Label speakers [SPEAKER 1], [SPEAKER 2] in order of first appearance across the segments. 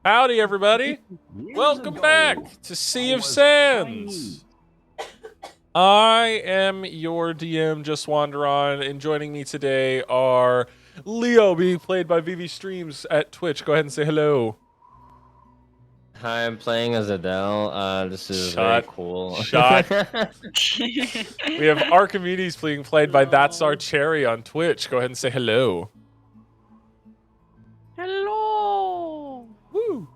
[SPEAKER 1] Howdy, everybody.
[SPEAKER 2] Years
[SPEAKER 1] Welcome
[SPEAKER 2] ago,
[SPEAKER 1] back to Sea
[SPEAKER 2] I
[SPEAKER 1] of
[SPEAKER 2] was
[SPEAKER 1] Sands. I am your DM, Just Wanderon, and joining me today are Leo, being played by Vivi Streams at Twitch. Go ahead and say hello.
[SPEAKER 3] Hi, I'm playing as Adele. This is very
[SPEAKER 1] Shut.
[SPEAKER 3] cool.
[SPEAKER 1] We have Archimedes being played by That's Our Cherry on Twitch. Go ahead and say hello.
[SPEAKER 4] Hello.
[SPEAKER 1] Woo.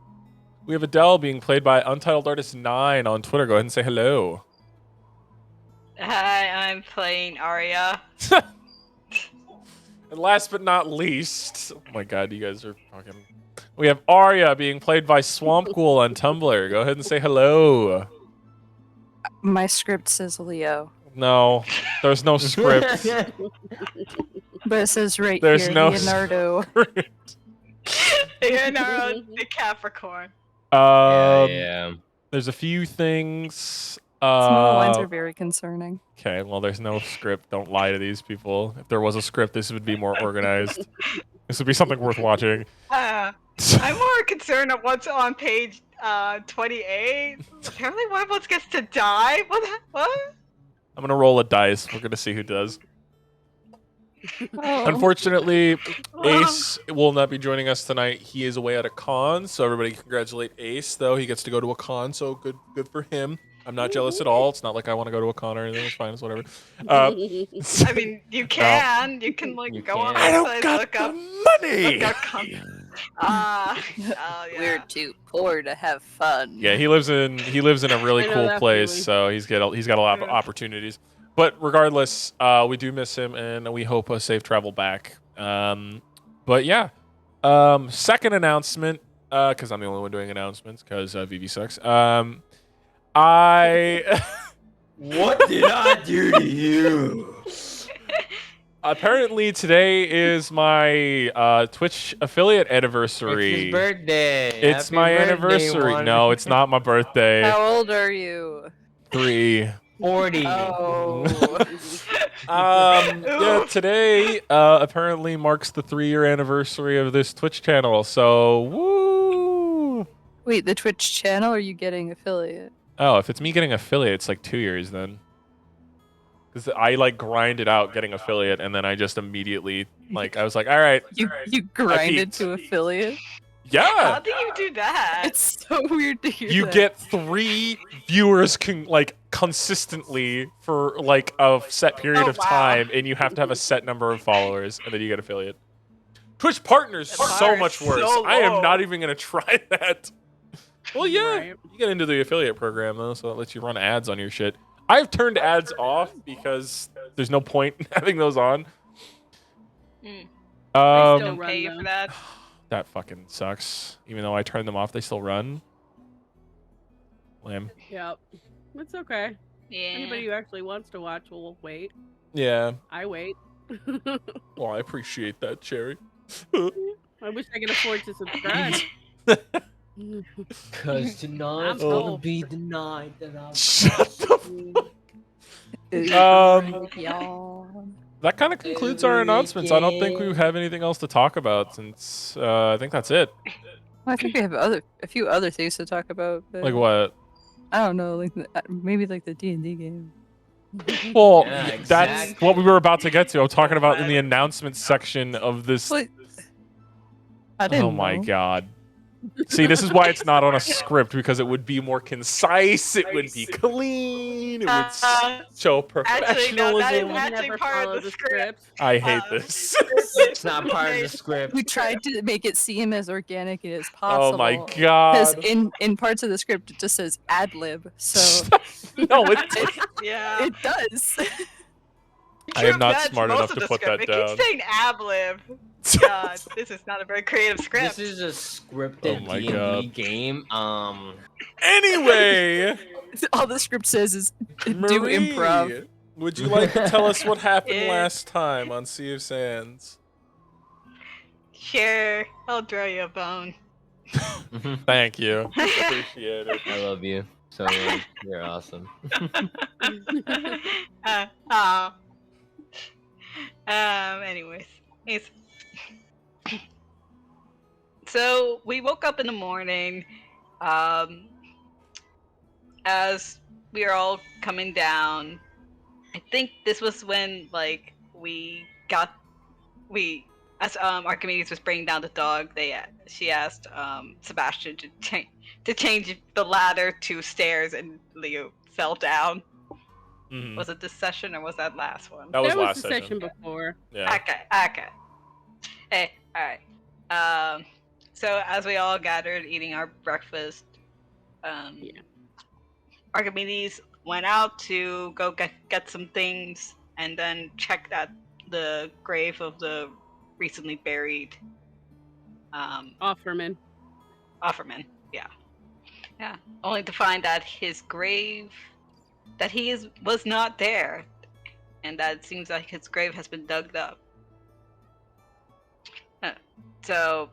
[SPEAKER 1] We have Adele being played by Untitled Artist 9 on Twitter. Go ahead and say hello.
[SPEAKER 5] Hi, I'm playing Arya.
[SPEAKER 1] And last but not least, oh my god, you guys are fucking. We have Arya being played by Swamp Ghoul on Tumblr. Go ahead and say hello.
[SPEAKER 6] My script says Leo,
[SPEAKER 1] No, there's no script.
[SPEAKER 6] but it says right
[SPEAKER 1] There's
[SPEAKER 6] here,
[SPEAKER 1] no
[SPEAKER 6] Leonardo.
[SPEAKER 5] Leonardo the Capricorn.
[SPEAKER 3] Yeah.
[SPEAKER 1] There's a few things.
[SPEAKER 6] Small lines are very concerning.
[SPEAKER 1] Okay, well, there's no script. Don't lie to these people. If there was a script, this would be more organized. This would be something worth watching.
[SPEAKER 5] I'm more concerned of what's on page 28. Apparently one of us gets to die? What?
[SPEAKER 1] I'm gonna roll a dice. We're gonna see who does.
[SPEAKER 6] Oh.
[SPEAKER 1] Unfortunately, Ace will not be joining us tonight. He is away at a con, so everybody congratulate Ace, though. He gets to go to a con, so good for him. I'm not jealous at all. It's not like I want to go to a con or anything. It's fine. It's whatever.
[SPEAKER 5] I mean, you can. You can,
[SPEAKER 3] You
[SPEAKER 5] go on
[SPEAKER 3] can.
[SPEAKER 1] I
[SPEAKER 5] the
[SPEAKER 1] don't
[SPEAKER 5] website,
[SPEAKER 1] got
[SPEAKER 5] look
[SPEAKER 1] the
[SPEAKER 5] up.
[SPEAKER 1] money!
[SPEAKER 5] Look up yeah.
[SPEAKER 6] We're too poor to have fun.
[SPEAKER 1] Yeah, he lives in a really
[SPEAKER 4] I know
[SPEAKER 1] cool
[SPEAKER 4] that
[SPEAKER 1] place,
[SPEAKER 4] feeling.
[SPEAKER 1] so he's got a lot of opportunities. But regardless, we do miss him, and we hope a safe travel back. But yeah, second announcement, because I'm the only one doing announcements, because Vivi sucks.
[SPEAKER 2] what did I do to you?
[SPEAKER 1] Apparently today is my Twitch affiliate anniversary.
[SPEAKER 3] It's his birthday.
[SPEAKER 1] It's
[SPEAKER 3] Happy
[SPEAKER 1] my
[SPEAKER 3] birthday,
[SPEAKER 1] anniversary.
[SPEAKER 3] Juan.
[SPEAKER 1] No, it's not my birthday.
[SPEAKER 6] How old are you?
[SPEAKER 1] 3.
[SPEAKER 3] 40.
[SPEAKER 6] Oh.
[SPEAKER 1] Yeah, today apparently marks the 3-year anniversary of this Twitch channel. So, woo!
[SPEAKER 6] Wait, the Twitch channel? Or are you getting affiliate?
[SPEAKER 1] Oh, if it's me getting affiliate, it's like 2 years then. Because I like grinded out getting affiliate, and then I just immediately I was like, all right,
[SPEAKER 6] You grinded
[SPEAKER 1] peaked.
[SPEAKER 6] to affiliate?
[SPEAKER 1] yeah.
[SPEAKER 5] How do you do that?
[SPEAKER 6] It's so weird to hear
[SPEAKER 1] You
[SPEAKER 6] that.
[SPEAKER 1] get 3 viewers consistently for like a set period
[SPEAKER 5] Oh,
[SPEAKER 1] of
[SPEAKER 5] wow.
[SPEAKER 1] time, and you have to have a set number of followers, and then you get affiliate. Twitch partners
[SPEAKER 5] The bar
[SPEAKER 1] so
[SPEAKER 5] is
[SPEAKER 1] much worse.
[SPEAKER 5] so
[SPEAKER 1] I am
[SPEAKER 5] low.
[SPEAKER 1] not even gonna try that. Well, yeah,
[SPEAKER 4] Right.
[SPEAKER 1] you get into the affiliate program though, so it lets you run ads on your shit. I've turned ads off because there's no point in having those on.
[SPEAKER 5] Mm.
[SPEAKER 4] I
[SPEAKER 1] Um,
[SPEAKER 4] still
[SPEAKER 5] Don't
[SPEAKER 4] run
[SPEAKER 5] pay you
[SPEAKER 4] them.
[SPEAKER 5] for that.
[SPEAKER 1] that fucking sucks. Even though I turned them off, they still run. Lame.
[SPEAKER 4] Yep. It's okay.
[SPEAKER 5] Yeah.
[SPEAKER 4] Anybody who actually wants to watch will wait.
[SPEAKER 1] Yeah.
[SPEAKER 4] I wait.
[SPEAKER 1] Well, I appreciate that, Cherry.
[SPEAKER 4] I wish I could afford to subscribe.
[SPEAKER 3] Because tonight's
[SPEAKER 4] I'm
[SPEAKER 3] gonna
[SPEAKER 4] cold.
[SPEAKER 3] be the night that I
[SPEAKER 1] Shut the
[SPEAKER 6] Ooh, yawn.
[SPEAKER 1] That kind of concludes our announcements. I don't think we have anything else to talk about since I think that's it.
[SPEAKER 6] Well, I think we have a few other things to talk about. But
[SPEAKER 1] Like what?
[SPEAKER 6] I don't know, like maybe like the D&D game.
[SPEAKER 1] Well,
[SPEAKER 3] Yeah,
[SPEAKER 1] that's
[SPEAKER 3] exactly.
[SPEAKER 1] what we were about to get to. I'm talking about in the announcements section of this.
[SPEAKER 6] What? I didn't
[SPEAKER 1] Oh my
[SPEAKER 6] know.
[SPEAKER 1] god. See, this is why it's not on a script, because it would be more concise, it would be clean, it would show
[SPEAKER 5] Actually, no, that is
[SPEAKER 1] professionalism.
[SPEAKER 5] actually
[SPEAKER 4] Never
[SPEAKER 5] part
[SPEAKER 4] follow
[SPEAKER 5] of the script.
[SPEAKER 1] I hate
[SPEAKER 5] Uh,
[SPEAKER 1] this.
[SPEAKER 3] It's not part of the script.
[SPEAKER 6] We tried to make it seem as organic as
[SPEAKER 1] Oh
[SPEAKER 6] possible.
[SPEAKER 1] my
[SPEAKER 6] Because
[SPEAKER 1] god.
[SPEAKER 6] in parts of the script it just says ad lib, so
[SPEAKER 1] No, it,
[SPEAKER 5] Yeah.
[SPEAKER 6] it does.
[SPEAKER 1] I am not
[SPEAKER 5] That's
[SPEAKER 1] smart
[SPEAKER 5] most
[SPEAKER 1] enough
[SPEAKER 5] of
[SPEAKER 1] to
[SPEAKER 5] the
[SPEAKER 1] put
[SPEAKER 5] script.
[SPEAKER 1] that
[SPEAKER 5] It
[SPEAKER 1] down.
[SPEAKER 5] keeps saying ablib. God, this is not a very creative script.
[SPEAKER 3] This is a scripted
[SPEAKER 1] Oh my
[SPEAKER 3] D&D
[SPEAKER 1] God.
[SPEAKER 3] game.
[SPEAKER 1] Anyway,
[SPEAKER 6] All the script says is do
[SPEAKER 1] Marie,
[SPEAKER 6] improv.
[SPEAKER 1] would you like to tell us what happened
[SPEAKER 5] Yeah.
[SPEAKER 1] last time on Sea of Sands?
[SPEAKER 5] Sure, I'll draw you a bone.
[SPEAKER 1] Thank you. Appreciate it.
[SPEAKER 3] I love you so much. You're awesome.
[SPEAKER 5] Aw. Anyways, So we woke up in the morning. Um, as we were all coming down, I think this was when like we as Archimedes was bringing down the dog. She asked Sebastian to change the ladder to stairs, and Leo fell down.
[SPEAKER 1] Mhm.
[SPEAKER 5] Was it this session or was that last one?
[SPEAKER 1] That was
[SPEAKER 4] That was
[SPEAKER 1] last
[SPEAKER 4] the
[SPEAKER 1] session.
[SPEAKER 4] session before.
[SPEAKER 1] Yeah.
[SPEAKER 5] Okay. Hey, all right. So as we all gathered eating our breakfast,
[SPEAKER 4] Yeah.
[SPEAKER 5] Archimedes went out to go get some things and then checked at the grave of the recently buried
[SPEAKER 4] Offerman.
[SPEAKER 5] Offerman. Yeah. Only to find that his grave, that was not there, and that it seems like his grave has been dug up. So,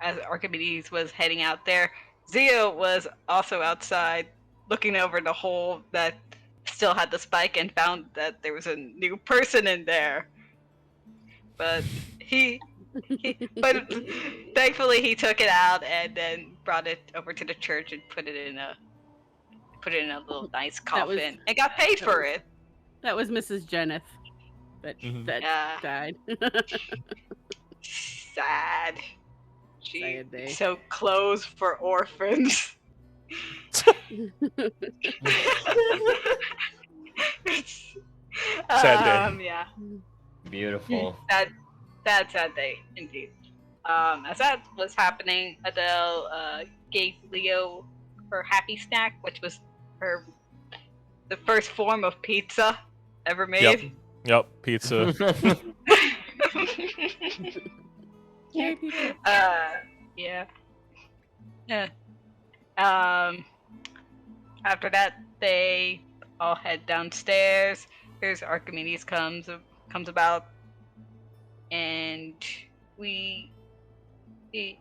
[SPEAKER 5] as Archimedes was heading out there, Zio was also outside, looking over the hole that still had the spike, and found that there was a new person in there. But but thankfully he took it out and then brought it over to the church and put it in a little nice
[SPEAKER 4] That was-
[SPEAKER 5] coffin and got paid
[SPEAKER 4] that
[SPEAKER 5] for
[SPEAKER 4] was-
[SPEAKER 5] it.
[SPEAKER 4] That was Mrs. Jenneth that
[SPEAKER 1] Mhm.
[SPEAKER 5] Yeah.
[SPEAKER 4] died.
[SPEAKER 5] Sad. She
[SPEAKER 4] Sad day.
[SPEAKER 5] so clothes for orphans.
[SPEAKER 1] Sad day.
[SPEAKER 5] Yeah.
[SPEAKER 3] Beautiful.
[SPEAKER 5] Sad day indeed. As that was happening, Adele gave Leo her happy snack, which was the first form of pizza ever made.
[SPEAKER 1] Yep. Pizza.
[SPEAKER 4] Yay, pizza.
[SPEAKER 5] Yeah. After that, they all head downstairs. Here's Archimedes comes about, and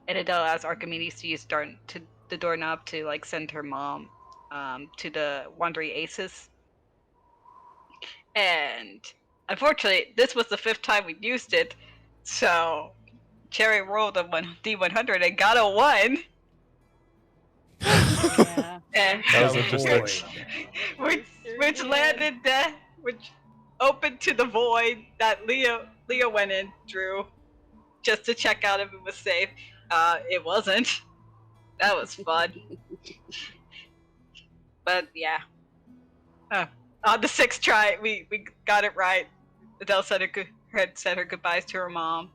[SPEAKER 5] Adele asks Archimedes to use the doorknob to like send her mom to the Wandering Aces. And unfortunately, this was the 5th time we used it, so Cherry rolled a D100 and got a 1.
[SPEAKER 4] Yeah.
[SPEAKER 5] And
[SPEAKER 1] That was
[SPEAKER 2] The
[SPEAKER 1] interesting.
[SPEAKER 2] void.
[SPEAKER 5] which landed which opened to the void that Leo went in through just to check out if it was safe. It wasn't. That was fun. But yeah. On the 6th try, we got it right. Adele said her goodbyes to her mom,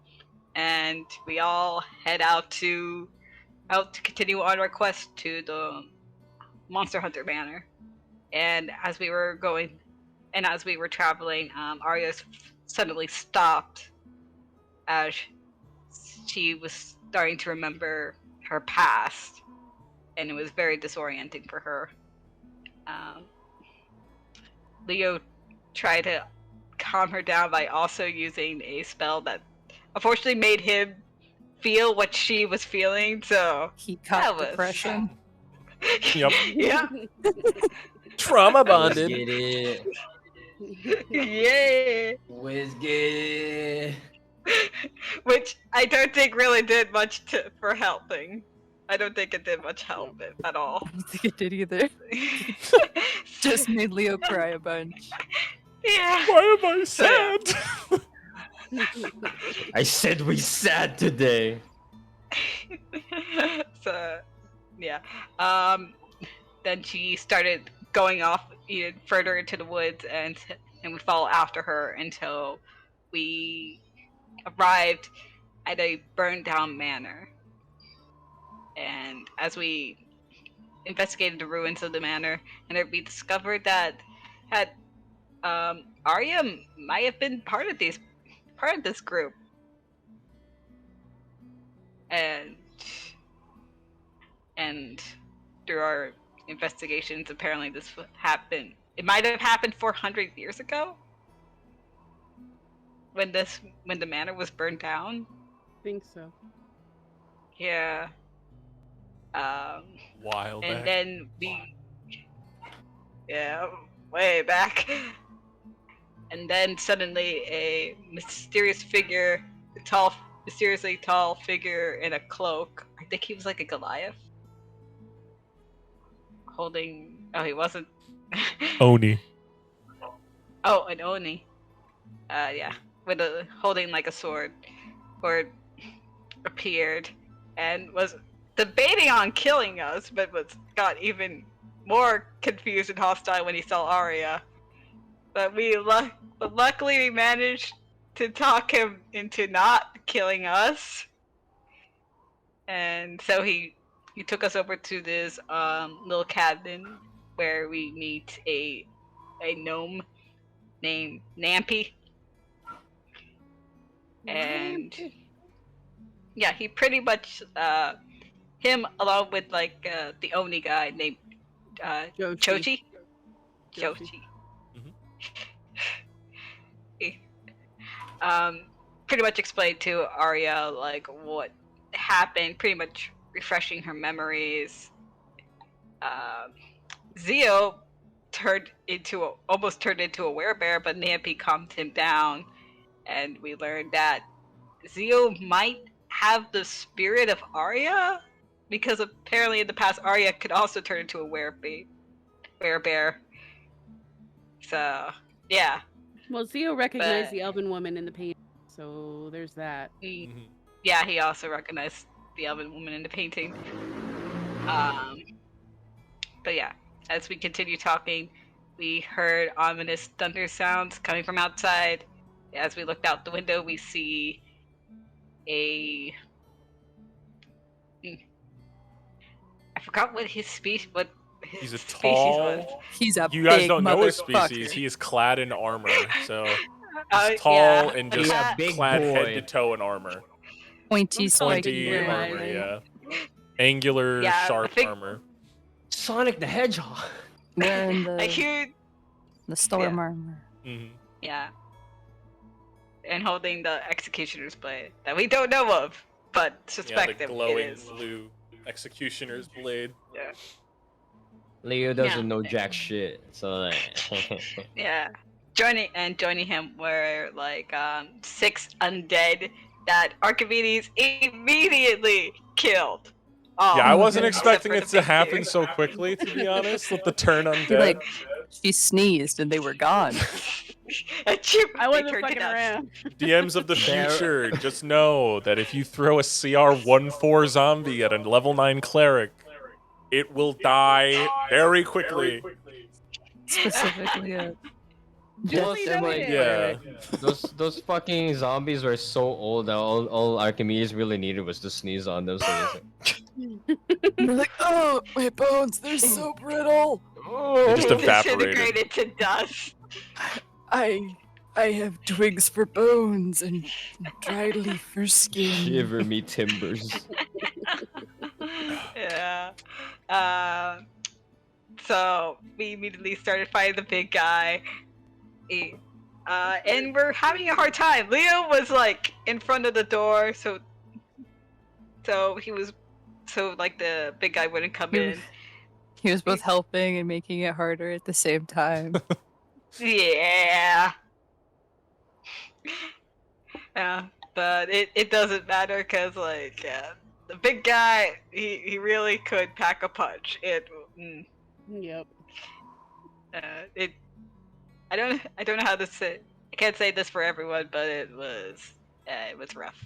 [SPEAKER 5] and we all head out to continue on our quest to the Monster Hunter Manor. And as we were traveling, Arya suddenly stopped as she was starting to remember her past, and it was very disorienting for her. Leo tried to calm her down by also using a spell that unfortunately made him feel what she was feeling, so
[SPEAKER 6] He
[SPEAKER 5] that
[SPEAKER 6] caught
[SPEAKER 5] was
[SPEAKER 6] depression.
[SPEAKER 1] Yep.
[SPEAKER 5] Yeah.
[SPEAKER 1] Trauma
[SPEAKER 3] Let's
[SPEAKER 1] bonded.
[SPEAKER 3] get it.
[SPEAKER 5] Yeah.
[SPEAKER 2] Whiskey.
[SPEAKER 5] Which I don't think really did much for helping. I don't think it did much help at all.
[SPEAKER 6] I don't think it did either. Just made Leo cry a bunch.
[SPEAKER 5] Yeah.
[SPEAKER 1] Why am I sad?
[SPEAKER 3] I said we sad today.
[SPEAKER 5] So, yeah. Then she started going off even further into the woods, and we followed after her until we arrived at a burned down manor. And as we investigated the ruins of the manor, and we discovered that Arya might have been part of this group. And through our investigations, apparently this happened. It might have happened 400 years ago, when the manor was burned down.
[SPEAKER 4] I think so.
[SPEAKER 5] Yeah.
[SPEAKER 1] Wild.
[SPEAKER 5] And then way back. And then suddenly a mysterious figure, a mysteriously tall figure in a cloak. I think he was like a Goliath. Holding. Oh, he wasn't.
[SPEAKER 1] Oni.
[SPEAKER 5] Oh, an Oni. Yeah. With holding like a sword. Or appeared and was debating on killing us, but got even more confused and hostile when he saw Arya. But but luckily we managed to talk him into not killing us. And so he took us over to this little cabin where we meet a gnome named Nampy. And yeah, he pretty much him along with like the Oni guy named Chochi. Chochi. He, pretty much explained to Arya like what happened, pretty much refreshing her memories. Zio almost turned into a werebear, but Nampy calmed him down, and we learned that Zio might have the spirit of Arya, because apparently in the past Arya could also turn into a werebear. So yeah.
[SPEAKER 4] Well, Zio recognized the elven woman in the painting, so there's that.
[SPEAKER 5] Yeah, he also recognized the elven woman in the painting. But yeah, as we continue talking, we heard ominous thunder sounds coming from outside. As we looked out the window, we see I forgot what his species. What his
[SPEAKER 1] He's a
[SPEAKER 5] species
[SPEAKER 1] tall.
[SPEAKER 5] was.
[SPEAKER 6] He's a
[SPEAKER 1] You guys
[SPEAKER 6] big
[SPEAKER 1] don't know his
[SPEAKER 6] motherfucker.
[SPEAKER 1] species. He is clad in armor, so he's tall
[SPEAKER 5] Yeah.
[SPEAKER 1] and just
[SPEAKER 3] Yeah, big
[SPEAKER 1] clad head
[SPEAKER 3] boy.
[SPEAKER 1] to toe in armor.
[SPEAKER 6] Pointy,
[SPEAKER 1] Pointy
[SPEAKER 6] spiky
[SPEAKER 1] armor,
[SPEAKER 6] red.
[SPEAKER 1] yeah. Angular,
[SPEAKER 5] Yeah,
[SPEAKER 1] sharp
[SPEAKER 5] I think-
[SPEAKER 1] armor.
[SPEAKER 3] Sonic the Hedgehog.
[SPEAKER 6] Wearing
[SPEAKER 5] I
[SPEAKER 6] the
[SPEAKER 5] hear.
[SPEAKER 6] storm armor.
[SPEAKER 1] Mm-hmm.
[SPEAKER 5] Yeah. And holding the executioner's blade that we don't know of, but
[SPEAKER 1] Yeah,
[SPEAKER 5] suspect
[SPEAKER 1] the
[SPEAKER 5] that it
[SPEAKER 1] glowing
[SPEAKER 5] is.
[SPEAKER 1] blue executioner's blade.
[SPEAKER 5] Yeah.
[SPEAKER 3] Leo doesn't
[SPEAKER 5] Yeah.
[SPEAKER 3] know jack shit, so like.
[SPEAKER 5] Yeah. Joining him were like 6 undead that Archimedes immediately killed.
[SPEAKER 1] Yeah, I wasn't
[SPEAKER 6] okay.
[SPEAKER 1] expecting it
[SPEAKER 5] Except for the
[SPEAKER 1] to
[SPEAKER 5] big
[SPEAKER 1] happen
[SPEAKER 5] dude.
[SPEAKER 1] so quickly, to be honest, with the turn
[SPEAKER 6] He,
[SPEAKER 1] undead.
[SPEAKER 6] like, she sneezed and they were gone.
[SPEAKER 5] Achoo,
[SPEAKER 4] I
[SPEAKER 5] they
[SPEAKER 4] wasn't
[SPEAKER 5] turned to
[SPEAKER 4] fucking
[SPEAKER 5] dust.
[SPEAKER 4] around.
[SPEAKER 1] DMs of the
[SPEAKER 3] There-
[SPEAKER 1] future, just know that if you throw a CR-14 zombie at a level 9 cleric, it will die very quickly.
[SPEAKER 6] Specifically,
[SPEAKER 4] Just
[SPEAKER 3] Plus,
[SPEAKER 4] so you
[SPEAKER 3] and,
[SPEAKER 4] know
[SPEAKER 3] like,
[SPEAKER 4] it.
[SPEAKER 1] Yeah.
[SPEAKER 3] those fucking zombies were so old that all Archimedes really needed was to sneeze on them. So he's
[SPEAKER 6] they're like, oh, my bones, they're so brittle.
[SPEAKER 1] They just
[SPEAKER 6] Oh,
[SPEAKER 1] evaporated.
[SPEAKER 5] Disintegrated to dust.
[SPEAKER 6] I have twigs for bones and dried leaf for
[SPEAKER 3] like,
[SPEAKER 6] skin.
[SPEAKER 3] shiver me timbers.
[SPEAKER 5] Yeah. So we immediately started fighting the big guy. And we're having a hard time. Leo was like in front of the door, so he was like the big guy wouldn't come in.
[SPEAKER 6] He was both helping and making it harder at the same time.
[SPEAKER 5] Yeah. Yeah, but it doesn't matter because like the big guy he really could pack a punch.
[SPEAKER 4] Yep.
[SPEAKER 5] I don't know how to say. I can't say this for everyone, but it was rough.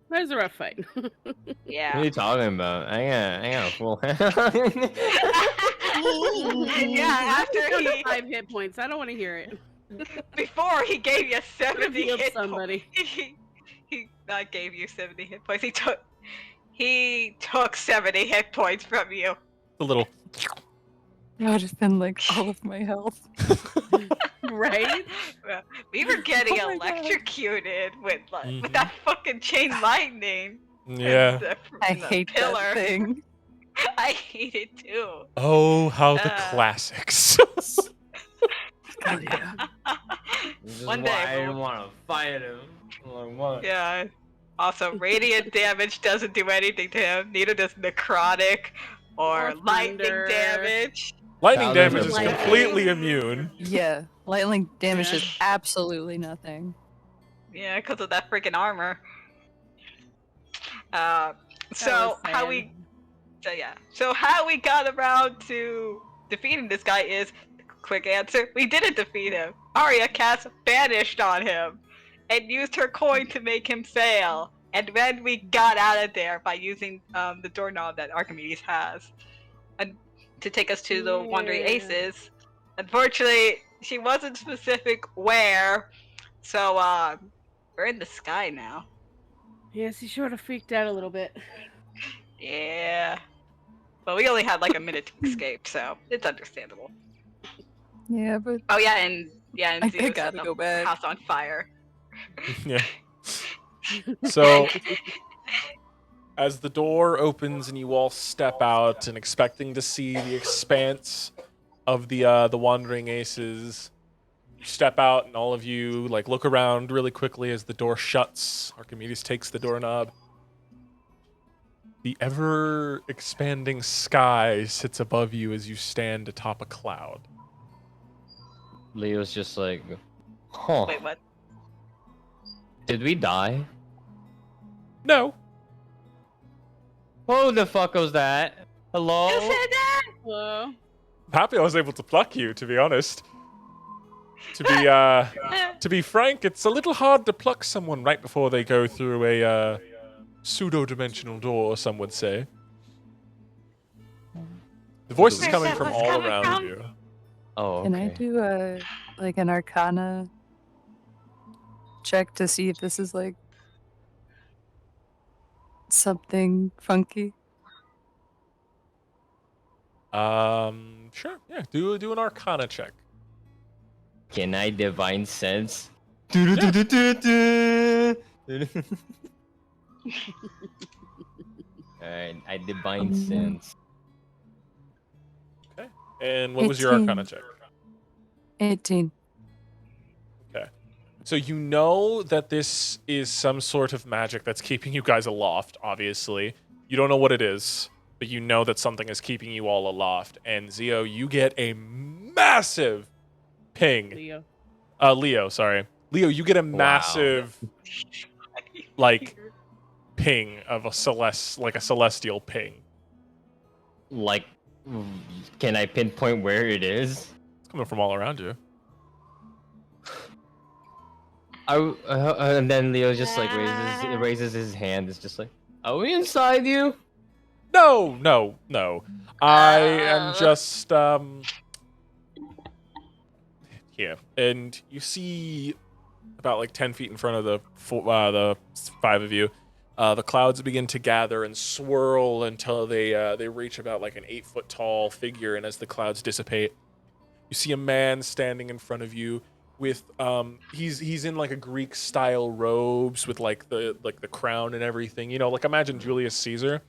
[SPEAKER 4] That was a rough fight.
[SPEAKER 3] What are
[SPEAKER 5] Yeah.
[SPEAKER 3] you talking about? I got a full.
[SPEAKER 5] Yeah. After
[SPEAKER 4] Down to
[SPEAKER 5] he
[SPEAKER 4] 5 hit points. I don't want to hear it.
[SPEAKER 5] before he gave you
[SPEAKER 4] Could have
[SPEAKER 5] 70
[SPEAKER 4] healed
[SPEAKER 5] hit
[SPEAKER 4] somebody.
[SPEAKER 5] points. He not gave you 70 hit points. He took 70 hit points from you.
[SPEAKER 1] A little.
[SPEAKER 6] That would have been like all of my health.
[SPEAKER 4] Right?
[SPEAKER 5] We were getting
[SPEAKER 6] Oh my God.
[SPEAKER 5] electrocuted with that fucking chain lightning.
[SPEAKER 1] Yeah.
[SPEAKER 6] I
[SPEAKER 5] And the
[SPEAKER 6] hate
[SPEAKER 5] pillar.
[SPEAKER 6] that thing.
[SPEAKER 5] I hate it too.
[SPEAKER 1] Oh, how the
[SPEAKER 5] Uh,
[SPEAKER 1] classics.
[SPEAKER 6] Oh, yeah.
[SPEAKER 3] This is
[SPEAKER 5] One
[SPEAKER 3] why
[SPEAKER 5] day
[SPEAKER 3] I didn't
[SPEAKER 5] we'll-
[SPEAKER 3] want to fight him. I'm like, what?
[SPEAKER 5] Yeah. Also, radiant damage doesn't do anything to him. Neither does necrotic or
[SPEAKER 4] Or
[SPEAKER 5] lightning
[SPEAKER 4] thunder.
[SPEAKER 5] damage.
[SPEAKER 1] Lightning
[SPEAKER 3] Thousands
[SPEAKER 1] damage
[SPEAKER 3] of
[SPEAKER 1] is
[SPEAKER 4] lightning.
[SPEAKER 1] completely immune.
[SPEAKER 6] Yeah, lightning damage
[SPEAKER 4] Yeah.
[SPEAKER 6] is absolutely nothing.
[SPEAKER 5] Yeah, because of that freaking armor. So how we, so how we got around to defeating this guy is, quick answer, we didn't defeat him. Arya cast banished on him, and used her coin to make him fail. And then we got out of there by using the doorknob that Archimedes has, and to take us to the Wandering Aces. Unfortunately, she wasn't specific where, so we're in the sky now.
[SPEAKER 4] Yes, he sort of freaked out a little bit.
[SPEAKER 5] Yeah. But we only had like a minute to escape, so it's understandable.
[SPEAKER 6] Yeah, but
[SPEAKER 5] Oh yeah, and
[SPEAKER 6] I
[SPEAKER 5] Zio set
[SPEAKER 6] gotta
[SPEAKER 5] the
[SPEAKER 6] go back.
[SPEAKER 5] house on fire.
[SPEAKER 1] Yeah. So, as the door opens and you all step out and expecting to see the expanse of the Wandering Aces, you step out and all of you like look around really quickly as the door shuts. Archimedes takes the doorknob. The ever-expanding sky sits above you as you stand atop a cloud.
[SPEAKER 3] Leo's just like, huh?
[SPEAKER 5] Wait, what?
[SPEAKER 3] Did we die?
[SPEAKER 1] No.
[SPEAKER 3] Who the fuck was that? Hello?
[SPEAKER 5] Who said that?
[SPEAKER 4] Hello.
[SPEAKER 1] I'm happy I was able to pluck you, to be honest. To be frank, it's a little hard to pluck someone right before they go through a pseudo-dimensional door, some would say. The voice is
[SPEAKER 5] Where's
[SPEAKER 1] coming
[SPEAKER 5] that
[SPEAKER 1] from
[SPEAKER 5] voice
[SPEAKER 1] all
[SPEAKER 5] coming
[SPEAKER 1] around
[SPEAKER 5] from?
[SPEAKER 1] you.
[SPEAKER 3] Oh, okay.
[SPEAKER 6] can I do a like an Arcana check to see if this is like something funky?
[SPEAKER 1] Sure. Yeah, do an Arcana check.
[SPEAKER 3] Can I divine sense? Alright, I divine sense.
[SPEAKER 1] And what was your
[SPEAKER 6] 18.
[SPEAKER 1] Arcana check?
[SPEAKER 6] 18.
[SPEAKER 1] Okay. So you know that this is some sort of magic that's keeping you guys aloft, obviously. You don't know what it is, but you know that something is keeping you all aloft. And Zio, you get a massive ping. Leo, sorry. Leo, you get a massive like ping of a celestial ping.
[SPEAKER 3] Like, can I pinpoint where it is?
[SPEAKER 1] It's coming from all around you.
[SPEAKER 3] And then Leo just like raises his hand. It's just like, are we inside you?
[SPEAKER 1] No. I am just here, and you see about like 10 feet in front of the 5 of you. The clouds begin to gather and swirl until they reach about like an 8-foot tall figure, and as the clouds dissipate, you see a man standing in front of you with he's in like a Greek style robes with like the crown and everything. You know, like imagine Julius Caesar,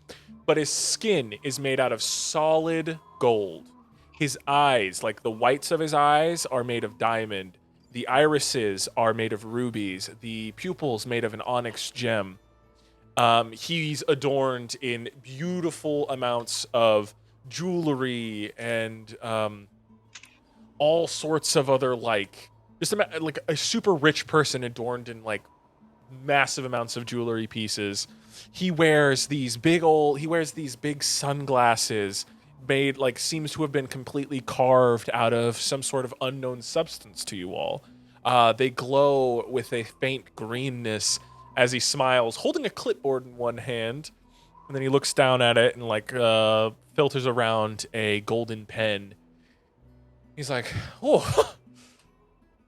[SPEAKER 1] but his skin is made out of solid gold. His eyes, like the whites of his eyes, are made of diamond. The irises are made of rubies. The pupils made of an onyx gem. He's adorned in beautiful amounts of jewelry and all sorts of other like like a super rich person adorned in like massive amounts of jewelry pieces. He wears these big sunglasses made like seems to have been completely carved out of some sort of unknown substance to you all. They glow with a faint greenness as he smiles, holding a clipboard in one hand, and then he looks down at it and like filters around a golden pen. He's like, oh,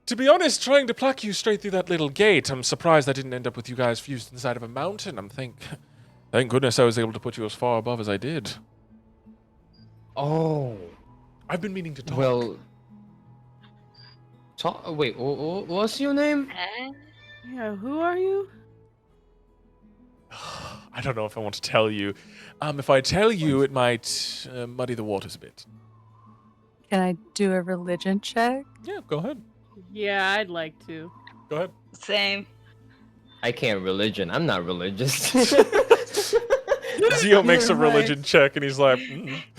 [SPEAKER 1] to be honest, trying to pluck you straight through that little gate, I'm surprised I didn't end up with you guys fused inside of a mountain. Thank goodness I was able to put you as far above as I did.
[SPEAKER 3] Oh.
[SPEAKER 1] I've been meaning to talk.
[SPEAKER 3] Well. Wait, what's your name?
[SPEAKER 4] Yeah, who are you?
[SPEAKER 1] I don't know if I want to tell you. If I tell you, it might muddy the waters a bit.
[SPEAKER 6] Can I do a religion check?
[SPEAKER 1] Yeah, go ahead.
[SPEAKER 4] Yeah, I'd like to.
[SPEAKER 1] Go ahead.
[SPEAKER 5] Same.
[SPEAKER 3] I can't religion. I'm not religious.
[SPEAKER 1] Zio makes a
[SPEAKER 6] You're right.
[SPEAKER 1] religion check, and he's like,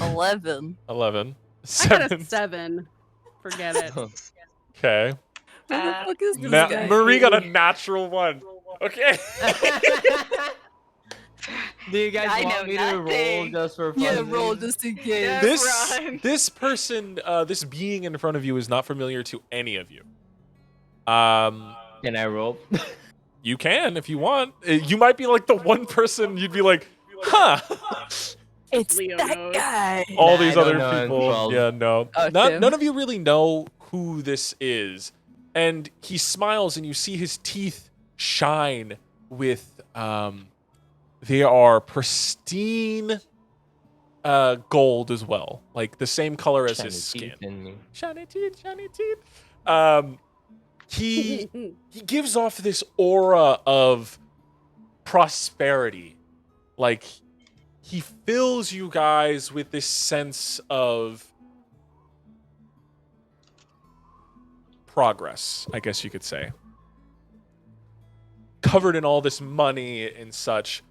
[SPEAKER 6] 11.
[SPEAKER 1] 11.
[SPEAKER 4] I got a
[SPEAKER 1] 7.
[SPEAKER 4] 7. Forget it.
[SPEAKER 1] Okay.
[SPEAKER 6] Who the fuck is this
[SPEAKER 1] Now,
[SPEAKER 6] guy?
[SPEAKER 1] Marie got a natural 1. Okay.
[SPEAKER 3] Do you guys
[SPEAKER 5] I know
[SPEAKER 3] want me to roll
[SPEAKER 5] nothing.
[SPEAKER 3] just for fun?
[SPEAKER 6] Yeah, roll just in case.
[SPEAKER 5] Yeah.
[SPEAKER 1] This person, this being in front of you is not familiar to any of you.
[SPEAKER 3] Can I roll?
[SPEAKER 1] You can if you want. You might be like the one person you'd be like, huh.
[SPEAKER 6] It's
[SPEAKER 4] Leo
[SPEAKER 6] that
[SPEAKER 4] knows.
[SPEAKER 6] guy.
[SPEAKER 1] All
[SPEAKER 3] Nah,
[SPEAKER 1] these
[SPEAKER 3] I don't
[SPEAKER 1] other
[SPEAKER 3] know,
[SPEAKER 1] people.
[SPEAKER 3] 12.
[SPEAKER 1] Yeah, no.
[SPEAKER 6] Tim.
[SPEAKER 1] None of you really know who this is. And he smiles and you see his teeth shine with they are pristine gold as well. Like the same color as his
[SPEAKER 3] Shiny
[SPEAKER 1] skin.
[SPEAKER 3] teeth in me.
[SPEAKER 1] Shiny teeth, shiny teeth. He gives off this aura of prosperity. Like he fills you guys with this sense of progress, I guess you could say. Covered in all this money and such.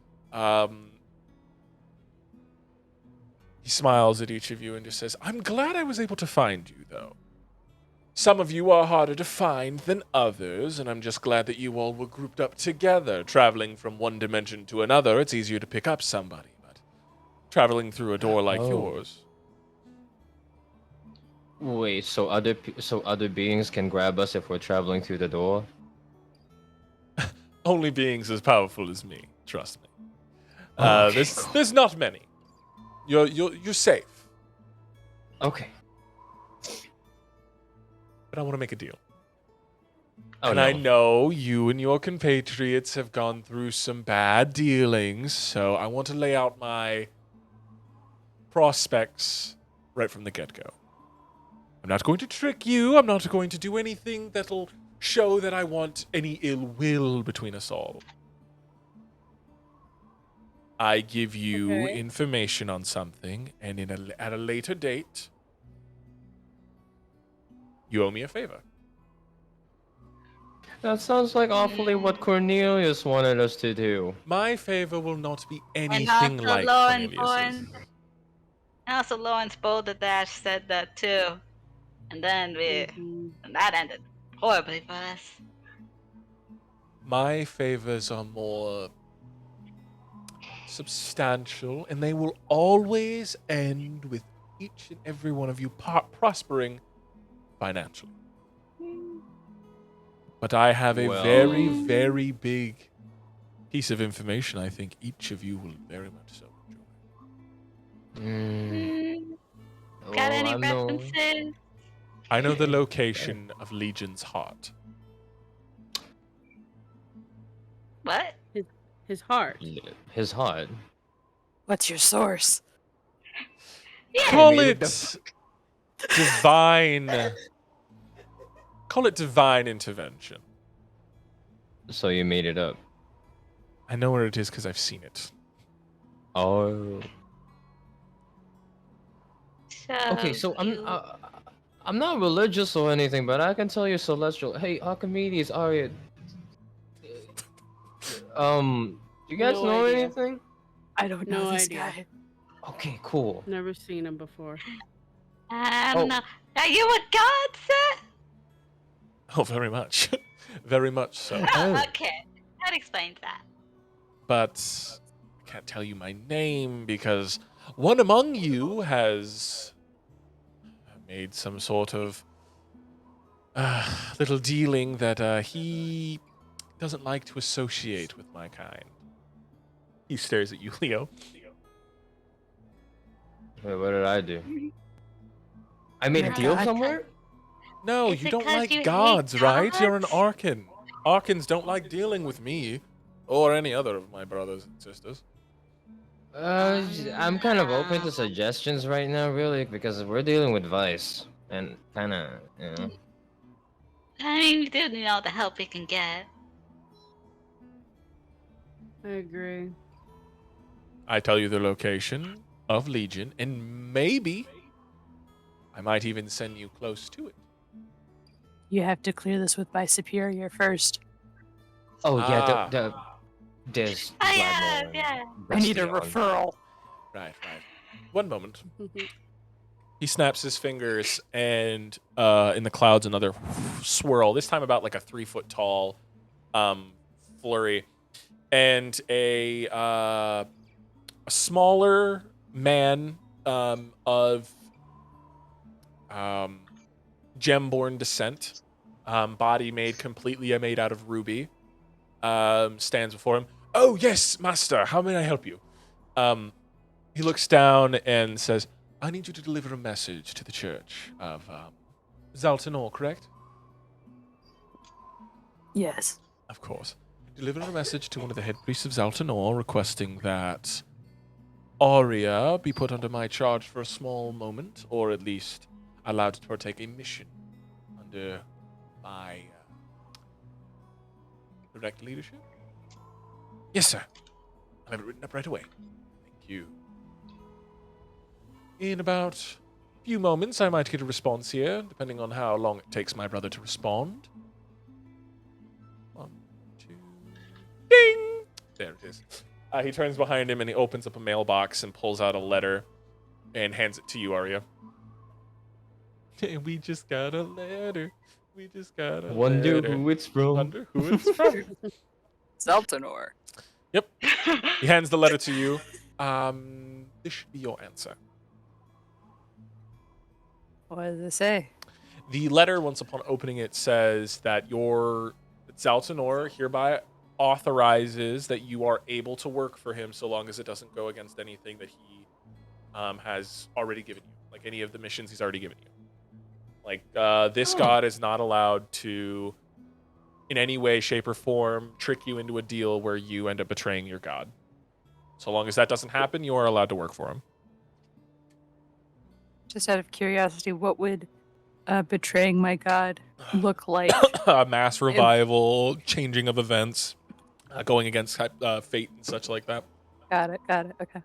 [SPEAKER 1] He smiles at each of you and just says, I'm glad I was able to find you, though. Some of you are harder to find than others, and I'm just glad that you all were grouped up together. Traveling from one dimension to another, it's easier to pick up somebody, but traveling through a door like yours.
[SPEAKER 3] Wait, so other beings can grab us if we're traveling through the door?
[SPEAKER 1] Only beings as powerful as me, trust me.
[SPEAKER 3] Okay, cool.
[SPEAKER 1] There's not many. You're safe.
[SPEAKER 3] Okay.
[SPEAKER 1] But I want to make a deal.
[SPEAKER 3] Oh,
[SPEAKER 1] And
[SPEAKER 3] no.
[SPEAKER 1] I know you and your compatriots have gone through some bad dealings, so I want to lay out my prospects right from the get-go. I'm not going to trick you. I'm not going to do anything that'll show that I want any ill will between us all. I give you
[SPEAKER 4] Okay.
[SPEAKER 1] information on something, and at a later date, you owe me a favor.
[SPEAKER 3] That sounds like awfully what Cornelius wanted us to do.
[SPEAKER 1] My favor will not be
[SPEAKER 5] And
[SPEAKER 1] anything
[SPEAKER 5] also
[SPEAKER 1] like
[SPEAKER 5] Lauren
[SPEAKER 1] Cornelius's.
[SPEAKER 5] And also Lawrence Dash said that too. And then
[SPEAKER 4] Mhm.
[SPEAKER 5] and that ended horribly for us.
[SPEAKER 1] My favors are more substantial, and they will always end with each and every one of you prospering financially. But I have a
[SPEAKER 3] Well-
[SPEAKER 1] very, very big piece of information I think each of you will very much so enjoy.
[SPEAKER 5] Got
[SPEAKER 3] Well,
[SPEAKER 5] any
[SPEAKER 3] I know-
[SPEAKER 5] references?
[SPEAKER 1] I know the location of Legion's heart.
[SPEAKER 5] What?
[SPEAKER 4] His heart.
[SPEAKER 3] Yeah, his heart.
[SPEAKER 6] What's your source?
[SPEAKER 5] Yeah.
[SPEAKER 1] Call
[SPEAKER 3] made
[SPEAKER 1] it divine. Call it divine intervention.
[SPEAKER 3] So you made it up.
[SPEAKER 1] I know where it is because I've seen it.
[SPEAKER 3] Oh. Okay,
[SPEAKER 5] So
[SPEAKER 3] so I'm not religious or anything, but I can tell you celestial. Hey, Archimedes, Arya. You guys
[SPEAKER 4] No
[SPEAKER 3] know
[SPEAKER 4] idea.
[SPEAKER 3] anything?
[SPEAKER 6] I don't know
[SPEAKER 4] No
[SPEAKER 6] this
[SPEAKER 4] idea.
[SPEAKER 6] guy.
[SPEAKER 3] Okay, cool.
[SPEAKER 4] Never seen him before.
[SPEAKER 5] I
[SPEAKER 3] Oh.
[SPEAKER 5] don't know. Are you a god, sir?
[SPEAKER 1] Oh, very much. Very much so.
[SPEAKER 3] Oh.
[SPEAKER 5] Okay. That explains that.
[SPEAKER 1] But I can't tell you my name because one among you has made some sort of little dealing that he doesn't like to associate with my kind. He stares at you, Leo.
[SPEAKER 3] Wait, what did I do? I made a
[SPEAKER 6] You're a
[SPEAKER 3] deal
[SPEAKER 6] god.
[SPEAKER 3] somewhere?
[SPEAKER 1] No,
[SPEAKER 5] Is
[SPEAKER 1] you
[SPEAKER 5] it
[SPEAKER 1] don't
[SPEAKER 5] 'cause
[SPEAKER 1] like
[SPEAKER 5] you hate
[SPEAKER 1] gods, right? You're an
[SPEAKER 5] gods?
[SPEAKER 1] Arkan. Arkans don't like dealing with me or any other of my brothers and sisters.
[SPEAKER 3] I'm kind of open to suggestions right now, really, because we're dealing with Vice. And kind of, you know.
[SPEAKER 5] I mean, we do need all the help we can get.
[SPEAKER 4] I agree.
[SPEAKER 1] I tell you the location of Legion, and maybe I might even send you close to it.
[SPEAKER 6] You have to clear this with my superior first.
[SPEAKER 3] Oh, yeah,
[SPEAKER 1] Ah.
[SPEAKER 3] there's
[SPEAKER 5] Oh,
[SPEAKER 3] Vladimir
[SPEAKER 5] yeah,
[SPEAKER 3] and
[SPEAKER 5] yeah.
[SPEAKER 6] I need a
[SPEAKER 3] Rusty on-
[SPEAKER 6] referral.
[SPEAKER 1] Right. One moment. He snaps his fingers, and in the clouds, another swirl. This time, about like a 3-foot tall flurry, and a a smaller man of gem-born descent, body completely made out of ruby, stands before him. Oh, yes, master. How may I help you? He looks down and says, I need you to deliver a message to the church of Zaltanor, correct?
[SPEAKER 6] Yes.
[SPEAKER 1] Of course. Deliver a message to one of the head priests of Zaltanor requesting that Arya be put under my charge for a small moment, or at least allowed to partake a mission under my direct leadership. Yes, sir. I'll have it written up right away. Thank you. In about a few moments, I might get a response here, depending on how long it takes my brother to respond. 1, 2, ding! There it is. He turns behind him and he opens up a mailbox and pulls out a letter and hands it to you, Arya. We just got a letter. We just got a
[SPEAKER 3] Wonder
[SPEAKER 1] letter.
[SPEAKER 3] who it's from.
[SPEAKER 1] Wonder who it's from.
[SPEAKER 6] Zaltanor.
[SPEAKER 1] Yep. He hands the letter to you. This should be your answer.
[SPEAKER 6] What does it say?
[SPEAKER 1] The letter, once upon opening it, says that Zaltanor hereby authorizes that you are able to work for him so long as it doesn't go against anything that he has already given you, like any of the missions he's already given you. Like, this god is not allowed to, in any way, shape, or form, trick you into a deal where you end up betraying your god. So long as that doesn't happen, you are allowed to work for him.
[SPEAKER 6] Just out of curiosity, what would betraying my god look like?
[SPEAKER 1] A mass revival, changing of events, going against fate and such like that.
[SPEAKER 6] Got it. Okay.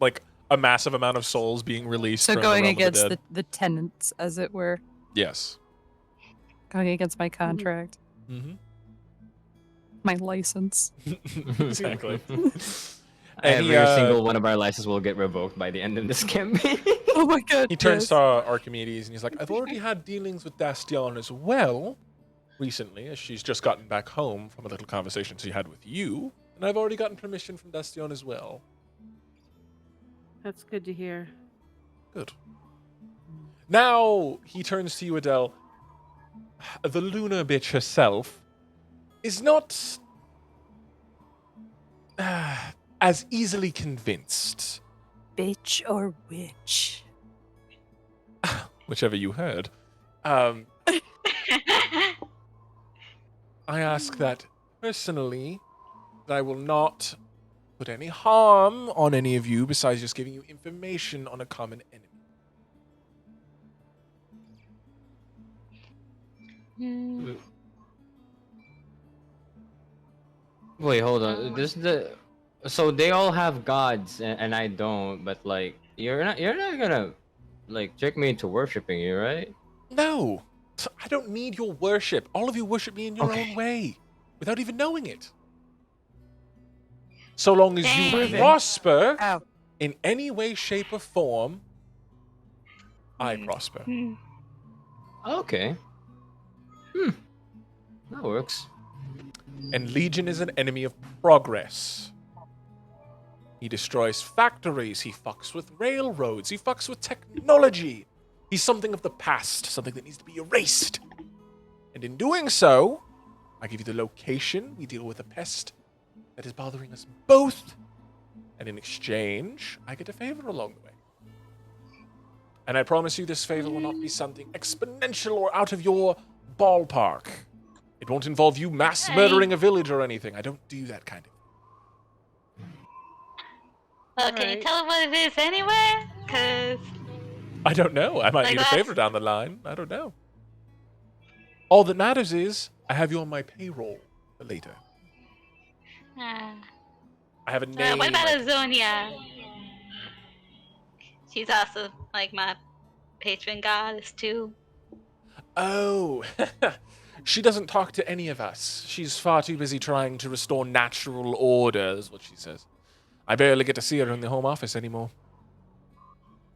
[SPEAKER 1] Like a massive amount of souls being released.
[SPEAKER 6] So
[SPEAKER 1] from
[SPEAKER 6] going
[SPEAKER 1] the realm
[SPEAKER 6] against
[SPEAKER 1] of the dead.
[SPEAKER 6] the tenants, as it were.
[SPEAKER 1] Yes.
[SPEAKER 6] Going against my contract.
[SPEAKER 1] Mm-hmm.
[SPEAKER 6] My license.
[SPEAKER 1] Exactly.
[SPEAKER 3] Every single one of our licenses will get revoked by the end of this campaign.
[SPEAKER 6] Oh my god.
[SPEAKER 1] He turns
[SPEAKER 6] yes.
[SPEAKER 1] to Archimedes and he's like, I've already had dealings with Dastion as well recently, as she's just gotten back home from a little conversation she had with you, and I've already gotten permission from Dastion as well.
[SPEAKER 4] That's good to hear.
[SPEAKER 1] Good. Now he turns to you, Adele. The Luna bitch herself is not as easily convinced.
[SPEAKER 6] Bitch or witch?
[SPEAKER 1] Whichever you heard. I ask that personally, that I will not put any harm on any of you besides just giving you information on a common enemy.
[SPEAKER 3] Wait, hold on. So they all have gods and I don't, but like you're not gonna like trick me into worshiping you, right?
[SPEAKER 1] No, I don't need your worship. All of you worship me in your own way, without even knowing it. So long as you
[SPEAKER 5] Dang.
[SPEAKER 1] prosper
[SPEAKER 6] Ow.
[SPEAKER 1] in any way, shape, or form, I prosper.
[SPEAKER 3] Okay. That works.
[SPEAKER 1] And Legion is an enemy of progress. He destroys factories, he fucks with railroads, he fucks with technology. He's something of the past, something that needs to be erased. And in doing so, I give you the location, we deal with a pest that is bothering us both, and in exchange, I get a favor along the way. And I promise you this favor will not be something exponential or out of your ballpark. It won't involve you mass murdering a village or anything. I don't do that kind of.
[SPEAKER 5] Well, can you tell him what it is anyway? Because
[SPEAKER 1] I don't know. I might
[SPEAKER 5] Like
[SPEAKER 1] need a
[SPEAKER 5] that?
[SPEAKER 1] favor down the line. I don't know. All that matters is I have you on my payroll for later. I have a name.
[SPEAKER 5] what about Azonia? She's also like my patron goddess too.
[SPEAKER 1] Oh, she doesn't talk to any of us. She's far too busy trying to restore natural order, is what she says. I barely get to see her in the home office anymore.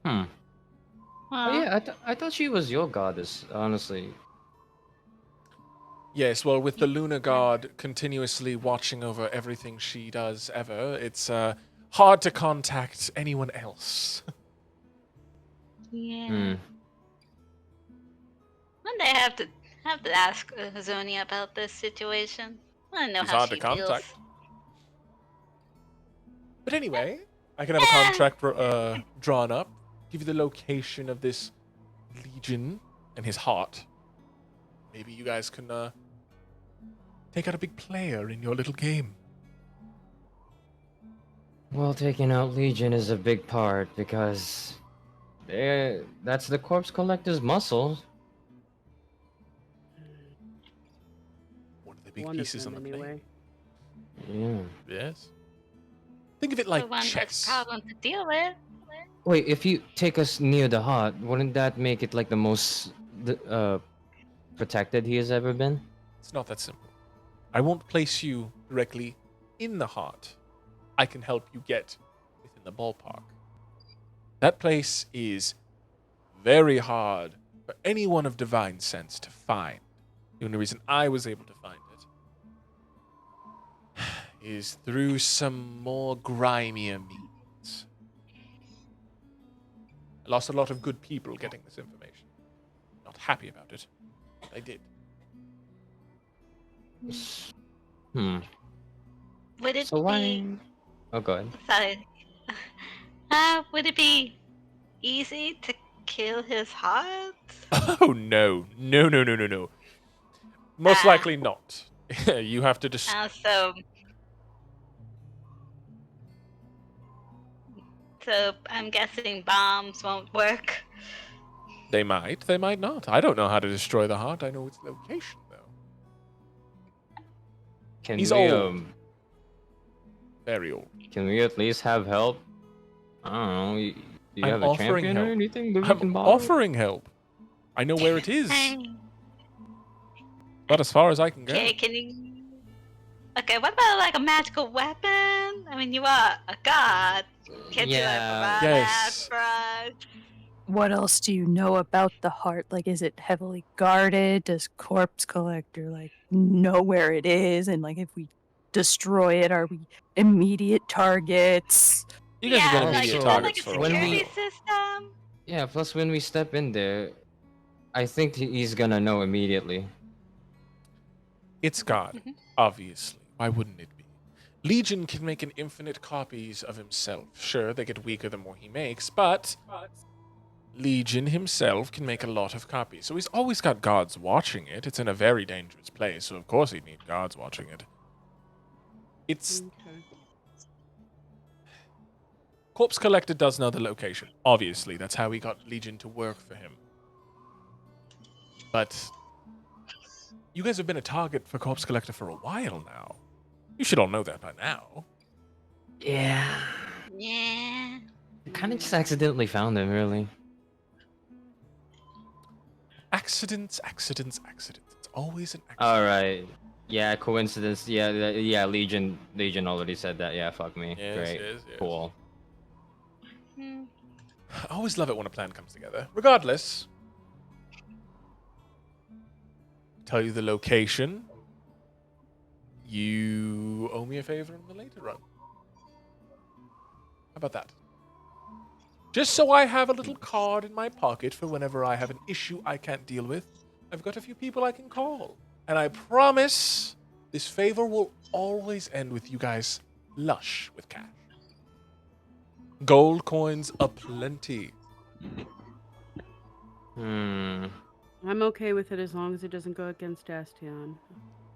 [SPEAKER 3] Oh yeah, I thought she was your goddess, honestly.
[SPEAKER 1] Yes, well, with the Lunar God continuously watching over everything she does ever, it's hard to contact anyone else.
[SPEAKER 5] Yeah.
[SPEAKER 3] Hmm.
[SPEAKER 5] One day I have to ask Hazonia about this situation. I want to know
[SPEAKER 1] She's
[SPEAKER 5] how
[SPEAKER 1] hard to
[SPEAKER 5] she feels.
[SPEAKER 1] contact. But anyway, I can have a
[SPEAKER 5] Yeah.
[SPEAKER 1] contract drawn up, give you the location of this Legion and his heart. Maybe you guys can take out a big player in your little game.
[SPEAKER 3] Well, taking out Legion is a big part because that's the corpse collector's muscle.
[SPEAKER 1] One of the big
[SPEAKER 4] One of
[SPEAKER 1] pieces
[SPEAKER 4] them,
[SPEAKER 1] on the
[SPEAKER 4] anyway.
[SPEAKER 1] plane.
[SPEAKER 3] Yeah.
[SPEAKER 1] Yes. Think of it
[SPEAKER 5] The
[SPEAKER 1] like
[SPEAKER 5] one that's
[SPEAKER 1] chess.
[SPEAKER 5] problem to deal with.
[SPEAKER 3] Wait, if you take us near the heart, wouldn't that make it like the most protected he has ever been?
[SPEAKER 1] It's not that simple. I won't place you directly in the heart. I can help you get within the ballpark. That place is very hard for anyone of divine sense to find. The only reason I was able to find it is through some more grimier means. I lost a lot of good people getting this information. Not happy about it, but I did.
[SPEAKER 3] Hmm.
[SPEAKER 5] Would it
[SPEAKER 3] So why?
[SPEAKER 5] be?
[SPEAKER 3] Oh, go ahead.
[SPEAKER 5] Sorry. Would it be easy to kill his heart?
[SPEAKER 1] Oh no. No, no, no, no, no. Most
[SPEAKER 5] Ah.
[SPEAKER 1] likely not. You have to just.
[SPEAKER 5] So I'm guessing bombs won't work.
[SPEAKER 1] They might not. I don't know how to destroy the heart. I know its location, though.
[SPEAKER 3] Can
[SPEAKER 1] He's
[SPEAKER 3] we
[SPEAKER 1] old. Very old.
[SPEAKER 3] can we at least have help? I don't know. Do you
[SPEAKER 1] I'm
[SPEAKER 3] have a
[SPEAKER 1] offering
[SPEAKER 3] champion
[SPEAKER 1] help.
[SPEAKER 3] or anything that we
[SPEAKER 1] I'm
[SPEAKER 3] can borrow?
[SPEAKER 1] offering help. I know where it is,
[SPEAKER 5] Okay,
[SPEAKER 1] but as far as I can go.
[SPEAKER 5] can you? Okay, what about like a magical weapon? I mean, you are a god. Can't you like
[SPEAKER 3] Yeah.
[SPEAKER 5] provide
[SPEAKER 1] Yes.
[SPEAKER 5] that for us?
[SPEAKER 6] What else do you know about the heart? Like, is it heavily guarded? Does Corpse Collector like know where it is? And like, if we destroy it, are we immediate targets?
[SPEAKER 1] You guys have been
[SPEAKER 5] Yeah, like
[SPEAKER 1] immediate
[SPEAKER 5] is
[SPEAKER 3] Also,
[SPEAKER 5] that like
[SPEAKER 1] targets
[SPEAKER 5] a
[SPEAKER 1] for a
[SPEAKER 3] when
[SPEAKER 5] security
[SPEAKER 3] we-
[SPEAKER 1] while.
[SPEAKER 5] system?
[SPEAKER 3] Yeah. Plus, when we step in there, I think he's gonna know immediately.
[SPEAKER 1] It's God, obviously. Why wouldn't it be? Legion can make an infinite copies of himself. Sure, they get weaker the more he makes, but Legion himself can make a lot of copies. So he's always got gods watching it. It's in a very dangerous place, so of course he'd need gods watching it. It's
[SPEAKER 4] Okay.
[SPEAKER 1] Corpse Collector does know the location. Obviously, that's how he got Legion to work for him. But you guys have been a target for Corpse Collector for a while now. You should all know that by now.
[SPEAKER 3] Yeah.
[SPEAKER 5] Yeah.
[SPEAKER 3] Kind of just accidentally found him, really.
[SPEAKER 1] Accidents, accidents, accidents. It's always an accident.
[SPEAKER 3] All right. Yeah, coincidence. Yeah, yeah. Legion already said that. Yeah, fuck me.
[SPEAKER 1] Yes,
[SPEAKER 3] Great.
[SPEAKER 1] yes, yes.
[SPEAKER 3] Cool.
[SPEAKER 5] Hmm.
[SPEAKER 1] I always love it when a plan comes together. Regardless, tell you the location. You owe me a favor in the later run. How about that? Just so I have a little card in my pocket for whenever I have an issue I can't deal with, I've got a few people I can call. And I promise this favor will always end with you guys lush with cash. Gold coins aplenty.
[SPEAKER 3] Hmm.
[SPEAKER 4] I'm okay with it as long as it doesn't go against Astion.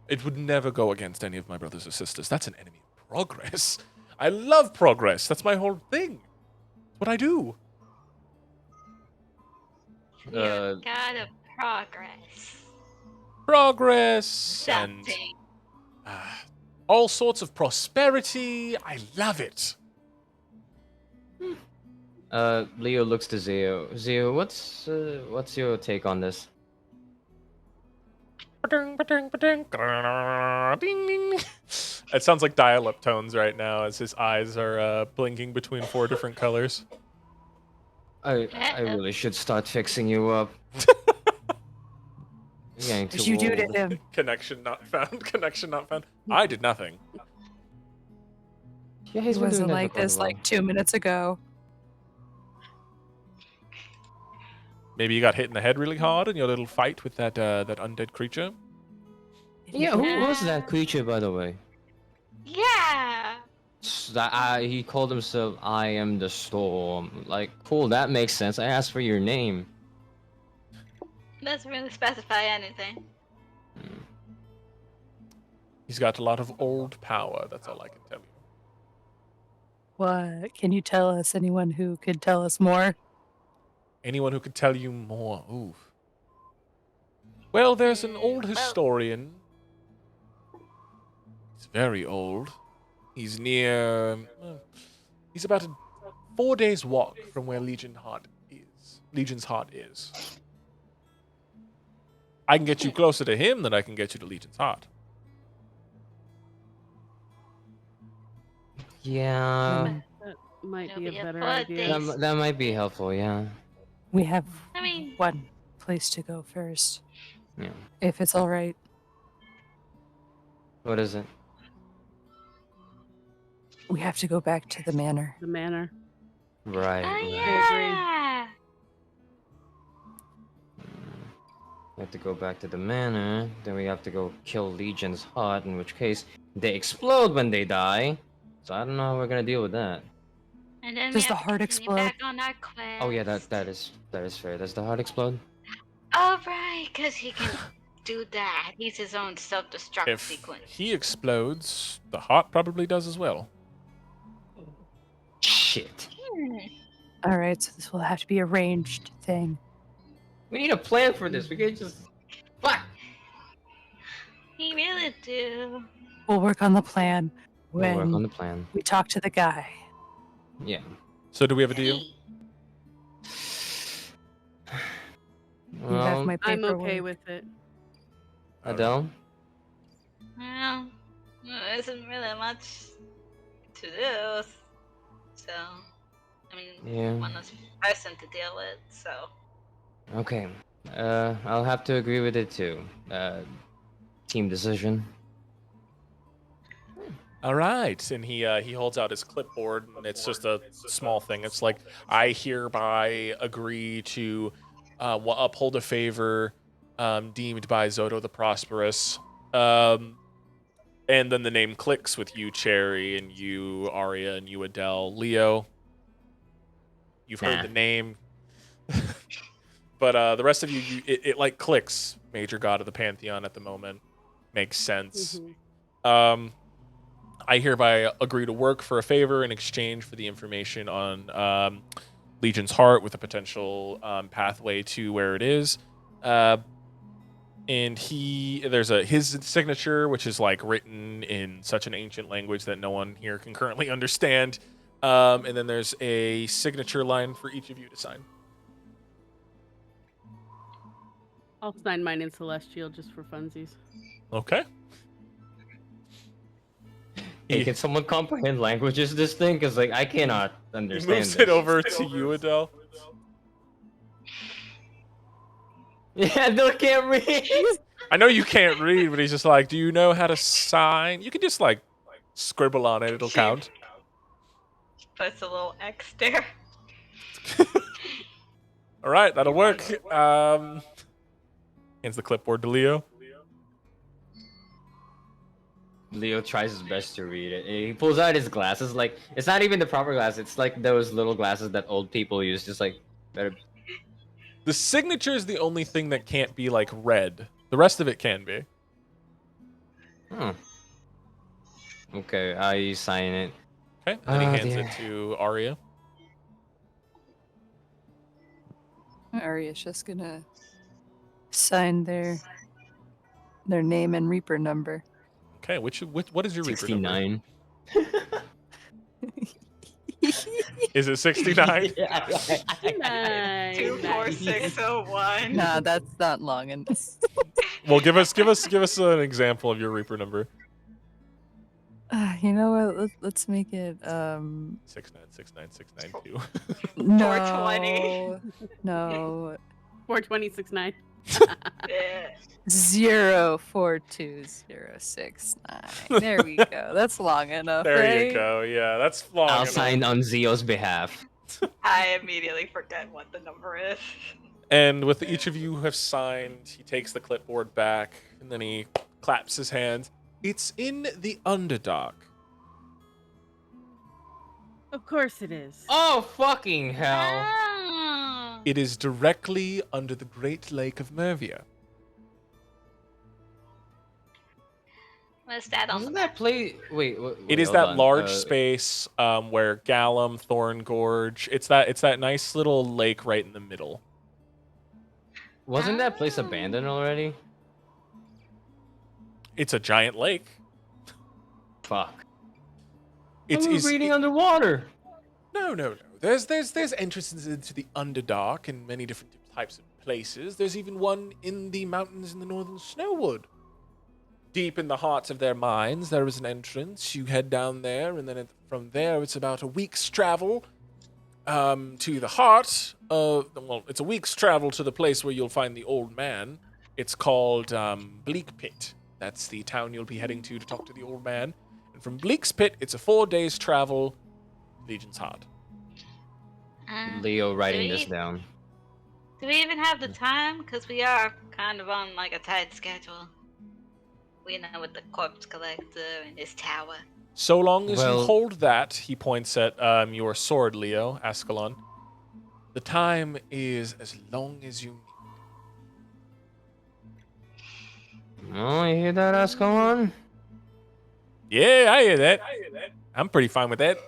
[SPEAKER 1] It would never go against any of my brothers or sisters. That's an enemy of progress. I love progress. That's my whole thing. It's what I do.
[SPEAKER 5] You're a god of progress.
[SPEAKER 1] Progress and
[SPEAKER 5] Something.
[SPEAKER 1] all sorts of prosperity. I love it.
[SPEAKER 3] Leo looks to Zio. Zio, what's your take on this?
[SPEAKER 1] It sounds like dial-up tones right now as his eyes are blinking between 4 different colors.
[SPEAKER 3] I really should start fixing you up. You're getting
[SPEAKER 6] What
[SPEAKER 3] too
[SPEAKER 6] did you do to
[SPEAKER 3] old.
[SPEAKER 6] him?
[SPEAKER 1] Connection not found. Connection not found. I did nothing.
[SPEAKER 3] Yeah,
[SPEAKER 6] He
[SPEAKER 3] he's been doing
[SPEAKER 6] wasn't
[SPEAKER 3] that
[SPEAKER 6] like
[SPEAKER 3] for quite a
[SPEAKER 6] this
[SPEAKER 3] while.
[SPEAKER 6] like 2 minutes ago.
[SPEAKER 1] Maybe you got hit in the head really hard in your little fight with that that undead creature.
[SPEAKER 3] Yeah, who was that creature, by the way?
[SPEAKER 5] Yeah.
[SPEAKER 3] He called himself I am the storm. Like, cool, that makes sense. I asked for your name.
[SPEAKER 5] Doesn't really specify anything.
[SPEAKER 3] Hmm.
[SPEAKER 1] He's got a lot of old power. That's all I can tell you.
[SPEAKER 6] What? Can you tell us anyone who could tell us more?
[SPEAKER 1] Anyone who could tell you more. Ooh. Well, there's an old historian. He's very old. He's near. He's about a 4 days walk from where Legion's Heart is. I can get you closer to him than I can get you to Legion's Heart.
[SPEAKER 3] Yeah,
[SPEAKER 4] That might
[SPEAKER 5] It'll
[SPEAKER 4] be a
[SPEAKER 5] be a
[SPEAKER 4] better
[SPEAKER 5] fun
[SPEAKER 4] idea.
[SPEAKER 5] day.
[SPEAKER 3] that might be helpful. Yeah,
[SPEAKER 6] We have
[SPEAKER 5] I mean,
[SPEAKER 6] one place to go first,
[SPEAKER 3] yeah.
[SPEAKER 6] if it's all right.
[SPEAKER 3] What is it?
[SPEAKER 6] We have to go back to the manor.
[SPEAKER 4] The manor.
[SPEAKER 3] Right.
[SPEAKER 5] oh
[SPEAKER 3] right.
[SPEAKER 5] yeah.
[SPEAKER 3] We have to go back to the manor. Then we have to go kill Legion's Heart. In which case, they explode when they die. So I don't know how we're gonna deal with that.
[SPEAKER 5] And then
[SPEAKER 6] Does
[SPEAKER 5] we
[SPEAKER 6] the
[SPEAKER 5] have to
[SPEAKER 6] heart
[SPEAKER 5] continue
[SPEAKER 6] explode?
[SPEAKER 5] back on our quest.
[SPEAKER 3] Oh yeah, that is fair. Does the heart explode?
[SPEAKER 5] Oh right, because he can do that. He's his own self-destruct
[SPEAKER 1] If
[SPEAKER 5] sequence.
[SPEAKER 1] he explodes, the heart probably does as well.
[SPEAKER 3] Shit.
[SPEAKER 6] All right, so this will have to be a ranged thing.
[SPEAKER 3] We need a plan for this. We can't just. Fuck.
[SPEAKER 5] He really do.
[SPEAKER 6] We'll work on the plan
[SPEAKER 3] We'll work on
[SPEAKER 6] when
[SPEAKER 3] the plan.
[SPEAKER 6] we talk to the guy.
[SPEAKER 3] Yeah.
[SPEAKER 1] So do we have a deal?
[SPEAKER 6] You have
[SPEAKER 3] Well,
[SPEAKER 6] my
[SPEAKER 4] I'm
[SPEAKER 6] paperwork.
[SPEAKER 4] okay with it.
[SPEAKER 3] Adele.
[SPEAKER 5] Well, there isn't really much to do. So, I mean,
[SPEAKER 3] Yeah.
[SPEAKER 5] one less person to deal with. So,
[SPEAKER 3] Okay. I'll have to agree with it too. Team decision.
[SPEAKER 1] All right, and he holds out his clipboard, and it's just a small thing. It's like, I hereby agree to uphold a favor deemed by Zoto the Prosperous, and then the name clicks with you, Cherry, and you, Arya, and you, Adele, Leo. You've heard
[SPEAKER 3] Nah.
[SPEAKER 1] the name, but the rest of you, it like clicks. Major god of the Pantheon at the moment makes sense.
[SPEAKER 4] Mhm.
[SPEAKER 1] I hereby agree to work for a favor in exchange for the information on Legion's Heart with a potential pathway to where it is. And there's his signature, which is like written in such an ancient language that no one here can currently understand. And then there's a signature line for each of you to sign.
[SPEAKER 4] I'll sign mine in Celestial just for funsies.
[SPEAKER 1] Okay.
[SPEAKER 3] Hey,
[SPEAKER 1] He-
[SPEAKER 3] can someone comprehend languages this thing? Because like I cannot
[SPEAKER 1] He
[SPEAKER 3] understand.
[SPEAKER 1] moves
[SPEAKER 3] this.
[SPEAKER 1] it over to you, Adele.
[SPEAKER 3] Yeah, Bill can't read.
[SPEAKER 1] I know you can't read, but he's just like, do you know how to sign? You can just like scribble on it, it'll count.
[SPEAKER 5] puts a little X there.
[SPEAKER 1] All right, that'll work. Hands the clipboard to Leo.
[SPEAKER 3] Leo tries his best to read it. He pulls out his glasses. Like it's not even the proper glass. It's like those little glasses that old people use. Just like better.
[SPEAKER 1] The signature is the only thing that can't be like read. The rest of it can be.
[SPEAKER 3] Hmm. Okay, I sign it.
[SPEAKER 1] Okay, and then he
[SPEAKER 3] Oh,
[SPEAKER 1] hands
[SPEAKER 3] dear.
[SPEAKER 1] it to Arya.
[SPEAKER 6] Arya's just gonna sign their name and Reaper number.
[SPEAKER 1] Okay, what is your Reaper number?
[SPEAKER 3] 69.
[SPEAKER 1] Is it 69?
[SPEAKER 4] Nice.
[SPEAKER 5] 24601.
[SPEAKER 6] Nah, that's not long enough.
[SPEAKER 1] Well, give us an example of your Reaper number.
[SPEAKER 6] You know what? Let's make it
[SPEAKER 1] 6969692.
[SPEAKER 6] no,
[SPEAKER 5] 420.
[SPEAKER 6] no.
[SPEAKER 4] 4269.
[SPEAKER 5] Yeah.
[SPEAKER 6] 042069. There we go. That's long enough,
[SPEAKER 1] There
[SPEAKER 6] right?
[SPEAKER 1] you go. Yeah, that's long
[SPEAKER 3] I'll
[SPEAKER 1] enough.
[SPEAKER 3] sign on Zio's behalf.
[SPEAKER 5] I immediately forget what the number is.
[SPEAKER 1] And with each of you who have signed, he takes the clipboard back and then he claps his hands. It's in the Underdark.
[SPEAKER 4] Of course it is.
[SPEAKER 3] Oh fucking hell!
[SPEAKER 5] Ah.
[SPEAKER 1] It is directly under the Great Lake of Mervia.
[SPEAKER 5] What's that on the
[SPEAKER 3] Wasn't
[SPEAKER 5] map?
[SPEAKER 3] that play? Wait,
[SPEAKER 1] It is
[SPEAKER 3] hold
[SPEAKER 1] that
[SPEAKER 3] on.
[SPEAKER 1] large space where Gallum, Thorn Gorge. It's that nice little lake right in the middle.
[SPEAKER 3] Wasn't that place abandoned already?
[SPEAKER 1] It's a giant lake.
[SPEAKER 3] Fuck.
[SPEAKER 1] It's
[SPEAKER 3] I was reading underwater.
[SPEAKER 1] No. There's entrances into the Underdark in many different types of places. There's even one in the mountains in the northern Snowwood. Deep in the hearts of their mines, there is an entrance. You head down there, and then from there, it's about a week's travel to the heart of. Well, it's a week's travel to the place where you'll find the old man. It's called Bleak Pit. That's the town you'll be heading to talk to the old man. And from Bleak's Pit, it's a 4 days travel. Legion's Heart.
[SPEAKER 3] Leo writing
[SPEAKER 5] do
[SPEAKER 3] this
[SPEAKER 5] we-
[SPEAKER 3] down.
[SPEAKER 5] Do we even have the time? Because we are kind of on like a tight schedule. We know with the corpse collector and his tower.
[SPEAKER 1] So long as you
[SPEAKER 3] Well-
[SPEAKER 1] hold that, he points at your sword, Leo, Ascalon. The time is as long as you need.
[SPEAKER 3] Oh, you hear that, Ascalon?
[SPEAKER 1] Yeah, I hear that. I'm pretty fine with that.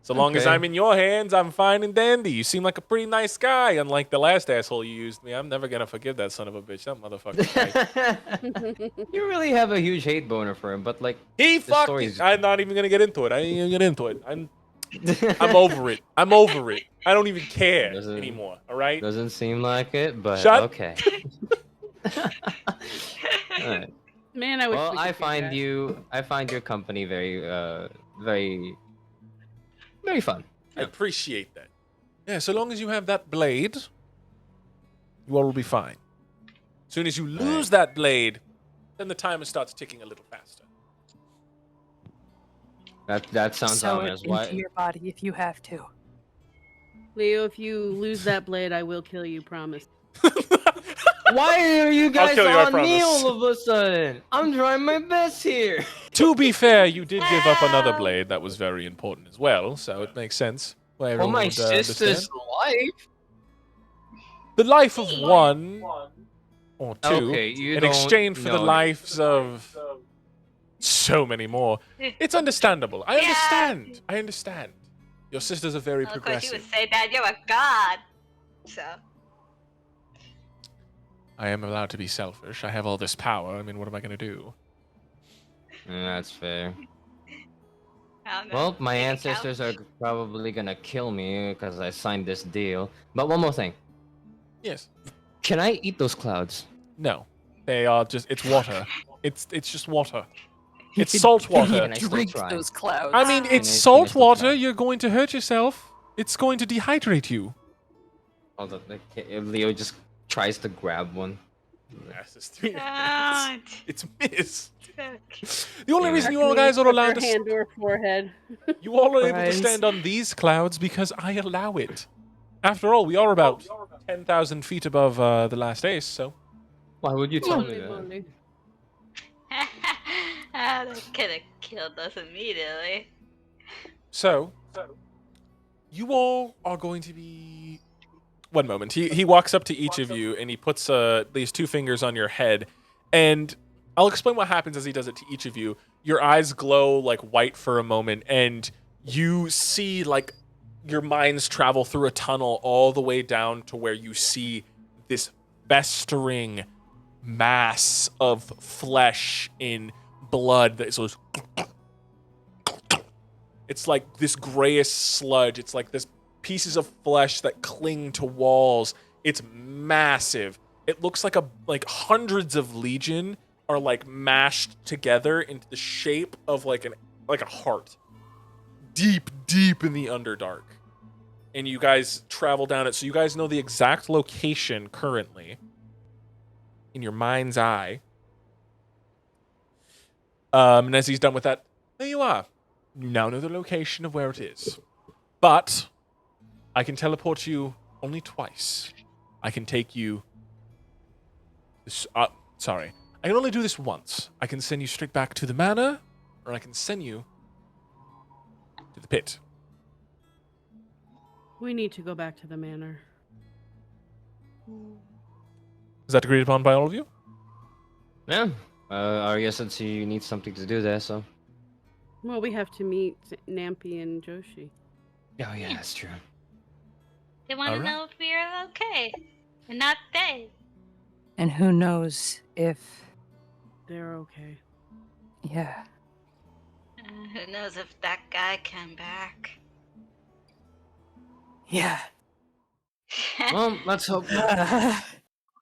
[SPEAKER 1] So long as
[SPEAKER 3] Okay.
[SPEAKER 1] I'm in your hands, I'm fine and dandy. You seem like a pretty nice guy, unlike the last asshole you used me. I'm never gonna forgive that son of a bitch. That motherfucker.
[SPEAKER 3] You really have a huge hate boner for him, but like,
[SPEAKER 1] He
[SPEAKER 3] The
[SPEAKER 1] fucking.
[SPEAKER 3] story's-
[SPEAKER 1] I'm not even gonna get into it. I ain't even get into it. I'm over it. I'm over it. I don't even care
[SPEAKER 3] Doesn't-
[SPEAKER 1] anymore. All right.
[SPEAKER 3] doesn't seem like it, but
[SPEAKER 1] Shut-
[SPEAKER 3] okay. Alright.
[SPEAKER 4] Man, I wish
[SPEAKER 3] Well,
[SPEAKER 4] we could
[SPEAKER 3] I
[SPEAKER 4] do
[SPEAKER 3] find
[SPEAKER 4] that.
[SPEAKER 3] I find your company very, very fun.
[SPEAKER 1] I appreciate that. Yeah, so long as you have that blade, you all will be fine. As soon as you lose that blade, then the timer starts ticking a little faster.
[SPEAKER 3] That sounds
[SPEAKER 6] Sew it
[SPEAKER 3] ominous.
[SPEAKER 6] into
[SPEAKER 3] Why?
[SPEAKER 6] your body if you have to.
[SPEAKER 4] Leo, if you lose that blade, I will kill you. Promise.
[SPEAKER 3] Why are you guys
[SPEAKER 1] kill you, I
[SPEAKER 3] on me
[SPEAKER 1] promise.
[SPEAKER 3] all of a sudden? I'm trying my best here.
[SPEAKER 1] To be fair, you did give up another blade that was very important as well, so it makes sense. Why
[SPEAKER 3] For
[SPEAKER 1] everyone
[SPEAKER 3] my
[SPEAKER 1] would,
[SPEAKER 3] sister's
[SPEAKER 1] understand.
[SPEAKER 3] life.
[SPEAKER 1] The life of one or two
[SPEAKER 3] Okay, you
[SPEAKER 1] in
[SPEAKER 3] don't
[SPEAKER 1] exchange for the
[SPEAKER 3] know.
[SPEAKER 1] lives of so many more. It's understandable. I understand. I understand. Your sisters are very
[SPEAKER 5] Well, of course, you would
[SPEAKER 1] progressive.
[SPEAKER 5] say that you're a god. So.
[SPEAKER 1] I am allowed to be selfish. I have all this power. I mean, what am I going to do?
[SPEAKER 3] That's fair.
[SPEAKER 5] I don't know.
[SPEAKER 3] Well, my
[SPEAKER 5] Take a
[SPEAKER 3] ancestors are
[SPEAKER 5] couch.
[SPEAKER 3] probably gonna kill me because I signed this deal. But one more thing.
[SPEAKER 1] Yes.
[SPEAKER 3] Can I eat those clouds?
[SPEAKER 1] No. They are just, it's water. It's just water. It's
[SPEAKER 6] could-
[SPEAKER 1] salt water.
[SPEAKER 3] Can I still
[SPEAKER 6] Drink
[SPEAKER 3] try?
[SPEAKER 6] those clouds.
[SPEAKER 1] I mean,
[SPEAKER 3] Can
[SPEAKER 1] it's
[SPEAKER 3] I
[SPEAKER 1] salt
[SPEAKER 3] still
[SPEAKER 1] water.
[SPEAKER 3] try?
[SPEAKER 1] You're going to hurt yourself. It's going to dehydrate you.
[SPEAKER 3] Hold up, Leo just tries to grab one.
[SPEAKER 5] God.
[SPEAKER 1] It's missed. The only
[SPEAKER 3] Damn it.
[SPEAKER 1] reason you all guys are
[SPEAKER 4] Put
[SPEAKER 1] allowed
[SPEAKER 4] your
[SPEAKER 1] to
[SPEAKER 4] hand or forehead.
[SPEAKER 1] you all are able to
[SPEAKER 6] Surprise.
[SPEAKER 1] stand on these clouds because I allow it. After all, we are about 10,000 feet above the last ace, so
[SPEAKER 3] Why would you tell me
[SPEAKER 4] Holy
[SPEAKER 3] that?
[SPEAKER 4] moly.
[SPEAKER 5] That could have killed us immediately.
[SPEAKER 1] so you all are going to be. One moment. He walks up to each of you and he puts these two fingers on your head, and I'll explain what happens as he does it to each of you. Your eyes glow like white for a moment, and you see like your minds travel through a tunnel all the way down to where you see this festering mass of flesh in blood that goes. It's like this grayish sludge. It's like this pieces of flesh that cling to walls. It's massive. It looks like hundreds of legion are like mashed together into the shape of like a heart. Deep in the Underdark. And you guys travel down it, so you guys know the exact location currently. in your mind's eye. And as he's done with that, there you are. You now know the location of where it is. But I can teleport you only twice. I can take you... sorry. I can only do this once. I can send you straight back to the manor, or I can send you to the pit.
[SPEAKER 4] We need to go back to the manor.
[SPEAKER 1] Is that agreed upon by all of you?
[SPEAKER 3] Yeah. Arya said you need something to do there, so.
[SPEAKER 4] Well, we have to meet Nampi and Joshi.
[SPEAKER 3] Oh yeah, that's true.
[SPEAKER 5] They want to
[SPEAKER 1] Alright.
[SPEAKER 5] know if we're okay and not dead.
[SPEAKER 6] And who knows if,
[SPEAKER 4] They're okay.
[SPEAKER 6] yeah.
[SPEAKER 5] Who knows if that guy came back?
[SPEAKER 6] Yeah.
[SPEAKER 3] Well, let's hope.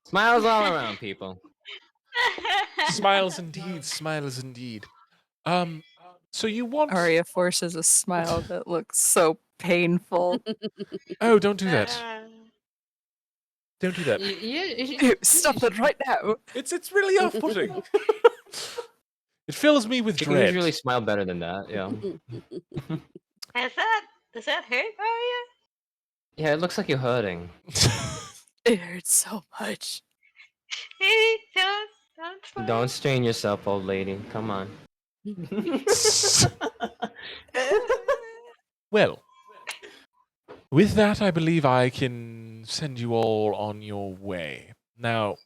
[SPEAKER 3] Smiles all around, people.
[SPEAKER 1] Smiles indeed, smiles indeed. So you want...
[SPEAKER 6] Arya forces a smile that looks so painful.
[SPEAKER 1] Oh, don't do that. Don't do that.
[SPEAKER 6] Ew, stop it right now.
[SPEAKER 1] It's really off-putting. It fills me with
[SPEAKER 3] You can
[SPEAKER 1] dread.
[SPEAKER 3] usually smile better than that, yeah.
[SPEAKER 5] Does that hurt, Arya?
[SPEAKER 3] Yeah, it looks like you're hurting.
[SPEAKER 6] It hurts so much.
[SPEAKER 5] Hey, don't smile.
[SPEAKER 3] Don't strain yourself, old lady. Come on.
[SPEAKER 1] Well, with that, I believe I can send you all on your way. Now,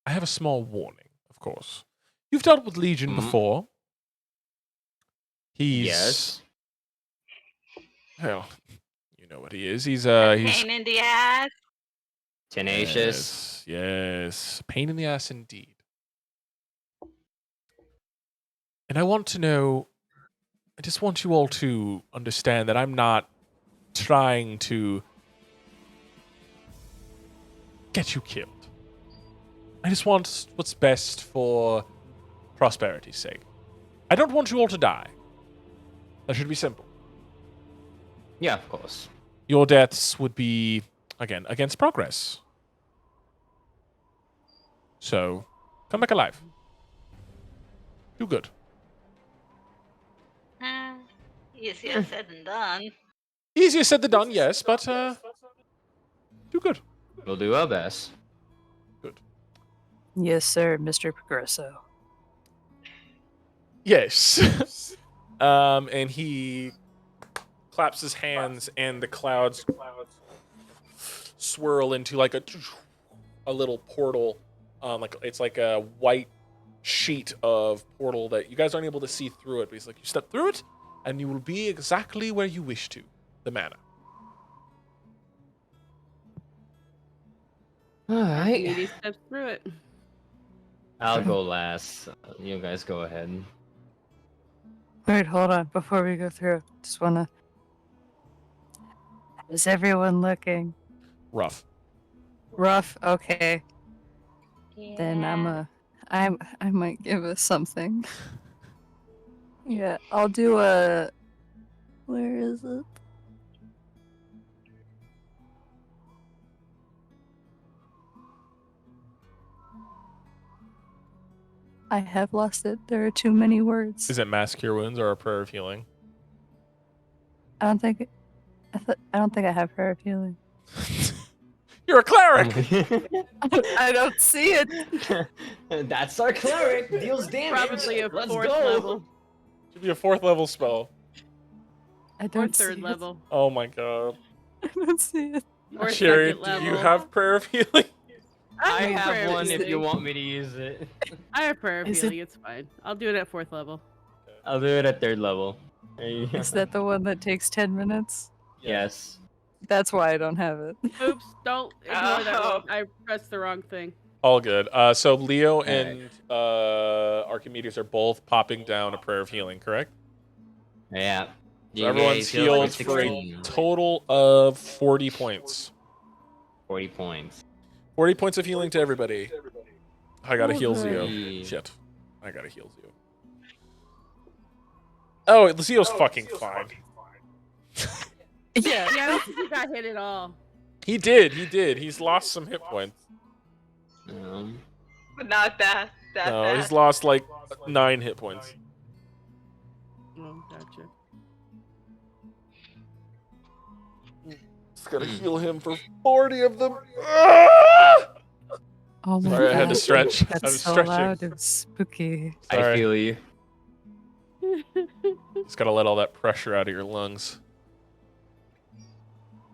[SPEAKER 1] I have a small warning, of course. You've dealt with Legion
[SPEAKER 3] Mhm.
[SPEAKER 1] before. He's...
[SPEAKER 3] Yes.
[SPEAKER 1] Well, you know what he is. He's
[SPEAKER 5] Pain in the ass.
[SPEAKER 3] Tenacious.
[SPEAKER 1] Yes. Pain in the ass indeed. And I want to know... I just want you all to understand that I'm not trying to get you killed. I just want what's best for prosperity's sake. I don't want you all to die. That should be simple.
[SPEAKER 3] Yeah, of course.
[SPEAKER 1] Your deaths would be, again, against progress. So, come back alive. Do good.
[SPEAKER 5] Easier said than done.
[SPEAKER 1] Easier said than done, yes, but do good.
[SPEAKER 3] We'll do our best.
[SPEAKER 1] Good.
[SPEAKER 6] Yes, sir, Mr. Progresso.
[SPEAKER 1] Yes. And he claps his hands, and the clouds swirl into like a little portal. Like it's like a white sheet of portal that you guys aren't able to see through it. But he's like, you step through it, and you will be exactly where you wish to. The manor.
[SPEAKER 3] Alright.
[SPEAKER 4] Community steps through it.
[SPEAKER 3] I'll go last. You guys go ahead.
[SPEAKER 6] Wait, hold on. Before we go through, just wanna. Is everyone looking
[SPEAKER 1] Rough.
[SPEAKER 6] rough? Okay,
[SPEAKER 5] Yeah.
[SPEAKER 6] then I might give us something. Yeah, I'll do a. Where is it? I have lost it. There are too many words.
[SPEAKER 1] Is it mass cure wounds or a prayer of healing?
[SPEAKER 6] I don't think. I don't think I have prayer of healing.
[SPEAKER 1] You're a cleric.
[SPEAKER 6] I don't see it.
[SPEAKER 3] That's our cleric. Deals damage.
[SPEAKER 4] Probably a
[SPEAKER 3] Let's
[SPEAKER 4] fourth
[SPEAKER 3] go.
[SPEAKER 4] level
[SPEAKER 1] Should be a 4th level spell.
[SPEAKER 6] I
[SPEAKER 4] or
[SPEAKER 6] don't
[SPEAKER 4] third
[SPEAKER 6] see
[SPEAKER 4] level
[SPEAKER 1] Oh my god.
[SPEAKER 6] It. I don't see it.
[SPEAKER 4] or
[SPEAKER 1] Sherry,
[SPEAKER 4] second
[SPEAKER 1] do
[SPEAKER 4] level.
[SPEAKER 1] you have prayer of healing?
[SPEAKER 3] I
[SPEAKER 4] have prayer
[SPEAKER 3] have
[SPEAKER 4] of
[SPEAKER 3] one if you
[SPEAKER 4] healing.
[SPEAKER 3] want me to use it.
[SPEAKER 4] I have prayer of
[SPEAKER 6] Is it-
[SPEAKER 4] healing. It's fine. I'll do it at fourth level.
[SPEAKER 3] I'll do it at third level. There you go.
[SPEAKER 6] Is that the one that takes 10 minutes?
[SPEAKER 3] Yes.
[SPEAKER 6] That's why I don't have it.
[SPEAKER 4] Oops! Don't ignore that.
[SPEAKER 5] Oh.
[SPEAKER 4] I pressed the wrong thing.
[SPEAKER 1] All good. So Leo and Archimedes are both popping down a prayer of healing, correct?
[SPEAKER 3] Yeah.
[SPEAKER 1] So everyone's
[SPEAKER 3] feel
[SPEAKER 1] healed
[SPEAKER 3] like
[SPEAKER 1] for a
[SPEAKER 3] 16.
[SPEAKER 1] total of 40 points.
[SPEAKER 3] 40 points.
[SPEAKER 1] 40 points of healing to everybody. I gotta heal Zio.
[SPEAKER 3] Okay.
[SPEAKER 1] Shit. I gotta heal Zio. Oh, Zio's fucking fine.
[SPEAKER 6] Yeah.
[SPEAKER 4] Yeah, I don't think he got hit at all.
[SPEAKER 1] He did. He's lost some hit points.
[SPEAKER 5] But not that
[SPEAKER 1] No,
[SPEAKER 5] bad.
[SPEAKER 1] he's lost like 9 hit points.
[SPEAKER 4] Oh, gotcha.
[SPEAKER 1] Just gotta heal him for 40 of them. Ah!
[SPEAKER 6] Oh my
[SPEAKER 1] Sorry, I had to
[SPEAKER 6] God.
[SPEAKER 1] stretch. I
[SPEAKER 6] That's
[SPEAKER 1] was
[SPEAKER 6] so
[SPEAKER 1] stretching.
[SPEAKER 6] loud. It was spooky.
[SPEAKER 3] I
[SPEAKER 1] Sorry.
[SPEAKER 3] feel you.
[SPEAKER 1] Just gotta let all that pressure out of your lungs.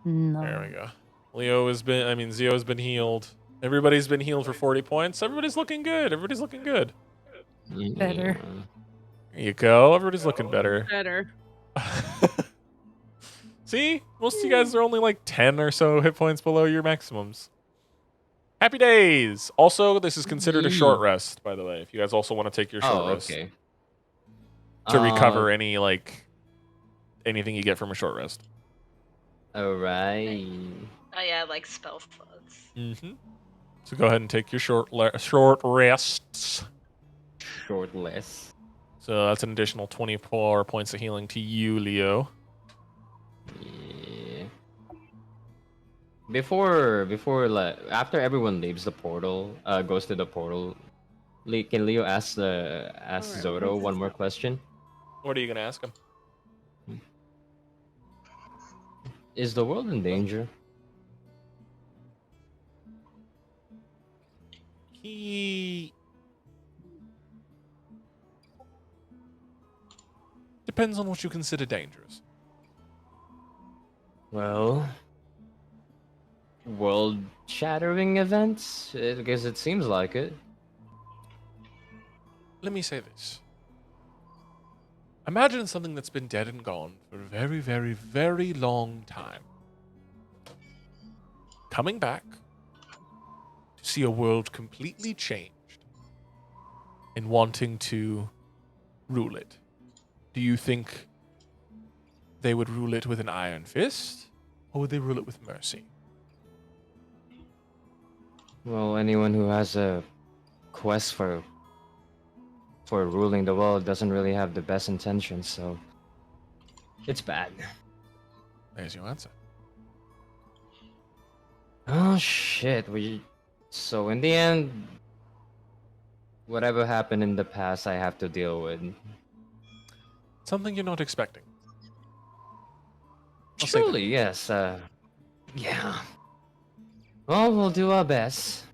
[SPEAKER 6] No.
[SPEAKER 1] There we go. Zio has been healed. Everybody's been healed for 40 points. Everybody's looking good. Everybody's looking good.
[SPEAKER 6] Better.
[SPEAKER 1] There you go. Everybody's looking better.
[SPEAKER 4] Better.
[SPEAKER 1] See? Most of you guys are only like 10 or so hit points below your maximums. Happy days. Also, this is considered a short rest, by the way. If you guys also want to take your short rest
[SPEAKER 3] okay.
[SPEAKER 1] to recover any anything you get from a short rest.
[SPEAKER 3] Alright.
[SPEAKER 5] Oh yeah, like spell slots.
[SPEAKER 1] Mm-hmm. So go ahead and take your short rests.
[SPEAKER 3] Short less.
[SPEAKER 1] So that's an additional 24 points of healing to you, Leo.
[SPEAKER 3] Yeah. Before like after everyone leaves the portal, goes to the portal, can Leo ask
[SPEAKER 4] Alright,
[SPEAKER 3] Zoto
[SPEAKER 4] what's
[SPEAKER 3] one
[SPEAKER 4] this
[SPEAKER 3] more
[SPEAKER 4] now?
[SPEAKER 3] question?
[SPEAKER 1] What are you gonna ask him?
[SPEAKER 3] Is the world in danger?
[SPEAKER 1] He depends on what you consider dangerous.
[SPEAKER 3] Well, world-shattering events? I guess it seems like it.
[SPEAKER 1] Let me say this. Imagine something that's been dead and gone for a very, very, very long time. Coming back to see a world completely changed and wanting to rule it. Do you think they would rule it with an iron fist, or would they rule it with mercy?
[SPEAKER 3] Well, anyone who has a quest for ruling the world doesn't really have the best intentions, so it's bad.
[SPEAKER 1] There's your answer.
[SPEAKER 3] Oh shit, so in the end, whatever happened in the past I have to deal with.
[SPEAKER 1] Something you're not expecting. I'll say that.
[SPEAKER 3] Truly, yes, yeah. Well, we'll do our best.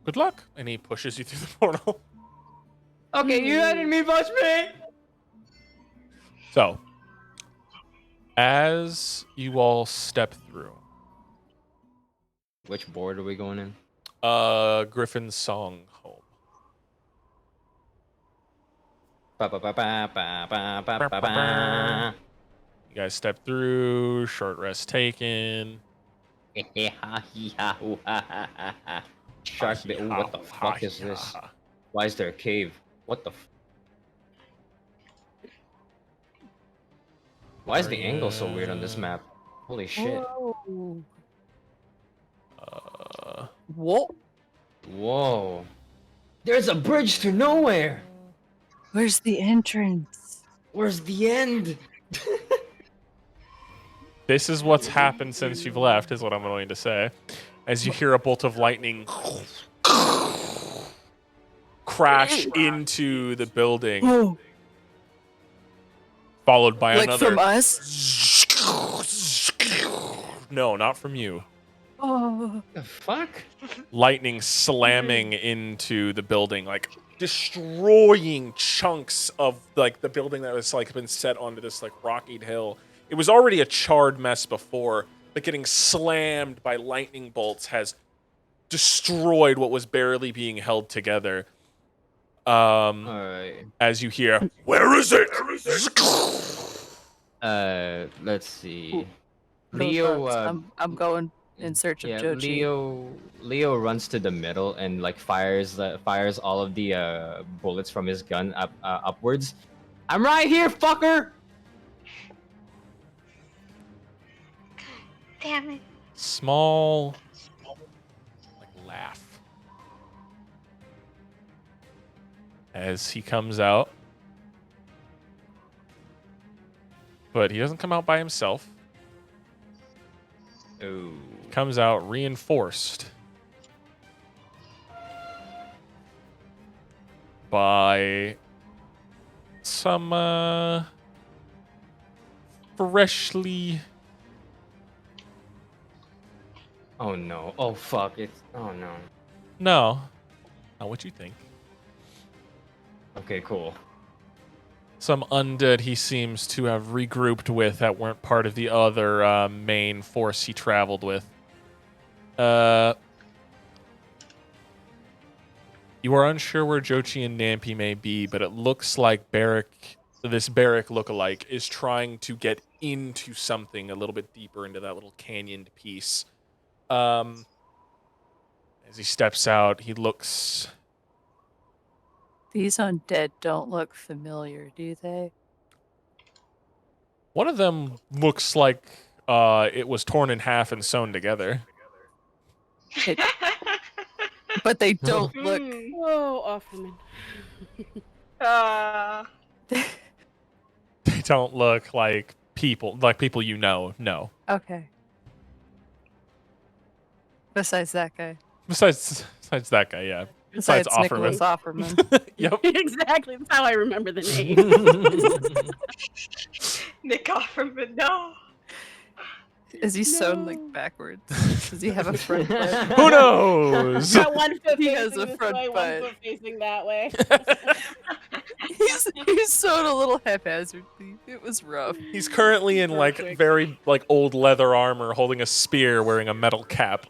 [SPEAKER 1] Good luck. And he pushes you through the portal.
[SPEAKER 3] Okay, you didn't mean push me!
[SPEAKER 1] So, as you all step through,
[SPEAKER 3] Which board are we going in?
[SPEAKER 1] Griffin's Song Home.
[SPEAKER 3] Ba-ba-ba-ba-ba-ba-ba-ba.
[SPEAKER 1] You guys step through, short rest taken.
[SPEAKER 3] Shark bit. Ooh, what the fuck is this? Why is there a cave? What the Why is the angle so weird on this map? Holy shit.
[SPEAKER 6] Whoa.
[SPEAKER 1] Uh,
[SPEAKER 6] What?
[SPEAKER 3] Whoa. There's a bridge to nowhere!
[SPEAKER 6] Where's the entrance?
[SPEAKER 3] Where's the end?
[SPEAKER 1] this is what's happened since you've left, is what I'm going to say. As you hear a bolt of lightning crash into the building,
[SPEAKER 6] Oh,
[SPEAKER 1] followed by
[SPEAKER 6] like
[SPEAKER 1] another.
[SPEAKER 6] from us?
[SPEAKER 1] No, not from you.
[SPEAKER 6] Oh.
[SPEAKER 3] The fuck?
[SPEAKER 1] Lightning slamming into the building, like destroying chunks of like the building that was like been set onto this like rocky hill. It was already a charred mess before, but getting slammed by lightning bolts has destroyed what was barely being held together.
[SPEAKER 3] Alright.
[SPEAKER 1] As you hear, "Where is it?"
[SPEAKER 3] Let's see.
[SPEAKER 6] Those
[SPEAKER 3] Leo,
[SPEAKER 6] bugs. I'm going in search of
[SPEAKER 3] yeah,
[SPEAKER 6] Jochi.
[SPEAKER 3] Leo runs to the middle and like fires all of the bullets from his gun upwards. I'm right here, fucker!
[SPEAKER 5] Damn it.
[SPEAKER 1] Small, like laugh as he comes out, but he doesn't come out by himself.
[SPEAKER 3] Ooh.
[SPEAKER 1] Comes out reinforced by some freshly.
[SPEAKER 3] Oh no. Oh fuck. Oh no.
[SPEAKER 1] No, not what you think.
[SPEAKER 3] Okay, cool.
[SPEAKER 1] Some undead he seems to have regrouped with that weren't part of the other main force he traveled with. You are unsure where Jochi and Nampi may be, but it looks like this Barrack lookalike is trying to get into something a little bit deeper into that little canyoned piece. As he steps out, he looks.
[SPEAKER 6] These undead don't look familiar, do they?
[SPEAKER 1] One of them looks like it was torn in half and sewn together.
[SPEAKER 6] But they don't look.
[SPEAKER 5] Hmm.
[SPEAKER 4] Whoa, Offerman.
[SPEAKER 1] They don't look like people you know. No.
[SPEAKER 6] Okay. Besides that guy.
[SPEAKER 1] Besides that guy, yeah.
[SPEAKER 6] Besides
[SPEAKER 1] Offerman.
[SPEAKER 6] Nicholas Offerman.
[SPEAKER 1] Yep.
[SPEAKER 4] Exactly. That's how I remember the name.
[SPEAKER 5] Nick Offerman, no.
[SPEAKER 6] Is he sewn like backwards? Does he have a front butt?
[SPEAKER 1] Who knows?
[SPEAKER 4] Got one foot
[SPEAKER 6] He
[SPEAKER 4] facing
[SPEAKER 6] has a
[SPEAKER 4] this
[SPEAKER 6] front
[SPEAKER 4] way,
[SPEAKER 6] butt.
[SPEAKER 4] one foot facing that way.
[SPEAKER 6] He's sewn a little haphazardly. It was rough.
[SPEAKER 1] He's currently in like
[SPEAKER 4] Perfect.
[SPEAKER 1] very like old leather armor, holding a spear, wearing a metal cap.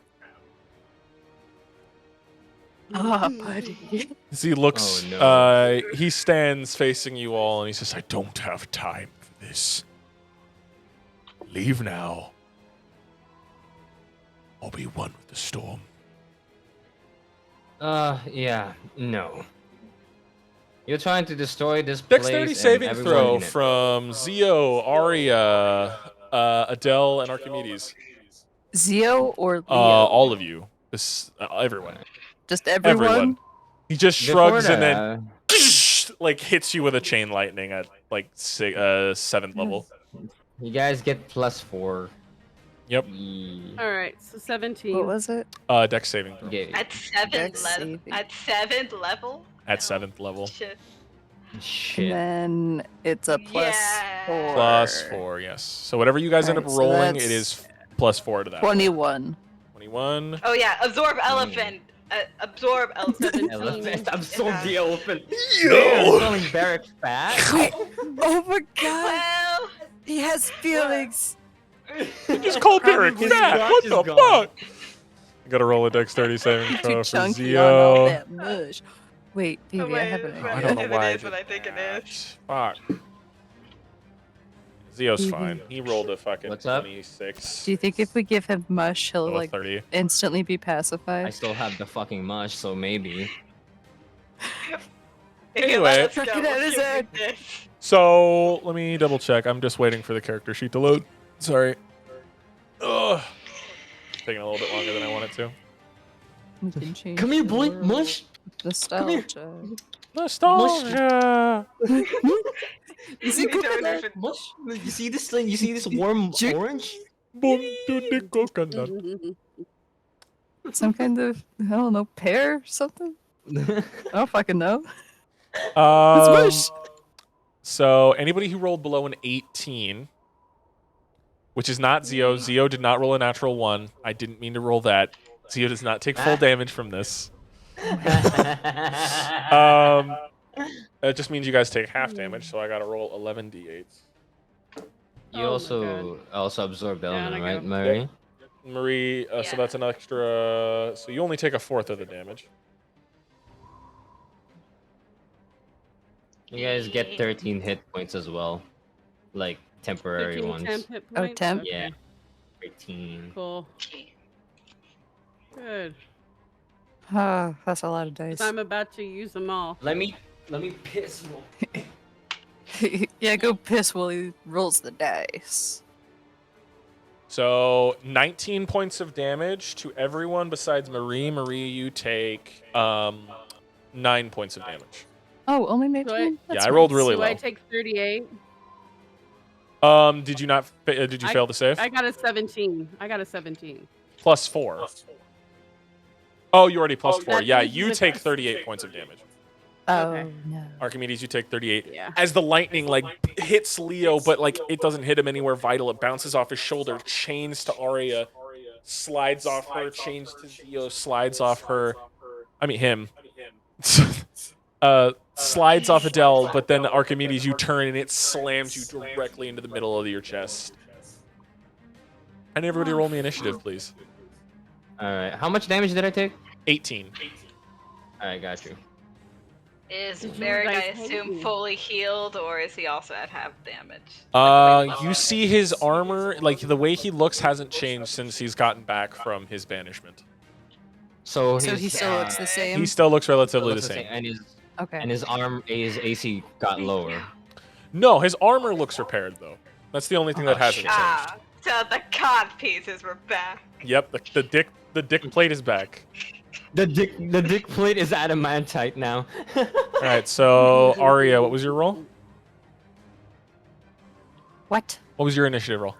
[SPEAKER 6] Ah, buddy.
[SPEAKER 1] As he looks,
[SPEAKER 3] Oh, no.
[SPEAKER 1] he stands facing you all, and he says, "I don't have time for this. Leave now. I'll be one with the storm."
[SPEAKER 3] Yeah, no. You're trying to destroy this place.
[SPEAKER 1] Dexterity
[SPEAKER 3] and
[SPEAKER 1] saving
[SPEAKER 3] everyone
[SPEAKER 1] throw
[SPEAKER 3] in it.
[SPEAKER 1] from Zio, Arya, Adele, and Archimedes.
[SPEAKER 6] Zio or Leo?
[SPEAKER 1] All of you. Everyone.
[SPEAKER 6] Just everyone?
[SPEAKER 1] Everyone. He just
[SPEAKER 3] Before
[SPEAKER 1] shrugs and then
[SPEAKER 3] that,
[SPEAKER 1] like hits you with a chain lightning at like 7th level.
[SPEAKER 3] you guys get +4.
[SPEAKER 1] Yep.
[SPEAKER 4] All right, so 17.
[SPEAKER 6] What was it?
[SPEAKER 1] Dex saving throw
[SPEAKER 3] Okay.
[SPEAKER 5] At
[SPEAKER 6] Dex saving.
[SPEAKER 5] At 7th level?
[SPEAKER 1] at 7th level.
[SPEAKER 5] Shit.
[SPEAKER 3] Shit.
[SPEAKER 6] And then it's a +4.
[SPEAKER 5] Yeah.
[SPEAKER 1] +4, yes. So whatever you guys end up
[SPEAKER 6] Alright, so
[SPEAKER 1] rolling,
[SPEAKER 6] that's
[SPEAKER 1] it is +4 to that.
[SPEAKER 6] 21.
[SPEAKER 1] 21.
[SPEAKER 5] Oh yeah, absorb elephant. Absorb elephant.
[SPEAKER 3] Elephant. Absorb the elephant.
[SPEAKER 1] Yo!
[SPEAKER 3] They're calling Barrack fat.
[SPEAKER 6] Oh my god!
[SPEAKER 5] Well,
[SPEAKER 6] He has feelings!
[SPEAKER 1] Just called Derek
[SPEAKER 3] His
[SPEAKER 1] fat.
[SPEAKER 3] crotch
[SPEAKER 1] What
[SPEAKER 3] is
[SPEAKER 1] the
[SPEAKER 3] gone.
[SPEAKER 1] fuck? I gotta roll a dexterity saving
[SPEAKER 6] Too
[SPEAKER 1] throw for
[SPEAKER 6] chunky on all
[SPEAKER 1] Zio.
[SPEAKER 6] that mush. Wait,
[SPEAKER 5] oh,
[SPEAKER 6] Davey, I
[SPEAKER 5] wait,
[SPEAKER 6] have an
[SPEAKER 5] but
[SPEAKER 1] I
[SPEAKER 6] idea.
[SPEAKER 1] don't know
[SPEAKER 5] if
[SPEAKER 1] why
[SPEAKER 5] it
[SPEAKER 1] I
[SPEAKER 5] is what
[SPEAKER 1] did
[SPEAKER 5] I think it
[SPEAKER 1] that.
[SPEAKER 5] is.
[SPEAKER 1] Fuck. Zio's
[SPEAKER 6] Davey.
[SPEAKER 1] fine. He rolled a fucking
[SPEAKER 3] What's up?
[SPEAKER 1] 26.
[SPEAKER 6] Do you think if we give him mush, he'll
[SPEAKER 1] Oh,
[SPEAKER 6] like
[SPEAKER 1] 30.
[SPEAKER 6] instantly be
[SPEAKER 3] I
[SPEAKER 6] pacified?
[SPEAKER 3] still have the fucking mush, so maybe.
[SPEAKER 5] If you
[SPEAKER 1] Anyway.
[SPEAKER 5] let us go,
[SPEAKER 6] Fucking
[SPEAKER 5] we'll
[SPEAKER 6] out his
[SPEAKER 5] give you
[SPEAKER 6] head.
[SPEAKER 5] this.
[SPEAKER 1] So let me double check. I'm just waiting for the character sheet to load. Sorry. Ugh. Taking a little bit longer than I wanted to.
[SPEAKER 6] We can change
[SPEAKER 3] Come here,
[SPEAKER 6] the
[SPEAKER 3] boy.
[SPEAKER 6] world.
[SPEAKER 3] Mush.
[SPEAKER 6] Nostalgia.
[SPEAKER 1] Nostalgia.
[SPEAKER 6] Is he good at that?
[SPEAKER 3] Mush. You see this thing? You see this warm
[SPEAKER 6] Jick-
[SPEAKER 3] orange?
[SPEAKER 1] Boom to the coconut.
[SPEAKER 6] Some kind of, I don't know, pear or something? I don't fucking know. It's
[SPEAKER 1] Um,
[SPEAKER 6] mush!
[SPEAKER 1] so anybody who rolled below an 18, which is not Zio. Zio did not roll a natural 1. I didn't mean to roll that. Zio does not take full damage from this. It just means you guys take half damage, so I gotta roll 11 d8s.
[SPEAKER 3] You
[SPEAKER 4] Oh my
[SPEAKER 3] also absorb
[SPEAKER 4] Down I
[SPEAKER 3] element, right,
[SPEAKER 4] go.
[SPEAKER 3] Marie?
[SPEAKER 1] Marie, so
[SPEAKER 5] Yeah.
[SPEAKER 1] that's an extra. So you only take a fourth of the damage.
[SPEAKER 3] You guys get 13 hit points as well, like temporary
[SPEAKER 4] 15
[SPEAKER 3] ones.
[SPEAKER 4] temp hit
[SPEAKER 6] Oh,
[SPEAKER 4] points?
[SPEAKER 6] temp?
[SPEAKER 4] Okay,
[SPEAKER 3] Yeah. 13.
[SPEAKER 4] Cool. Good.
[SPEAKER 6] Ah, that's a lot of
[SPEAKER 4] 'Cause
[SPEAKER 6] dice.
[SPEAKER 4] I'm about to use them all.
[SPEAKER 3] Let me piss.
[SPEAKER 6] Yeah, go piss while he rolls the dice.
[SPEAKER 1] So 19 points of damage to everyone besides Marie. Marie, you take 9 points of damage.
[SPEAKER 6] Oh, only 19?
[SPEAKER 1] Yeah,
[SPEAKER 6] That's
[SPEAKER 1] I rolled
[SPEAKER 6] nice.
[SPEAKER 1] really
[SPEAKER 4] Do
[SPEAKER 1] low.
[SPEAKER 4] I take 38?
[SPEAKER 1] Did you not? Did you fail to save?
[SPEAKER 4] I got a 17. I got a 17.
[SPEAKER 1] +4. Oh, you already +4.
[SPEAKER 4] that
[SPEAKER 1] Yeah,
[SPEAKER 4] is
[SPEAKER 1] you
[SPEAKER 4] the
[SPEAKER 1] take
[SPEAKER 4] plus-
[SPEAKER 1] 38 points of damage.
[SPEAKER 6] Oh
[SPEAKER 4] Okay.
[SPEAKER 6] no.
[SPEAKER 1] Archimedes, you take 38.
[SPEAKER 4] Yeah.
[SPEAKER 1] As the lightning like hits Leo, but like it doesn't hit him anywhere vital. It bounces off his shoulder, chains to Arya, slides off her, chains to Zio, slides off her. I mean him. Slides off Adele, but then Archimedes, you turn and it slams you directly into the middle of your chest. And everybody roll me initiative, please.
[SPEAKER 3] All right. How much damage did I take?
[SPEAKER 1] 18.
[SPEAKER 3] All right, got you.
[SPEAKER 5] Is
[SPEAKER 4] Did you
[SPEAKER 5] Merrick, I
[SPEAKER 4] guys hate
[SPEAKER 5] assume,
[SPEAKER 4] me?
[SPEAKER 5] fully healed, or is he also at half damage?
[SPEAKER 1] You see his armor, like the way he looks hasn't changed since he's gotten back from his banishment.
[SPEAKER 3] So
[SPEAKER 6] So he still looks the same.
[SPEAKER 1] He still looks
[SPEAKER 3] still
[SPEAKER 1] relatively
[SPEAKER 3] looks
[SPEAKER 1] the same.
[SPEAKER 3] and
[SPEAKER 6] Okay.
[SPEAKER 3] his AC got lower.
[SPEAKER 1] No, his armor looks repaired though. That's the only thing that
[SPEAKER 3] Oh,
[SPEAKER 1] hasn't
[SPEAKER 3] shit.
[SPEAKER 1] changed.
[SPEAKER 5] Ah, so the cod pieces were back.
[SPEAKER 1] Yep, the dick plate is back.
[SPEAKER 3] The dick plate is adamantite now.
[SPEAKER 1] All right, so Arya, what was your roll?
[SPEAKER 6] What?
[SPEAKER 1] What was your initiative roll?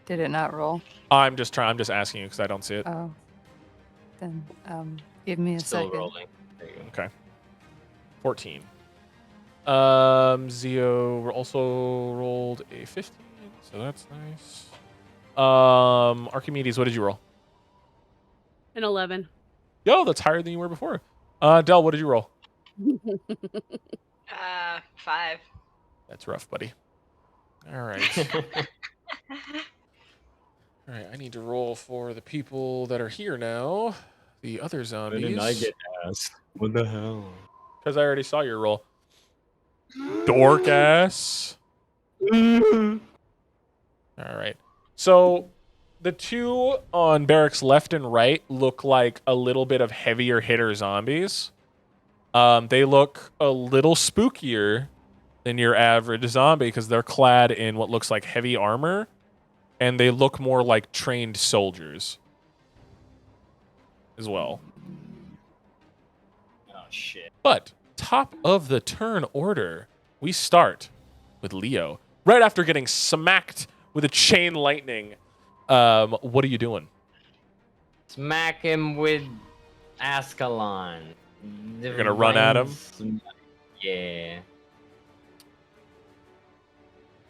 [SPEAKER 6] Did it not roll?
[SPEAKER 1] I'm just asking you because I don't see it.
[SPEAKER 6] Oh. Then give me a
[SPEAKER 3] Still
[SPEAKER 6] second.
[SPEAKER 3] rolling. There you go.
[SPEAKER 1] Okay. 14. Zio also rolled a 15, so that's nice. Archimedes, what did you roll?
[SPEAKER 4] An 11.
[SPEAKER 1] Yo, that's higher than you were before. Del, what did you roll?
[SPEAKER 5] 5.
[SPEAKER 1] That's rough, buddy. All right. All right, I need to roll for the people that are here now. The other zombies.
[SPEAKER 3] When did I get asked? What the hell?
[SPEAKER 1] Because I already saw your roll. Dork ass. All right. So the two on Barrack's left and right look like a little bit of heavier hitter zombies. They look a little spookier than your average zombie because they're clad in what looks like heavy armor, and they look more like trained soldiers as well.
[SPEAKER 3] Oh shit.
[SPEAKER 1] But top of the turn order, we start with Leo. Right after getting smacked with a chain lightning, what are you doing?
[SPEAKER 3] Smack him with Ascalon.
[SPEAKER 1] You're gonna run at him?
[SPEAKER 3] Yeah.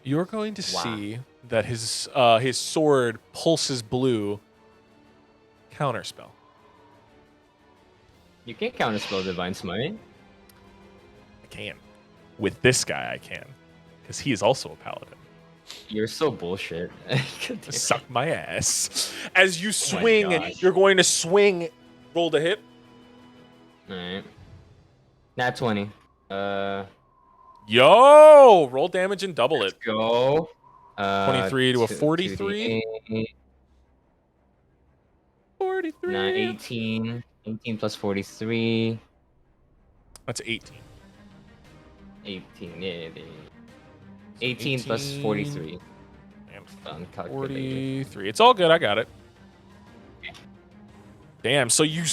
[SPEAKER 1] You're going to
[SPEAKER 3] Wow.
[SPEAKER 1] see that his sword pulses blue. Counterspell.
[SPEAKER 3] You can't counterspell Divine Smite.
[SPEAKER 1] I can. With this guy, I can. Because he is also a paladin.
[SPEAKER 3] You're so bullshit.
[SPEAKER 1] Suck my ass. As you
[SPEAKER 3] my
[SPEAKER 1] swing,
[SPEAKER 3] gosh.
[SPEAKER 1] you're going to swing. Roll to hit.
[SPEAKER 3] Alright. Nat 20.
[SPEAKER 1] Yo! Roll damage and double it.
[SPEAKER 3] Go.
[SPEAKER 1] 23 to a
[SPEAKER 3] to
[SPEAKER 1] 43.
[SPEAKER 3] the
[SPEAKER 1] 43.
[SPEAKER 3] 18. 18 plus 43.
[SPEAKER 1] That's 18.
[SPEAKER 3] 18. Yeah. 18 plus 43.
[SPEAKER 1] And
[SPEAKER 3] Done. Calculator.
[SPEAKER 1] 43. It's all good. I got it. Damn. So you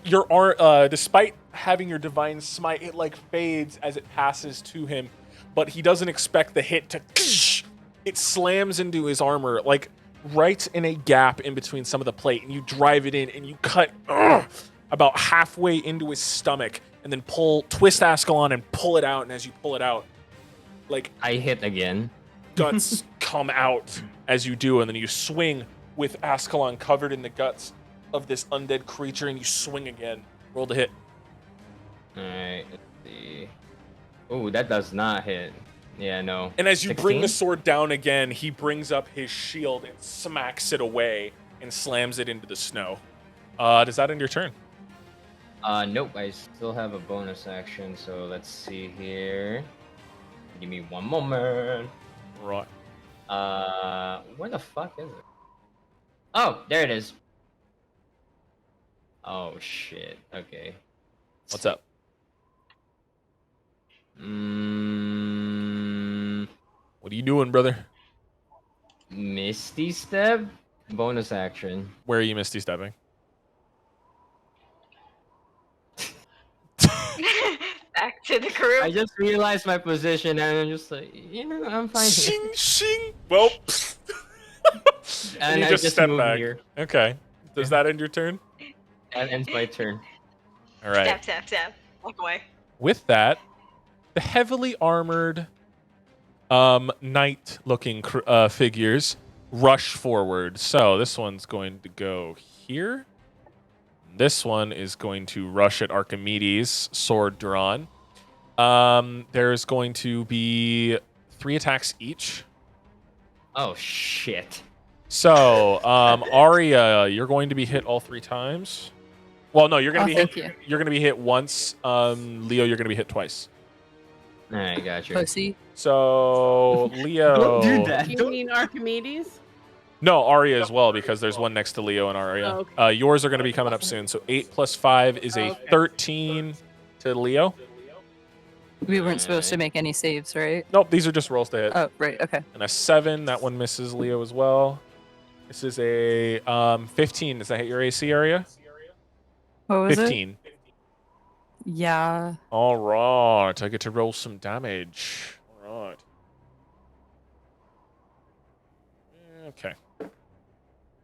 [SPEAKER 1] your arm, despite having your divine smite, it like fades as it passes to him, but he doesn't expect the hit to. It slams into his armor like right in a gap in between some of the plate, and you drive it in and you cut about halfway into his stomach, and then twist Ascalon and pull it out. And as you pull it out, like
[SPEAKER 3] I hit again.
[SPEAKER 1] guts come out as you do, and then you swing with Ascalon covered in the guts of this undead creature, and you swing again. Roll to hit.
[SPEAKER 3] Alright, let's see. Oh, that does not hit. Yeah, no.
[SPEAKER 1] And as you bring the
[SPEAKER 3] 16?
[SPEAKER 1] sword down again, he brings up his shield and smacks it away and slams it into the snow. Does that end your turn?
[SPEAKER 3] Nope, I still have a bonus action, so let's see here. Give me one moment.
[SPEAKER 1] Right.
[SPEAKER 3] Where the fuck is it? Oh, there it is. Oh shit, okay.
[SPEAKER 1] What's up? What are you doing, brother?
[SPEAKER 3] Misty Step? Bonus action.
[SPEAKER 1] Where are you misty stepping?
[SPEAKER 5] Back to the group.
[SPEAKER 3] I just realized my position and I'm just like, I'm fine here.
[SPEAKER 1] Shing, shing. Well,
[SPEAKER 3] And
[SPEAKER 1] you
[SPEAKER 3] I
[SPEAKER 1] just
[SPEAKER 3] just
[SPEAKER 1] step
[SPEAKER 3] moved
[SPEAKER 1] back.
[SPEAKER 3] here.
[SPEAKER 1] Okay. Does that end your turn?
[SPEAKER 3] That ends my turn.
[SPEAKER 1] All right.
[SPEAKER 5] Step. Walk away.
[SPEAKER 1] With that, the heavily armored knight-looking figures rush forward. So this one's going to go here. This one is going to rush at Archimedes, sword drawn. There's going to be 3 attacks each.
[SPEAKER 3] Oh shit.
[SPEAKER 1] So, Arya, you're going to be hit all 3 times. Well, no, you're going to be
[SPEAKER 6] thank
[SPEAKER 1] hit.
[SPEAKER 6] you.
[SPEAKER 1] You're going to be hit once. Leo, you're going to be hit twice.
[SPEAKER 3] All right, got you.
[SPEAKER 6] Pussy.
[SPEAKER 1] So, Leo.
[SPEAKER 2] Don't do that.
[SPEAKER 4] You
[SPEAKER 2] Don't-
[SPEAKER 4] mean Archimedes?
[SPEAKER 1] No, Arya as well, because there's one next to Leo and Arya.
[SPEAKER 4] Oh, okay.
[SPEAKER 1] Yours are going to be coming up soon. So 8 plus 5 is a
[SPEAKER 4] Okay.
[SPEAKER 1] 13 to Leo.
[SPEAKER 6] We weren't supposed to make any saves, right?
[SPEAKER 1] Nope, these are just rolls to hit.
[SPEAKER 6] Oh, right. Okay.
[SPEAKER 1] And a 7, that one misses Leo as well. This is a 15. Does that hit your AC area?
[SPEAKER 6] What was
[SPEAKER 1] 15.
[SPEAKER 6] it? Yeah.
[SPEAKER 1] All right, I get to roll some damage. All right. Okay.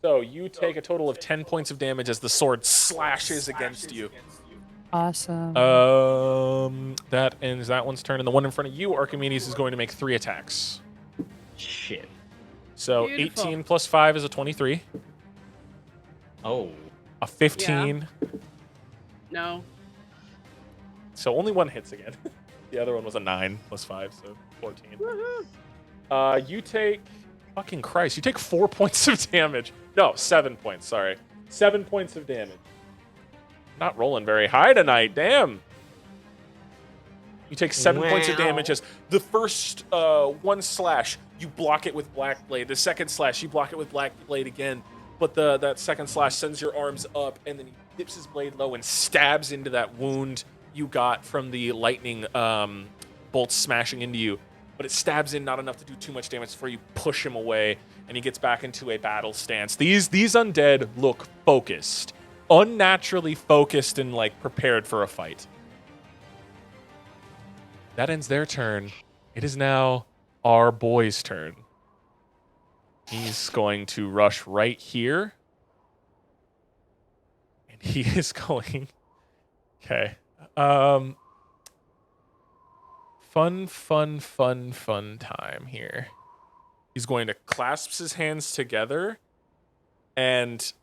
[SPEAKER 1] So you take a total of 10 points of damage as the sword slashes against you.
[SPEAKER 6] Awesome.
[SPEAKER 1] That ends that one's turn, and the one in front of you, Archimedes, is going to make 3 attacks.
[SPEAKER 3] Shit.
[SPEAKER 1] So
[SPEAKER 4] Beautiful.
[SPEAKER 1] 18 plus 5 is a 23.
[SPEAKER 3] Oh.
[SPEAKER 1] A 15.
[SPEAKER 4] No.
[SPEAKER 1] So only one hits again. The other one was a 9 plus 5, so 14.
[SPEAKER 4] Woohoo.
[SPEAKER 1] You take... Fucking Christ. You take 4 points of damage. No, 7 points, sorry. 7 points of damage. Not rolling very high tonight, damn. You take 7 points of damage as the first one slash, you block it with Black Blade. The second slash, you block it with Black Blade again. But that second slash sends your arms up, and then he dips his blade low and stabs into that wound you got from the lightning bolts smashing into you. But it stabs in not enough to do too much damage before you push him away, and he gets back into a battle stance. These undead look focused. Unnaturally focused and, like, prepared for a fight. That ends their turn. It is now our boy's turn. He's going to rush right here. And he is going... Okay. Fun time here. He's going to clasp his hands together and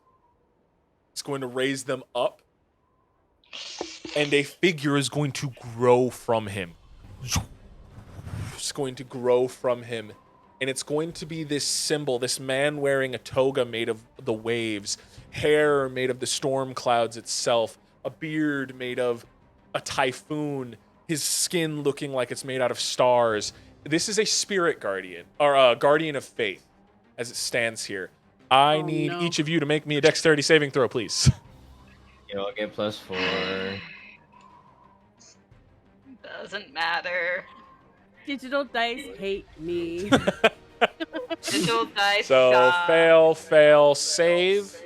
[SPEAKER 1] he's going to raise them up. And a figure is going to grow from him. It's going to grow from him. And it's going to be this symbol, this man wearing a toga made of the waves, hair made of the storm clouds itself, a beard made of a typhoon, his skin looking like it's made out of stars. This is a spirit guardian, or a guardian of faith, as it stands here. I need each of you to make me a dexterity saving throw, please.
[SPEAKER 3] You'll get +4.
[SPEAKER 5] Doesn't matter.
[SPEAKER 4] Digital dice hate me.
[SPEAKER 5] Digital dice.
[SPEAKER 1] So
[SPEAKER 5] suck.
[SPEAKER 1] fail, save.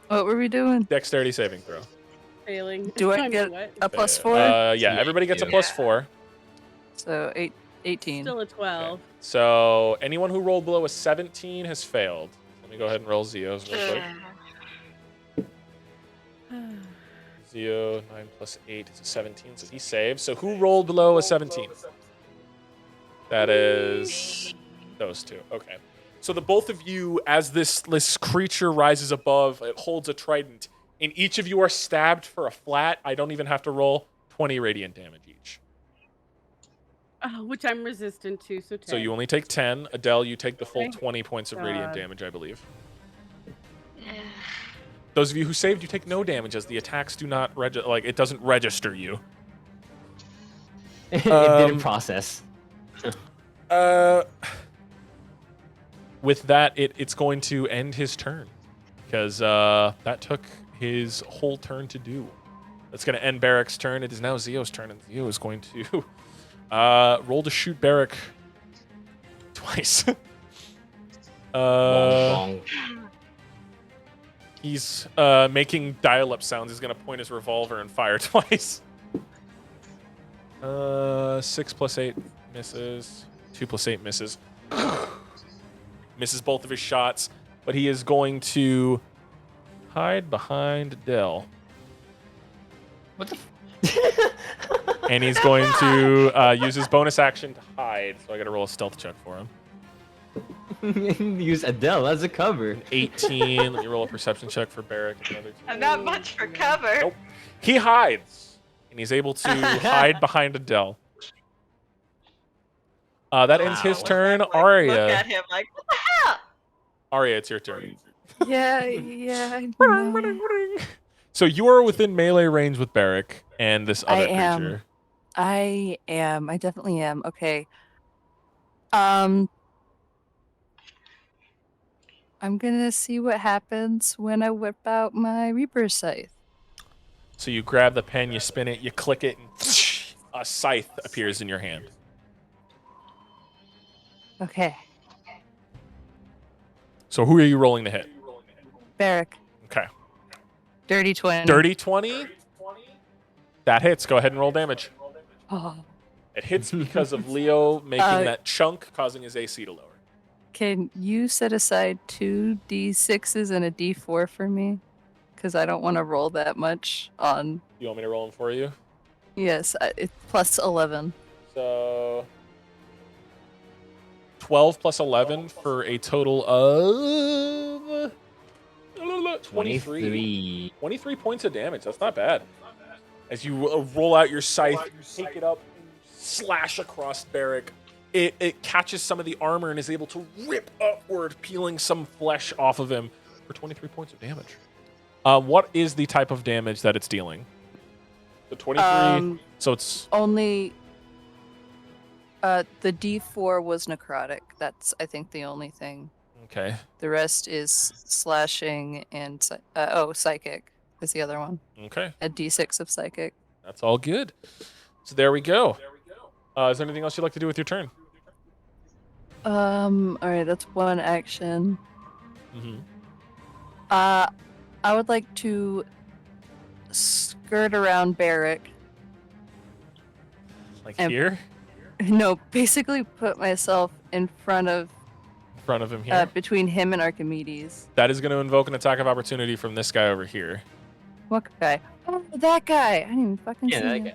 [SPEAKER 6] What were we doing?
[SPEAKER 1] Dexterity saving throw.
[SPEAKER 4] Failing.
[SPEAKER 6] Do I
[SPEAKER 4] mean,
[SPEAKER 6] get
[SPEAKER 4] what?
[SPEAKER 6] a +4?
[SPEAKER 1] Yeah, everybody gets a
[SPEAKER 3] Yeah.
[SPEAKER 1] +4.
[SPEAKER 6] So 18.
[SPEAKER 4] Still a 12.
[SPEAKER 1] So anyone who rolled below a 17 has failed. Let me go ahead and roll Zio's real quick. Zio, 9 plus 8 is a 17, so he saves. So who rolled below a 17? That is those two. Okay. So the both of you, as this creature rises above, it holds a trident, and each of you are stabbed for a flat, I don't even have to roll, 20 radiant damage each.
[SPEAKER 4] Which I'm resistant to, so 10.
[SPEAKER 1] So you only take 10. Adele, you take the full
[SPEAKER 4] Okay.
[SPEAKER 1] 20 points of radiant
[SPEAKER 4] God.
[SPEAKER 1] damage, I believe. Those of you who saved, you take no damage as the attacks do not it doesn't register you.
[SPEAKER 3] It didn't process.
[SPEAKER 1] With that, it's going to end his turn because that took his whole turn to do. That's going to end Barrick's turn. It is now Zio's turn, and Zio is going to roll to shoot Barrick twice.
[SPEAKER 3] Bong, bong.
[SPEAKER 1] He's making dial-up sounds. He's going to point his revolver and fire twice. 6 plus 8 misses. 2 plus 8 misses. Misses both of his shots, but he is going to hide behind Dell.
[SPEAKER 3] What the?
[SPEAKER 1] And he's going to use his bonus action to hide. So I got to roll a stealth check for him.
[SPEAKER 3] Use Adele as a cover.
[SPEAKER 1] 18. Let me roll a perception check for Barrick. Another 2.
[SPEAKER 5] I'm not much for cover.
[SPEAKER 1] Nope. He hides, and he's able to hide behind Adele. That ends his
[SPEAKER 5] Wow.
[SPEAKER 1] turn.
[SPEAKER 5] Like,
[SPEAKER 1] Arya.
[SPEAKER 5] Look at him like, what the hell?
[SPEAKER 1] Arya, it's your turn.
[SPEAKER 6] Yeah, I know.
[SPEAKER 1] So you are within melee range with Barrick and this other creature.
[SPEAKER 6] I am. I definitely am. Okay. I'm gonna see what happens when I whip out my Reaper Scythe.
[SPEAKER 1] So you grab the pen, you spin it, you click it, and a scythe appears in your hand.
[SPEAKER 6] Okay.
[SPEAKER 1] So who are you rolling to hit?
[SPEAKER 6] Barrack.
[SPEAKER 1] Okay.
[SPEAKER 6] Dirty 20.
[SPEAKER 1] Dirty 20? That hits. Go ahead and roll damage.
[SPEAKER 6] Oh.
[SPEAKER 1] It hits because of Leo making that chunk, causing his AC to lower.
[SPEAKER 6] Can you set aside 2 D6s and a D4 for me? Because I don't want to roll that much on...
[SPEAKER 1] You want me to roll them for you?
[SPEAKER 6] Yes, it's plus 11.
[SPEAKER 1] So 12 plus 11 for a total of 23. 23 points of damage. That's not bad. As you roll out your scythe, you take it up and slash across Barrick. It catches some of the armor and is able to rip upward, peeling some flesh off of him for 23 points of damage. What is the type of damage that it's dealing? The 23. So it's
[SPEAKER 6] only. The D4 was necrotic. That's, I think, the only thing.
[SPEAKER 1] Okay.
[SPEAKER 6] The rest is slashing and psychic is the other one.
[SPEAKER 1] Okay.
[SPEAKER 6] A D6 of psychic.
[SPEAKER 1] That's all good. So there we go. Is there anything else you'd like to do with your turn?
[SPEAKER 6] All right, that's one action.
[SPEAKER 1] Mm-hmm.
[SPEAKER 6] I would like to skirt around Barrick.
[SPEAKER 1] Like
[SPEAKER 6] And-
[SPEAKER 1] here?
[SPEAKER 6] No, basically put myself in front of
[SPEAKER 1] In front of him here?
[SPEAKER 6] between him and Archimedes.
[SPEAKER 1] That is going to invoke an attack of opportunity from this guy over here.
[SPEAKER 6] What guy? Oh, that guy! I didn't even fucking see
[SPEAKER 3] Yeah, that
[SPEAKER 6] him.
[SPEAKER 3] guy.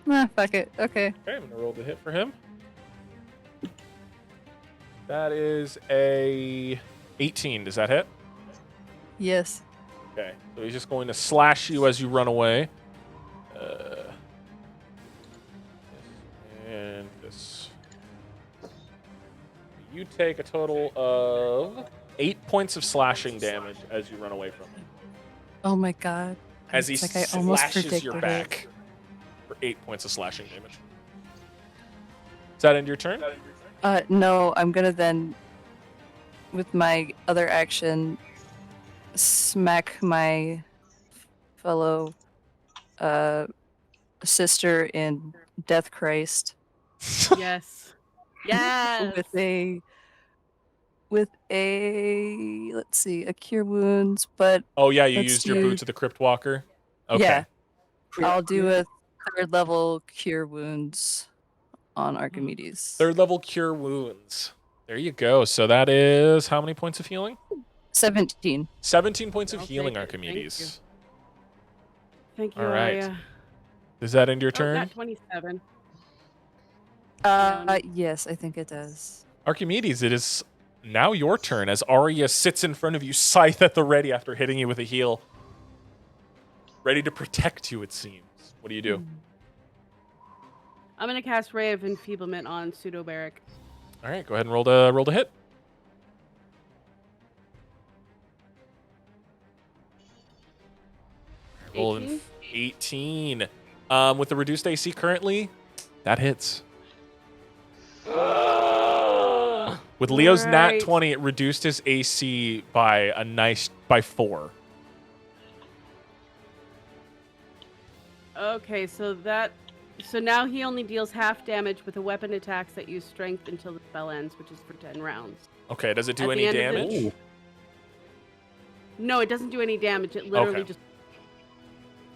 [SPEAKER 6] Nah, fuck it. Okay.
[SPEAKER 1] Okay, I'm going to roll the hit for him. That is a 18. Does that hit?
[SPEAKER 6] Yes.
[SPEAKER 1] Okay, so he's just going to slash you as you run away. And this. You take a total of 8 points of slashing damage as you run away from him.
[SPEAKER 6] Oh my god.
[SPEAKER 1] As he
[SPEAKER 6] It's like I almost
[SPEAKER 1] slashes your
[SPEAKER 6] predicted
[SPEAKER 1] back for 8 points of slashing damage. Is that end your turn?
[SPEAKER 6] No, I'm gonna then, with my other action, smack my fellow sister in Death Christ
[SPEAKER 4] Yes. Yes.
[SPEAKER 6] with a let's see, a cure wounds, but
[SPEAKER 1] Oh yeah, you
[SPEAKER 6] Let's
[SPEAKER 1] used your
[SPEAKER 6] do-
[SPEAKER 1] boots of the Crypt Walker. Okay.
[SPEAKER 6] yeah, I'll do a 3rd level cure wounds on Archimedes.
[SPEAKER 1] 3rd level cure wounds. There you go. So that is how many points of healing?
[SPEAKER 6] 17.
[SPEAKER 1] 17 points of
[SPEAKER 4] I'll
[SPEAKER 1] healing,
[SPEAKER 4] take it. Thank
[SPEAKER 1] Archimedes.
[SPEAKER 4] Thank you,
[SPEAKER 1] All right.
[SPEAKER 4] Arya.
[SPEAKER 1] Does that end your
[SPEAKER 4] Oh,
[SPEAKER 1] turn?
[SPEAKER 4] got 27.
[SPEAKER 6] Yes, I think it does.
[SPEAKER 1] Archimedes, it is now your turn as Arya sits in front of you, scythe at the ready after hitting you with a heal. Ready to protect you, it seems. What do you do?
[SPEAKER 4] I'm gonna cast Ray of Enfeeblement on Pseudo Barrack.
[SPEAKER 1] All right, go ahead and roll to hit. Roll an 18. With the reduced AC currently, that hits. With Leo's nat
[SPEAKER 4] Right.
[SPEAKER 1] 20, it reduced his AC by 4.
[SPEAKER 4] Okay, so now he only deals half damage with a weapon attacks that use strength until the spell ends, which is for 10 rounds.
[SPEAKER 1] Okay, does it do
[SPEAKER 4] At the
[SPEAKER 1] any
[SPEAKER 4] end of the-
[SPEAKER 1] damage?
[SPEAKER 4] No, it doesn't do any damage. It literally
[SPEAKER 1] Okay.
[SPEAKER 4] just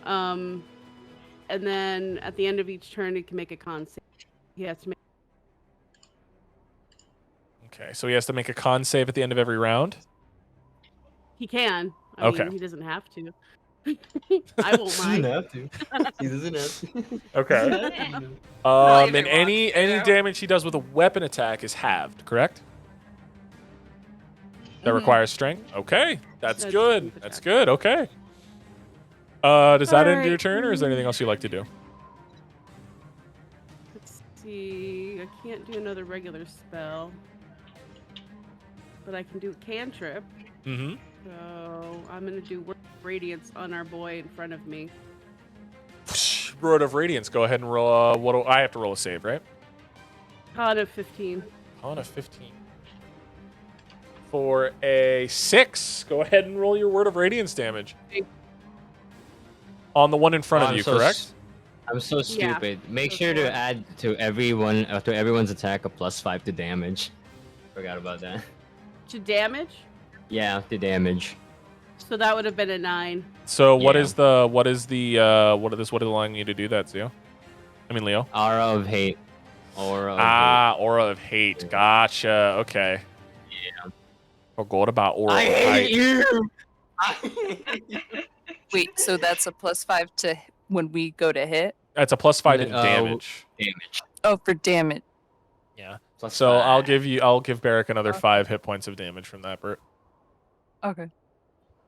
[SPEAKER 4] and then at the end of each turn he can make a con save. He has to make
[SPEAKER 1] Okay, so he has to make a con save at the end of every round.
[SPEAKER 4] he can. I
[SPEAKER 1] Okay.
[SPEAKER 4] mean, he doesn't have to. I won't
[SPEAKER 3] Doesn't
[SPEAKER 4] mind.
[SPEAKER 3] have to. He doesn't have to.
[SPEAKER 1] Okay.
[SPEAKER 5] Eh, Well, if
[SPEAKER 1] And
[SPEAKER 5] he wants
[SPEAKER 1] any
[SPEAKER 5] to.
[SPEAKER 1] damage he does with a weapon attack is halved, correct? That
[SPEAKER 6] Mhm.
[SPEAKER 1] requires strength. Okay, that's
[SPEAKER 4] That's
[SPEAKER 1] good.
[SPEAKER 4] strength
[SPEAKER 1] That's
[SPEAKER 4] attack.
[SPEAKER 1] good. Okay. Does that end your
[SPEAKER 4] Alright.
[SPEAKER 1] turn, or is there anything else you'd like to do?
[SPEAKER 4] Let's see. I can't do another regular spell, but I can do a cantrip.
[SPEAKER 1] Mm-hmm.
[SPEAKER 4] So I'm gonna do Word of Radiance on our boy in front of me.
[SPEAKER 1] Road of Radiance. Go ahead and roll. What do I have to roll a save, right?
[SPEAKER 4] Con of 15.
[SPEAKER 1] On a 15. For a 6, go ahead and roll your Word of Radiance damage. On the one in front of
[SPEAKER 3] I'm
[SPEAKER 1] you,
[SPEAKER 3] so
[SPEAKER 1] correct?
[SPEAKER 3] I'm so
[SPEAKER 4] Yeah,
[SPEAKER 3] stupid. Make
[SPEAKER 4] so
[SPEAKER 3] sure
[SPEAKER 4] far.
[SPEAKER 3] to add to everyone's attack a +5 to damage. Forgot about that.
[SPEAKER 4] To damage?
[SPEAKER 3] Yeah, to damage.
[SPEAKER 4] So that would have been a 9.
[SPEAKER 1] So what
[SPEAKER 3] Yeah.
[SPEAKER 1] is the what is allowing you to do that, Zio? I mean Leo.
[SPEAKER 3] Aura of hate. Aura of
[SPEAKER 1] Ah, Aura of Hate. Gotcha. Okay.
[SPEAKER 3] Yeah.
[SPEAKER 1] Forgot about Aura
[SPEAKER 3] I
[SPEAKER 1] of
[SPEAKER 3] hate
[SPEAKER 1] Hate.
[SPEAKER 3] you.
[SPEAKER 6] Wait, so that's a +5 to when we go to hit?
[SPEAKER 1] That's a +5 in
[SPEAKER 3] No,
[SPEAKER 1] damage.
[SPEAKER 3] Damage.
[SPEAKER 6] Oh, for damage.
[SPEAKER 1] Yeah.
[SPEAKER 3] Plus
[SPEAKER 1] So I'll
[SPEAKER 3] 5.
[SPEAKER 1] give Barrick another
[SPEAKER 6] Okay.
[SPEAKER 1] 5 hit points of damage from that, Bert.
[SPEAKER 6] Okay.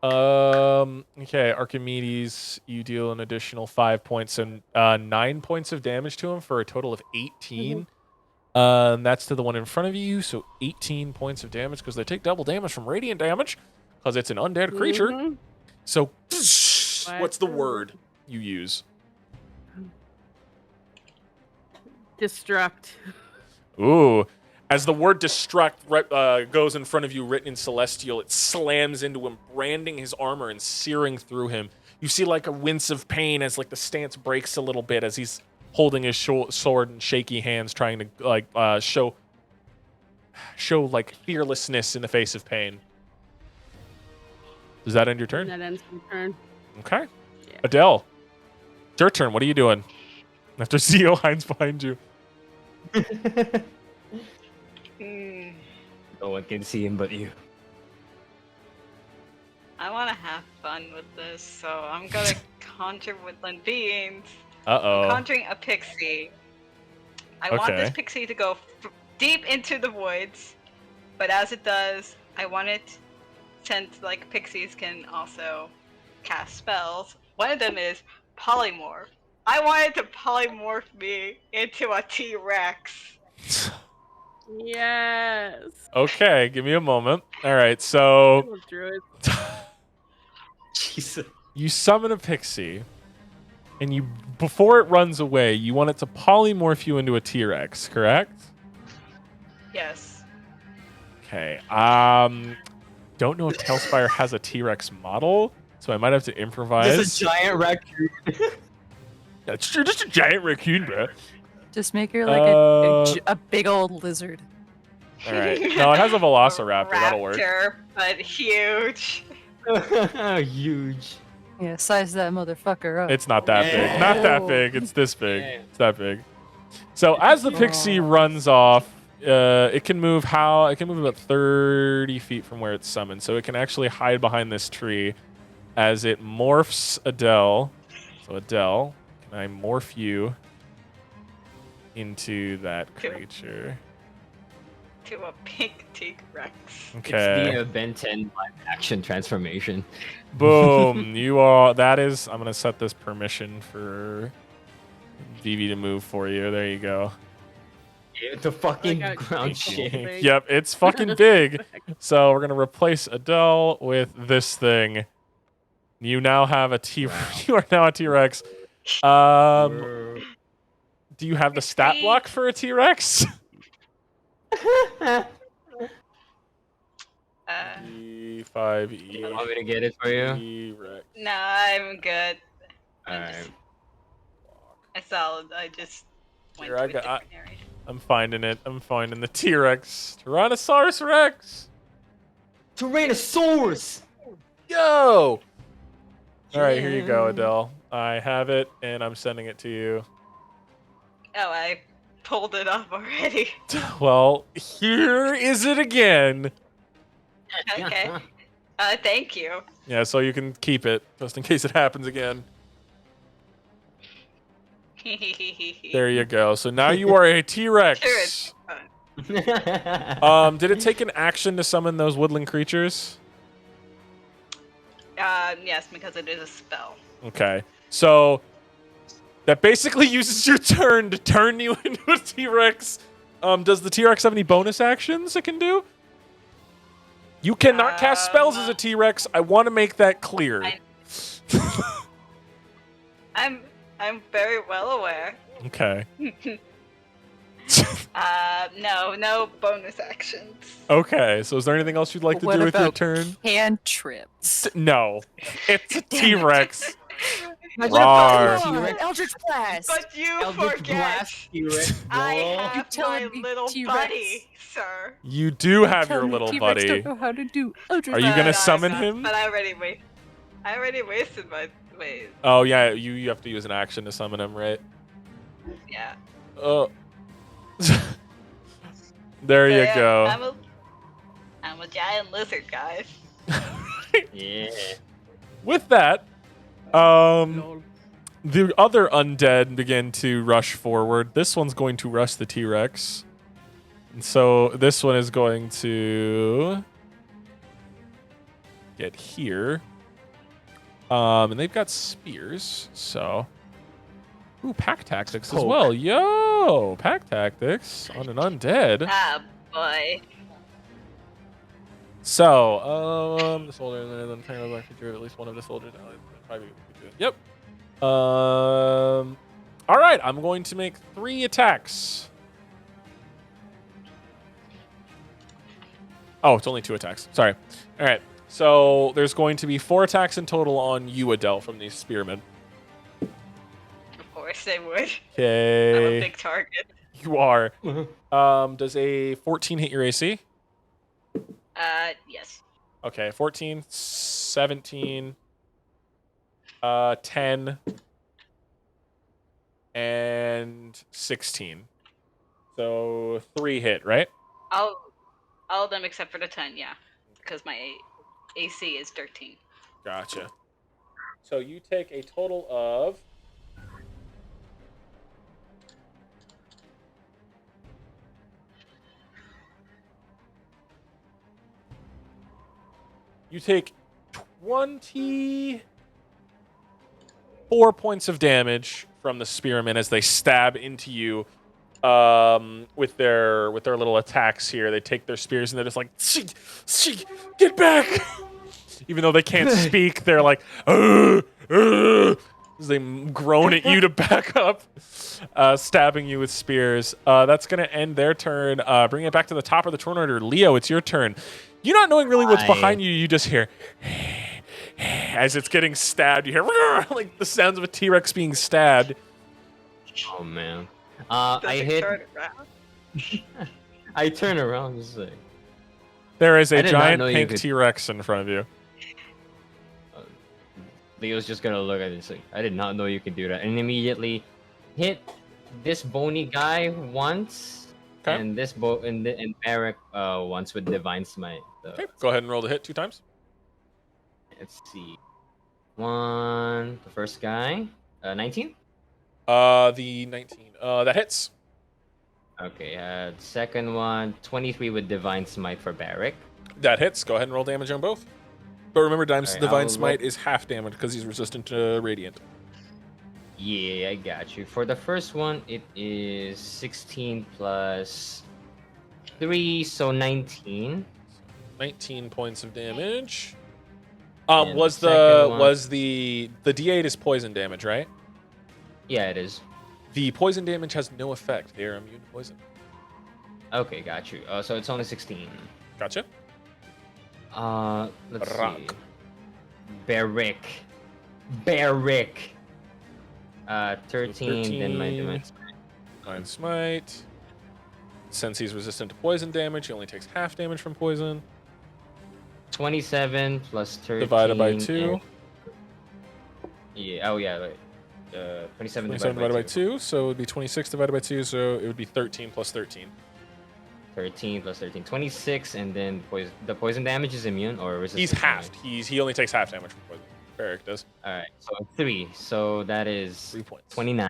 [SPEAKER 1] Okay, Archimedes, you deal an additional 5 points and 9 points of damage to him for a total of 18. That's to the one in front of you, so 18 points of damage because they take double damage from radiant damage because it's an undead creature.
[SPEAKER 4] Mhm.
[SPEAKER 1] So, what's the
[SPEAKER 4] Whatever.
[SPEAKER 1] word you use?
[SPEAKER 4] Destruct.
[SPEAKER 1] Ooh. As the word destruct goes in front of you, written in Celestial, it slams into him, branding his armor and searing through him. You see like a wince of pain as like the stance breaks a little bit as he's holding his sword in shaky hands, trying to like show like fearlessness in the face of pain. Does that end your
[SPEAKER 4] And
[SPEAKER 1] turn?
[SPEAKER 4] that ends my turn.
[SPEAKER 1] Okay.
[SPEAKER 4] Yeah.
[SPEAKER 1] Adele, it's your turn. What are you doing? After Zio hides behind you.
[SPEAKER 5] Hmm.
[SPEAKER 3] No one can see him but you.
[SPEAKER 5] I want to have fun with this, so I'm gonna conjure woodland beings.
[SPEAKER 1] Uh-oh.
[SPEAKER 5] Conjuring a pixie. I want this
[SPEAKER 1] Okay.
[SPEAKER 5] pixie to go deep into the woods, but as it does, I want it, since like pixies can also cast spells. One of them is polymorph. I want it to polymorph me into a T-Rex.
[SPEAKER 4] Yes.
[SPEAKER 1] Okay, give me a moment. All right, so
[SPEAKER 4] I love druids.
[SPEAKER 3] Jesus.
[SPEAKER 1] you summon a pixie, and you before it runs away, you want it to polymorph you into a T-Rex, correct?
[SPEAKER 5] Yes.
[SPEAKER 1] Okay. Don't know if Tailspire has a T-Rex model, so I might have to improvise.
[SPEAKER 3] Just a giant raccoon.
[SPEAKER 1] That's true, just a giant raccoon, bro.
[SPEAKER 6] Just make her like a big old lizard.
[SPEAKER 1] All right. No, it has a Velociraptor. That'll work.
[SPEAKER 5] Raptor, but huge.
[SPEAKER 3] Huge.
[SPEAKER 6] Yeah, size that motherfucker up.
[SPEAKER 1] It's not that big. Not that big. It's this big.
[SPEAKER 3] Yeah.
[SPEAKER 1] It's that big. So as the pixie runs off, it can move about 30 feet from where it's summoned. So it can actually hide behind this tree as it morphs Adele. So Adele, can I morph you into that creature?
[SPEAKER 5] To a pink T-Rex.
[SPEAKER 1] Okay.
[SPEAKER 3] It's the Ben 10 live action transformation.
[SPEAKER 1] Boom. I'm going to set this permission for Vivi to move for you. There you go.
[SPEAKER 3] The fucking
[SPEAKER 4] Like a
[SPEAKER 3] ground
[SPEAKER 4] big
[SPEAKER 3] shake.
[SPEAKER 4] thing.
[SPEAKER 1] Yep, it's fucking big. So we're going to replace Adele with this thing. You now have a T.
[SPEAKER 3] Wow.
[SPEAKER 1] You are now a T-Rex. Do you have the stat block for a T-Rex? E5E.
[SPEAKER 3] You want me to get it for you?
[SPEAKER 1] T-Rex.
[SPEAKER 5] No, I'm good.
[SPEAKER 3] Alright.
[SPEAKER 5] I just went
[SPEAKER 1] Here,
[SPEAKER 5] to
[SPEAKER 1] I
[SPEAKER 5] a
[SPEAKER 1] got-
[SPEAKER 5] different area.
[SPEAKER 1] I'm finding it. I'm finding the T-Rex. Tyrannosaurus Rex.
[SPEAKER 3] Tyrannosaurus!
[SPEAKER 1] Yo! All right, here you go,
[SPEAKER 3] Yeah.
[SPEAKER 1] Adele. I have it, and I'm sending it to you.
[SPEAKER 5] Oh, I pulled it up already.
[SPEAKER 1] Well, here is it again.
[SPEAKER 5] Okay. Thank you.
[SPEAKER 1] Yeah, so you can keep it just in case it happens again. There you go. So now you are a T-Rex.
[SPEAKER 5] Sure, it's fun.
[SPEAKER 1] Did it take an action to summon those woodland creatures?
[SPEAKER 5] Yes, because it is a spell.
[SPEAKER 1] Okay. So that basically uses your turn to turn you into a T-Rex. Does the T-Rex have any bonus actions it can do? You cannot cast spells as a T-Rex. I want to make that clear.
[SPEAKER 5] I'm very well aware.
[SPEAKER 1] Okay.
[SPEAKER 5] No bonus actions.
[SPEAKER 1] Okay. So is there anything else you'd like to
[SPEAKER 6] What
[SPEAKER 1] do with your
[SPEAKER 6] about
[SPEAKER 1] turn?
[SPEAKER 6] cantrips?
[SPEAKER 1] No. It's a T-Rex.
[SPEAKER 3] Imagine
[SPEAKER 1] Rawr.
[SPEAKER 3] a T-Rex.
[SPEAKER 6] Eldritch Blast!
[SPEAKER 5] But you
[SPEAKER 3] Eldritch
[SPEAKER 5] forget.
[SPEAKER 3] Blast T-Rex.
[SPEAKER 5] I
[SPEAKER 3] bro.
[SPEAKER 5] have
[SPEAKER 6] telling
[SPEAKER 5] my
[SPEAKER 6] me
[SPEAKER 5] little
[SPEAKER 6] T-Rex?
[SPEAKER 5] buddy, sir.
[SPEAKER 1] You do have
[SPEAKER 6] Tell
[SPEAKER 1] your
[SPEAKER 6] me
[SPEAKER 1] little
[SPEAKER 6] T-Rex
[SPEAKER 1] buddy.
[SPEAKER 6] don't know how to do Eldritch
[SPEAKER 1] Are you
[SPEAKER 6] Blast.
[SPEAKER 1] gonna
[SPEAKER 5] I'm
[SPEAKER 1] summon
[SPEAKER 5] not,
[SPEAKER 1] him?
[SPEAKER 5] But I already wasted my wait.
[SPEAKER 1] Oh yeah, you have to use an action to summon him, right?
[SPEAKER 5] Yeah.
[SPEAKER 1] Oh. There
[SPEAKER 5] So,
[SPEAKER 1] you
[SPEAKER 5] yeah,
[SPEAKER 1] go.
[SPEAKER 5] I'm a giant lizard, guys.
[SPEAKER 3] Yeah.
[SPEAKER 1] With that, the other undead begin to rush forward. This one's going to rush the T-Rex. And so this one is going to get here. And they've got spears, so... Ooh, pack tactics as
[SPEAKER 3] Poke.
[SPEAKER 1] well. Yo! Pack tactics on an undead.
[SPEAKER 5] Ah, boy.
[SPEAKER 1] So, the soldier and then turn over feature at least one of the soldiers. Yep. All right, I'm going to make 3 attacks. Oh, it's only 2 attacks. Sorry. All right. So there's going to be 4 attacks in total on you, Adele, from these spearmen.
[SPEAKER 5] Of course they would. I'm
[SPEAKER 1] Okay.
[SPEAKER 5] a big target.
[SPEAKER 1] You are. Does a 14 hit your AC?
[SPEAKER 5] Yes.
[SPEAKER 1] Okay, 14, 17, 10, and 16. So 3 hit, right?
[SPEAKER 5] All of them except for the 10, yeah. Because my AC is 13.
[SPEAKER 1] Gotcha. So you take a total of... You take 24 points of damage from the spearmen as they stab into you with their little attacks here. They take their spears and they're just like, get back! Even though they can't speak, they're like, as they groan at you to back up, stabbing you with spears. That's going to end their turn. Bring it back to the top of the turn order. Leo, it's your turn. You not knowing really what's behind you, you just hear, as it's getting stabbed, you hear like the sounds of a T-Rex being stabbed.
[SPEAKER 3] Oh man.
[SPEAKER 5] Does
[SPEAKER 3] I
[SPEAKER 5] it
[SPEAKER 3] hit.
[SPEAKER 5] turn around?
[SPEAKER 3] I turn around just like.
[SPEAKER 1] There is
[SPEAKER 3] I
[SPEAKER 1] a
[SPEAKER 3] did not
[SPEAKER 1] giant
[SPEAKER 3] know you
[SPEAKER 1] pink
[SPEAKER 3] could-
[SPEAKER 1] T-Rex in front of you.
[SPEAKER 3] Leo's just gonna look at it. Like, I did not know you could do that, and immediately hit this bony guy once,
[SPEAKER 1] Okay.
[SPEAKER 3] and this and Eric once with divine smite. So,
[SPEAKER 1] Okay, go ahead and roll the hit 2 times.
[SPEAKER 3] let's see. The first guy, 19.
[SPEAKER 1] The 19. That hits.
[SPEAKER 3] Okay, second one, 23 with divine smite for Barrick.
[SPEAKER 1] That hits. Go ahead and roll damage on both. But remember,
[SPEAKER 3] Alright,
[SPEAKER 1] Divine
[SPEAKER 3] I'll
[SPEAKER 1] Smite
[SPEAKER 3] roll-
[SPEAKER 1] is half damage because he's resistant to Radiant.
[SPEAKER 3] Yeah, I got you. For the first one, it is 16 plus 3, so 19.
[SPEAKER 1] 19 points of damage.
[SPEAKER 3] And
[SPEAKER 1] Was
[SPEAKER 3] the second one-
[SPEAKER 1] the D8 is poison damage, right?
[SPEAKER 3] Yeah, it is.
[SPEAKER 1] The poison damage has no effect. They are immune to poison.
[SPEAKER 3] Okay, got you. So it's only 16.
[SPEAKER 1] Gotcha.
[SPEAKER 3] Let's
[SPEAKER 1] Rock.
[SPEAKER 3] see. Barrick. 13, then my
[SPEAKER 1] 13.
[SPEAKER 3] divine
[SPEAKER 1] Divine Smite. Since he's resistant to poison damage, he only takes half damage from poison.
[SPEAKER 3] 27 plus 13.
[SPEAKER 1] Divided by 2.
[SPEAKER 3] and- Yeah, oh yeah, wait. 27
[SPEAKER 1] 27
[SPEAKER 3] divided by 2.
[SPEAKER 1] 2, so it would be 26 divided by 2, so it would be 13 plus 13.
[SPEAKER 3] 13 plus 13, 26, and then the poison damage is immune or resistant.
[SPEAKER 1] He's halved. He only takes half damage from poison. Barrick does.
[SPEAKER 3] All right, so 3. So that is
[SPEAKER 1] 3 points.
[SPEAKER 3] 29.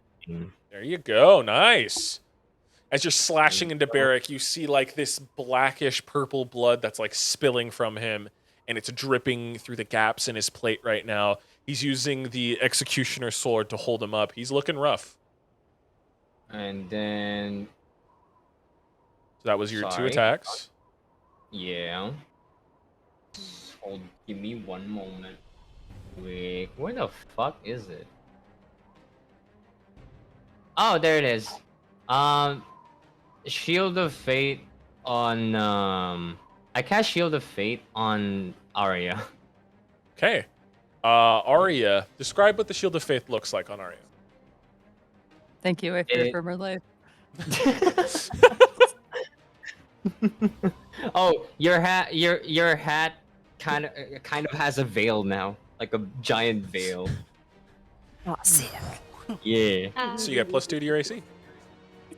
[SPEAKER 1] There you go. Nice. As you're slashing into Barrick, you see like this blackish purple blood that's like spilling from him, and it's dripping through the gaps in his plate right now. He's using the executioner sword to hold him up. He's looking rough.
[SPEAKER 3] And then
[SPEAKER 1] So that was your 2
[SPEAKER 3] Sorry.
[SPEAKER 1] attacks.
[SPEAKER 3] yeah. Hold. Give me one moment. Wait, where the fuck is it? Oh, there it is. Shield of Fate on I cast Shield of Fate on Arya.
[SPEAKER 1] Okay. Arya, describe what the Shield of Faith looks like on Arya.
[SPEAKER 6] Thank you. I fear
[SPEAKER 3] It-
[SPEAKER 6] for my life.
[SPEAKER 3] Oh, your hat kind of has a veil now, like a giant veil.
[SPEAKER 6] Oh, sick.
[SPEAKER 3] Yeah.
[SPEAKER 1] So you got +2 to your AC.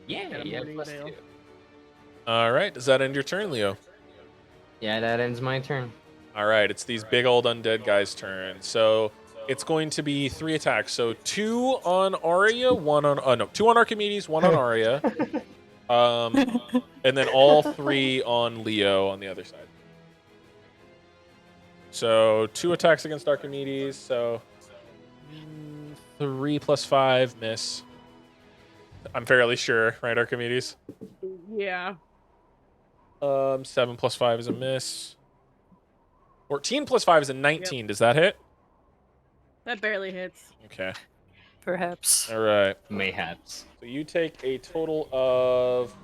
[SPEAKER 3] Yeah,
[SPEAKER 4] Got a
[SPEAKER 3] yeah.
[SPEAKER 4] morning
[SPEAKER 3] Plus
[SPEAKER 4] veil.
[SPEAKER 3] 2.
[SPEAKER 1] All right. Does that end your turn, Leo?
[SPEAKER 3] Yeah, that ends my turn.
[SPEAKER 1] All right. It's these big old undead guys' turn. So it's going to be 3 attacks. So 2 on Arya, 1 on 2 on Archimedes, 1 on Arya. And then all 3 on Leo on the other side. So 2 attacks against Archimedes. So 3 plus 5 miss. I'm fairly sure, right, Archimedes?
[SPEAKER 4] Yeah.
[SPEAKER 1] 7 plus 5 is a miss. 14 plus 5 is a 19. Does that hit?
[SPEAKER 4] That barely hits.
[SPEAKER 1] Okay.
[SPEAKER 6] Perhaps.
[SPEAKER 1] All right.
[SPEAKER 3] Mayhaps.
[SPEAKER 1] So you take a total of...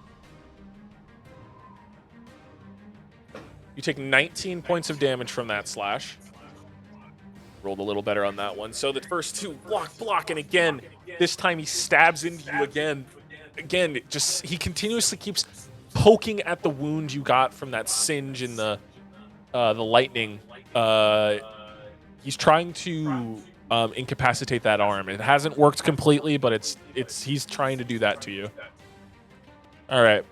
[SPEAKER 1] You take 19 points of damage from that slash. Rolled a little better on that one. So the first 2, block, and again, this time he stabs into you again. Again, he continuously keeps poking at the wound you got from that singe in the lightning. He's trying to incapacitate that arm. It hasn't worked completely, but he's trying to do that to you. All right.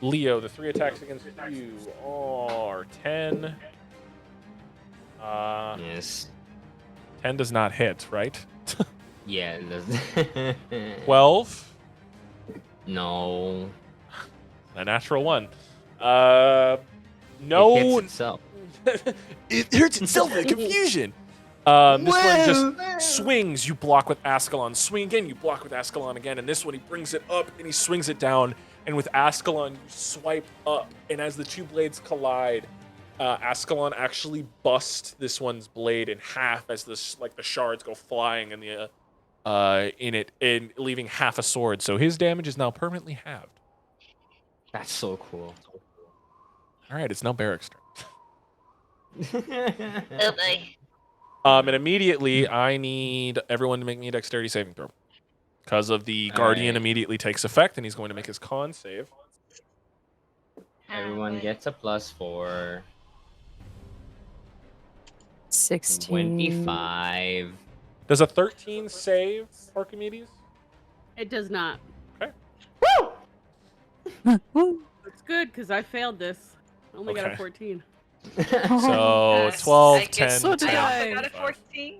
[SPEAKER 1] Leo, the 3 attacks against you are 10.
[SPEAKER 3] Yes.
[SPEAKER 1] 10 does not hit, right?
[SPEAKER 3] Yeah. It does.
[SPEAKER 1] 12.
[SPEAKER 3] No.
[SPEAKER 1] A natural 1.
[SPEAKER 3] It
[SPEAKER 1] No.
[SPEAKER 3] hits itself.
[SPEAKER 1] It hurts itself in confusion. This one just swings. You block with Ascalon. Swing again. You block with Ascalon again. And this one, he brings it up and he swings it down. And with Ascalon, you swipe up. And as the 2 blades collide, Ascalon actually busts this one's blade in half as the shards go flying in it, and leaving half a sword. So his damage is now permanently halved.
[SPEAKER 3] That's so cool.
[SPEAKER 1] All right, it's now Barrick's turn.
[SPEAKER 5] Oh boy.
[SPEAKER 1] And immediately, I need everyone to make me a dexterity saving throw. Because of the Guardian
[SPEAKER 3] Alright.
[SPEAKER 1] immediately takes effect, and he's going to make his con save.
[SPEAKER 3] Everyone gets a +4.
[SPEAKER 6] 16.
[SPEAKER 3] 25.
[SPEAKER 1] Does a 13 save, Archimedes?
[SPEAKER 4] It does not.
[SPEAKER 6] Woo.
[SPEAKER 4] It's good because I failed this. I only got
[SPEAKER 1] Okay.
[SPEAKER 4] a 14.
[SPEAKER 1] So
[SPEAKER 5] Yes.
[SPEAKER 1] 12,
[SPEAKER 5] I
[SPEAKER 1] 10,
[SPEAKER 5] guess
[SPEAKER 6] So did
[SPEAKER 1] 10,
[SPEAKER 6] I.
[SPEAKER 5] I got a
[SPEAKER 1] 5.
[SPEAKER 5] 14.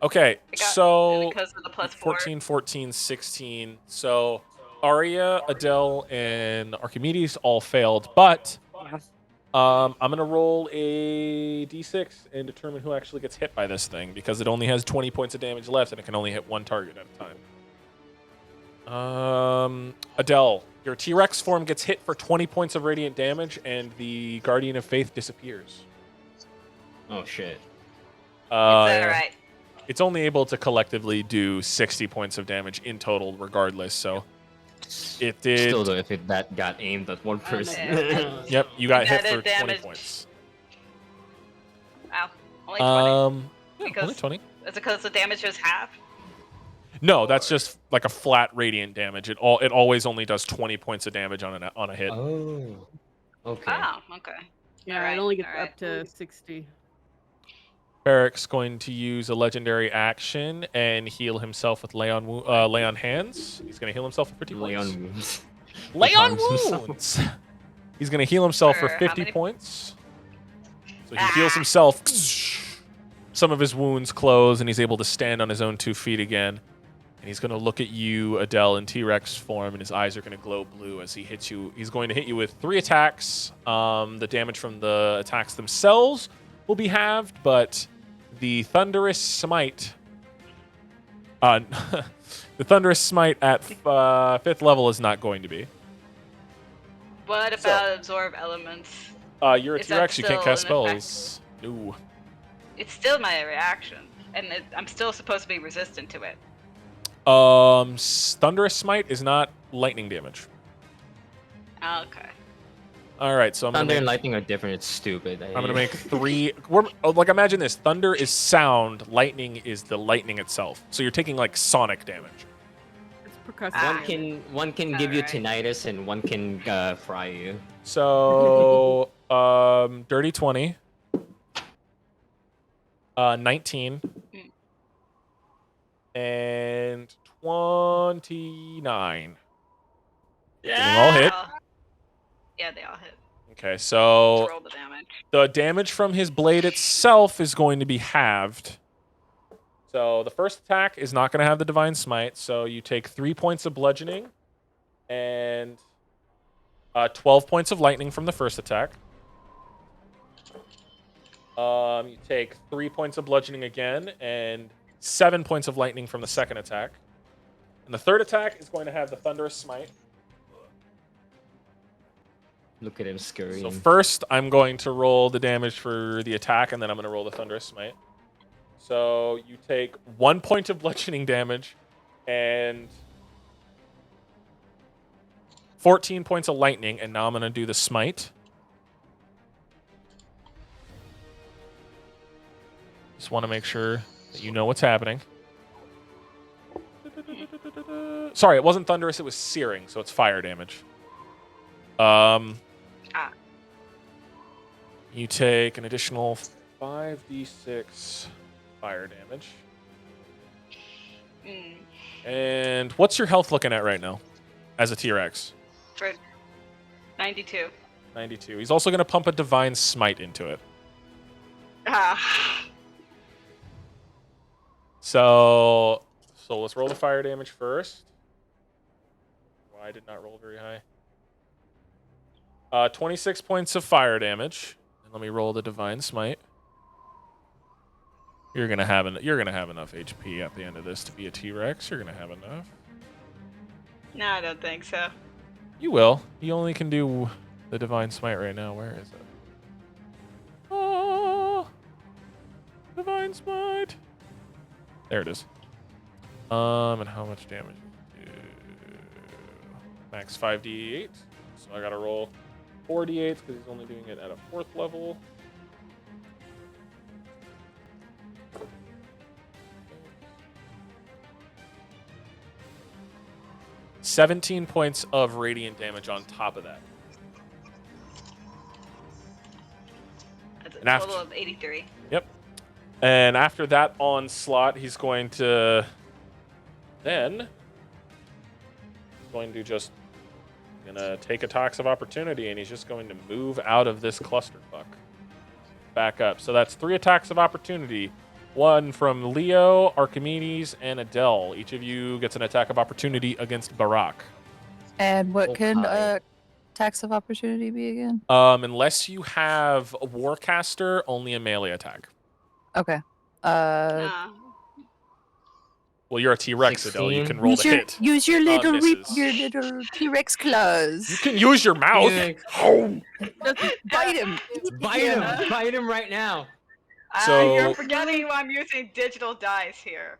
[SPEAKER 1] Okay,
[SPEAKER 5] I got-
[SPEAKER 1] so
[SPEAKER 5] because of the +4.
[SPEAKER 1] 14, 14, 16. So Arya, Adele, and Archimedes all failed, but I'm going to roll a d6 and determine who actually gets hit by this thing, because it only has 20 points of damage left, and it can only hit 1 target at a time. Adele, your T-Rex form gets hit for 20 points of radiant damage, and the Guardian of Faith disappears.
[SPEAKER 3] Oh shit.
[SPEAKER 5] Is that right?
[SPEAKER 1] It's only able to collectively do 60 points of damage in total, regardless. So it did.
[SPEAKER 3] Still though, if that got aimed at one person.
[SPEAKER 5] Yeah.
[SPEAKER 1] Yep, you got hit
[SPEAKER 5] That
[SPEAKER 1] for 20
[SPEAKER 5] damage-
[SPEAKER 1] points.
[SPEAKER 5] Wow. Only 20.
[SPEAKER 1] Yeah,
[SPEAKER 5] Because-
[SPEAKER 1] only 20.
[SPEAKER 5] Is it because the damage was half?
[SPEAKER 1] No, that's just like a flat radiant damage. It always only does 20 points of damage on a hit.
[SPEAKER 3] Oh. Okay.
[SPEAKER 5] Oh, okay.
[SPEAKER 4] Yeah,
[SPEAKER 5] Alright,
[SPEAKER 4] it only gets
[SPEAKER 5] alright.
[SPEAKER 4] up to 60.
[SPEAKER 1] Barrick's going to use a legendary action and heal himself with lay on hands. He's going to heal himself for 50
[SPEAKER 3] Lay
[SPEAKER 1] points.
[SPEAKER 3] on wounds.
[SPEAKER 1] Lay on
[SPEAKER 3] Harms himself.
[SPEAKER 1] wounds. He's going to heal himself for
[SPEAKER 5] For how
[SPEAKER 1] 50
[SPEAKER 5] many-
[SPEAKER 1] points. So he heals himself. Some of his wounds close, and he's able to stand on his own 2 feet again. And he's going to look at you, Adele, in T-Rex form, and his eyes are going to glow blue as he hits you. He's going to hit you with 3 attacks. The damage from the attacks themselves will be halved, but the Thunderous Smite... the Thunderous Smite at 5th level is not going to be.
[SPEAKER 5] What about absorb elements?
[SPEAKER 1] You're a
[SPEAKER 5] Is that
[SPEAKER 1] T-Rex, you can't
[SPEAKER 5] still
[SPEAKER 1] cast
[SPEAKER 5] an effect?
[SPEAKER 1] spells. No.
[SPEAKER 5] It's still my reaction, and I'm still supposed to be resistant to it.
[SPEAKER 1] Thunderous Smite is not lightning damage.
[SPEAKER 5] Okay.
[SPEAKER 1] All right, so I'm
[SPEAKER 3] Thunder
[SPEAKER 1] gonna
[SPEAKER 3] and
[SPEAKER 1] make,
[SPEAKER 3] lightning are different. It's stupid.
[SPEAKER 1] I'm gonna make 3. Like imagine this: thunder is sound, lightning is the lightning itself. So you're taking like sonic damage.
[SPEAKER 4] It's percussive.
[SPEAKER 3] One can give you
[SPEAKER 5] Alright.
[SPEAKER 3] tinnitus and one can fry you.
[SPEAKER 1] So dirty 20, 19, and 29. They all hit.
[SPEAKER 5] Yeah, they all hit.
[SPEAKER 1] Okay,
[SPEAKER 5] Let's
[SPEAKER 1] so
[SPEAKER 5] roll the damage.
[SPEAKER 1] the damage from his blade itself is going to be halved. So the first attack is not going to have the Divine Smite, so you take 3 points of bludgeoning and 12 points of lightning from the first attack. You take 3 points of bludgeoning again and 7 points of lightning from the second attack. And the third attack is going to have the Thunderous Smite.
[SPEAKER 3] Look at him scurrying.
[SPEAKER 1] So first, I'm going to roll the damage for the attack, and then I'm going to roll the Thunderous Smite. So you take 1 point of bludgeoning damage and 14 points of lightning, and now I'm going to do the Smite. Just want to make sure that you know what's happening. Sorry, it wasn't Thunderous, it was Searing, so it's fire damage. You take an additional 5d6 fire damage. And what's your health looking at right now as a T-Rex?
[SPEAKER 5] For 92.
[SPEAKER 1] 92. He's also going to pump a Divine Smite into it. So let's roll the fire damage first. Well, I did not roll very high. 26 points of fire damage. And let me roll the Divine Smite. You're gonna have enough HP at the end of this to be a T-Rex. You're gonna have enough.
[SPEAKER 5] No, I don't think so.
[SPEAKER 1] You will. You only can do the Divine Smite right now. Where is it? Oh, Divine Smite. There it is. And how much damage? Max 5d8. So I gotta roll 4d8 because he's only doing it at a 4th level. $17 points of radiant damage on top of that.
[SPEAKER 5] That's a
[SPEAKER 1] And
[SPEAKER 5] total of 83.
[SPEAKER 1] Yep. And after that onslaught, he's going to gonna take attacks of opportunity, and he's just going to move out of this clusterfuck. Back up. So that's 3 attacks of opportunity. 1 from Leo, Archimedes, and Adele. Each of you gets an attack of opportunity against Barak.
[SPEAKER 6] And what can
[SPEAKER 3] hi.
[SPEAKER 6] attacks of opportunity be again?
[SPEAKER 1] Unless you have a Warcaster, only a melee attack.
[SPEAKER 6] Okay.
[SPEAKER 1] Well, you're a T-Rex, Adele. You
[SPEAKER 3] 16.
[SPEAKER 1] can roll the hit.
[SPEAKER 6] Use your little
[SPEAKER 1] misses.
[SPEAKER 6] your little T-Rex claws.
[SPEAKER 1] You can use your mouth.
[SPEAKER 6] Bite him.
[SPEAKER 3] Bite him right now.
[SPEAKER 1] So-
[SPEAKER 5] You're forgetting I'm using digital dice here.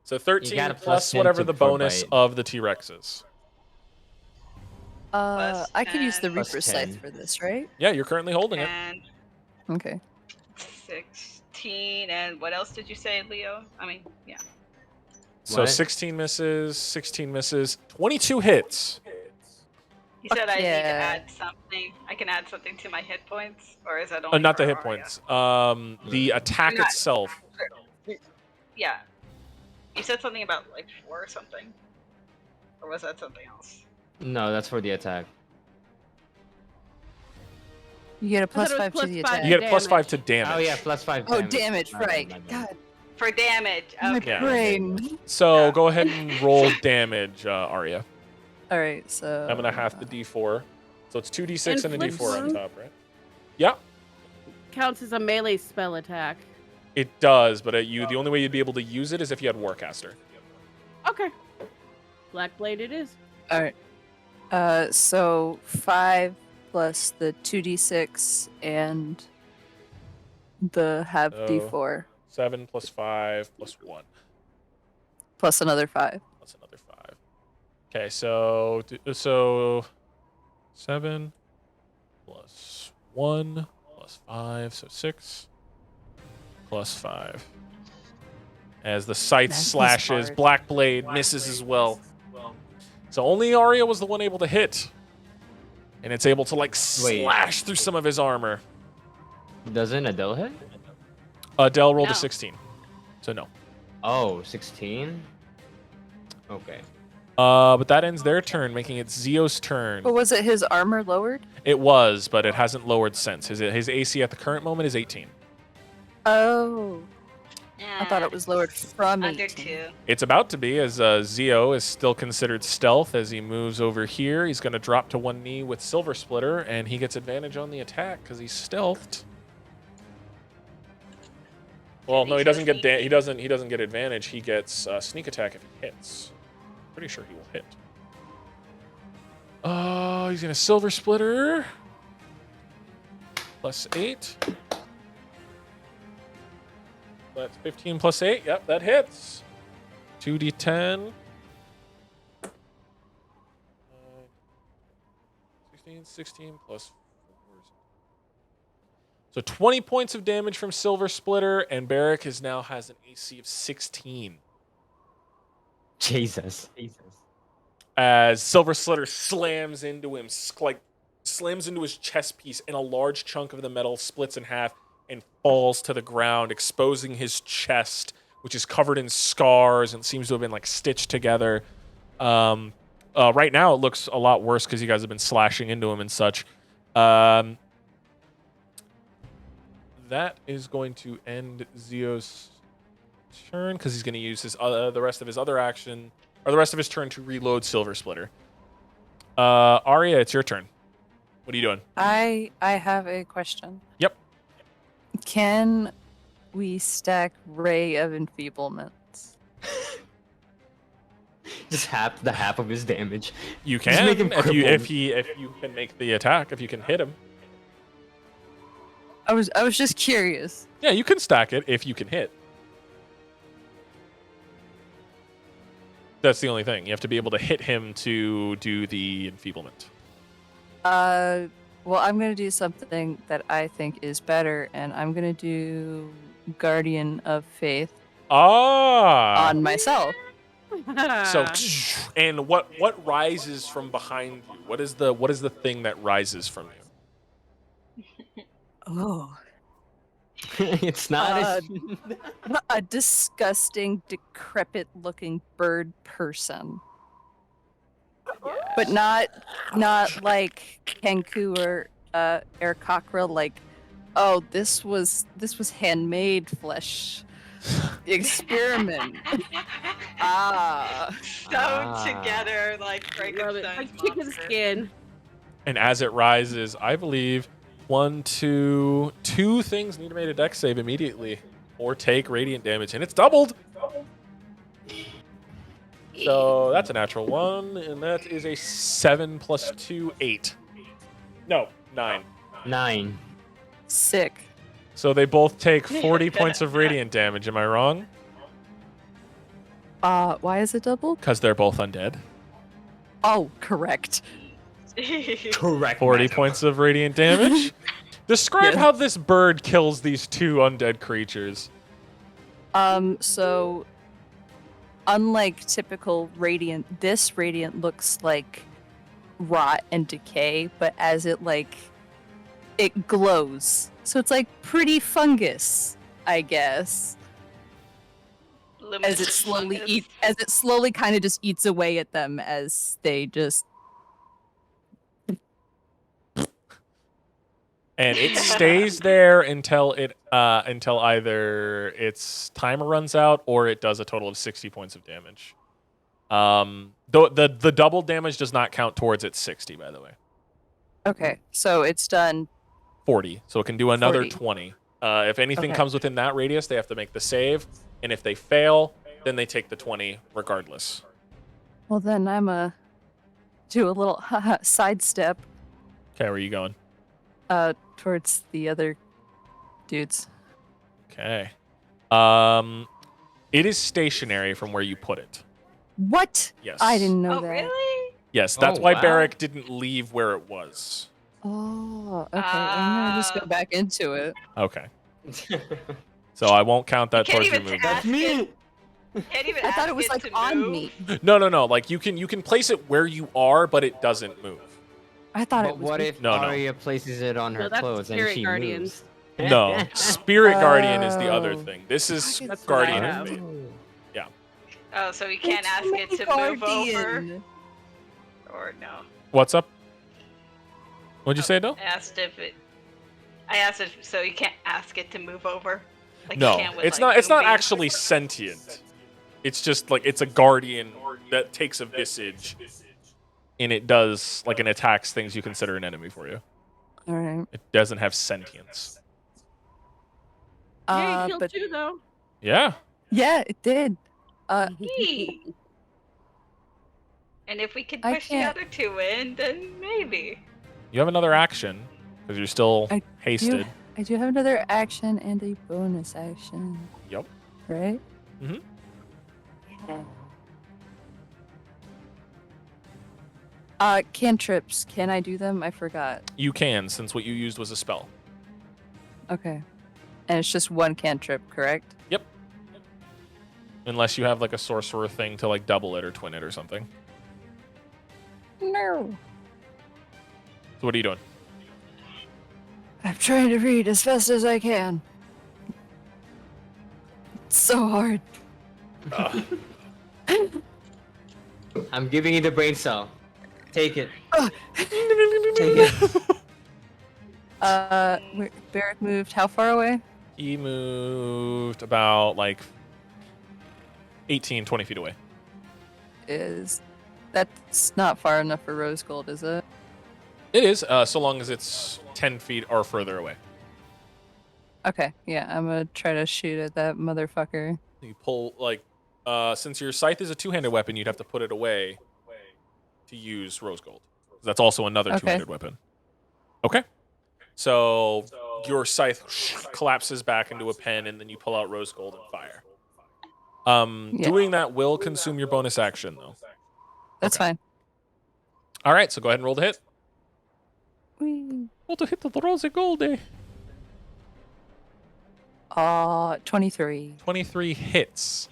[SPEAKER 1] So
[SPEAKER 3] You
[SPEAKER 1] 13
[SPEAKER 3] got a
[SPEAKER 1] plus
[SPEAKER 3] plus 10
[SPEAKER 1] whatever
[SPEAKER 3] to
[SPEAKER 1] the
[SPEAKER 3] for
[SPEAKER 1] bonus
[SPEAKER 3] bite.
[SPEAKER 1] of the T-Rex is.
[SPEAKER 5] Plus
[SPEAKER 6] I could use the
[SPEAKER 5] 10.
[SPEAKER 6] Reaper
[SPEAKER 3] Plus
[SPEAKER 6] Scythe
[SPEAKER 3] 10.
[SPEAKER 6] for this, right?
[SPEAKER 1] Yeah, you're currently holding it.
[SPEAKER 5] And
[SPEAKER 6] Okay.
[SPEAKER 5] 16. And what else did you say, Leo? I mean, yeah.
[SPEAKER 1] So
[SPEAKER 3] What?
[SPEAKER 1] 16 misses, 22 hits.
[SPEAKER 5] You said I need to
[SPEAKER 6] yeah.
[SPEAKER 5] add something. I can add something to my hit points? Or is that only
[SPEAKER 1] Not the
[SPEAKER 5] for
[SPEAKER 1] hit
[SPEAKER 5] Arya?
[SPEAKER 1] points. The attack
[SPEAKER 5] Not-
[SPEAKER 1] itself.
[SPEAKER 5] Yeah. You said something about like 4 or something? Or was that something else?
[SPEAKER 3] No, that's for the attack.
[SPEAKER 6] You get a
[SPEAKER 4] I thought
[SPEAKER 6] plus
[SPEAKER 4] it was
[SPEAKER 6] 5 to
[SPEAKER 4] plus
[SPEAKER 6] the
[SPEAKER 4] 5
[SPEAKER 6] attack.
[SPEAKER 1] You get a plus 5 to
[SPEAKER 4] damage.
[SPEAKER 1] damage.
[SPEAKER 3] Oh yeah, +5
[SPEAKER 6] Oh,
[SPEAKER 3] damage.
[SPEAKER 6] damage,
[SPEAKER 3] My bad,
[SPEAKER 6] right.
[SPEAKER 3] my bad.
[SPEAKER 6] God,
[SPEAKER 5] For damage.
[SPEAKER 6] my
[SPEAKER 5] Okay.
[SPEAKER 6] brain.
[SPEAKER 1] So
[SPEAKER 5] Yeah.
[SPEAKER 1] go ahead and roll damage, Arya.
[SPEAKER 6] All right, so
[SPEAKER 1] I'm gonna half the D4, so it's 2d6 and a
[SPEAKER 4] Inflict
[SPEAKER 1] D4 on
[SPEAKER 4] wound
[SPEAKER 1] top, right? Yeah,
[SPEAKER 4] counts as a melee spell attack.
[SPEAKER 1] it does, but the only way you'd be able to use it is if you had Warcaster.
[SPEAKER 4] Okay. Black Blade it is.
[SPEAKER 6] all right. So 5 plus the 2d6 and the half
[SPEAKER 1] So-
[SPEAKER 6] d4
[SPEAKER 1] 7 plus 5 plus 1
[SPEAKER 6] plus another 5.
[SPEAKER 1] plus another 5. Okay, so 7 plus 1 plus 5, so 6 plus 5. As the scythe
[SPEAKER 6] That is
[SPEAKER 1] slashes,
[SPEAKER 6] hard.
[SPEAKER 1] Black Blade misses as well. So only Arya was the one able to hit. And it's able to like slash through some of his armor.
[SPEAKER 3] Doesn't Adele hit?
[SPEAKER 1] Adele rolled a
[SPEAKER 5] No.
[SPEAKER 1] 16. So no.
[SPEAKER 3] Oh, 16? Okay.
[SPEAKER 1] But that ends their turn, making it Zio's turn.
[SPEAKER 6] But was it his armor lowered?
[SPEAKER 1] It was, but it hasn't lowered since. His AC at the current moment is 18.
[SPEAKER 6] Oh, I thought
[SPEAKER 5] Yeah,
[SPEAKER 6] it was lowered from
[SPEAKER 5] under
[SPEAKER 6] 18.
[SPEAKER 5] 2.
[SPEAKER 1] It's about to be, as Zio is still considered stealth as he moves over here. He's going to drop to one knee with Silver Splitter, and he gets advantage on the attack because he's stealthed. Well, no, he doesn't get he doesn't get advantage. He gets sneak attack if he hits. Pretty sure he will hit. He's gonna Silver Splitter. Plus 8. That's 15 plus 8. Yep, that hits. 2d10. 16 plus 4. So 20 points of damage from Silver Splitter, and Barrack now has an AC of 16.
[SPEAKER 3] Jesus.
[SPEAKER 1] As Silver Slitter slams into him, slams into his chest piece, and a large chunk of the metal splits in half and falls to the ground, exposing his chest, which is covered in scars and seems to have been like stitched together. Right now, it looks a lot worse because you guys have been slashing into him and such. That is going to end Zio's turn because he's going to use the rest of his other action. Or the rest of his turn to reload Silver Splitter. Arya, it's your turn. What are you doing?
[SPEAKER 6] I have a question.
[SPEAKER 1] Yep.
[SPEAKER 6] Can we stack Ray of Enfeeblements?
[SPEAKER 3] Just half of his damage.
[SPEAKER 1] You
[SPEAKER 3] Just
[SPEAKER 1] can
[SPEAKER 3] make him
[SPEAKER 1] if you
[SPEAKER 3] crippled.
[SPEAKER 1] can make the attack, if you can hit him.
[SPEAKER 6] I was just curious.
[SPEAKER 1] Yeah, you can stack it if you can hit. That's the only thing. You have to be able to hit him to do the enfeeblement.
[SPEAKER 6] Well, I'm gonna do something that I think is better, and I'm gonna do Guardian of Faith on myself.
[SPEAKER 1] So, and what rises from behind you? What is the thing that rises from you?
[SPEAKER 6] Oh,
[SPEAKER 3] It's not
[SPEAKER 6] a disgusting, decrepit-looking bird person, but not like Kenku or Aarakocra. Like, oh, this was handmade flesh experiment.
[SPEAKER 5] Sewed together like
[SPEAKER 4] Love it.
[SPEAKER 5] Frankenstein's
[SPEAKER 4] Like chicken
[SPEAKER 5] monster.
[SPEAKER 4] skin.
[SPEAKER 1] And as it rises, I believe two things need to make a dex save immediately or take radiant damage, and it's doubled. So that's a natural 1, and that is a 7 plus 2, 8. No, 9.
[SPEAKER 3] 9.
[SPEAKER 6] Sick.
[SPEAKER 1] So they both take 40 points of radiant damage. Am I wrong?
[SPEAKER 6] Why is it doubled?
[SPEAKER 1] Because they're both undead.
[SPEAKER 6] Oh, correct.
[SPEAKER 3] Correct.
[SPEAKER 1] 40
[SPEAKER 3] madam.
[SPEAKER 1] points of radiant damage. Describe
[SPEAKER 6] Yes.
[SPEAKER 1] how this bird kills these two undead creatures.
[SPEAKER 6] So unlike typical radiant, this radiant looks like rot and decay, but as it glows. So it's like pretty fungus, I guess. As it slowly kind of just eats away at them as they just
[SPEAKER 1] and it stays there until either its timer runs out or it does a total of 60 points of damage. The double damage does not count towards its 60, by the way.
[SPEAKER 6] Okay, so it's done.
[SPEAKER 1] 40, so it can do another
[SPEAKER 6] 40.
[SPEAKER 1] 20. If anything
[SPEAKER 6] Okay.
[SPEAKER 1] comes within that radius, they have to make the save, and if they fail, then they take the 20 regardless.
[SPEAKER 6] Well, then I'm do a little sidestep
[SPEAKER 1] Okay, where are you going?
[SPEAKER 6] towards the other dudes.
[SPEAKER 1] Okay. It is stationary from where you put it.
[SPEAKER 6] What?
[SPEAKER 1] Yes.
[SPEAKER 6] I didn't know
[SPEAKER 5] Oh,
[SPEAKER 6] that.
[SPEAKER 5] really?
[SPEAKER 1] Yes, that's
[SPEAKER 3] Oh,
[SPEAKER 1] why
[SPEAKER 3] wow.
[SPEAKER 1] Barrick didn't leave where it was.
[SPEAKER 6] Oh, okay. I'm gonna just go back into it.
[SPEAKER 1] Okay. So I won't count that
[SPEAKER 5] can't
[SPEAKER 1] towards your
[SPEAKER 5] even
[SPEAKER 1] movement.
[SPEAKER 2] That's
[SPEAKER 5] ask
[SPEAKER 2] me.
[SPEAKER 5] it. Can't even
[SPEAKER 6] I thought
[SPEAKER 5] ask
[SPEAKER 6] it was like
[SPEAKER 5] to
[SPEAKER 6] on
[SPEAKER 5] move.
[SPEAKER 6] me.
[SPEAKER 1] No. Like you can place it where you are, but it doesn't move.
[SPEAKER 6] I thought
[SPEAKER 3] But
[SPEAKER 6] it was.
[SPEAKER 3] what
[SPEAKER 6] me.
[SPEAKER 3] if
[SPEAKER 1] No.
[SPEAKER 3] Arya places it on
[SPEAKER 4] No,
[SPEAKER 3] her
[SPEAKER 4] that's
[SPEAKER 3] clothes and
[SPEAKER 4] Spirit
[SPEAKER 3] she
[SPEAKER 4] Guardians.
[SPEAKER 3] moves?
[SPEAKER 1] No, Spirit Guardian is the other
[SPEAKER 6] Oh.
[SPEAKER 1] thing. This is
[SPEAKER 4] That's what I
[SPEAKER 1] Guardian
[SPEAKER 4] have.
[SPEAKER 1] of Fate.
[SPEAKER 5] Oh, so we can't
[SPEAKER 6] It's
[SPEAKER 5] ask it to move over,
[SPEAKER 6] Guardian.
[SPEAKER 5] or no?
[SPEAKER 1] What's up? What'd you say, Adele?
[SPEAKER 5] I asked it, so you can't ask it to move over. Like
[SPEAKER 1] No,
[SPEAKER 5] you can with,
[SPEAKER 1] it's
[SPEAKER 5] like,
[SPEAKER 1] not. It's not
[SPEAKER 5] movies.
[SPEAKER 1] actually sentient. It's just like it's a guardian that takes a visage, and it does like and attacks things you consider an enemy for you.
[SPEAKER 6] All right.
[SPEAKER 1] It doesn't have sentience.
[SPEAKER 4] Yeah, you killed
[SPEAKER 6] But
[SPEAKER 4] 2 though.
[SPEAKER 1] Yeah.
[SPEAKER 6] yeah, it did.
[SPEAKER 5] Yee. And if we could
[SPEAKER 6] I
[SPEAKER 5] push the
[SPEAKER 6] can't-
[SPEAKER 5] other 2 in, then maybe.
[SPEAKER 1] You have another action because you're still
[SPEAKER 6] I
[SPEAKER 1] hasted.
[SPEAKER 6] I do have another action and a bonus action,
[SPEAKER 1] Yep.
[SPEAKER 6] right?
[SPEAKER 1] Mhm.
[SPEAKER 6] Cantrips. Can I do them? I forgot.
[SPEAKER 1] You can, since what you used was a spell.
[SPEAKER 6] Okay. And it's just one cantrip, correct?
[SPEAKER 1] Yep. Unless you have like a sorcerer thing to like double it or twin it or something.
[SPEAKER 6] No.
[SPEAKER 1] So what are you doing?
[SPEAKER 6] I'm trying to read as fast as I can. It's so hard.
[SPEAKER 3] I'm giving you the brain cell. Take it. Take it.
[SPEAKER 6] Barrack moved how far away?
[SPEAKER 1] He moved about like 18, 20 feet away.
[SPEAKER 6] That's not far enough for rose gold, is it?
[SPEAKER 1] It is, so long as it's 10 feet or further away.
[SPEAKER 6] Okay, yeah, I'm gonna try to shoot at that motherfucker.
[SPEAKER 1] You pull, like, since your scythe is a two-handed weapon, you'd have to put it away to use rose gold. That's also another
[SPEAKER 6] Okay.
[SPEAKER 1] two-handed weapon. Okay. So your scythe collapses back into a pen, and then you pull out rose gold and fire.
[SPEAKER 6] Yeah.
[SPEAKER 1] Doing that will consume your bonus action, though.
[SPEAKER 6] That's
[SPEAKER 1] Okay.
[SPEAKER 6] fine.
[SPEAKER 1] All right, so go ahead and roll the hit.
[SPEAKER 6] Whee.
[SPEAKER 1] Roll the hit of the rose gold,
[SPEAKER 6] 23.
[SPEAKER 1] 23 hits.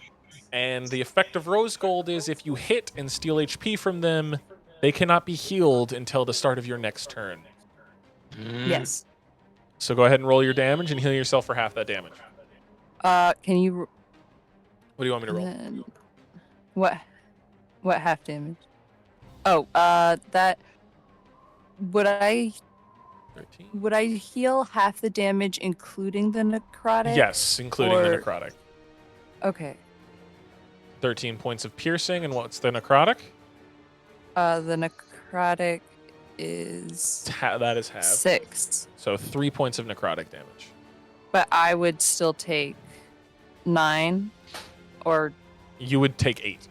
[SPEAKER 1] And the effect of rose gold is if you hit and steal HP from them, they cannot be healed until the start of your next turn.
[SPEAKER 6] Yes.
[SPEAKER 1] So go ahead and roll your damage and heal yourself for half that damage.
[SPEAKER 6] Can you
[SPEAKER 1] What do you want me to roll?
[SPEAKER 6] then- what half damage? Oh, that would I
[SPEAKER 1] 13?
[SPEAKER 6] heal half the damage including the necrotic?
[SPEAKER 1] Yes, including the
[SPEAKER 6] or-
[SPEAKER 1] necrotic.
[SPEAKER 6] Okay.
[SPEAKER 1] 13 points of piercing, and what's the necrotic?
[SPEAKER 6] The necrotic is
[SPEAKER 1] That is half.
[SPEAKER 6] 6.
[SPEAKER 1] So 3 points of necrotic damage.
[SPEAKER 6] But I would still take 9 or
[SPEAKER 1] You would take 8.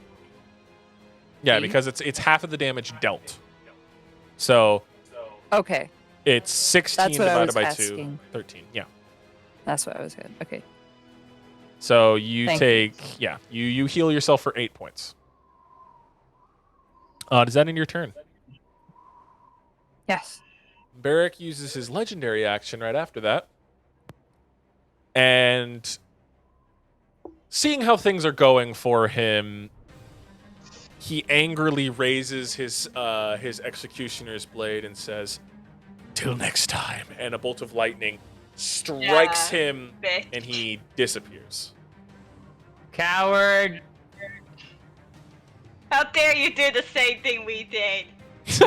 [SPEAKER 1] Yeah,
[SPEAKER 6] 8?
[SPEAKER 1] because it's half of the damage dealt. So
[SPEAKER 6] okay.
[SPEAKER 1] it's 16
[SPEAKER 6] That's what I
[SPEAKER 1] divided
[SPEAKER 6] was
[SPEAKER 1] by
[SPEAKER 6] asking.
[SPEAKER 1] 2. 13, yeah.
[SPEAKER 6] That's what I was good. Okay.
[SPEAKER 1] So you
[SPEAKER 6] Thank
[SPEAKER 1] take, you heal yourself for 8 points. Does that end your turn?
[SPEAKER 6] Yes.
[SPEAKER 1] Barrick uses his legendary action right after that. And seeing how things are going for him, he angrily raises his executioner's blade and says, "Till next time." And a bolt of lightning strikes
[SPEAKER 5] Yeah.
[SPEAKER 1] him
[SPEAKER 5] Bitch.
[SPEAKER 1] and he disappears.
[SPEAKER 3] Coward.
[SPEAKER 5] How dare you do the same thing we did?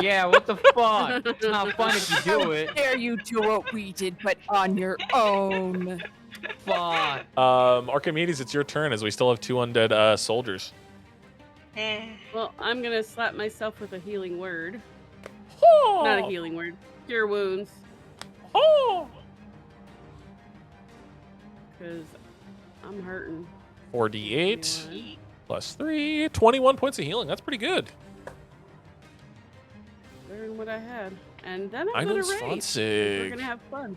[SPEAKER 3] Yeah, what the fuck? It's not fun if you do it.
[SPEAKER 6] Dare you do what we did, but on your own.
[SPEAKER 3] Fuck.
[SPEAKER 1] Archimedes, it's your turn as we still have 2 undead soldiers.
[SPEAKER 5] Eh.
[SPEAKER 4] Well, I'm gonna slap myself with a healing word.
[SPEAKER 1] Oh,
[SPEAKER 4] Not a healing word. Cure wounds.
[SPEAKER 1] oh.
[SPEAKER 4] Because I'm hurting.
[SPEAKER 1] 4d8
[SPEAKER 4] Yeah.
[SPEAKER 1] plus 3, 21 points of healing. That's pretty good.
[SPEAKER 4] Better than what I had. And then I'm gonna race. 'Cause we're
[SPEAKER 1] 21.
[SPEAKER 4] gonna have fun.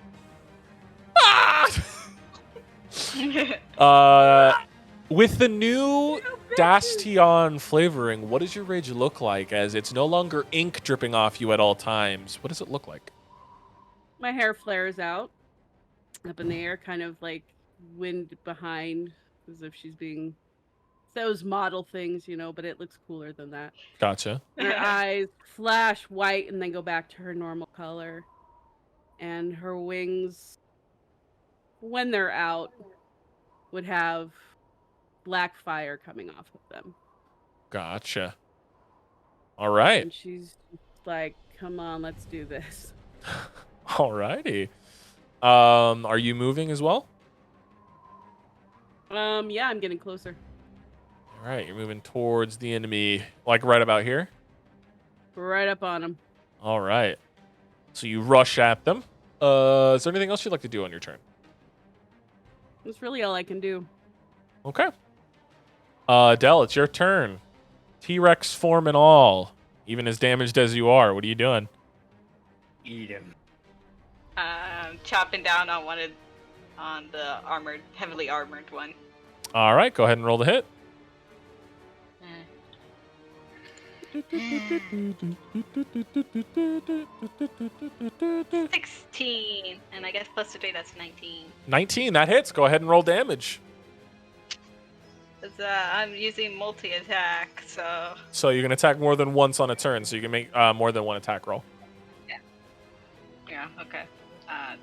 [SPEAKER 1] With the new Dastion flavoring, what does your rage look like? As it's no longer ink dripping off you at all times. What does it look like?
[SPEAKER 4] My hair flares out up in the air, kind of like wind behind, as if she's being those model things, but it looks cooler than that.
[SPEAKER 1] Gotcha.
[SPEAKER 4] And her eyes flash white and then go back to her normal color. And her wings, when they're out, would have black fire coming off of them.
[SPEAKER 1] Gotcha. All right.
[SPEAKER 4] And she's like, come on, let's do this.
[SPEAKER 1] Alrighty. Are you moving as well?
[SPEAKER 4] Yeah, I'm getting closer.
[SPEAKER 1] All right, you're moving towards the enemy, like right about here.
[SPEAKER 4] Right up on him.
[SPEAKER 1] All right. So you rush at them. Is there anything else you'd like to do on your turn?
[SPEAKER 4] That's really all I can do.
[SPEAKER 1] Okay. Dell, it's your turn. T-Rex form and all. Even as damaged as you are, what are you doing?
[SPEAKER 2] Eat him.
[SPEAKER 5] Chopping down on the heavily armored one.
[SPEAKER 1] All right, go ahead and roll the hit.
[SPEAKER 5] 16, and I guess plus 3, that's 19.
[SPEAKER 1] 19, that hits. Go ahead and roll damage.
[SPEAKER 5] I'm using multi-attack, so...
[SPEAKER 1] So you can attack more than once on a turn, so you can make more than one attack roll.
[SPEAKER 5] Yeah, okay.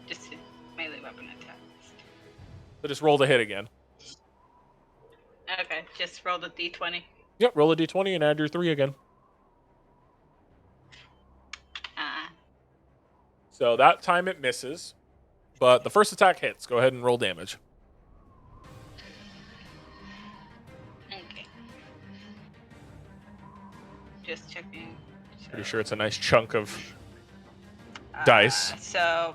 [SPEAKER 5] Just melee weapon attacks.
[SPEAKER 1] So just roll the hit again.
[SPEAKER 5] Okay, just roll the d20.
[SPEAKER 1] Yep, roll a d20 and add your 3 again. So that time it misses, but the first attack hits. Go ahead and roll damage.
[SPEAKER 5] Okay. Just checking.
[SPEAKER 1] Pretty sure it's a nice chunk of dice.
[SPEAKER 5] So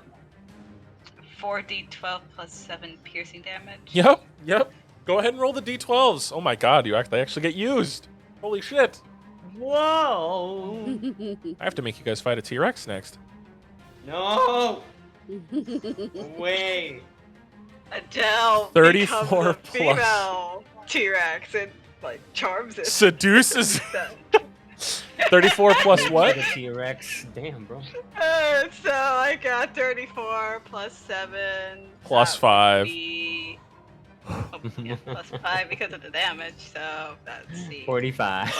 [SPEAKER 5] 4d12 plus 7 piercing damage.
[SPEAKER 1] Yep. Go ahead and roll the d12s. Oh my god, they actually get used. Holy shit.
[SPEAKER 2] Whoa!
[SPEAKER 1] I have to make you guys fight a T-Rex next.
[SPEAKER 2] No! Wait.
[SPEAKER 5] Adele
[SPEAKER 1] 34
[SPEAKER 5] becomes a
[SPEAKER 1] plus.
[SPEAKER 5] female T-Rex and charms it.
[SPEAKER 1] Seduces. 34 plus what?
[SPEAKER 3] The T-Rex. Damn, bro.
[SPEAKER 5] So I got 34 plus 7.
[SPEAKER 1] Plus
[SPEAKER 5] that would
[SPEAKER 1] 5.
[SPEAKER 5] be- plus 5 because of the damage. So let's see.
[SPEAKER 3] 45.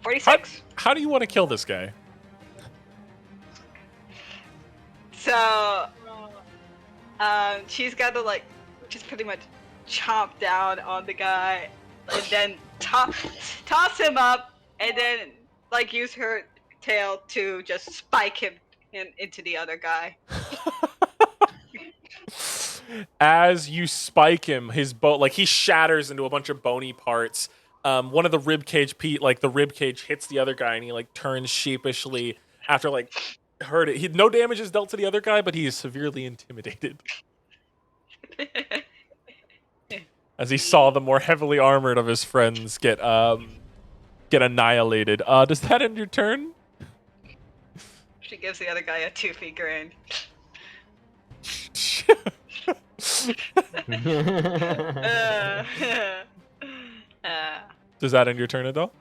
[SPEAKER 5] 46.
[SPEAKER 1] How do you want to kill this guy?
[SPEAKER 5] So, she's got to just pretty much chomp down on the guy, and then toss him up, and then use her tail to just spike him into the other guy.
[SPEAKER 1] As you spike him, his he shatters into a bunch of bony parts. One of the rib cage hits the other guy, and he turns sheepishly after heard it. No damage is dealt to the other guy, but he is severely intimidated as he saw the more heavily armored of his friends get annihilated. Does that end your turn?
[SPEAKER 5] She gives the other guy a toothy grin.
[SPEAKER 1] Does that end your turn, Adele?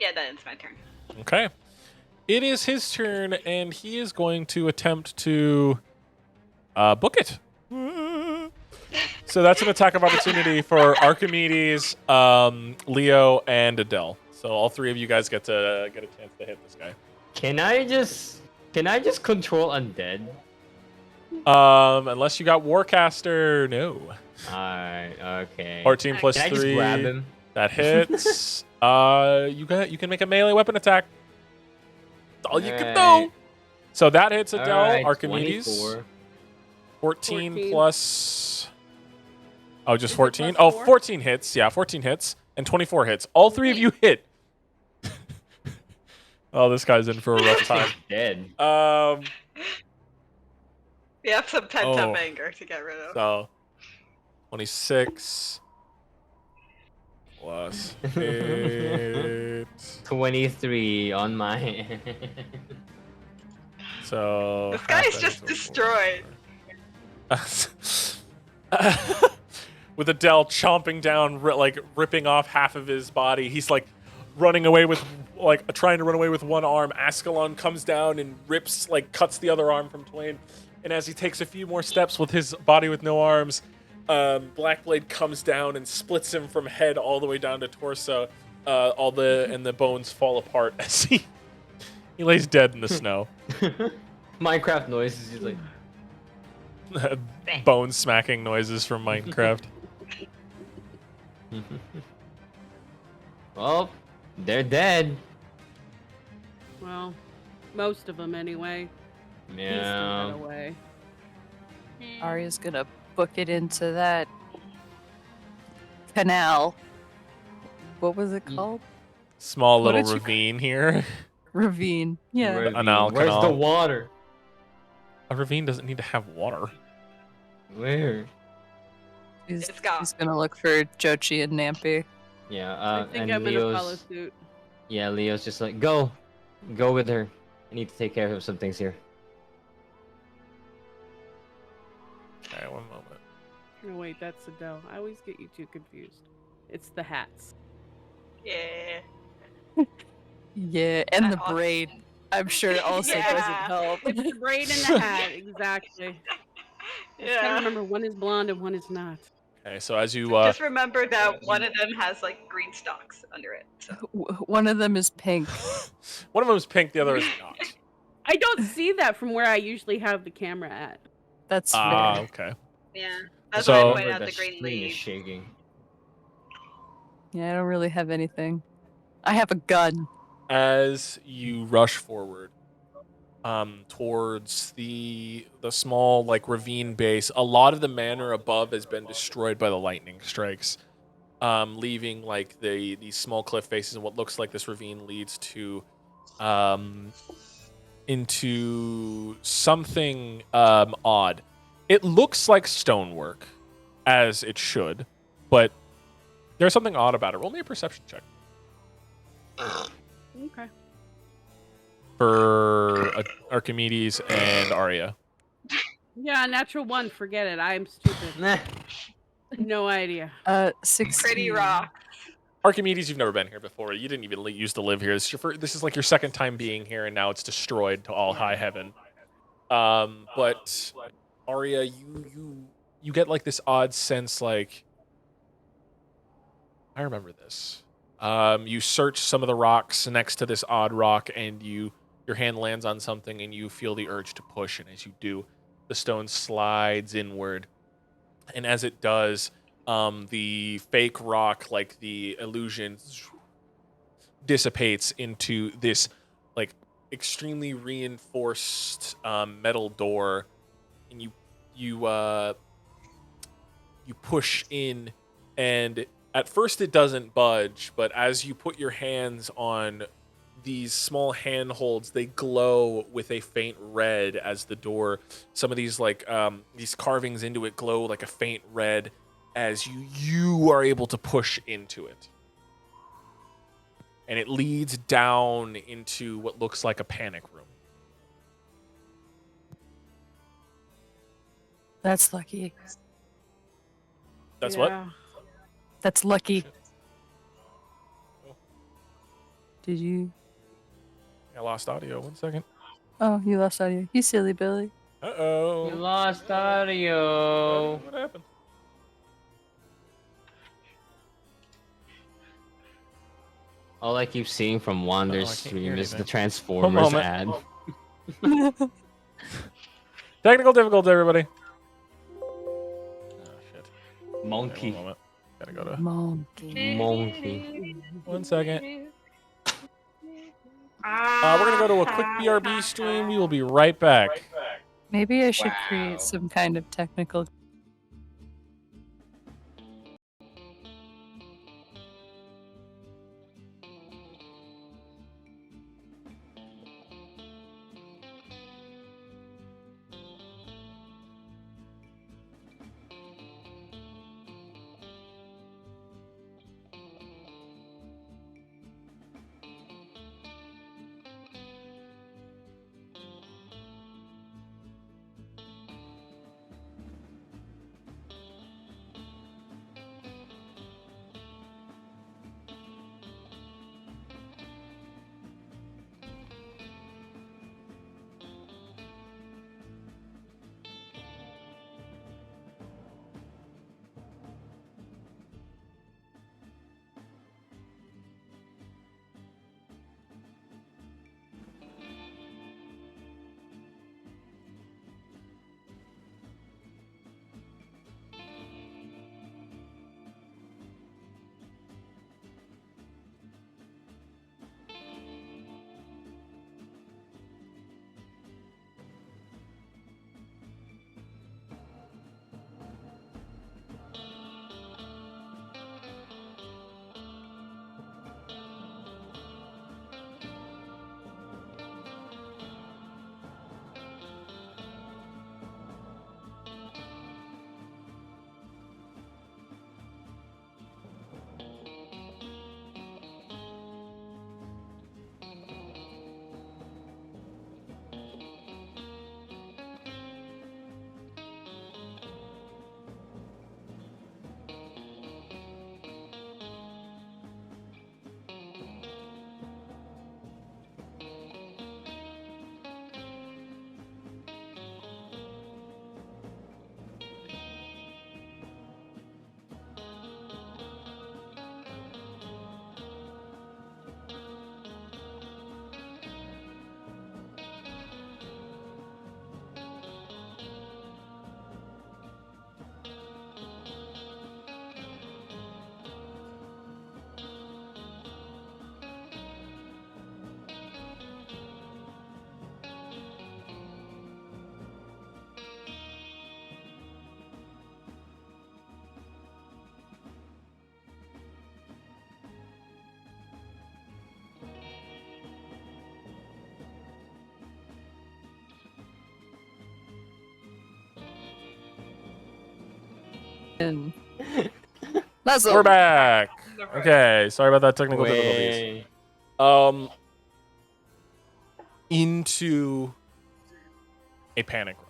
[SPEAKER 5] Yeah, that ends my turn.
[SPEAKER 1] Okay. It is his turn, and he is going to attempt to book it. So that's an attack of opportunity for Archimedes, Leo, and Adele. So all 3 of you guys get a chance to hit this guy.
[SPEAKER 3] Can I just control undead?
[SPEAKER 1] Unless you got Warcaster, no.
[SPEAKER 3] Alright, okay.
[SPEAKER 1] 14 plus
[SPEAKER 3] Can I just
[SPEAKER 1] 3.
[SPEAKER 3] grab him?
[SPEAKER 1] That hits. You can make a melee weapon attack. That's all you can do.
[SPEAKER 3] Alright.
[SPEAKER 1] So that hits Adele.
[SPEAKER 3] Alright,
[SPEAKER 1] Archimedes.
[SPEAKER 3] 24.
[SPEAKER 1] 14
[SPEAKER 4] 14.
[SPEAKER 1] plus. Oh, just
[SPEAKER 4] Is it
[SPEAKER 1] 14?
[SPEAKER 4] plus
[SPEAKER 1] Oh,
[SPEAKER 4] 4?
[SPEAKER 1] 14 hits. Yeah, 14 hits. And 24 hits. All three of you hit. Oh, this guy's in for a rough time.
[SPEAKER 3] Dead.
[SPEAKER 5] We have some pent
[SPEAKER 1] Oh.
[SPEAKER 5] up anger to get rid of.
[SPEAKER 1] So 26 plus 8.
[SPEAKER 3] 23 on my hand.
[SPEAKER 1] So
[SPEAKER 5] This
[SPEAKER 1] half
[SPEAKER 5] guy's
[SPEAKER 1] that
[SPEAKER 5] just
[SPEAKER 1] is
[SPEAKER 5] destroyed.
[SPEAKER 1] with Adele chomping down, ripping off half of his body. He's like running away with, trying to run away with one arm. Ascalon comes down and cuts the other arm from twain. And as he takes a few more steps with his body with no arms, Blackblade comes down and splits him from head all the way down to torso. And the bones fall apart as he lays dead in the snow.
[SPEAKER 3] Minecraft noise is just like.
[SPEAKER 1] Bone smacking noises from Minecraft.
[SPEAKER 3] Well, they're dead.
[SPEAKER 4] Well, most of them anyway. He's still
[SPEAKER 3] Yeah.
[SPEAKER 4] got away.
[SPEAKER 6] Arya's gonna book it into that canal. What was it called?
[SPEAKER 1] Small
[SPEAKER 6] What
[SPEAKER 1] little
[SPEAKER 6] did you-
[SPEAKER 1] ravine here.
[SPEAKER 6] Ravine. Yeah.
[SPEAKER 3] Ravine.
[SPEAKER 1] Anal
[SPEAKER 3] Where's
[SPEAKER 1] canal.
[SPEAKER 3] the water?
[SPEAKER 1] A ravine doesn't need to have water.
[SPEAKER 3] Where?
[SPEAKER 6] He's,
[SPEAKER 5] It's gone.
[SPEAKER 6] he's gonna look for Jochi and Nampy.
[SPEAKER 3] Yeah,
[SPEAKER 4] I think
[SPEAKER 3] and
[SPEAKER 4] I'm gonna follow
[SPEAKER 3] Leo's.
[SPEAKER 4] suit.
[SPEAKER 3] Yeah, Leo's just like, go with her. I need to take care of some things here.
[SPEAKER 1] Okay, one moment.
[SPEAKER 4] Oh wait, that's Adele. I always get you two confused. It's the hats.
[SPEAKER 5] Yeah.
[SPEAKER 6] Yeah, and the
[SPEAKER 5] That's awesome.
[SPEAKER 6] braid. I'm sure it also doesn't
[SPEAKER 5] Yeah.
[SPEAKER 6] help.
[SPEAKER 4] It's the braid and the hat, exactly. I just gotta
[SPEAKER 5] Yeah.
[SPEAKER 4] remember one is blonde and one is not.
[SPEAKER 1] Okay, so as you
[SPEAKER 5] Just remember that one of them has like green stalks under it. So.
[SPEAKER 6] One of them is pink.
[SPEAKER 1] one of them is pink, the other is not.
[SPEAKER 4] I don't see that from where I usually have the camera at.
[SPEAKER 6] That's
[SPEAKER 1] Ah,
[SPEAKER 6] fair.
[SPEAKER 1] okay.
[SPEAKER 5] Yeah. That's
[SPEAKER 1] So-
[SPEAKER 5] why I
[SPEAKER 3] Remember
[SPEAKER 5] pointed out
[SPEAKER 3] the
[SPEAKER 5] the green
[SPEAKER 3] screen is
[SPEAKER 5] leaves.
[SPEAKER 3] shaking.
[SPEAKER 6] Yeah, I don't really have anything. I have a gun.
[SPEAKER 1] As you rush forward towards the small ravine base, a lot of the manor above has been destroyed by the lightning strikes, leaving these small cliff faces, and what looks like this ravine leads to into something odd. It looks like stonework, as it should, but there's something odd about it. Roll me a perception check.
[SPEAKER 4] Okay.
[SPEAKER 1] For Archimedes and Arya.
[SPEAKER 4] Yeah, natural one. Forget it. I'm stupid.
[SPEAKER 3] Nah.
[SPEAKER 4] No idea.
[SPEAKER 6] 16.
[SPEAKER 5] Pretty rock.
[SPEAKER 1] Archimedes, you've never been here before. You didn't even used to live here. This is like your second time being here, and now it's destroyed to all high heaven. But Arya, you get this odd sense I remember this. You search some of the rocks next to this odd rock, and your hand lands on something, and you feel the urge to push. And as you do, the stone slides inward, and as it does, the fake rock, the illusion, dissipates into this extremely reinforced metal door, and you push in, and at first it doesn't budge, but as you put your hands on these small handholds, they glow with a faint red as the door, some of these these carvings into it glow like a faint red as you are able to push into it. And it leads down into what looks like a panic room.
[SPEAKER 6] That's lucky.
[SPEAKER 1] That's what?
[SPEAKER 4] Yeah.
[SPEAKER 6] That's lucky. Did you?
[SPEAKER 1] I lost audio. 1 second.
[SPEAKER 6] Oh, you lost audio. You silly Billy.
[SPEAKER 3] You
[SPEAKER 1] Uh-oh.
[SPEAKER 3] lost audio.
[SPEAKER 1] What happened?
[SPEAKER 3] All I keep seeing from Wander's
[SPEAKER 1] I can't hear
[SPEAKER 3] stream is the
[SPEAKER 1] anything.
[SPEAKER 3] Transformers
[SPEAKER 1] moment.
[SPEAKER 3] ad.
[SPEAKER 1] Technical difficulty, everybody. Oh shit. Okay,
[SPEAKER 3] Monkey.
[SPEAKER 1] one moment. Gotta go to.
[SPEAKER 6] Monkey.
[SPEAKER 3] Monkey.
[SPEAKER 1] 1 second. We're gonna go to a quick BRB stream. We will be right back.
[SPEAKER 6] Maybe I should
[SPEAKER 3] Wow.
[SPEAKER 6] create some kind of technical. And that's
[SPEAKER 1] We're back. Okay, sorry about that technical difficulties.
[SPEAKER 3] Way.
[SPEAKER 1] Into a panic room.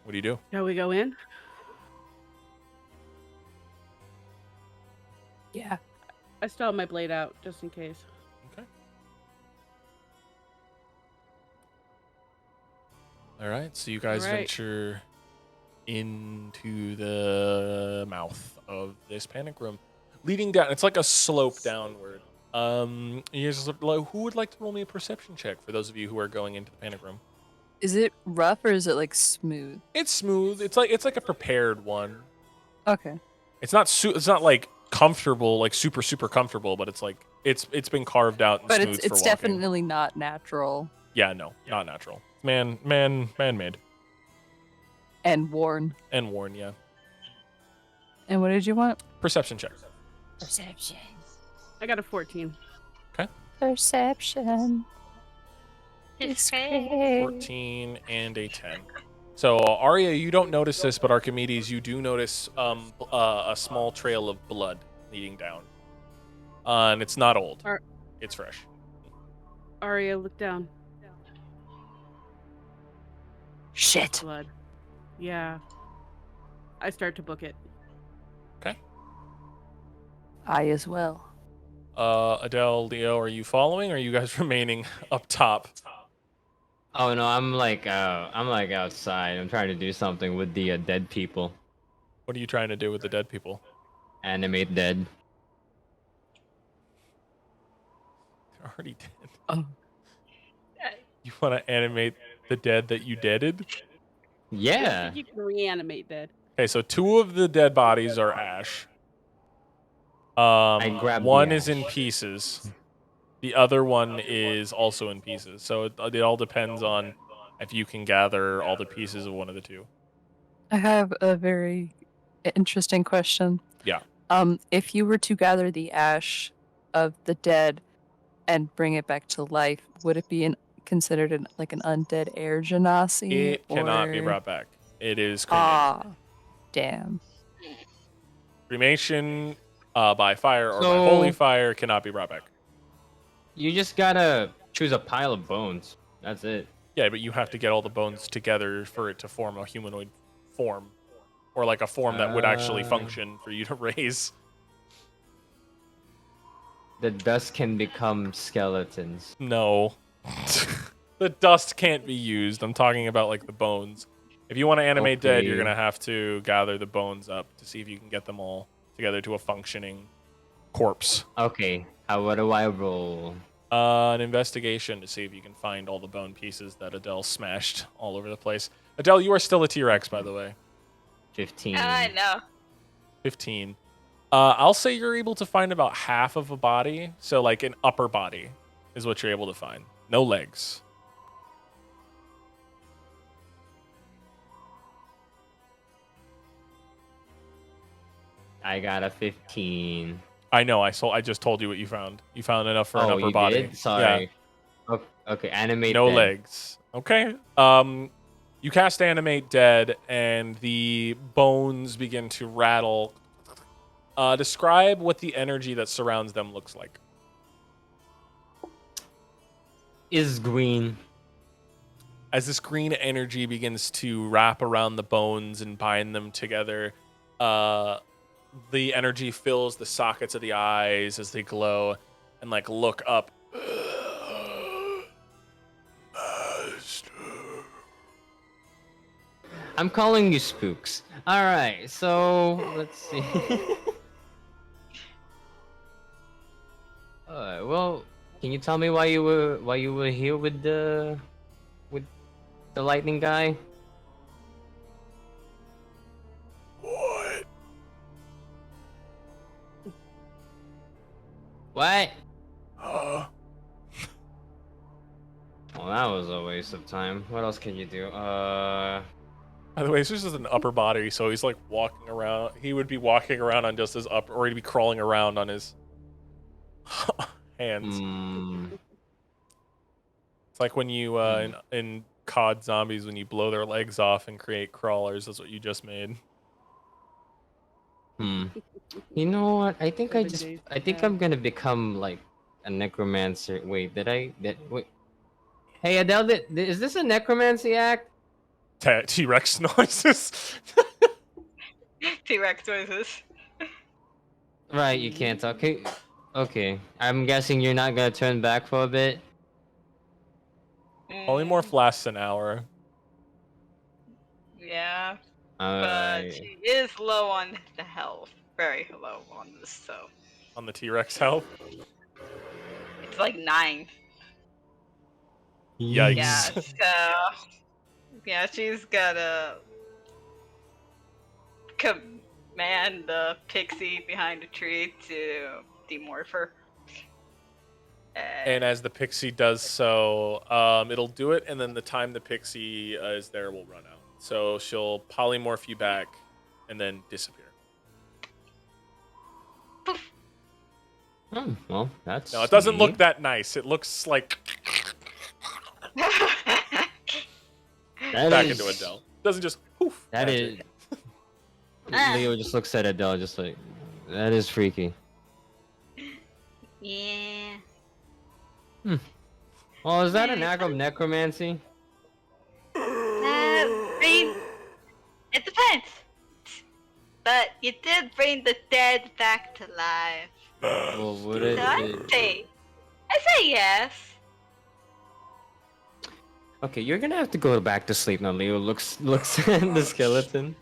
[SPEAKER 1] What do you do?
[SPEAKER 4] Shall we go in?
[SPEAKER 6] Yeah.
[SPEAKER 4] I still have my blade out just in case.
[SPEAKER 1] Okay. All right, so you guys
[SPEAKER 4] All right.
[SPEAKER 1] venture into the mouth of this panic room, leading down. It's like a slope downward. You guys, who would like to roll me a perception check for those of you who are going into the panic room?
[SPEAKER 6] Is it rough or is it like smooth?
[SPEAKER 1] It's smooth. It's like a prepared one.
[SPEAKER 6] Okay.
[SPEAKER 1] It's not like comfortable, like super comfortable, but it's like it's been carved out and
[SPEAKER 6] But
[SPEAKER 1] smooth
[SPEAKER 6] it's
[SPEAKER 1] for walking.
[SPEAKER 6] definitely not natural
[SPEAKER 1] Yeah, no, not natural. Man-made
[SPEAKER 6] and worn.
[SPEAKER 1] and worn. Yeah.
[SPEAKER 6] And what did you want?
[SPEAKER 1] Perception check.
[SPEAKER 6] Perception.
[SPEAKER 4] I got a 14.
[SPEAKER 6] Perception.
[SPEAKER 5] It's
[SPEAKER 1] 14 and a 10. So Arya, you don't notice this, but Archimedes, you do notice a small trail of blood leading down. And it's not old. It's fresh.
[SPEAKER 4] Arya, look down.
[SPEAKER 6] Shit.
[SPEAKER 4] Blood. Yeah. I start to book it.
[SPEAKER 1] Okay.
[SPEAKER 6] I as well.
[SPEAKER 1] Adele, Leo, are you following, or are you guys remaining up top?
[SPEAKER 3] Oh no, I'm like outside. I'm trying to do something with the dead people.
[SPEAKER 1] What are you trying to do with the dead people?
[SPEAKER 3] Animate dead.
[SPEAKER 1] They're already dead.
[SPEAKER 6] Oh.
[SPEAKER 1] You want to animate the dead that you deaded?
[SPEAKER 3] Yeah.
[SPEAKER 4] You can reanimate dead.
[SPEAKER 1] Okay, so 2 of the dead bodies are ash.
[SPEAKER 3] I grabbed
[SPEAKER 1] One
[SPEAKER 3] the
[SPEAKER 1] is in
[SPEAKER 3] ash.
[SPEAKER 1] pieces. The other one is also in pieces. So it all depends on if you can gather all the pieces of one of the 2.
[SPEAKER 6] I have a very interesting question.
[SPEAKER 1] Yeah.
[SPEAKER 6] If you were to gather the ash of the dead and bring it back to life, would it be considered like an undead air genasi
[SPEAKER 1] It cannot be
[SPEAKER 6] or
[SPEAKER 1] brought back. It is cremated.
[SPEAKER 6] ah, damn.
[SPEAKER 1] Cremation by fire or by holy
[SPEAKER 3] So
[SPEAKER 1] fire cannot be brought back.
[SPEAKER 3] you just gotta choose a pile of bones. That's it.
[SPEAKER 1] Yeah, but you have to get all the bones together for it to form a humanoid form. Or like a form that would actually
[SPEAKER 3] Uh,
[SPEAKER 1] function for you to raise.
[SPEAKER 3] the dust can become skeletons.
[SPEAKER 1] No. The dust can't be used. I'm talking about like the bones. If you want to animate dead, you're
[SPEAKER 3] Okay.
[SPEAKER 1] going to have to gather the bones up to see if you can get them all together to a functioning corpse.
[SPEAKER 3] Okay. What do I roll?
[SPEAKER 1] An investigation to see if you can find all the bone pieces that Adele smashed all over the place. Adele, you are still a T-Rex, by the way.
[SPEAKER 3] 15.
[SPEAKER 5] I know.
[SPEAKER 1] 15. I'll say you're able to find about half of a body. So like an upper body is what you're able to find. No legs.
[SPEAKER 3] I got a 15.
[SPEAKER 1] I know. I just told you what you found. You found enough for an
[SPEAKER 3] Oh,
[SPEAKER 1] upper
[SPEAKER 3] you
[SPEAKER 1] body.
[SPEAKER 3] did? Sorry. Okay, animate
[SPEAKER 1] No
[SPEAKER 3] dead.
[SPEAKER 1] legs. Okay. You cast animate dead, and the bones begin to rattle. Describe what the energy that surrounds them looks like.
[SPEAKER 3] Is green.
[SPEAKER 1] As this green energy begins to wrap around the bones and bind them together, the energy fills the sockets of the eyes as they glow and like look up.
[SPEAKER 3] I'm calling you spooks. All right, so let's see. Well, can you tell me why you were here with the lightning guy?
[SPEAKER 1] What?
[SPEAKER 3] What?
[SPEAKER 1] Uh,
[SPEAKER 3] Well, that was a waste of time. What else can you do?
[SPEAKER 1] By the way, it's just an upper body, so he's like walking around. He would be walking around on just his upper, or he'd be crawling around on his hands. It's like when you in COD Zombies, when you blow their legs off and create crawlers. That's what you just made.
[SPEAKER 3] You know what? I think
[SPEAKER 4] Seven days
[SPEAKER 3] I think
[SPEAKER 4] to
[SPEAKER 3] I'm gonna become like a necromancer. Wait, wait? Hey Adele, is this a necromancy act?
[SPEAKER 1] T-Rex noises.
[SPEAKER 5] T-Rex noises.
[SPEAKER 3] Right, you can't talk. Okay. I'm guessing you're not gonna turn back for a bit.
[SPEAKER 1] Only more lasts an hour.
[SPEAKER 5] Yeah, but
[SPEAKER 3] Alright.
[SPEAKER 5] she is low on the health. Very low on this, so
[SPEAKER 1] On the T-Rex health.
[SPEAKER 5] it's like 9.
[SPEAKER 1] Yikes.
[SPEAKER 5] Yeah, so yeah, she's gotta command the pixie behind the tree to demorph her.
[SPEAKER 1] And as the pixie does so, it'll do it, and then the time the pixie is there will run out. So she'll polymorph you back, and then disappear.
[SPEAKER 3] Well, that's.
[SPEAKER 1] No, it doesn't look
[SPEAKER 3] neat.
[SPEAKER 1] that nice. It looks like
[SPEAKER 3] That
[SPEAKER 1] back
[SPEAKER 3] is-
[SPEAKER 1] into Adele. It doesn't just poof.
[SPEAKER 3] That
[SPEAKER 1] magic.
[SPEAKER 3] is. Leo just looks at Adele, just like, that is freaky.
[SPEAKER 5] Yeah.
[SPEAKER 3] Well, is that an act of necromancy?
[SPEAKER 5] I mean, it depends. But you did bring the dead back to life.
[SPEAKER 3] Well, would it?
[SPEAKER 5] So I say yes.
[SPEAKER 3] Okay, you're gonna have to go back to sleep now. Leo looks at the skeleton,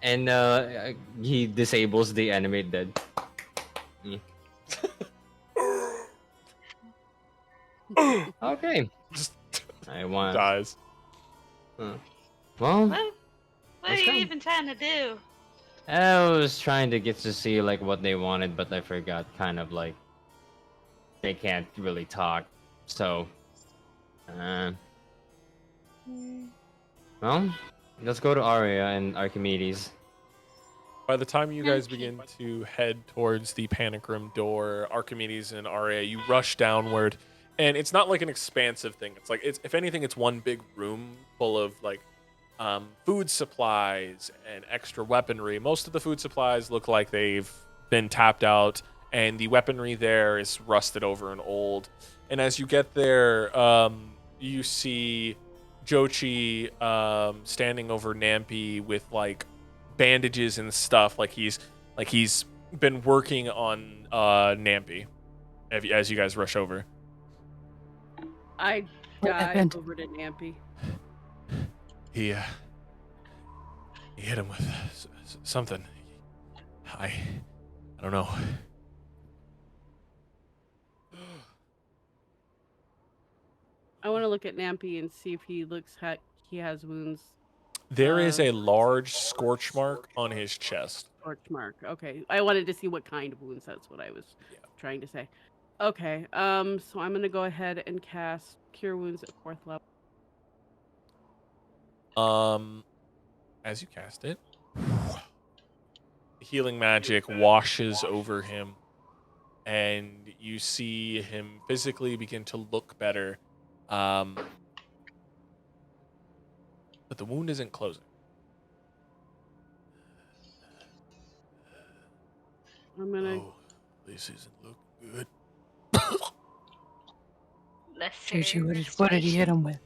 [SPEAKER 3] and he disables the animate dead. Okay.
[SPEAKER 1] Just
[SPEAKER 3] I want.
[SPEAKER 1] dies.
[SPEAKER 3] Well,
[SPEAKER 5] What are
[SPEAKER 3] let's
[SPEAKER 5] you
[SPEAKER 3] go.
[SPEAKER 5] even trying to do?
[SPEAKER 3] I was trying to get to see like what they wanted, but I forgot kind of like they can't really talk. So, uh, well, let's go to Arya and Archimedes.
[SPEAKER 1] By the time you guys
[SPEAKER 5] Okay.
[SPEAKER 1] begin to head towards the panic room door, Archimedes and Arya, you rush downward, and it's not like an expansive thing. It's like it's if anything, it's one big room full of like food supplies and extra weaponry. Most of the food supplies look like they've been tapped out, and the weaponry there is rusted over and old. And as you get there, you see Jochi standing over Nampi with like bandages and stuff, like he's been working on Nampi. As you guys rush over,
[SPEAKER 4] I
[SPEAKER 6] What
[SPEAKER 4] dive
[SPEAKER 6] happened?
[SPEAKER 4] over to Nampy.
[SPEAKER 1] he hit him with something. I don't know.
[SPEAKER 4] I want to look at Nampy and see if he has wounds.
[SPEAKER 1] There is a large scorch mark on his chest.
[SPEAKER 4] Scorch mark. Okay. I wanted to see what kind of wounds. That's what I was trying to say. Okay. So I'm gonna go ahead and cast Cure Wounds at 4th level.
[SPEAKER 1] As you cast it, healing magic washes over him, and you see him physically begin to look better. But the wound isn't closing.
[SPEAKER 4] I'm gonna.
[SPEAKER 1] Oh, this isn't looking good.
[SPEAKER 5] Lesser
[SPEAKER 6] Chuchi, what did he hit him with?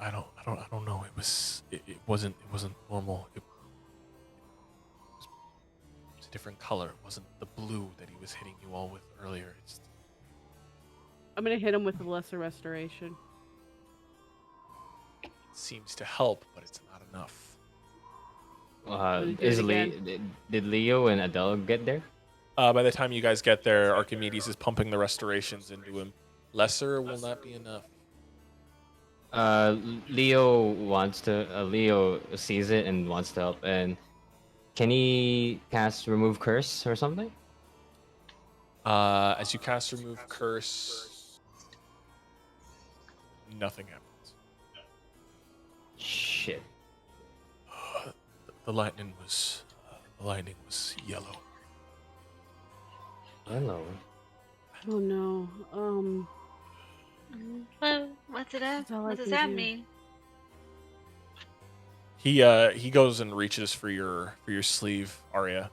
[SPEAKER 1] I don't know. It wasn't normal. It was a different color. It wasn't the blue that he was hitting you all with earlier.
[SPEAKER 4] I'm gonna hit him with the Lesser Restoration.
[SPEAKER 1] It seems to help, but it's not enough.
[SPEAKER 4] Let me do it
[SPEAKER 3] Did Leo and Adele get there?
[SPEAKER 1] By the time you guys get there, Archimedes is pumping the restorations into him. Lesser will not be enough.
[SPEAKER 3] Leo sees it and wants to help. And can he cast remove curse or something?
[SPEAKER 1] As you cast remove curse, nothing happens.
[SPEAKER 3] Shit.
[SPEAKER 1] The lightning was yellow.
[SPEAKER 3] Hello.
[SPEAKER 4] Oh no.
[SPEAKER 5] Well, what's it up?
[SPEAKER 4] That's all I
[SPEAKER 5] What does
[SPEAKER 4] can
[SPEAKER 5] that
[SPEAKER 4] do.
[SPEAKER 5] mean?
[SPEAKER 1] He goes and reaches for your sleeve, Arya.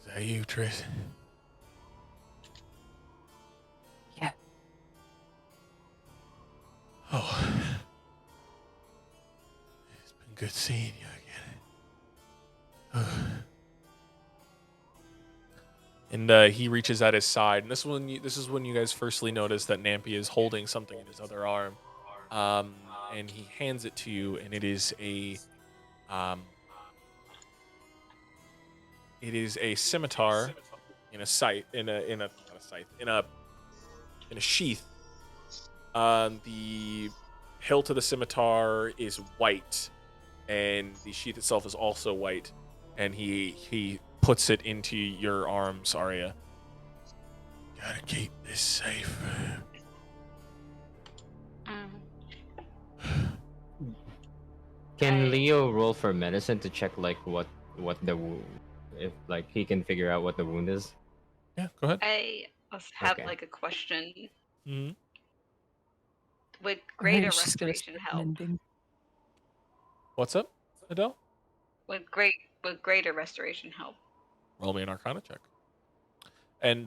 [SPEAKER 1] Is that you, Trace?
[SPEAKER 6] Yeah.
[SPEAKER 1] Oh. It's been good seeing you again. And he reaches at his side, and this is when you guys firstly notice that Nampi is holding something in his other arm, and he hands it to you, and it is a scimitar in a sheath. The hilt of the scimitar is white, and the sheath itself is also white, and he puts it into your arms, Arya. Gotta keep this safe.
[SPEAKER 3] Can Leo roll for medicine to check like what the if like he can figure out what the wound is?
[SPEAKER 1] Yeah, go ahead.
[SPEAKER 5] I also have
[SPEAKER 3] Okay.
[SPEAKER 5] like a question.
[SPEAKER 1] Mm-hmm.
[SPEAKER 5] Would
[SPEAKER 6] I
[SPEAKER 5] greater
[SPEAKER 6] think she's gonna
[SPEAKER 5] restoration
[SPEAKER 6] start
[SPEAKER 5] help?
[SPEAKER 6] mending.
[SPEAKER 1] What's up, Adele?
[SPEAKER 5] Would greater restoration help?
[SPEAKER 1] Roll me an Arcana check. And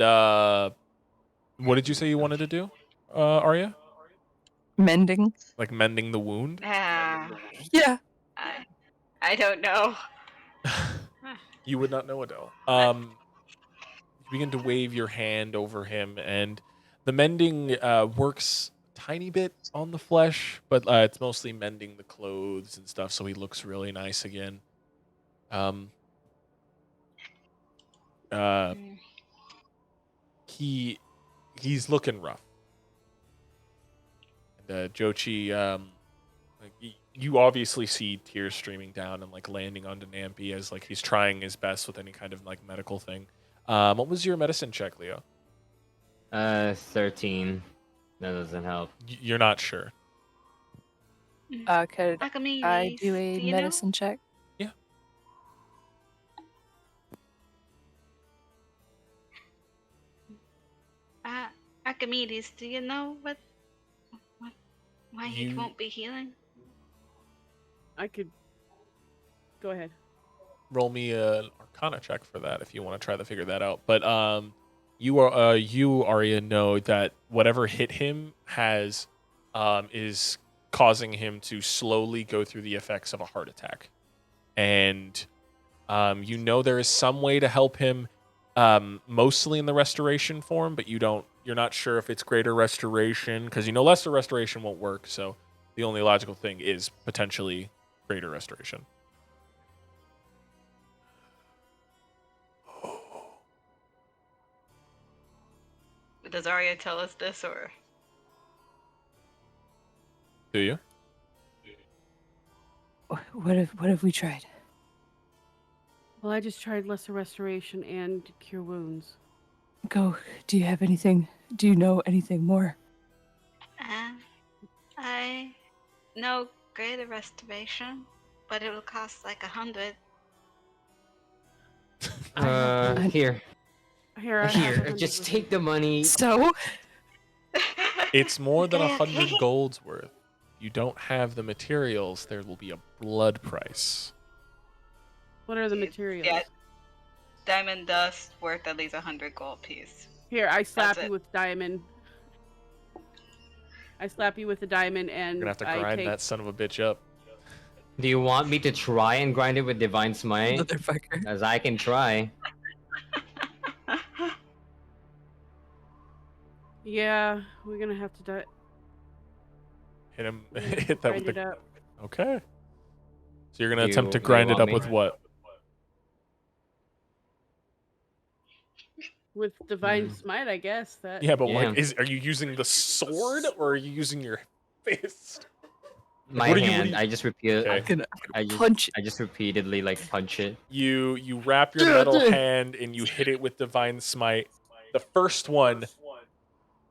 [SPEAKER 1] what did you say you wanted to do, Arya?
[SPEAKER 6] Mending?
[SPEAKER 1] Like mending the wound?
[SPEAKER 5] Ah,
[SPEAKER 6] Yeah.
[SPEAKER 5] I don't know.
[SPEAKER 1] You would not know, Adele. You begin to wave your hand over him, and the mending works a tiny bit on the flesh, but it's mostly mending the clothes and stuff, so he looks really nice again. Um, uh,
[SPEAKER 5] Mm.
[SPEAKER 1] he's looking rough. And Jochi, like you obviously see tears streaming down and like landing onto Nampi as like he's trying his best with any kind of like medical thing. What was your medicine check, Leo?
[SPEAKER 3] 13. That doesn't help.
[SPEAKER 1] You're not sure.
[SPEAKER 6] Could I
[SPEAKER 5] Archimedes,
[SPEAKER 6] do a
[SPEAKER 5] do you
[SPEAKER 6] medicine check?
[SPEAKER 1] Yeah.
[SPEAKER 5] know? Archimedes, do you know what why he
[SPEAKER 1] You-
[SPEAKER 5] won't be healing?
[SPEAKER 4] I could go ahead.
[SPEAKER 1] Roll me an Arcana check for that if you want to try to figure that out. But you Arya know that whatever hit him has is causing him to slowly go through the effects of a heart attack, and you know there is some way to help him, mostly in the restoration form, but you're not sure if it's greater restoration because you know lesser restoration won't work. So the only logical thing is potentially greater restoration.
[SPEAKER 5] Does Arya tell us this, or
[SPEAKER 1] Do you?
[SPEAKER 6] What have we tried?
[SPEAKER 4] Well, I just tried lesser restoration and cure wounds.
[SPEAKER 6] Go. Do you have anything? Do you know anything more?
[SPEAKER 5] I know greater restoration, but it will cost like 100.
[SPEAKER 3] Here.
[SPEAKER 4] Here, I have
[SPEAKER 3] Here.
[SPEAKER 4] 100
[SPEAKER 3] Just
[SPEAKER 4] with
[SPEAKER 3] take
[SPEAKER 4] me.
[SPEAKER 3] the money.
[SPEAKER 6] So
[SPEAKER 1] It's more than
[SPEAKER 5] Okay,
[SPEAKER 1] 100
[SPEAKER 5] okay.
[SPEAKER 1] gold's worth. You don't have the materials, there will be a blood price.
[SPEAKER 4] What are the materials?
[SPEAKER 5] Yeah, diamond dust worth at least 100 gold piece.
[SPEAKER 4] Here, I slap
[SPEAKER 5] That's
[SPEAKER 4] you
[SPEAKER 5] it.
[SPEAKER 4] with diamond. I slap you with the diamond, and
[SPEAKER 1] You're gonna have to
[SPEAKER 4] I
[SPEAKER 1] grind
[SPEAKER 4] take.
[SPEAKER 1] that son of a bitch up.
[SPEAKER 3] Do you want me to try and grind it with Divine Smite?
[SPEAKER 6] motherfucker.
[SPEAKER 3] As I can try.
[SPEAKER 4] Yeah, we're gonna have to die.
[SPEAKER 1] Hit him.
[SPEAKER 4] We're gonna
[SPEAKER 1] Hit that with
[SPEAKER 4] grind it
[SPEAKER 1] the.
[SPEAKER 4] up.
[SPEAKER 1] Okay. So you're gonna
[SPEAKER 3] Do
[SPEAKER 1] attempt to
[SPEAKER 3] you
[SPEAKER 1] grind it
[SPEAKER 3] want
[SPEAKER 1] up
[SPEAKER 3] me?
[SPEAKER 1] with what?
[SPEAKER 4] With divine
[SPEAKER 3] Mm.
[SPEAKER 4] smite, I guess that.
[SPEAKER 1] Yeah, but
[SPEAKER 3] Yeah.
[SPEAKER 1] like, are you using the sword or are you using your fist?
[SPEAKER 3] My
[SPEAKER 1] what are you-
[SPEAKER 3] hand. I just repeat.
[SPEAKER 1] Okay.
[SPEAKER 6] I'm gonna
[SPEAKER 3] I just
[SPEAKER 6] punch.
[SPEAKER 3] I just repeatedly like punch it.
[SPEAKER 1] You wrap your metal hand and you hit it with divine smite. The first one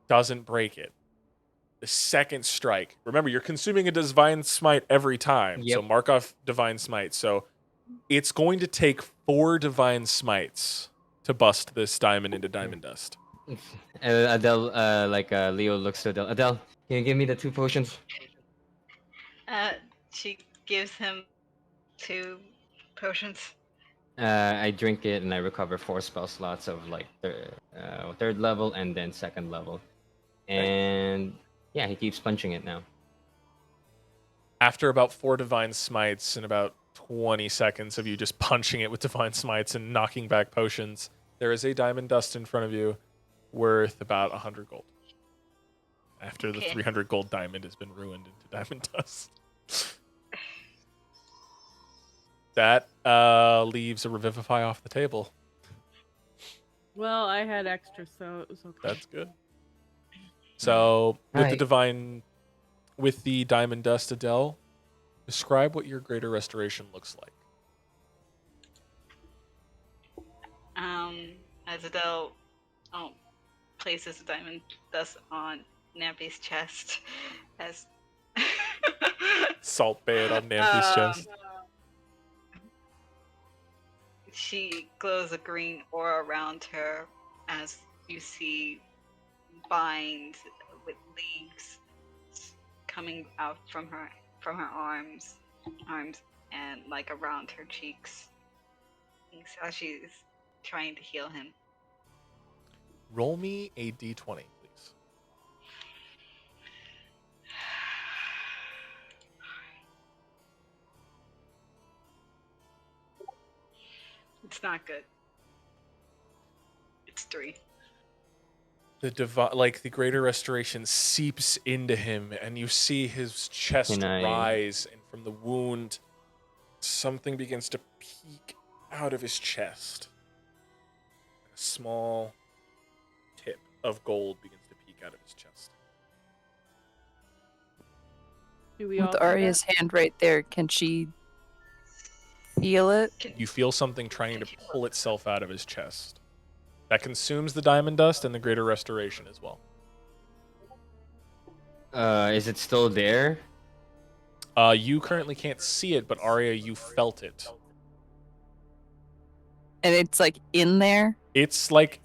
[SPEAKER 1] doesn't break it. The second strike. Remember, you're consuming a divine smite every time. So
[SPEAKER 3] Yep.
[SPEAKER 1] mark off divine smite. So it's going to take 4 divine smites to bust this diamond into diamond dust.
[SPEAKER 3] Adele, Leo looks to Adele. Adele, can you give me the 2 potions?
[SPEAKER 5] She gives him 2 potions.
[SPEAKER 3] I drink it and I recover 4 spell slots of like third level and then second level. And yeah, he keeps punching it now.
[SPEAKER 1] After about 4 divine smites and about 20 seconds of you just punching it with divine smites and knocking back potions, there is a diamond dust in front of you worth about 100 gold. After the
[SPEAKER 5] Okay.
[SPEAKER 1] 300 gold diamond has been ruined into diamond dust. That leaves a revivify off the table.
[SPEAKER 4] Well, I had extra, so it was okay.
[SPEAKER 1] That's good. So with the
[SPEAKER 3] Right.
[SPEAKER 1] with the diamond dust, Adele, describe what your greater restoration looks like.
[SPEAKER 5] As Adele places the diamond dust on Nappy's chest, as
[SPEAKER 1] Salt bed on Nampy's chest.
[SPEAKER 5] she glows a green aura around her as you see vines with leaves coming out from her arms and like around her cheeks. So she's trying to heal him.
[SPEAKER 1] Roll me a d20, please.
[SPEAKER 5] It's not good. It's 3.
[SPEAKER 1] The greater restoration seeps into him, and you see his chest
[SPEAKER 3] Can I-
[SPEAKER 1] rise, and from the wound, something begins to peek out of his chest. A small tip of gold begins to peek out of his chest.
[SPEAKER 4] Do we all
[SPEAKER 6] With
[SPEAKER 4] see
[SPEAKER 6] Arya's hand right there, can she feel it?
[SPEAKER 1] You feel something trying to pull itself out of his chest. That consumes the diamond dust and the greater restoration as well.
[SPEAKER 3] Is it still there?
[SPEAKER 1] You currently can't see it, but Arya, you felt it.
[SPEAKER 6] And it's like in there?
[SPEAKER 1] It's like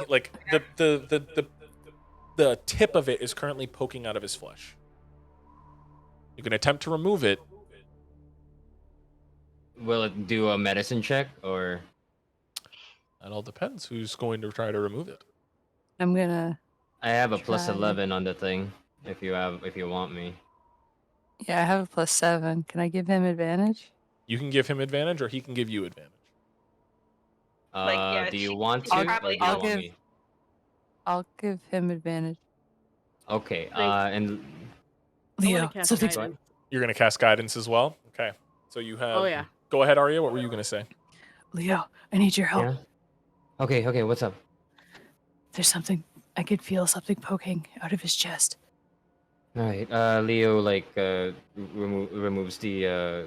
[SPEAKER 1] like the tip of it is currently poking out of his flesh. You can attempt to remove it.
[SPEAKER 3] Will it do a medicine check or?
[SPEAKER 1] It all depends who's going to try to remove it.
[SPEAKER 6] I'm gonna.
[SPEAKER 3] I have a plus
[SPEAKER 6] Try.
[SPEAKER 3] 11 on the thing. If you want me.
[SPEAKER 6] Yeah, I have a +7. Can I give him advantage?
[SPEAKER 1] You can give him advantage, or he can give you advantage.
[SPEAKER 5] Like, yeah,
[SPEAKER 3] Do you
[SPEAKER 5] she-
[SPEAKER 3] want
[SPEAKER 5] she
[SPEAKER 3] to? Or
[SPEAKER 5] probably
[SPEAKER 3] do you
[SPEAKER 6] I'll
[SPEAKER 3] want
[SPEAKER 6] give-
[SPEAKER 3] me?
[SPEAKER 6] I'll give him advantage.
[SPEAKER 3] Okay.
[SPEAKER 4] Like-
[SPEAKER 3] And
[SPEAKER 4] I wanna
[SPEAKER 6] Leo,
[SPEAKER 4] cast
[SPEAKER 6] something.
[SPEAKER 3] Go ahead.
[SPEAKER 4] guidance.
[SPEAKER 1] You're going to cast guidance as well? Okay. So you have...
[SPEAKER 4] Oh yeah.
[SPEAKER 1] Go ahead, Arya. What were you going to say?
[SPEAKER 6] Leo, I need your help.
[SPEAKER 3] Yeah. Okay. What's up?
[SPEAKER 6] There's something. I could feel something poking out of his chest.
[SPEAKER 3] All right. Leo like removes the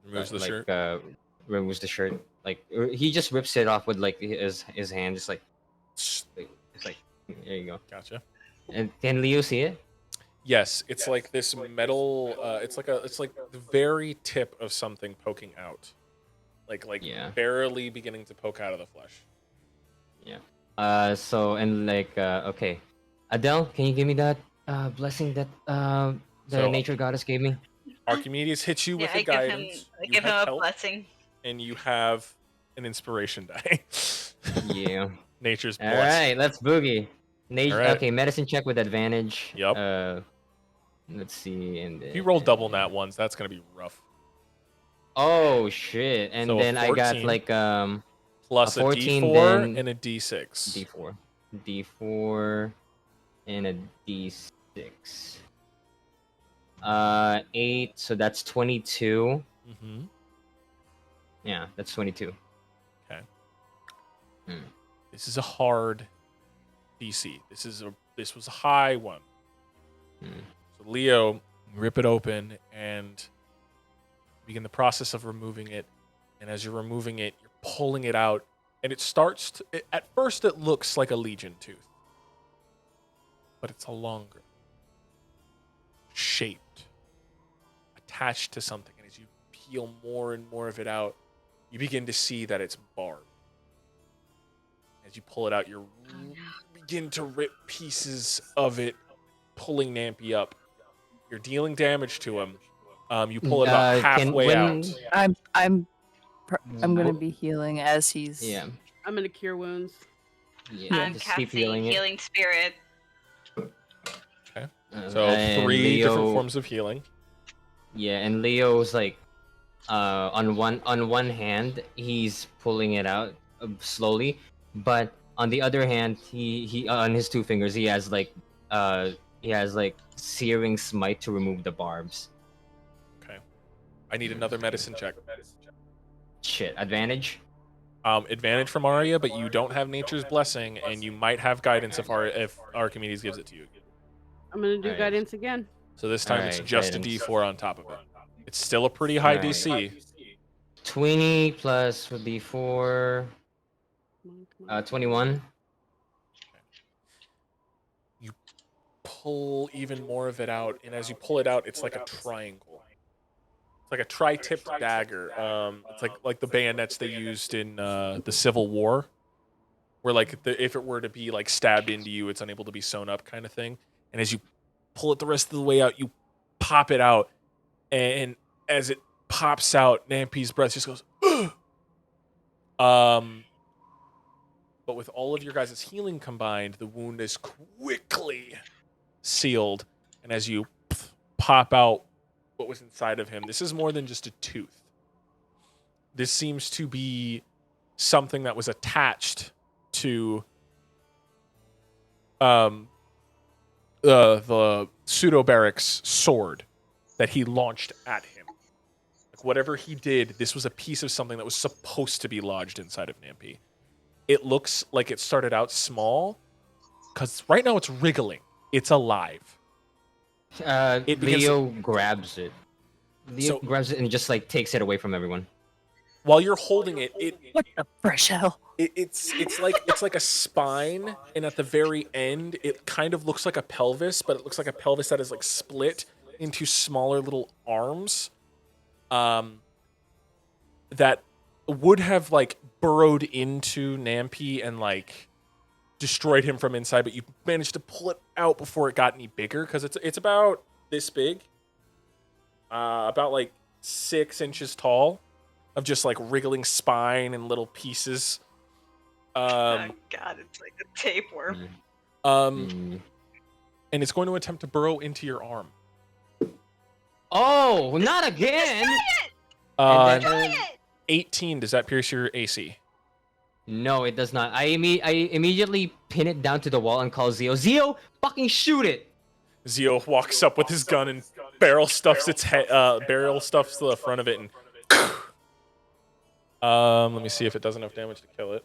[SPEAKER 1] Removes the
[SPEAKER 3] like,
[SPEAKER 1] shirt.
[SPEAKER 3] removes the shirt. Like he just rips it off with like his hand, just like it's like there you go.
[SPEAKER 1] Gotcha.
[SPEAKER 3] And can Leo see it?
[SPEAKER 1] Yes, it's like this metal. It's like the very tip of something poking out, like
[SPEAKER 3] Yeah.
[SPEAKER 1] barely beginning to poke out of the flesh.
[SPEAKER 3] So and like okay, Adele, can you give me that blessing that the
[SPEAKER 1] So-
[SPEAKER 3] nature goddess gave me?
[SPEAKER 1] Archimedes hits you
[SPEAKER 5] Yeah,
[SPEAKER 1] with
[SPEAKER 5] I
[SPEAKER 1] a
[SPEAKER 5] give him,
[SPEAKER 1] guidance.
[SPEAKER 5] I
[SPEAKER 1] You
[SPEAKER 5] give him
[SPEAKER 1] have
[SPEAKER 5] a
[SPEAKER 1] help,
[SPEAKER 5] blessing.
[SPEAKER 1] and you have an inspiration die.
[SPEAKER 3] Yeah.
[SPEAKER 1] Nature's
[SPEAKER 3] All
[SPEAKER 1] blessing.
[SPEAKER 3] right, let's boogie.
[SPEAKER 1] All right.
[SPEAKER 3] Okay, medicine check with advantage.
[SPEAKER 1] Yep.
[SPEAKER 3] Let's see. And
[SPEAKER 1] If you roll double nat ones, that's gonna be rough.
[SPEAKER 3] Oh shit! And
[SPEAKER 1] So a
[SPEAKER 3] then I got
[SPEAKER 1] 14.
[SPEAKER 3] like
[SPEAKER 1] Plus a
[SPEAKER 3] 14,
[SPEAKER 1] D4
[SPEAKER 3] then
[SPEAKER 1] and a D6.
[SPEAKER 3] D4, and a D6. 8. So that's 22.
[SPEAKER 1] Mm-hmm.
[SPEAKER 3] Yeah, that's 22.
[SPEAKER 1] This is a hard DC. This was a high one.
[SPEAKER 3] Hmm.
[SPEAKER 1] So Leo, rip it open and begin the process of removing it. And as you're removing it, you're pulling it out, and it starts to. At first, it looks like a legion tooth, but it's a longer, shaped, attached to something. And as you peel more and more of it out, you begin to see that it's barbed. As you pull it out, you begin to rip pieces of it, pulling Nampy up. You're dealing damage to him. You pull it about halfway out.
[SPEAKER 6] I'm gonna
[SPEAKER 3] Wh-
[SPEAKER 6] be healing as he's.
[SPEAKER 3] Yeah.
[SPEAKER 4] I'm gonna cure wounds.
[SPEAKER 3] Yeah.
[SPEAKER 5] I'm
[SPEAKER 3] Just keep
[SPEAKER 5] casting
[SPEAKER 3] healing it.
[SPEAKER 5] healing spirit.
[SPEAKER 1] So
[SPEAKER 3] And
[SPEAKER 1] 3 different
[SPEAKER 3] Leo-
[SPEAKER 1] forms of healing.
[SPEAKER 3] Yeah, and Leo's like, on one hand he's pulling it out slowly, but on the other hand he on his 2 fingers he has like searing smite to remove the barbs.
[SPEAKER 1] Okay. I need another medicine check.
[SPEAKER 3] Shit, advantage.
[SPEAKER 1] Advantage from Arya, but you don't have Nature's Blessing, and you might have guidance if Archimedes gives it to you.
[SPEAKER 4] I'm gonna do
[SPEAKER 3] Alright.
[SPEAKER 4] guidance again.
[SPEAKER 1] So this time it's
[SPEAKER 3] Alright,
[SPEAKER 1] just
[SPEAKER 3] guidance.
[SPEAKER 1] a D4 on top of it. It's still a pretty high
[SPEAKER 3] Alright.
[SPEAKER 1] DC.
[SPEAKER 3] 20 plus would be 4,
[SPEAKER 4] Come on.
[SPEAKER 3] 21.
[SPEAKER 1] Pull even more of it out, and as you pull it out, it's like a triangle. It's like a tri-tipped dagger. It's like the bayonets they used in the Civil War, where like if it were to be like stabbed into you, it's unable to be sewn up, kind of thing. And as you pull it the rest of the way out, you pop it out, and as it pops out, Nampy's breath just goes. But with all of your guys' healing combined, the wound is quickly sealed, and as you pop out what was inside of him, this is more than just a tooth. This seems to be something that was attached to the pseudo barracks sword that he launched at him. Like whatever he did, this was a piece of something that was supposed to be lodged inside of Nampy. It looks like it started out small, because right now it's wriggling. It's alive. It begins to-
[SPEAKER 3] Leo grabs it. Leo
[SPEAKER 1] So-
[SPEAKER 3] grabs it and just like takes it away from everyone.
[SPEAKER 1] While you're holding it,
[SPEAKER 6] What the fresh hell?
[SPEAKER 1] it's like a spine, and at the very end, it kind of looks like a pelvis, but it looks like a pelvis that is like split into smaller little arms, that would have like burrowed into Nampy and like destroyed him from inside, but you managed to pull it out before it got any bigger, because it's about this big, about like 6 inches tall, of just like wriggling spine and little pieces.
[SPEAKER 5] Oh god, it's like a tapeworm.
[SPEAKER 3] Mm.
[SPEAKER 1] And it's going to attempt to burrow into your arm.
[SPEAKER 3] Oh, not again!
[SPEAKER 1] Uh,
[SPEAKER 3] And then-
[SPEAKER 1] 18. Does that pierce your AC?
[SPEAKER 3] No, it does not. I immediately pin it down to the wall and call Zio. Zio, fucking shoot it!
[SPEAKER 1] Zio walks up with his gun and barrel stuffs its head. Barrel stuffs the front of it and. Let me see if it does enough damage to kill it.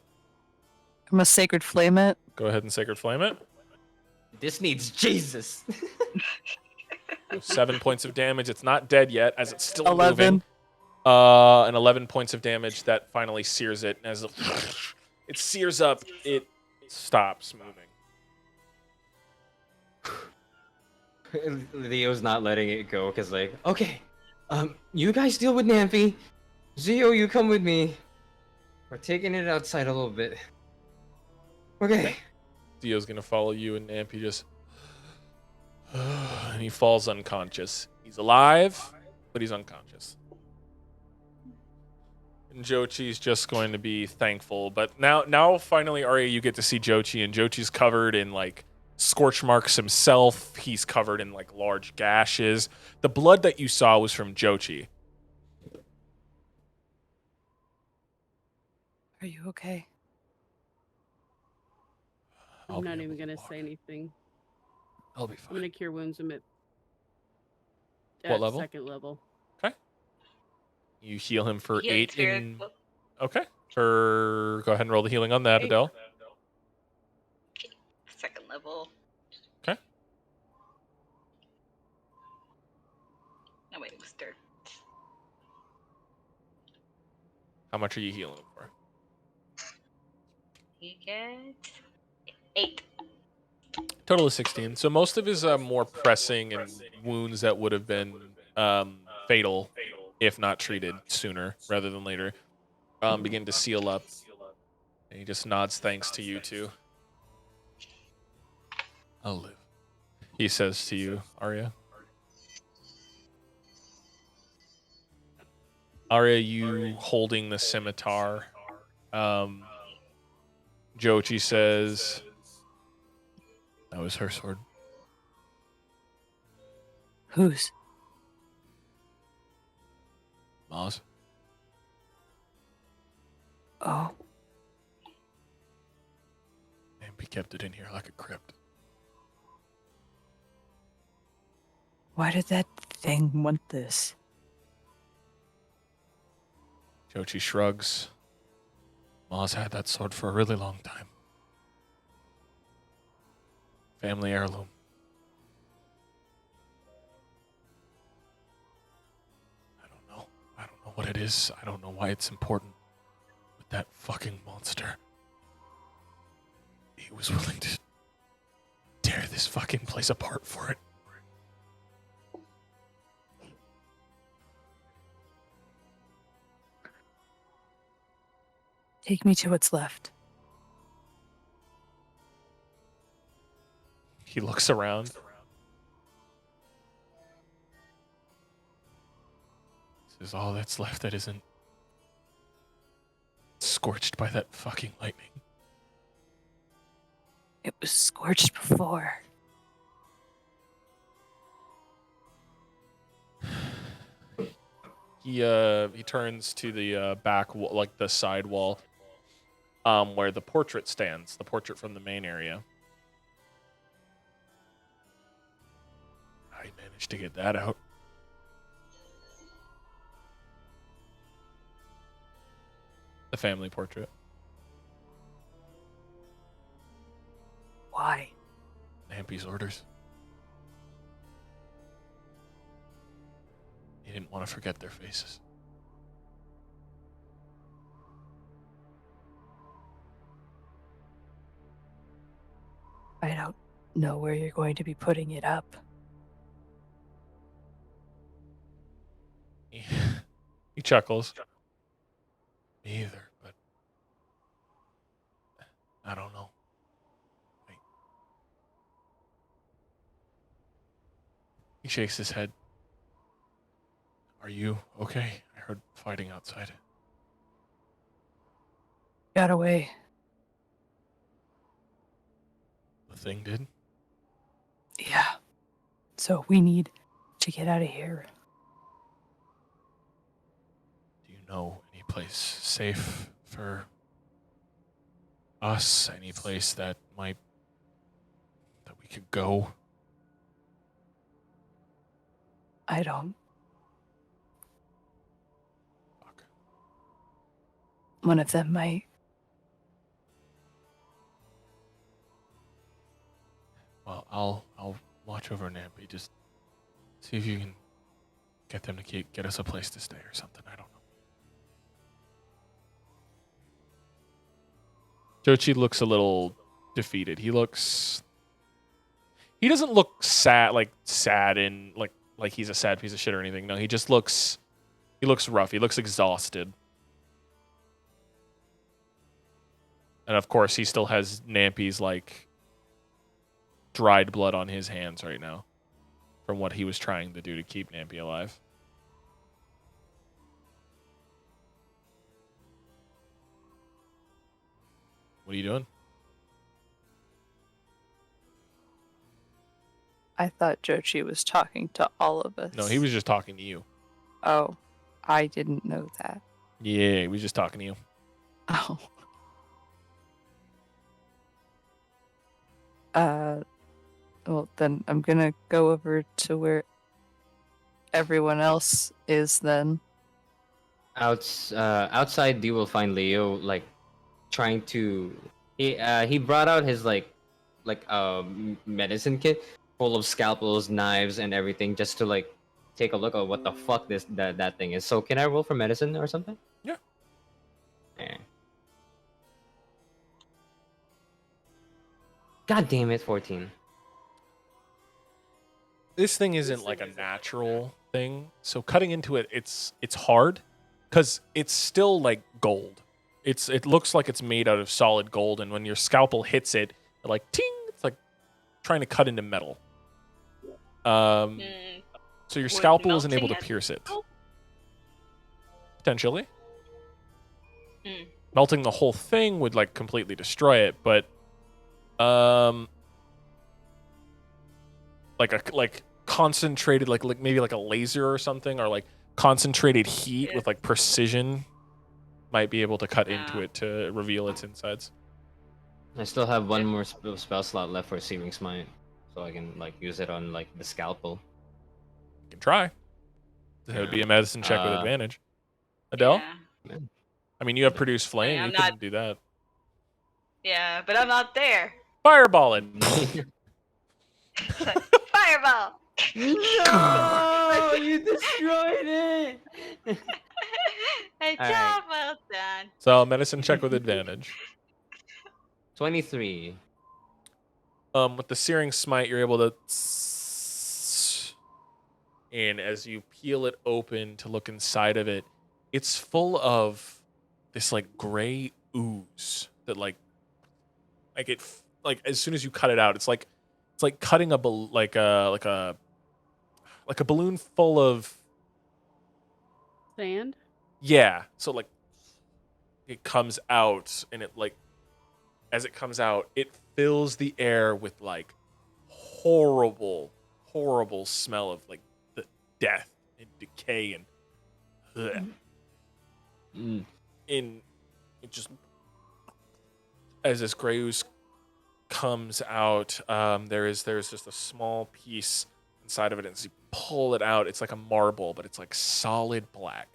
[SPEAKER 6] I'm a sacred flame it.
[SPEAKER 1] Go ahead and sacred flame it.
[SPEAKER 3] This needs Jesus.
[SPEAKER 1] 7 points of damage. It's not dead yet, as it's still
[SPEAKER 6] 11.
[SPEAKER 1] moving. And 11 points of damage that finally sears it. As it sears up, it stops moving.
[SPEAKER 3] Leo's not letting it go because like, okay, you guys deal with Nampy. Zio, you come with me. We're taking it outside a little bit. Okay.
[SPEAKER 1] Zio's gonna follow you, and Nampy just and he falls unconscious. He's alive, but he's unconscious. And Jochi's just going to be thankful. But now finally, Arya, you get to see Jochi, and Jochi's covered in like scorch marks himself. He's covered in like large gashes. The blood that you saw was from Jochi.
[SPEAKER 6] Are you okay?
[SPEAKER 1] I'll
[SPEAKER 4] I'm
[SPEAKER 1] be
[SPEAKER 4] not
[SPEAKER 1] able
[SPEAKER 4] even
[SPEAKER 1] to
[SPEAKER 4] gonna
[SPEAKER 1] walk.
[SPEAKER 4] say anything.
[SPEAKER 1] I'll be
[SPEAKER 4] I'm
[SPEAKER 1] fine.
[SPEAKER 4] gonna cure wounds him at
[SPEAKER 1] What level?
[SPEAKER 4] 2nd level.
[SPEAKER 1] You heal him for
[SPEAKER 5] Healing
[SPEAKER 1] 8
[SPEAKER 5] spirit.
[SPEAKER 1] in. Okay. Go ahead and roll the healing on that,
[SPEAKER 4] 8.
[SPEAKER 1] Adele.
[SPEAKER 5] 2nd level.
[SPEAKER 1] Okay.
[SPEAKER 5] No, wait, it was dirt.
[SPEAKER 1] How much are you healing him for?
[SPEAKER 5] You get 8.
[SPEAKER 1] Total of 16. So most of his more pressing and wounds that would have been fatal if not treated sooner rather than later begin to seal up. And he just nods thanks to you two. I'll live. He says to you, Arya. Arya, you holding the scimitar. Jochi says, that was her sword.
[SPEAKER 6] Whose?
[SPEAKER 1] Maz.
[SPEAKER 6] Oh,
[SPEAKER 1] And we kept it in here like a crypt.
[SPEAKER 6] why did that thing want this?
[SPEAKER 1] Jochi shrugs. Maz had that sword for a really long time. Family heirloom. I don't know. I don't know what it is. I don't know why it's important. But that fucking monster. He was willing to tear this fucking place apart for it.
[SPEAKER 6] Take me to what's left.
[SPEAKER 1] He looks around. This is all that's left that isn't scorched by that fucking lightning.
[SPEAKER 6] It was scorched before.
[SPEAKER 1] He turns to the back wall, like the side wall, where the portrait stands, the portrait from the main area. I managed to get that out. The family portrait.
[SPEAKER 6] Why?
[SPEAKER 1] Nampy's orders. He didn't want to forget their faces.
[SPEAKER 6] I don't know where you're going to be putting it up.
[SPEAKER 1] He chuckles. Me either, but I don't know. Wait. He shakes his head. Are you okay? I heard fighting outside.
[SPEAKER 6] Got away.
[SPEAKER 1] The thing did?
[SPEAKER 6] Yeah. So we need to get out of here.
[SPEAKER 1] Do you know any place safe for us? Any place that we could go?
[SPEAKER 6] I don't.
[SPEAKER 1] Fuck.
[SPEAKER 6] One of them might.
[SPEAKER 1] Well, I'll watch over Nampy. Just see if you can get them to get us a place to stay or something. I don't know. Jochi looks a little defeated. He doesn't look sad and like he's a sad piece of shit or anything. No, he looks rough. He looks exhausted. And of course, he still has Nampy's like dried blood on his hands right now from what he was trying to do to keep Nampy alive. What are you doing?
[SPEAKER 6] I thought Jochi was talking to all of us.
[SPEAKER 1] No, he was just talking to you.
[SPEAKER 6] Oh, I didn't know that.
[SPEAKER 1] Yeah, he was just talking to you.
[SPEAKER 6] Oh. Well, then I'm gonna go over to where everyone else is then.
[SPEAKER 3] Outside, you will find Leo like trying to. He brought out his medicine kit full of scalpels, knives, and everything just to like take a look at what the fuck that thing is. So can I roll for medicine or something?
[SPEAKER 1] Yeah.
[SPEAKER 3] Yeah. God damn it, 14.
[SPEAKER 1] This thing isn't like a natural thing, so cutting into it, it's hard because it's still like gold. It looks like it's made out of solid gold, and when your scalpel hits it, like ting, it's like trying to cut into metal. So your
[SPEAKER 5] Would
[SPEAKER 1] scalpel isn't able to
[SPEAKER 5] melting
[SPEAKER 1] pierce it.
[SPEAKER 5] Oh.
[SPEAKER 1] Potentially,
[SPEAKER 5] Hmm.
[SPEAKER 1] melting the whole thing would like completely destroy it, but like concentrated like maybe like a laser or something, or like concentrated heat
[SPEAKER 5] Yeah.
[SPEAKER 1] with like precision might be able to cut into
[SPEAKER 5] Ah.
[SPEAKER 1] it to reveal its insides.
[SPEAKER 3] I still have one more spell slot left for Searing Smite, so I can like use it on like the scalpel.
[SPEAKER 1] You can try. That would be a medicine check with advantage. Adele?
[SPEAKER 5] Yeah.
[SPEAKER 1] I mean, you have produce flame.
[SPEAKER 5] I'm
[SPEAKER 1] You can
[SPEAKER 5] not-
[SPEAKER 1] do that.
[SPEAKER 5] Yeah, but I'm not there.
[SPEAKER 1] Fireball it.
[SPEAKER 5] Fireball!
[SPEAKER 2] No, you destroyed it.
[SPEAKER 5] Hey,
[SPEAKER 3] All
[SPEAKER 5] job well done.
[SPEAKER 1] So medicine check with advantage.
[SPEAKER 3] 23.
[SPEAKER 1] With the searing smite, you're able to. And as you peel it open to look inside of it, it's full of this like gray ooze that like as soon as you cut it out, it's like cutting a like a balloon full of
[SPEAKER 4] Sand?
[SPEAKER 1] yeah. So like it comes out, and it like as it comes out, it fills the air with like horrible smell of like the death and decay and ugh. In it just as this gray ooze comes out, there's just a small piece inside of it, and as you pull it out, it's like a marble, but it's like solid black.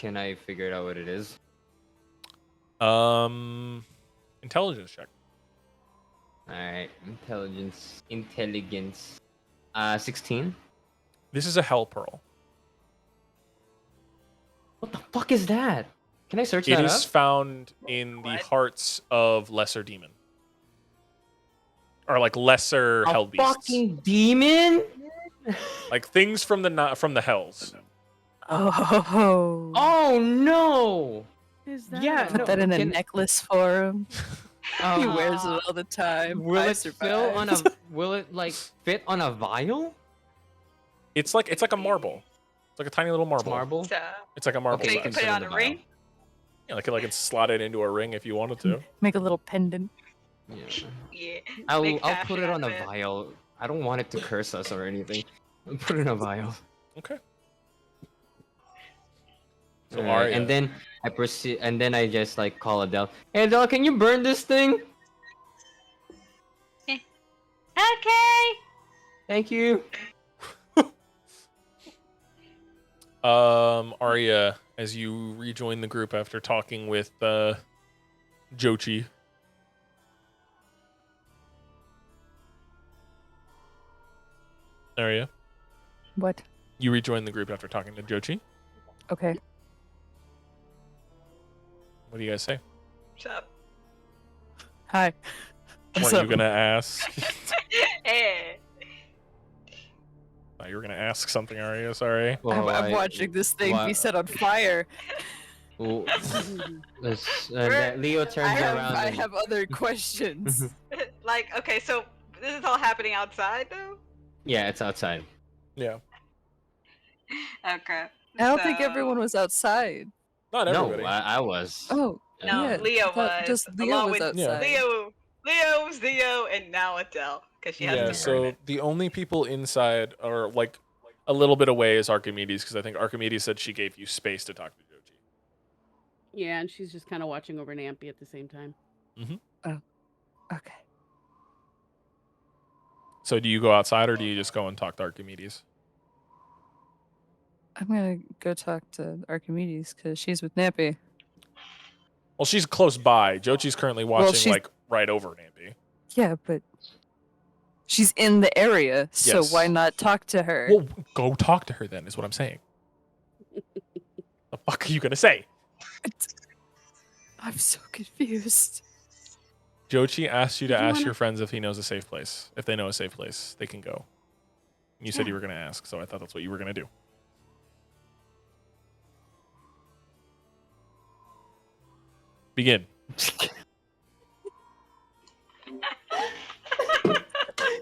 [SPEAKER 3] Can I figure out what it is?
[SPEAKER 1] Intelligence check.
[SPEAKER 3] All right, intelligence. 16.
[SPEAKER 1] This is a hell pearl.
[SPEAKER 3] What the fuck is that? Can I search
[SPEAKER 1] It
[SPEAKER 3] that
[SPEAKER 1] is
[SPEAKER 3] up?
[SPEAKER 1] found in the
[SPEAKER 5] What?
[SPEAKER 1] hearts of lesser demon. Or like lesser hell
[SPEAKER 3] A
[SPEAKER 1] beasts.
[SPEAKER 3] fucking demon?
[SPEAKER 1] Like things from the hells.
[SPEAKER 6] Oh.
[SPEAKER 3] Oh no!
[SPEAKER 4] Is that
[SPEAKER 3] Yeah,
[SPEAKER 6] Put
[SPEAKER 3] no,
[SPEAKER 6] that in a
[SPEAKER 3] can-
[SPEAKER 6] necklace for him. He
[SPEAKER 3] Um,
[SPEAKER 6] wears it all the time.
[SPEAKER 3] will
[SPEAKER 6] I
[SPEAKER 3] it fill on a?
[SPEAKER 6] survived.
[SPEAKER 3] Will it like fit on a vial?
[SPEAKER 1] It's like a marble. It's like a tiny little marble.
[SPEAKER 3] Marble.
[SPEAKER 5] So,
[SPEAKER 1] It's like a marble
[SPEAKER 5] so you
[SPEAKER 3] Okay,
[SPEAKER 5] can
[SPEAKER 1] size.
[SPEAKER 5] put it
[SPEAKER 3] fit
[SPEAKER 5] on
[SPEAKER 3] in
[SPEAKER 5] a
[SPEAKER 3] the
[SPEAKER 5] ring.
[SPEAKER 1] Yeah, like slot it into a ring if you wanted to.
[SPEAKER 6] Make a little pendant.
[SPEAKER 3] Yeah.
[SPEAKER 5] Yeah.
[SPEAKER 3] I'll
[SPEAKER 5] Make
[SPEAKER 3] I'll put
[SPEAKER 5] fashion
[SPEAKER 3] it
[SPEAKER 5] out
[SPEAKER 3] on
[SPEAKER 5] of
[SPEAKER 3] a
[SPEAKER 5] it.
[SPEAKER 3] vial. I don't want it to curse us or anything. I'll put it in a vial.
[SPEAKER 1] Okay. So
[SPEAKER 3] Alright,
[SPEAKER 1] Arya,
[SPEAKER 3] and then I proceed, and then I just like call Adele. Hey Adele, can you burn this thing?
[SPEAKER 5] Okay.
[SPEAKER 3] Thank you.
[SPEAKER 1] Arya, as you rejoin the group after talking with Jochi. Arya,
[SPEAKER 6] What?
[SPEAKER 1] you rejoin the group after talking to Jochi.
[SPEAKER 6] Okay.
[SPEAKER 1] What do you guys say?
[SPEAKER 5] What's up?
[SPEAKER 6] Hi. What's
[SPEAKER 1] Weren't
[SPEAKER 6] up?
[SPEAKER 1] you gonna ask?
[SPEAKER 5] Hey.
[SPEAKER 1] Thought you were gonna ask something, Arya. Sorry.
[SPEAKER 3] Well,
[SPEAKER 6] I'm watching this thing be set on fire.
[SPEAKER 3] Oh,
[SPEAKER 5] We're-
[SPEAKER 3] Leo turns around.
[SPEAKER 6] I
[SPEAKER 3] and-
[SPEAKER 6] have other questions.
[SPEAKER 5] Like, okay, so this is all happening outside, though.
[SPEAKER 3] Yeah, it's outside.
[SPEAKER 1] Yeah.
[SPEAKER 5] Okay.
[SPEAKER 6] I don't think
[SPEAKER 5] So-
[SPEAKER 6] everyone was outside.
[SPEAKER 1] Not
[SPEAKER 3] No,
[SPEAKER 1] everybody.
[SPEAKER 3] I was.
[SPEAKER 6] Oh,
[SPEAKER 5] No,
[SPEAKER 6] yeah.
[SPEAKER 5] Leo
[SPEAKER 6] I thought
[SPEAKER 5] was.
[SPEAKER 6] just Leo
[SPEAKER 5] along
[SPEAKER 6] was
[SPEAKER 5] with
[SPEAKER 6] outside.
[SPEAKER 5] Leo, Zio, and now Adele, because she has
[SPEAKER 1] Yeah.
[SPEAKER 5] to burn
[SPEAKER 1] So
[SPEAKER 5] it.
[SPEAKER 1] the only people inside are like a little bit away is Archimedes, because I think Archimedes said she gave you space to talk to Jochi.
[SPEAKER 4] Yeah, and she's just kind of watching over Nampy at the same time.
[SPEAKER 6] Okay.
[SPEAKER 1] So do you go outside or do you just go and talk to Archimedes?
[SPEAKER 6] I'm gonna go talk to Archimedes because she's with Nappy.
[SPEAKER 1] Well, she's close by. Jochi's currently watching
[SPEAKER 6] she's-
[SPEAKER 1] like right over Nampy.
[SPEAKER 6] Yeah, but she's in the area, so
[SPEAKER 1] Yes.
[SPEAKER 6] why not talk to her?
[SPEAKER 1] Well, go talk to her then, is what I'm saying. The fuck are you gonna say?
[SPEAKER 6] I'm so confused.
[SPEAKER 1] Jochi asked you to
[SPEAKER 4] Did you
[SPEAKER 1] ask
[SPEAKER 4] wanna-
[SPEAKER 1] your friends if he knows a safe place. If they know a safe place, they can go. You said
[SPEAKER 4] Yeah.
[SPEAKER 1] you were gonna ask, so I thought that's what you were gonna do. Begin.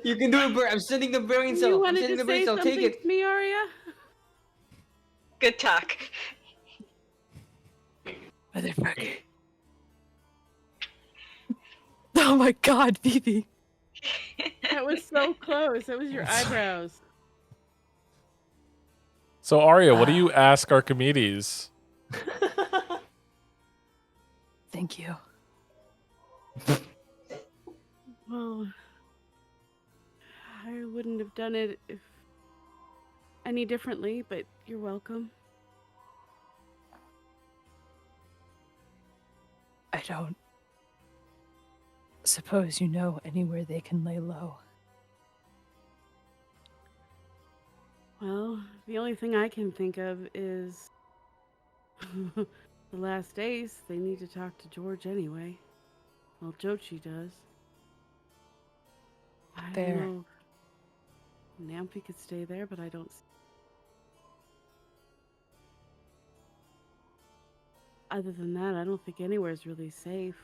[SPEAKER 3] You can do it, bro. I'm sending the brain
[SPEAKER 4] You
[SPEAKER 3] cell. I'm
[SPEAKER 4] wanted
[SPEAKER 3] sending
[SPEAKER 4] to
[SPEAKER 3] the brain
[SPEAKER 4] say
[SPEAKER 3] cell.
[SPEAKER 4] something
[SPEAKER 3] Take it.
[SPEAKER 4] to me, Arya?
[SPEAKER 5] Good talk.
[SPEAKER 6] Motherfucker. Oh my god, Phoebe.
[SPEAKER 4] That was so close. That was your eyebrows.
[SPEAKER 1] So Arya, what do you ask Archimedes?
[SPEAKER 6] Thank you.
[SPEAKER 4] Well, I wouldn't have done it if any differently, but you're welcome.
[SPEAKER 6] I don't suppose you know anywhere they can lay low.
[SPEAKER 4] Well, the only thing I can think of is the last days. They need to talk to George anyway. Well, Jochi does. I
[SPEAKER 6] Fair.
[SPEAKER 4] don't know. Nampy could stay there, but I don't. Other than that, I don't think anywhere's really safe.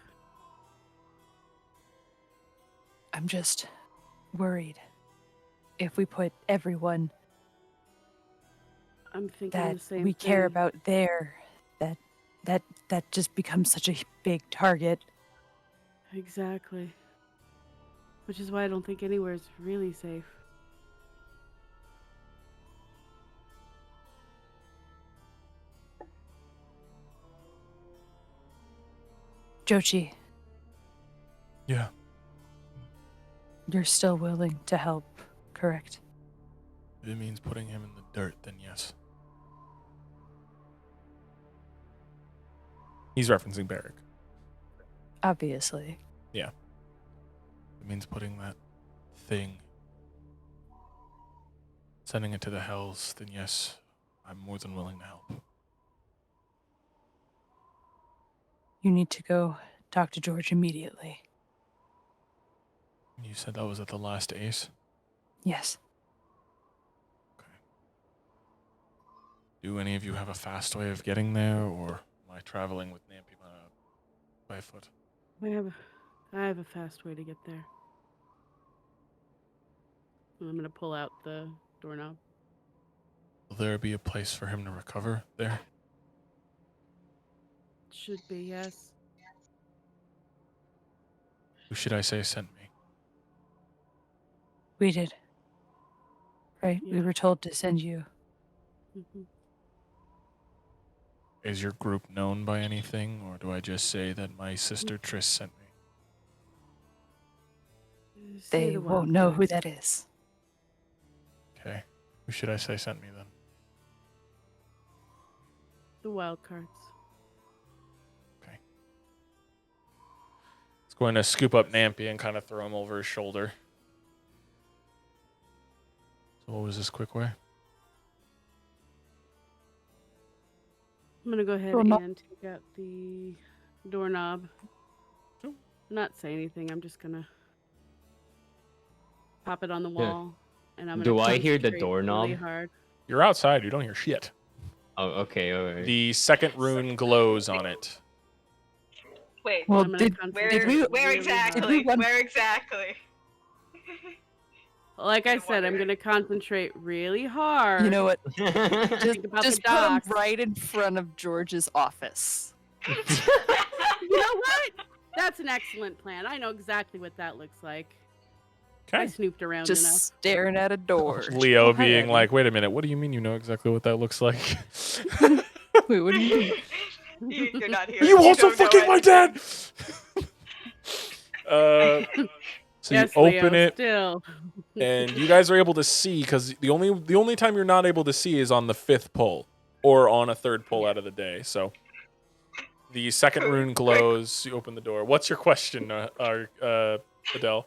[SPEAKER 6] I'm just worried. If we put everyone
[SPEAKER 4] I'm thinking
[SPEAKER 6] that
[SPEAKER 4] the same
[SPEAKER 6] we care
[SPEAKER 4] thing.
[SPEAKER 6] about there, that just becomes such a big target.
[SPEAKER 4] Exactly. Which is why I don't think anywhere's really safe.
[SPEAKER 6] Jochi,
[SPEAKER 1] Yeah.
[SPEAKER 6] you're still willing to help, correct?
[SPEAKER 1] If it means putting him in the dirt, then yes. He's referencing Barrack.
[SPEAKER 6] Obviously.
[SPEAKER 1] It means putting that thing, sending it to the hells, then yes, I'm more than willing to help.
[SPEAKER 6] You need to go talk to George immediately.
[SPEAKER 1] You said that was at the last ace?
[SPEAKER 6] Yes.
[SPEAKER 1] Do any of you have a fast way of getting there, or am I traveling with Nampy by foot?
[SPEAKER 4] I have a fast way to get there. I'm gonna pull out the doorknob.
[SPEAKER 1] Will there be a place for him to recover there?
[SPEAKER 4] Should be, yes.
[SPEAKER 1] Who should I say sent me?
[SPEAKER 6] We did. Right? We
[SPEAKER 4] Yeah.
[SPEAKER 6] were told to send you.
[SPEAKER 4] Mhm.
[SPEAKER 1] Is your group known by anything, or do I just say that my sister Triss sent me?
[SPEAKER 4] Say
[SPEAKER 6] They
[SPEAKER 4] the
[SPEAKER 6] won't
[SPEAKER 4] wild
[SPEAKER 6] know
[SPEAKER 4] card.
[SPEAKER 6] who that is.
[SPEAKER 1] Okay. Who should I say sent me then?
[SPEAKER 4] The wild cards.
[SPEAKER 1] Okay. He's going to scoop up Nampy and kind of throw him over his shoulder. So what was this quick way?
[SPEAKER 4] I'm gonna go ahead
[SPEAKER 6] Doorknob.
[SPEAKER 4] and take out the doorknob.
[SPEAKER 1] Sure.
[SPEAKER 4] Not say anything. I'm just gonna pop it on the
[SPEAKER 3] Yeah.
[SPEAKER 4] wall, and I'm gonna.
[SPEAKER 3] Do I hear the
[SPEAKER 4] concentrate
[SPEAKER 3] doorknob?
[SPEAKER 4] Really hard.
[SPEAKER 1] You're outside. You don't hear shit.
[SPEAKER 3] Oh, okay, alright.
[SPEAKER 1] The second rune glows on it.
[SPEAKER 5] Wait,
[SPEAKER 6] Well,
[SPEAKER 4] I'm gonna
[SPEAKER 6] did
[SPEAKER 4] concentrate
[SPEAKER 6] we-
[SPEAKER 5] where
[SPEAKER 4] really
[SPEAKER 5] exactly?
[SPEAKER 6] Did we run-
[SPEAKER 5] Where exactly?
[SPEAKER 4] hard. Like I
[SPEAKER 5] I'm
[SPEAKER 4] said, I'm
[SPEAKER 5] wondering.
[SPEAKER 4] gonna concentrate really hard.
[SPEAKER 6] You know what?
[SPEAKER 4] Think about
[SPEAKER 6] Just
[SPEAKER 4] the
[SPEAKER 6] put him
[SPEAKER 4] docks.
[SPEAKER 6] right in front of George's office.
[SPEAKER 4] You know what? That's an excellent plan. I know exactly what that looks like. I
[SPEAKER 1] Okay.
[SPEAKER 4] snooped around
[SPEAKER 6] Just
[SPEAKER 4] enough.
[SPEAKER 6] staring at a door.
[SPEAKER 1] Leo
[SPEAKER 6] Oh, hi,
[SPEAKER 1] being
[SPEAKER 6] Abby.
[SPEAKER 1] like, wait a minute, what do you mean you know exactly what that looks like?
[SPEAKER 6] Wait, what do you mean?
[SPEAKER 5] You're not here.
[SPEAKER 1] You also
[SPEAKER 5] don't know
[SPEAKER 1] fucking my dad! So
[SPEAKER 4] Yes,
[SPEAKER 1] you open
[SPEAKER 4] Leo,
[SPEAKER 1] it,
[SPEAKER 4] still.
[SPEAKER 1] and you guys are able to see, because the only time you're not able to see is on the 5th pull, or on a 3rd pull out of the day. So the second rune glows, you open the door. What's your question, Adele?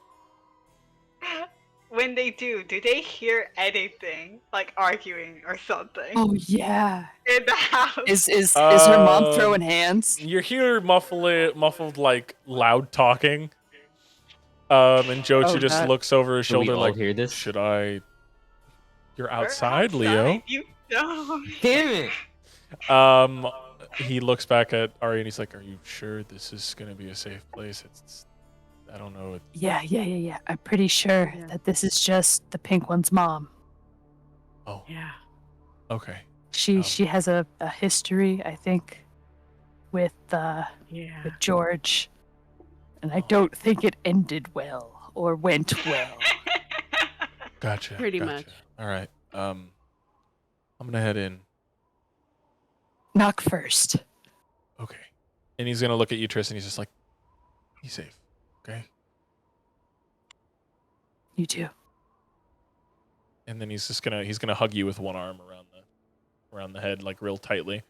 [SPEAKER 5] When they do they hear anything like arguing or something
[SPEAKER 6] Oh yeah.
[SPEAKER 5] in the house?
[SPEAKER 6] Is her mom
[SPEAKER 1] Um,
[SPEAKER 6] throwing hands?
[SPEAKER 1] You hear muffled like loud talking. And Jochu
[SPEAKER 6] Oh,
[SPEAKER 1] just
[SPEAKER 6] God.
[SPEAKER 1] looks over his
[SPEAKER 3] Do we
[SPEAKER 1] shoulder
[SPEAKER 3] all
[SPEAKER 1] like,
[SPEAKER 3] hear this?
[SPEAKER 1] should I? You're
[SPEAKER 5] We're
[SPEAKER 1] outside, Leo.
[SPEAKER 5] You don't.
[SPEAKER 3] Damn it!
[SPEAKER 1] He looks back at Ari and he's like, "Are you sure this is gonna be a safe place? It's I don't know.
[SPEAKER 6] Yeah. I'm pretty sure
[SPEAKER 4] Yeah.
[SPEAKER 6] that this is just the pink one's mom.
[SPEAKER 1] Oh,
[SPEAKER 4] Yeah.
[SPEAKER 1] okay.
[SPEAKER 6] She
[SPEAKER 1] Um,
[SPEAKER 6] has a history, I think, with
[SPEAKER 4] Yeah.
[SPEAKER 6] with George, and I don't think it ended well or went well.
[SPEAKER 1] Gotcha.
[SPEAKER 4] Pretty
[SPEAKER 1] gotcha.
[SPEAKER 4] much.
[SPEAKER 1] All right. I'm gonna head in.
[SPEAKER 6] Knock first.
[SPEAKER 1] Okay. And he's gonna look at you, Tristan. He's just like, "Be safe, okay?"
[SPEAKER 6] You too.
[SPEAKER 1] And then he's gonna hug you with one arm around the head, like real tightly.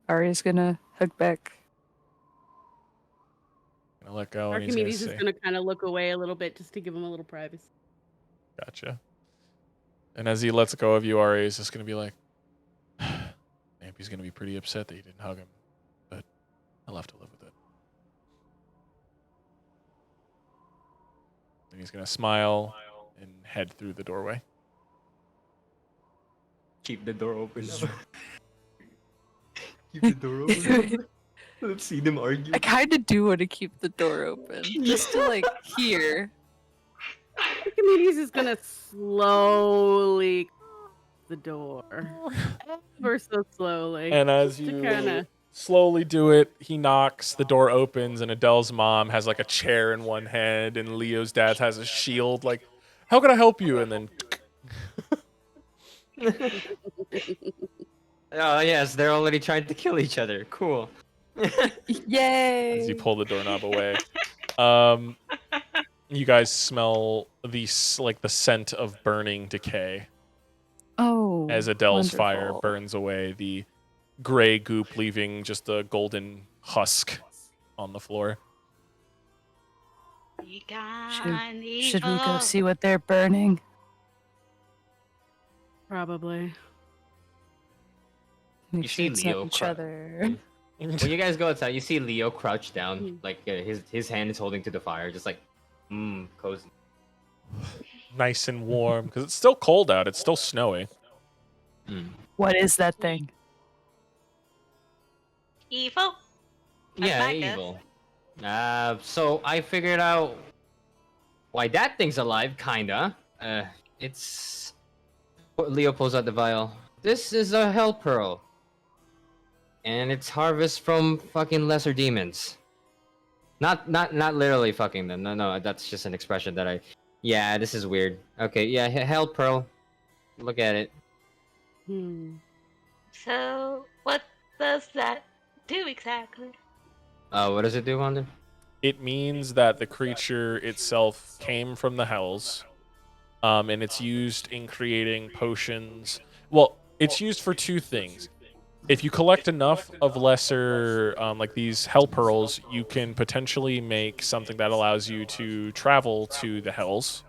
[SPEAKER 6] Arya's gonna hug back.
[SPEAKER 1] Gonna let go, and he's gonna
[SPEAKER 4] Archimedes is
[SPEAKER 1] say,
[SPEAKER 4] gonna kind of look away a little bit just to give him a little privacy.
[SPEAKER 1] "Gotcha." And as he lets go of you, Ari is just gonna be like, "Nampy's gonna be pretty upset that you didn't hug him, but I'll have to live with it." And he's gonna smile and head through the doorway.
[SPEAKER 3] Keep the door open. Keep the door open. Let's see them argue.
[SPEAKER 6] I kind of do want to keep the door open, just to like hear.
[SPEAKER 4] Archimedes is gonna slowly the door, ever so slowly.
[SPEAKER 1] And as
[SPEAKER 4] to
[SPEAKER 1] you
[SPEAKER 4] kinda-
[SPEAKER 1] slowly do it, he knocks, the door opens, and Adele's mom has like a chair in one hand, and Leo's dad has a shield. Like, how can I help you? And then,
[SPEAKER 3] Oh yes, they're already trying to kill each other. Cool.
[SPEAKER 6] Yay!
[SPEAKER 1] as you pull the doorknob away, you guys smell the scent of burning decay
[SPEAKER 6] Oh,
[SPEAKER 1] as Adele's fire
[SPEAKER 6] wonderful.
[SPEAKER 1] burns away. The gray goop, leaving just a golden husk on the floor.
[SPEAKER 5] You got
[SPEAKER 6] Should we go
[SPEAKER 5] evil.
[SPEAKER 6] see what they're burning?
[SPEAKER 4] Probably.
[SPEAKER 6] Make
[SPEAKER 3] You
[SPEAKER 6] sure
[SPEAKER 3] see
[SPEAKER 6] it's not
[SPEAKER 3] Leo
[SPEAKER 6] each
[SPEAKER 3] cry.
[SPEAKER 6] other.
[SPEAKER 3] When you guys go outside, you see Leo crouched down, like his hand is holding to the fire, just like, cozy.
[SPEAKER 1] Nice and warm because it's still cold out. It's still snowy.
[SPEAKER 6] What is that thing?
[SPEAKER 5] Evil? That's
[SPEAKER 3] Yeah,
[SPEAKER 5] my guess.
[SPEAKER 3] evil. So I figured out why that thing's alive, kinda. It's Leo pulls out the vial. This is a hell pearl, and it's harvest from fucking lesser demons. Not literally fucking them. No, that's just an expression that I. Yeah, this is weird. Okay, yeah, hell pearl. Look at it.
[SPEAKER 5] So, what does that do exactly?
[SPEAKER 3] What does it do, Wanda?
[SPEAKER 1] It means that the creature itself came from the hells, and it's used in creating potions. Well, it's used for two things. If you collect enough of lesser, like these hell pearls, you can potentially make something that allows you to travel to the hells.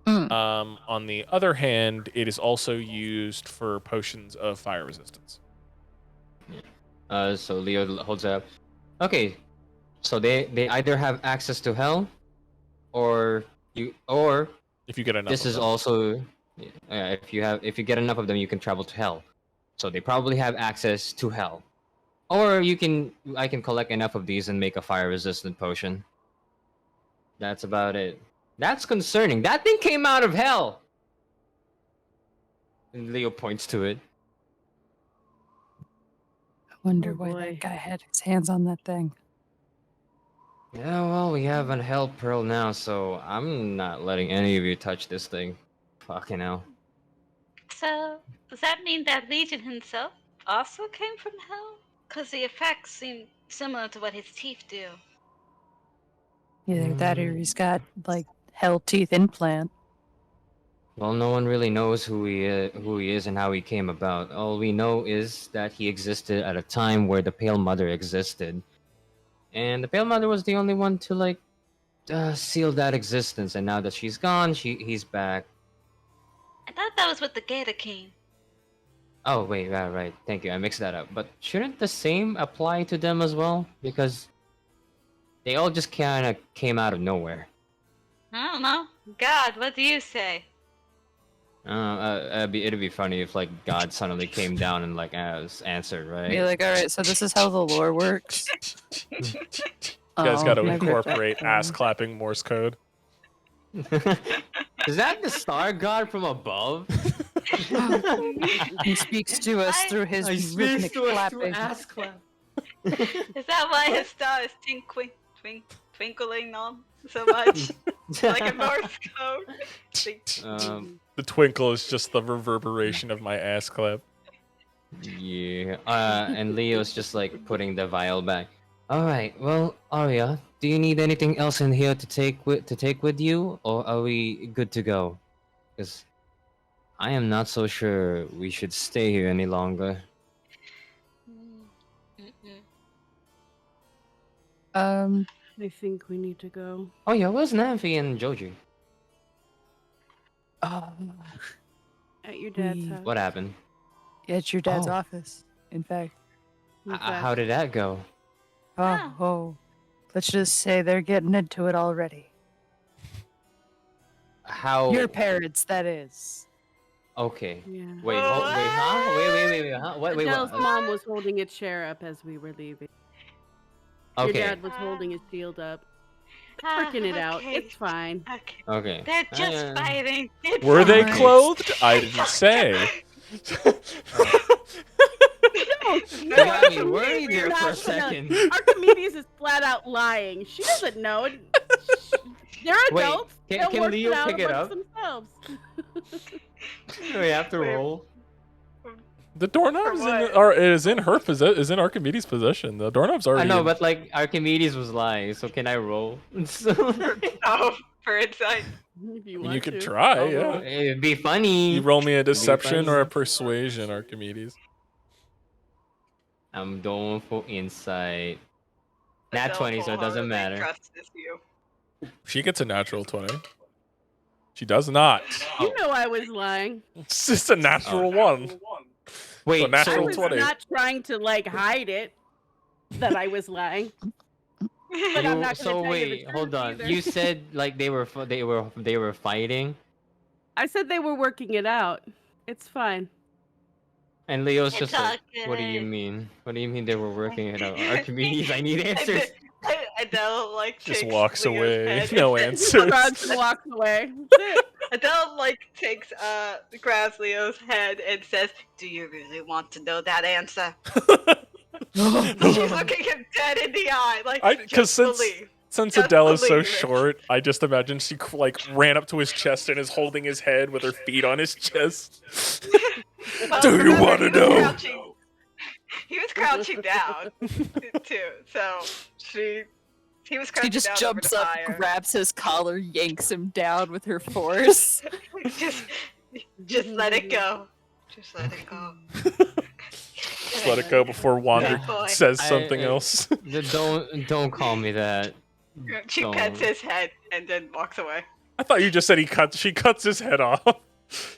[SPEAKER 1] On the other hand, it is also used for potions of fire resistance.
[SPEAKER 3] So Leo holds up. Okay, so they either have access to hell, or
[SPEAKER 1] If you get enough.
[SPEAKER 3] this
[SPEAKER 1] of
[SPEAKER 3] is
[SPEAKER 1] them.
[SPEAKER 3] also if you get enough of them, you can travel to hell. So they probably have access to hell, or I can collect enough of these and make a fire resistant potion. That's about it. That's concerning. That thing came out of hell. And Leo points to it.
[SPEAKER 6] I wonder
[SPEAKER 4] Oh,
[SPEAKER 6] why
[SPEAKER 4] boy.
[SPEAKER 6] that guy had his hands on that thing.
[SPEAKER 3] Yeah, well, we have a hell pearl now, so I'm not letting any of you touch this thing. Fucking hell.
[SPEAKER 5] So, does that mean that Legion himself also came from hell? Because the effects seem similar to what his teeth do.
[SPEAKER 6] Either that or he's got, like, hell teeth implant.
[SPEAKER 3] Well, no one really knows who he is and how he came about. All we know is that he existed at a time where the Pale Mother existed, and the Pale Mother was the only one to seal that existence. And now that she's gone, he's back.
[SPEAKER 5] I thought that was with the Gator King.
[SPEAKER 3] Oh wait, right. Thank you. I mixed that up. But shouldn't the same apply to them as well? Because they all just kind of came out of nowhere.
[SPEAKER 5] I don't know. God, what do you say?
[SPEAKER 3] It'd be funny if like God suddenly came down and like was answered, right?
[SPEAKER 6] Be like, all right, so this is how the lore works.
[SPEAKER 1] You guys got to
[SPEAKER 6] my
[SPEAKER 1] incorporate
[SPEAKER 6] bad.
[SPEAKER 1] ass clapping Morse code.
[SPEAKER 3] Is that the star god from above?
[SPEAKER 6] He speaks to us through his rhythmic clapping.
[SPEAKER 3] ass clap.
[SPEAKER 5] Is that why his star is twinkling on so much? Like a Norse code?
[SPEAKER 1] The twinkle is just the reverberation of my ass clap.
[SPEAKER 3] Yeah. And Leo's just like putting the vial back. All right. Well, Arya, do you need anything else in here to take with you, or are we good to go? Because I am not so sure we should stay here any longer.
[SPEAKER 4] I think we need to go.
[SPEAKER 3] Oh yeah, where's Namphy and Joji?
[SPEAKER 4] At your dad's
[SPEAKER 6] We-
[SPEAKER 4] house.
[SPEAKER 3] What happened?
[SPEAKER 6] At your dad's
[SPEAKER 3] Oh.
[SPEAKER 6] office, in fact.
[SPEAKER 4] In fact,
[SPEAKER 3] How did that go?
[SPEAKER 6] Oh, let's just say they're getting into it already.
[SPEAKER 3] How?
[SPEAKER 6] Your parents, that is.
[SPEAKER 3] Okay.
[SPEAKER 4] Yeah.
[SPEAKER 3] Wait, huh? Wait, huh? Wait,
[SPEAKER 4] Adele's
[SPEAKER 3] what?
[SPEAKER 4] mom was holding a chair up as we were leaving. Your
[SPEAKER 3] Okay.
[SPEAKER 4] dad was holding his shield up. Working it out.
[SPEAKER 5] Okay.
[SPEAKER 4] It's fine.
[SPEAKER 5] Okay.
[SPEAKER 3] Okay.
[SPEAKER 5] They're just fighting. It's
[SPEAKER 1] Were they
[SPEAKER 5] fine.
[SPEAKER 1] clothed? I didn't say.
[SPEAKER 3] You got me
[SPEAKER 4] Archimedes,
[SPEAKER 3] worried there
[SPEAKER 4] you're
[SPEAKER 3] for a
[SPEAKER 4] not
[SPEAKER 3] second.
[SPEAKER 4] gonna- Archimedes is flat out lying. She doesn't know. They're
[SPEAKER 3] Wait,
[SPEAKER 4] adults.
[SPEAKER 3] can
[SPEAKER 4] They'll work
[SPEAKER 3] Leo
[SPEAKER 4] it out
[SPEAKER 3] pick it
[SPEAKER 4] amongst
[SPEAKER 3] up?
[SPEAKER 4] themselves.
[SPEAKER 3] We have to roll.
[SPEAKER 1] The doorknob's
[SPEAKER 5] what?
[SPEAKER 1] is in Archimedes' possession. The doorknob's
[SPEAKER 3] I
[SPEAKER 1] already.
[SPEAKER 3] know,
[SPEAKER 1] in-
[SPEAKER 3] but like Archimedes was lying, so can I roll?
[SPEAKER 5] Oh, for insight.
[SPEAKER 4] If you
[SPEAKER 1] I mean,
[SPEAKER 4] want
[SPEAKER 1] you could
[SPEAKER 4] to.
[SPEAKER 1] try.
[SPEAKER 4] I'll
[SPEAKER 1] Yeah.
[SPEAKER 4] roll.
[SPEAKER 3] It'd be funny.
[SPEAKER 1] You roll me a deception
[SPEAKER 3] funny.
[SPEAKER 1] or a persuasion, Archimedes.
[SPEAKER 3] I'm going for insight. Nat
[SPEAKER 5] Adele
[SPEAKER 3] 20, so it doesn't
[SPEAKER 5] wholeheartedly
[SPEAKER 3] matter.
[SPEAKER 5] trusts you.
[SPEAKER 1] She gets a natural 20. She does not.
[SPEAKER 4] You know I was lying.
[SPEAKER 1] It's just a natural one. So
[SPEAKER 3] Wait,
[SPEAKER 4] I
[SPEAKER 1] natural
[SPEAKER 4] was
[SPEAKER 1] 20.
[SPEAKER 4] not trying to like hide it that I was lying. But I'm not going to tell you the
[SPEAKER 3] wait, hold
[SPEAKER 4] truth
[SPEAKER 3] on.
[SPEAKER 4] either.
[SPEAKER 3] You said like they were fighting,
[SPEAKER 4] I said they were working it out. It's fine.
[SPEAKER 3] and Leo's
[SPEAKER 5] It's
[SPEAKER 3] just
[SPEAKER 5] all
[SPEAKER 3] like, "What do you
[SPEAKER 5] good.
[SPEAKER 3] mean? What do you mean they were working it out? Archimedes, I need answers."
[SPEAKER 5] Adele like
[SPEAKER 1] Just
[SPEAKER 5] takes
[SPEAKER 1] walks
[SPEAKER 5] Leo's
[SPEAKER 1] away.
[SPEAKER 5] head
[SPEAKER 1] No
[SPEAKER 5] and
[SPEAKER 1] answers.
[SPEAKER 4] Shrugs and walks away. That's it.
[SPEAKER 5] Adele like takes grabs Leo's head and says, "Do you really want to know that answer?" She's looking him dead in the eye, like
[SPEAKER 1] Because
[SPEAKER 5] just believe.
[SPEAKER 1] since
[SPEAKER 5] Just
[SPEAKER 1] Adele is so
[SPEAKER 5] believe it.
[SPEAKER 1] short, I just imagine she like ran up to his chest and is holding his head with her feet on his chest.
[SPEAKER 5] Well,
[SPEAKER 1] Do you
[SPEAKER 5] remember,
[SPEAKER 1] want to
[SPEAKER 5] he was
[SPEAKER 1] know?
[SPEAKER 5] crouching- He was crouching down too, so he was crouching
[SPEAKER 6] She just
[SPEAKER 5] down
[SPEAKER 6] jumps
[SPEAKER 5] over the
[SPEAKER 6] up,
[SPEAKER 5] fire.
[SPEAKER 6] grabs his collar, yanks him down with her force.
[SPEAKER 5] just let it go. Just let it go.
[SPEAKER 1] Just let it go before Wander
[SPEAKER 5] Good boy.
[SPEAKER 1] says something else.
[SPEAKER 3] Don't call me that.
[SPEAKER 5] She
[SPEAKER 3] Don't.
[SPEAKER 5] pets his head and then walks away.
[SPEAKER 1] I thought you just said she cuts his head off.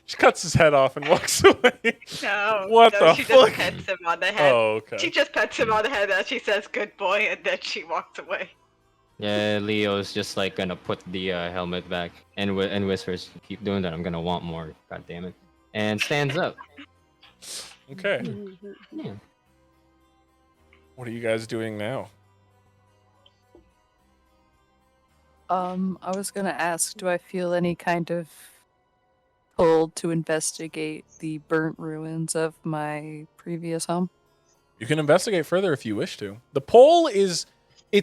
[SPEAKER 1] She cuts his head off and walks away.
[SPEAKER 5] No,
[SPEAKER 1] What
[SPEAKER 5] no,
[SPEAKER 1] the
[SPEAKER 5] she
[SPEAKER 1] fuck?
[SPEAKER 5] just pets him on the head.
[SPEAKER 1] Oh, okay.
[SPEAKER 5] She just pets him on the head and she says, "Good boy," and then she walks away.
[SPEAKER 3] Yeah, Leo's just like gonna put the helmet back and whispers, "Keep doing that. I'm gonna want more. God damn it!" And stands up.
[SPEAKER 1] Okay.
[SPEAKER 3] Yeah.
[SPEAKER 1] What are you guys doing now?
[SPEAKER 6] I was gonna ask, do I feel any kind of pull to investigate the burnt ruins of my previous home?
[SPEAKER 1] You can investigate further if you wish to. The pole it's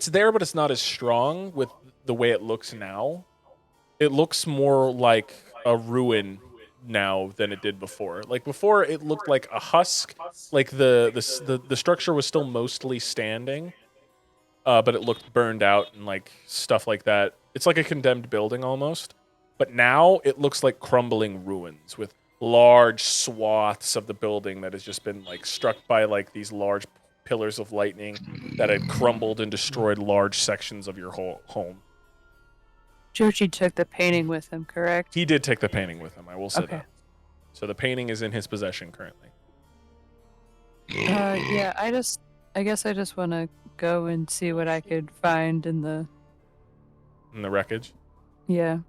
[SPEAKER 1] there, but it's not as strong with the way it looks now. It looks more like a ruin now than it did before. Like before, it looked like a husk. Like the structure was still mostly standing, but it looked burned out and like stuff like that. It's like a condemned building almost. But now it looks like crumbling ruins with large swaths of the building that has just been like struck by like these large pillars of lightning that had crumbled and destroyed large sections of your whole home.
[SPEAKER 6] Joji took the painting with him, correct?
[SPEAKER 1] He did take the painting with him, I will say
[SPEAKER 6] Okay.
[SPEAKER 1] that. So the painting is in his possession currently.
[SPEAKER 6] Yeah, I guess I just want to go and see what I could find in the...
[SPEAKER 1] In the wreckage.
[SPEAKER 6] Yeah.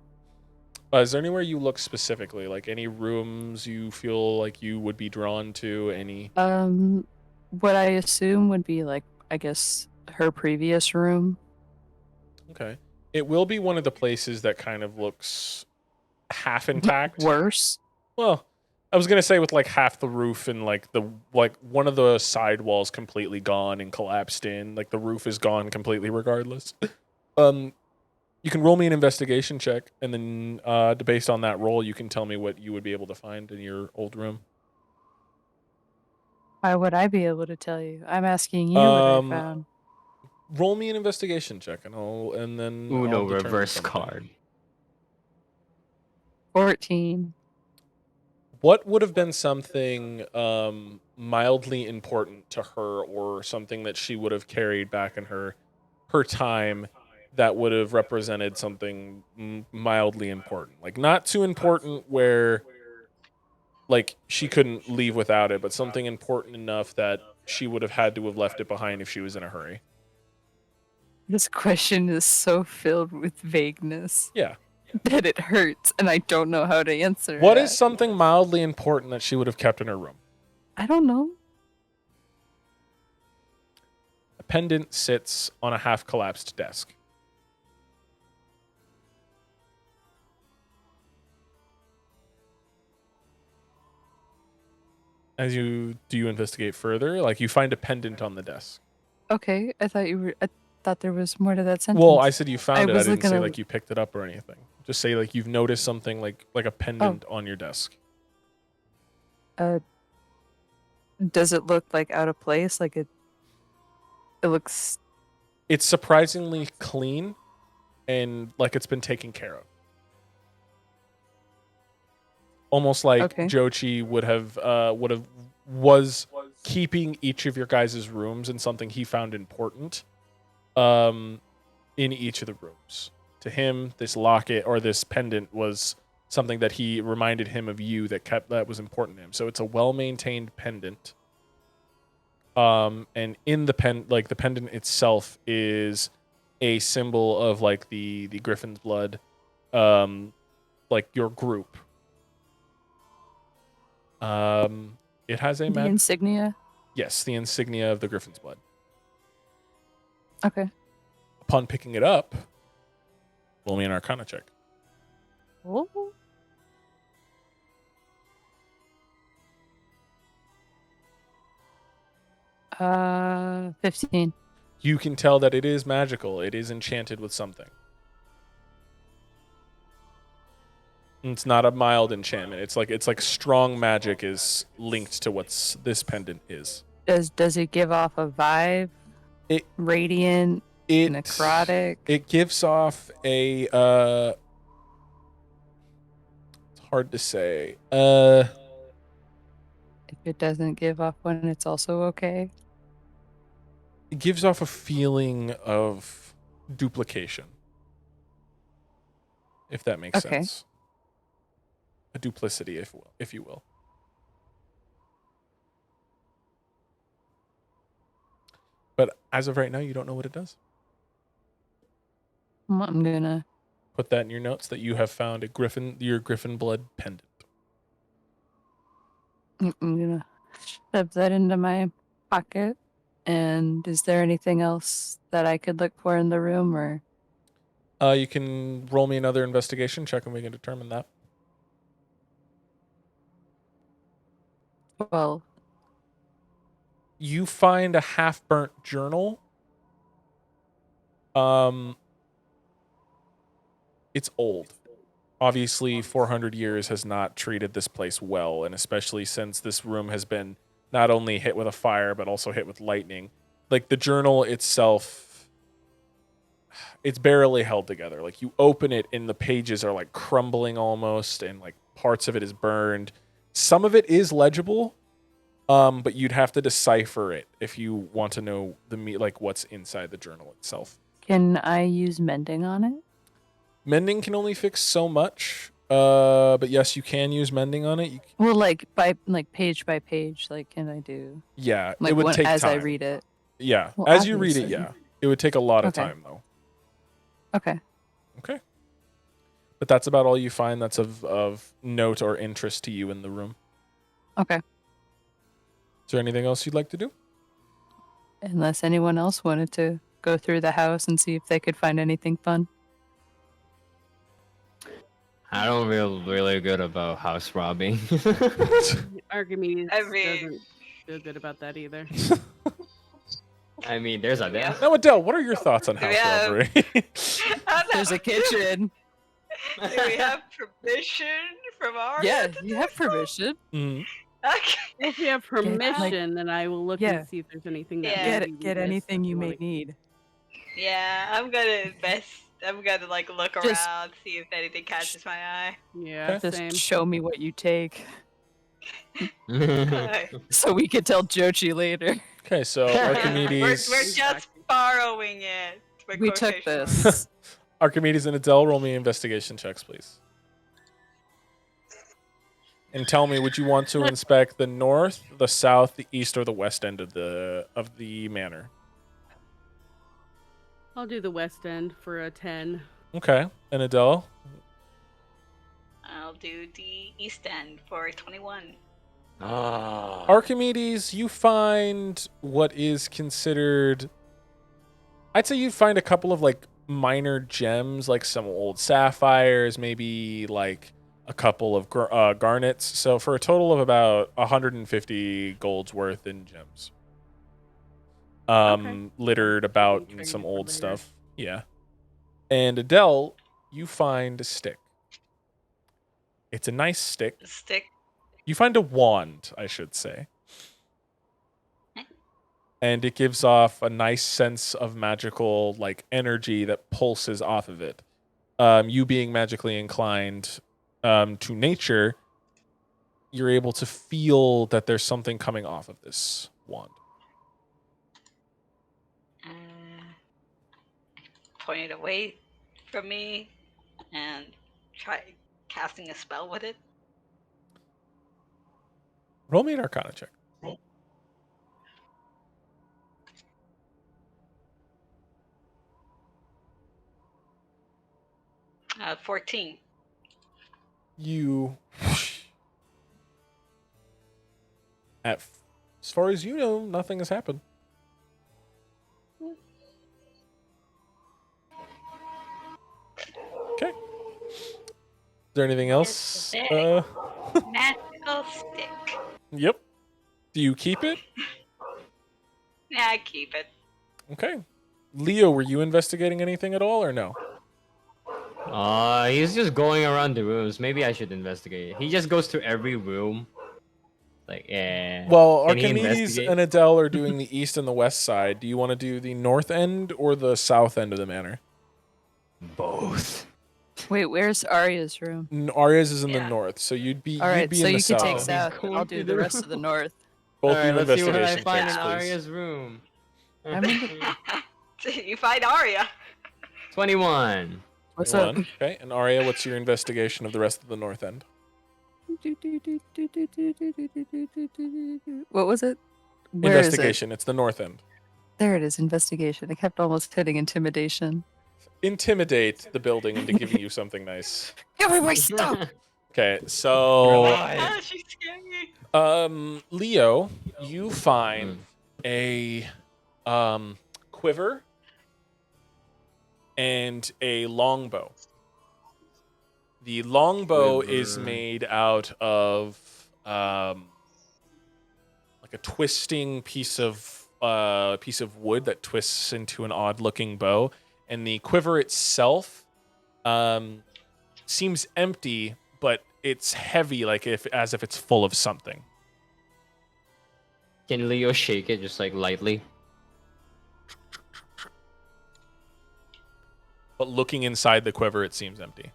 [SPEAKER 1] Is there anywhere you look specifically? Like any rooms you feel like you would be drawn to? Any?
[SPEAKER 6] What I assume would be like, I guess, her previous room.
[SPEAKER 1] Okay. It will be one of the places that kind of looks half intact.
[SPEAKER 6] Worse.
[SPEAKER 1] Well, I was gonna say with like half the roof and like one of the side walls completely gone and collapsed in. Like the roof is gone completely regardless. You can roll me an investigation check, and then based on that roll, you can tell me what you would be able to find in your old room.
[SPEAKER 6] Why would I be able to tell you? I'm asking you what I found.
[SPEAKER 1] Roll me an investigation check, and then
[SPEAKER 3] Uno
[SPEAKER 1] I'll determine
[SPEAKER 3] reverse
[SPEAKER 1] something.
[SPEAKER 3] card.
[SPEAKER 6] 14.
[SPEAKER 1] What would have been something mildly important to her, or something that she would have carried back in her time that would have represented something mildly important? Like not too important where like she couldn't leave without it, but something important enough that she would have had to have left it behind if she was in a hurry.
[SPEAKER 6] This question is so filled with vagueness
[SPEAKER 1] Yeah.
[SPEAKER 6] that it hurts, and I don't know how to answer
[SPEAKER 1] What
[SPEAKER 6] it.
[SPEAKER 1] is something mildly important that she would have kept in her room?
[SPEAKER 6] I don't know.
[SPEAKER 1] A pendant sits on a half-collapsed desk. Do you investigate further? Like you find a pendant on the desk.
[SPEAKER 6] Okay, I thought there was more to that sentence.
[SPEAKER 1] Well, I said you found it. I
[SPEAKER 6] was
[SPEAKER 1] didn't say
[SPEAKER 6] gonna-
[SPEAKER 1] like you picked it up or anything. Just say like you've noticed something like a pendant on your desk.
[SPEAKER 6] Does it look like out of place? Like it looks...
[SPEAKER 1] It's surprisingly clean and like it's been taken care of. Almost like
[SPEAKER 6] Okay.
[SPEAKER 1] Jochi was keeping each of your guys' rooms and something he found important in each of the rooms. To him, this locket or this pendant was something that he reminded him of you that was important to him. So it's a well-maintained pendant. And in the the pendant itself is a symbol of like the Griffin's blood, like your group. It has a
[SPEAKER 6] The insignia.
[SPEAKER 1] Yes, the insignia of the Griffin's blood.
[SPEAKER 6] Okay.
[SPEAKER 1] Upon picking it up, roll me an Arcana check.
[SPEAKER 6] Oh. 15.
[SPEAKER 1] You can tell that it is magical. It is enchanted with something. It's not a mild enchantment. It's like strong magic is linked to what's this pendant is.
[SPEAKER 6] Does it give off a vibe?
[SPEAKER 1] It
[SPEAKER 6] radiant, necrotic.
[SPEAKER 1] It gives off a it's hard to say.
[SPEAKER 6] If it doesn't give off one, it's also okay.
[SPEAKER 1] It gives off a feeling of duplication. If that makes sense. A duplicity, if you will. But as of right now, you don't know what it does.
[SPEAKER 6] I'm gonna
[SPEAKER 1] put that in your notes that you have found your Griffin blood pendant.
[SPEAKER 6] I'm gonna shove that into my pocket. And is there anything else that I could look for in the room, or?
[SPEAKER 1] You can roll me another investigation check, and we can determine that.
[SPEAKER 6] 12.
[SPEAKER 1] You find a half-burnt journal. It's old. Obviously, 400 years has not treated this place well, and especially since this room has been not only hit with a fire, but also hit with lightning. Like, the journal itself, it's barely held together. Like, you open it, and the pages are, like, crumbling almost, and, like, parts of it is burned. Some of it is legible, but you'd have to decipher it if you want to know what's inside the journal itself.
[SPEAKER 6] Can I use mending on it?
[SPEAKER 1] Mending can only fix so much, but yes, you can use mending on it.
[SPEAKER 6] Well, page by page, can I do?
[SPEAKER 1] Yeah, it would take
[SPEAKER 6] as
[SPEAKER 1] time.
[SPEAKER 6] I read it.
[SPEAKER 1] Yeah,
[SPEAKER 6] well,
[SPEAKER 1] as you read it,
[SPEAKER 6] obviously.
[SPEAKER 1] yeah, it would take a lot of time though.
[SPEAKER 6] Okay.
[SPEAKER 1] Okay, but that's about all you find that's of note or interest to you in the room.
[SPEAKER 6] Okay.
[SPEAKER 1] Is there anything else you'd like to do?
[SPEAKER 6] Unless anyone else wanted to go through the house and see if they could find anything fun.
[SPEAKER 3] I don't feel really good about house robbing.
[SPEAKER 4] Archimedes
[SPEAKER 5] I mean-
[SPEAKER 4] doesn't feel good about that either.
[SPEAKER 3] I mean, there's a
[SPEAKER 5] Yeah.
[SPEAKER 1] Now, Adele, what are your thoughts on house
[SPEAKER 5] Yeah.
[SPEAKER 1] robbery?
[SPEAKER 6] There's a kitchen.
[SPEAKER 5] Do we have permission from our
[SPEAKER 6] Yeah,
[SPEAKER 5] end to
[SPEAKER 6] you
[SPEAKER 5] do
[SPEAKER 6] have
[SPEAKER 5] so?
[SPEAKER 6] permission.
[SPEAKER 1] Mhm.
[SPEAKER 5] Okay.
[SPEAKER 4] If you have permission, then I will look
[SPEAKER 6] Yeah.
[SPEAKER 4] and see if there's anything that
[SPEAKER 5] Yeah.
[SPEAKER 4] maybe we
[SPEAKER 6] Get
[SPEAKER 4] missed
[SPEAKER 6] anything
[SPEAKER 4] that
[SPEAKER 6] you
[SPEAKER 4] we
[SPEAKER 6] may
[SPEAKER 4] wanna-
[SPEAKER 6] need.
[SPEAKER 5] Yeah, I'm gonna invest. I'm gonna look
[SPEAKER 6] Just-
[SPEAKER 5] around, see if anything catches my eye.
[SPEAKER 4] Yeah,
[SPEAKER 1] Okay.
[SPEAKER 4] same.
[SPEAKER 6] Just show me what you take,
[SPEAKER 5] Okay.
[SPEAKER 6] so we could tell Jochi later.
[SPEAKER 1] Okay, so Archimedes,
[SPEAKER 5] We're just borrowing it. by
[SPEAKER 6] We took
[SPEAKER 5] quotation marks.
[SPEAKER 6] this.
[SPEAKER 1] Archimedes and Adele, roll me investigation checks, please. And tell me, would you want to inspect the north, the south, the east, or the west end of the manor?
[SPEAKER 4] I'll do the west end for a 10.
[SPEAKER 1] Okay, and Adele.
[SPEAKER 5] I'll do the east end for 21.
[SPEAKER 2] Ah.
[SPEAKER 1] Archimedes, you find what is considered. I'd say you find a couple of minor gems, like some old sapphires, maybe like a couple of garnets. So for a total of about 150 gold's worth in gems.
[SPEAKER 4] Okay.
[SPEAKER 1] Littered
[SPEAKER 4] I'll
[SPEAKER 1] about
[SPEAKER 4] trade
[SPEAKER 1] in some
[SPEAKER 4] for
[SPEAKER 1] old
[SPEAKER 4] later.
[SPEAKER 1] stuff. Yeah. And Adele, you find a stick. It's a nice stick.
[SPEAKER 5] Stick.
[SPEAKER 1] You find a wand, I should say. And it gives off a nice sense of magical energy that pulses off of it. You being magically inclined to nature, you're able to feel that there's something coming off of this wand.
[SPEAKER 5] Point it away from me and try casting a spell with it.
[SPEAKER 1] Roll me an Arcana check.
[SPEAKER 5] 14.
[SPEAKER 1] You, as far as you know, nothing has happened. Okay. Is there anything else?
[SPEAKER 5] Magical stick.
[SPEAKER 1] Yep. Do you keep it?
[SPEAKER 5] Yeah, I keep it.
[SPEAKER 1] Okay. Leo, were you investigating anything at all or no?
[SPEAKER 3] He's just going around the rooms. Maybe I should investigate. He just goes to every room. Like, yeah.
[SPEAKER 1] Well,
[SPEAKER 3] Can he
[SPEAKER 1] Archimedes
[SPEAKER 3] investigate?
[SPEAKER 1] and Adele are doing the east and the west side. Do you want to do the north end or the south end of the manor?
[SPEAKER 3] Both.
[SPEAKER 6] Wait, where's Arya's room?
[SPEAKER 1] Aria's is in the
[SPEAKER 5] Yeah.
[SPEAKER 1] north, so you'd be
[SPEAKER 6] All right,
[SPEAKER 1] in
[SPEAKER 6] so
[SPEAKER 1] the
[SPEAKER 6] you could
[SPEAKER 1] south.
[SPEAKER 6] take
[SPEAKER 3] He's
[SPEAKER 6] south.
[SPEAKER 3] going
[SPEAKER 6] I'll
[SPEAKER 3] to
[SPEAKER 6] do
[SPEAKER 3] the
[SPEAKER 6] the rest of the north.
[SPEAKER 1] Both
[SPEAKER 3] Alright,
[SPEAKER 1] do
[SPEAKER 3] let's see what I
[SPEAKER 1] investigation
[SPEAKER 3] find
[SPEAKER 1] checks,
[SPEAKER 3] in
[SPEAKER 1] please.
[SPEAKER 3] Arya's room.
[SPEAKER 6] I'm in the-
[SPEAKER 5] You find Arya.
[SPEAKER 3] 21.
[SPEAKER 6] What's up?
[SPEAKER 1] Okay, and Aria, what's your investigation of the rest of the north end?
[SPEAKER 6] What was it? Where is it?
[SPEAKER 1] Investigation. It's the north end.
[SPEAKER 6] There it is, investigation. I kept almost hitting intimidation.
[SPEAKER 1] Intimidate the building into giving you something nice.
[SPEAKER 6] Give me my stuff!
[SPEAKER 1] Okay, so
[SPEAKER 5] Ah, she's scary.
[SPEAKER 1] Leo, you find a quiver and a longbow. The longbow is
[SPEAKER 3] Quiver.
[SPEAKER 1] made out of like a twisting piece of wood that twists into an odd-looking bow, and the quiver itself seems empty, but it's heavy, as if it's full of something.
[SPEAKER 3] Can Leo shake it just like lightly?
[SPEAKER 1] But looking inside the quiver, it seems empty.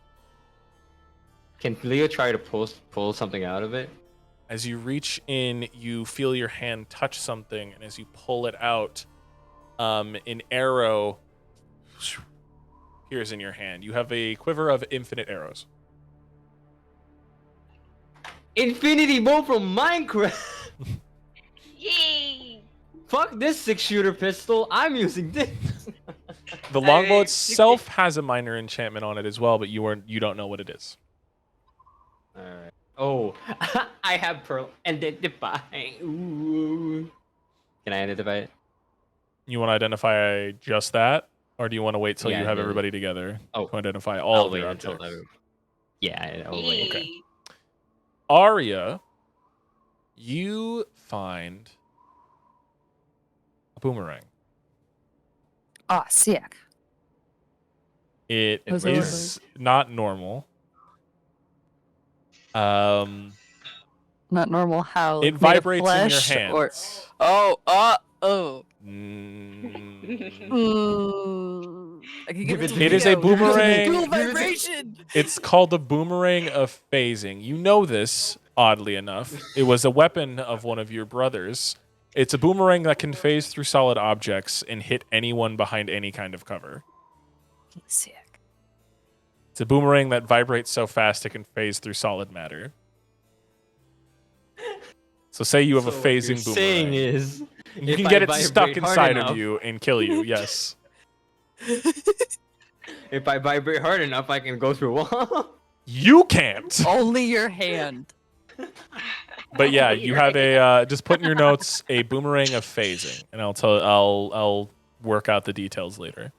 [SPEAKER 3] Can Leo try to pull something out of it?
[SPEAKER 1] As you reach in, you feel your hand touch something, and as you pull it out, an arrow appears in your hand. You have a quiver of infinite arrows.
[SPEAKER 3] Infinity bow from Minecraft!
[SPEAKER 5] Yay!
[SPEAKER 3] Fuck this 6-shooter pistol, I'm using this!
[SPEAKER 1] The longbow itself has a minor enchantment on it as well, but you don't know what it is.
[SPEAKER 3] Alright. Oh, I have pearl identify. Ooh. Can I identify it?
[SPEAKER 1] You want to identify just that, or do you want to wait till
[SPEAKER 3] Yeah,
[SPEAKER 1] you have
[SPEAKER 3] yeah.
[SPEAKER 1] everybody together
[SPEAKER 3] Oh.
[SPEAKER 1] to identify all
[SPEAKER 3] I'll
[SPEAKER 1] of
[SPEAKER 3] wait
[SPEAKER 1] your
[SPEAKER 3] until
[SPEAKER 1] objects?
[SPEAKER 3] Yeah, I'll wait.
[SPEAKER 1] Okay. Arya, you find a boomerang.
[SPEAKER 6] Ah, sick.
[SPEAKER 1] It
[SPEAKER 6] How's that
[SPEAKER 1] is not normal.
[SPEAKER 6] Not normal how?
[SPEAKER 1] It
[SPEAKER 6] Like, made of
[SPEAKER 1] vibrates in your
[SPEAKER 6] flesh or-
[SPEAKER 1] hands.
[SPEAKER 6] Oh.
[SPEAKER 1] Mm.
[SPEAKER 6] I can
[SPEAKER 3] Give
[SPEAKER 6] give
[SPEAKER 3] it
[SPEAKER 6] it
[SPEAKER 3] to
[SPEAKER 1] It
[SPEAKER 3] me.
[SPEAKER 1] is a
[SPEAKER 3] Give it to me.
[SPEAKER 1] boomerang.
[SPEAKER 6] Dual
[SPEAKER 3] Give it to-
[SPEAKER 6] vibration!
[SPEAKER 1] It's called the boomerang of phasing. You know this, oddly enough. It was a weapon of one of your brothers. It's a boomerang that can phase through solid objects and hit anyone behind any kind of cover.
[SPEAKER 6] Sick.
[SPEAKER 1] It's a boomerang that vibrates so fast it can phase through solid matter. So say you have a
[SPEAKER 3] So what you're
[SPEAKER 1] phasing
[SPEAKER 3] saying
[SPEAKER 1] boomerang.
[SPEAKER 3] is,
[SPEAKER 1] You
[SPEAKER 3] if
[SPEAKER 1] can
[SPEAKER 3] I
[SPEAKER 1] get it stuck
[SPEAKER 3] vibrate hard
[SPEAKER 1] inside of
[SPEAKER 3] enough-
[SPEAKER 1] you and kill you, yes.
[SPEAKER 3] if I vibrate hard enough, I can go through wall.
[SPEAKER 1] You can't.
[SPEAKER 6] Only your hand.
[SPEAKER 1] But yeah, you have a just put in your notes a boomerang of phasing, and I'll work out the details later.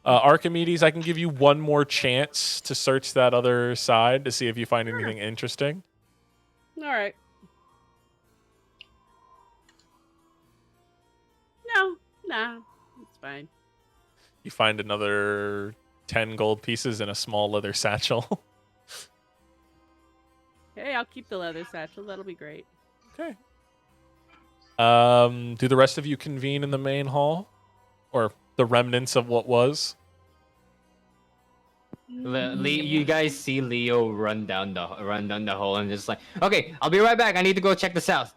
[SPEAKER 1] Archimedes, I can give you one more chance to search that other side to see if you find anything interesting.
[SPEAKER 4] All right. No, nah, it's fine.
[SPEAKER 1] You find another 10 gold pieces in a small leather satchel.
[SPEAKER 4] Hey, I'll keep the leather satchel. That'll be great.
[SPEAKER 1] Okay. Do the rest of you convene in the main hall, or the remnants of what was?
[SPEAKER 3] You guys see Leo run down the hole and just like, okay, I'll be right back. I need to go check the south.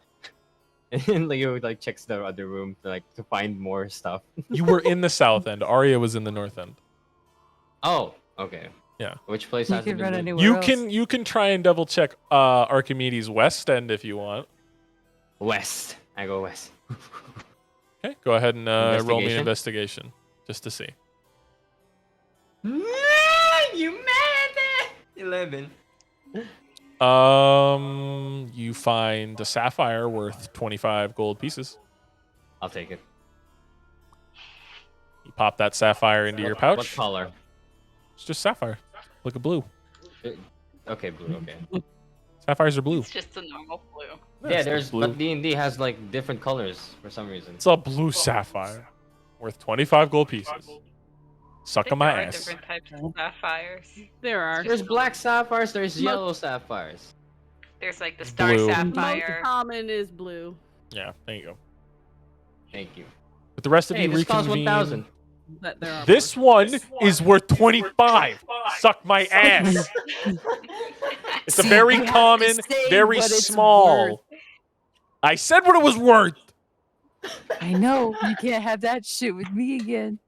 [SPEAKER 3] And Leo like checks the other room to find more stuff.
[SPEAKER 1] You were in the south end. Arya was in the north end.
[SPEAKER 3] Oh, okay.
[SPEAKER 1] Yeah.
[SPEAKER 3] Which place
[SPEAKER 6] You
[SPEAKER 3] has
[SPEAKER 6] can
[SPEAKER 3] been
[SPEAKER 6] run
[SPEAKER 3] moved?
[SPEAKER 6] anywhere
[SPEAKER 1] You
[SPEAKER 6] else.
[SPEAKER 1] can try and double check Archimedes west end if you want.
[SPEAKER 3] West. I go west.
[SPEAKER 1] Okay, go ahead and roll me an
[SPEAKER 3] Investigation?
[SPEAKER 1] investigation just to see.
[SPEAKER 3] You mad? 11.
[SPEAKER 1] You find a sapphire worth 25 gold pieces.
[SPEAKER 3] I'll take it.
[SPEAKER 1] You pop that sapphire into your pouch.
[SPEAKER 3] What color?
[SPEAKER 1] It's just sapphire, like a blue.
[SPEAKER 3] Okay, blue. Okay.
[SPEAKER 1] Sapphires are blue.
[SPEAKER 5] It's just a normal blue.
[SPEAKER 3] Yeah,
[SPEAKER 1] it's blue.
[SPEAKER 3] but D&D has like different colors for some reason.
[SPEAKER 1] It's a blue sapphire worth 25 gold pieces. Suck on my
[SPEAKER 5] There are
[SPEAKER 1] ass.
[SPEAKER 5] different types of sapphires.
[SPEAKER 4] There are.
[SPEAKER 3] There's black sapphires. There's yellow sapphires.
[SPEAKER 5] There's like the star
[SPEAKER 1] Blue.
[SPEAKER 4] Most
[SPEAKER 5] sapphire.
[SPEAKER 4] common is blue.
[SPEAKER 1] Yeah, there you go.
[SPEAKER 3] Thank you.
[SPEAKER 1] But the rest of
[SPEAKER 3] Hey,
[SPEAKER 1] you
[SPEAKER 3] this costs
[SPEAKER 1] reconvene.
[SPEAKER 3] 1,000.
[SPEAKER 4] But there are
[SPEAKER 1] This
[SPEAKER 4] more.
[SPEAKER 1] one is worth 25. Suck my ass. It's a
[SPEAKER 6] See,
[SPEAKER 1] very
[SPEAKER 6] you have to
[SPEAKER 1] common,
[SPEAKER 6] say
[SPEAKER 1] very
[SPEAKER 6] what it's
[SPEAKER 1] small.
[SPEAKER 6] worth.
[SPEAKER 1] I said what it was worth.
[SPEAKER 6] I know you can't have that shit with me again.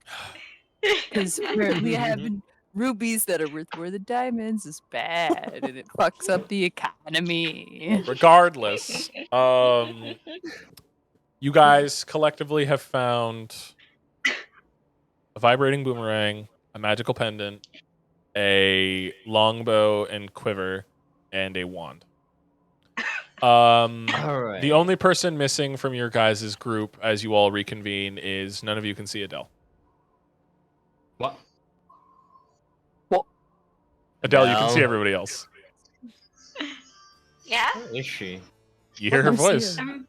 [SPEAKER 6] Because apparently having rubies that are worth more than diamonds is bad, and it fucks up the economy.
[SPEAKER 1] Regardless, you guys collectively have found a vibrating boomerang, a magical pendant, a longbow and quiver, and a wand.
[SPEAKER 3] All right.
[SPEAKER 1] The only person missing from your guys' group as you all reconvene is none of you can see Adele.
[SPEAKER 3] What?
[SPEAKER 1] Adele, you can see
[SPEAKER 3] Adele.
[SPEAKER 1] everybody else.
[SPEAKER 5] Yeah?
[SPEAKER 3] Where is she?
[SPEAKER 1] You hear her
[SPEAKER 6] I'm
[SPEAKER 1] voice.
[SPEAKER 6] seeing-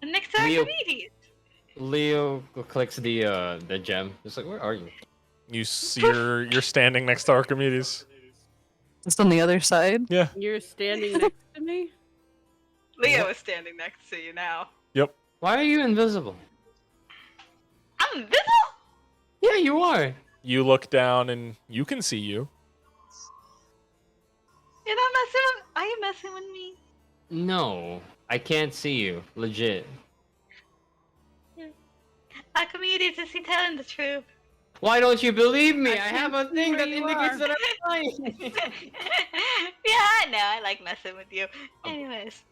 [SPEAKER 5] Next to
[SPEAKER 3] Leo-
[SPEAKER 5] Archimedes.
[SPEAKER 3] Leo clicks the gem. It's like, where are you?
[SPEAKER 1] You see you're standing next to Archimedes.
[SPEAKER 6] Just on the other side.
[SPEAKER 1] Yeah.
[SPEAKER 4] You're standing next to me.
[SPEAKER 5] Leo is standing next to you now.
[SPEAKER 1] Yep.
[SPEAKER 3] Why are you invisible?
[SPEAKER 5] I'm invisible?
[SPEAKER 3] Yeah, you are.
[SPEAKER 1] You look down and you can see you.
[SPEAKER 5] You're not messing with Are you messing with me?
[SPEAKER 3] No, I can't see you. Legit.
[SPEAKER 5] Archimedes, is he telling the truth?
[SPEAKER 3] Why don't you believe me? I
[SPEAKER 4] can't
[SPEAKER 3] have a
[SPEAKER 4] see
[SPEAKER 3] thing
[SPEAKER 4] where
[SPEAKER 3] that
[SPEAKER 4] you
[SPEAKER 3] indicates
[SPEAKER 4] are.
[SPEAKER 3] that I'm lying.
[SPEAKER 5] Yeah, I know. I like messing with you. Anyways.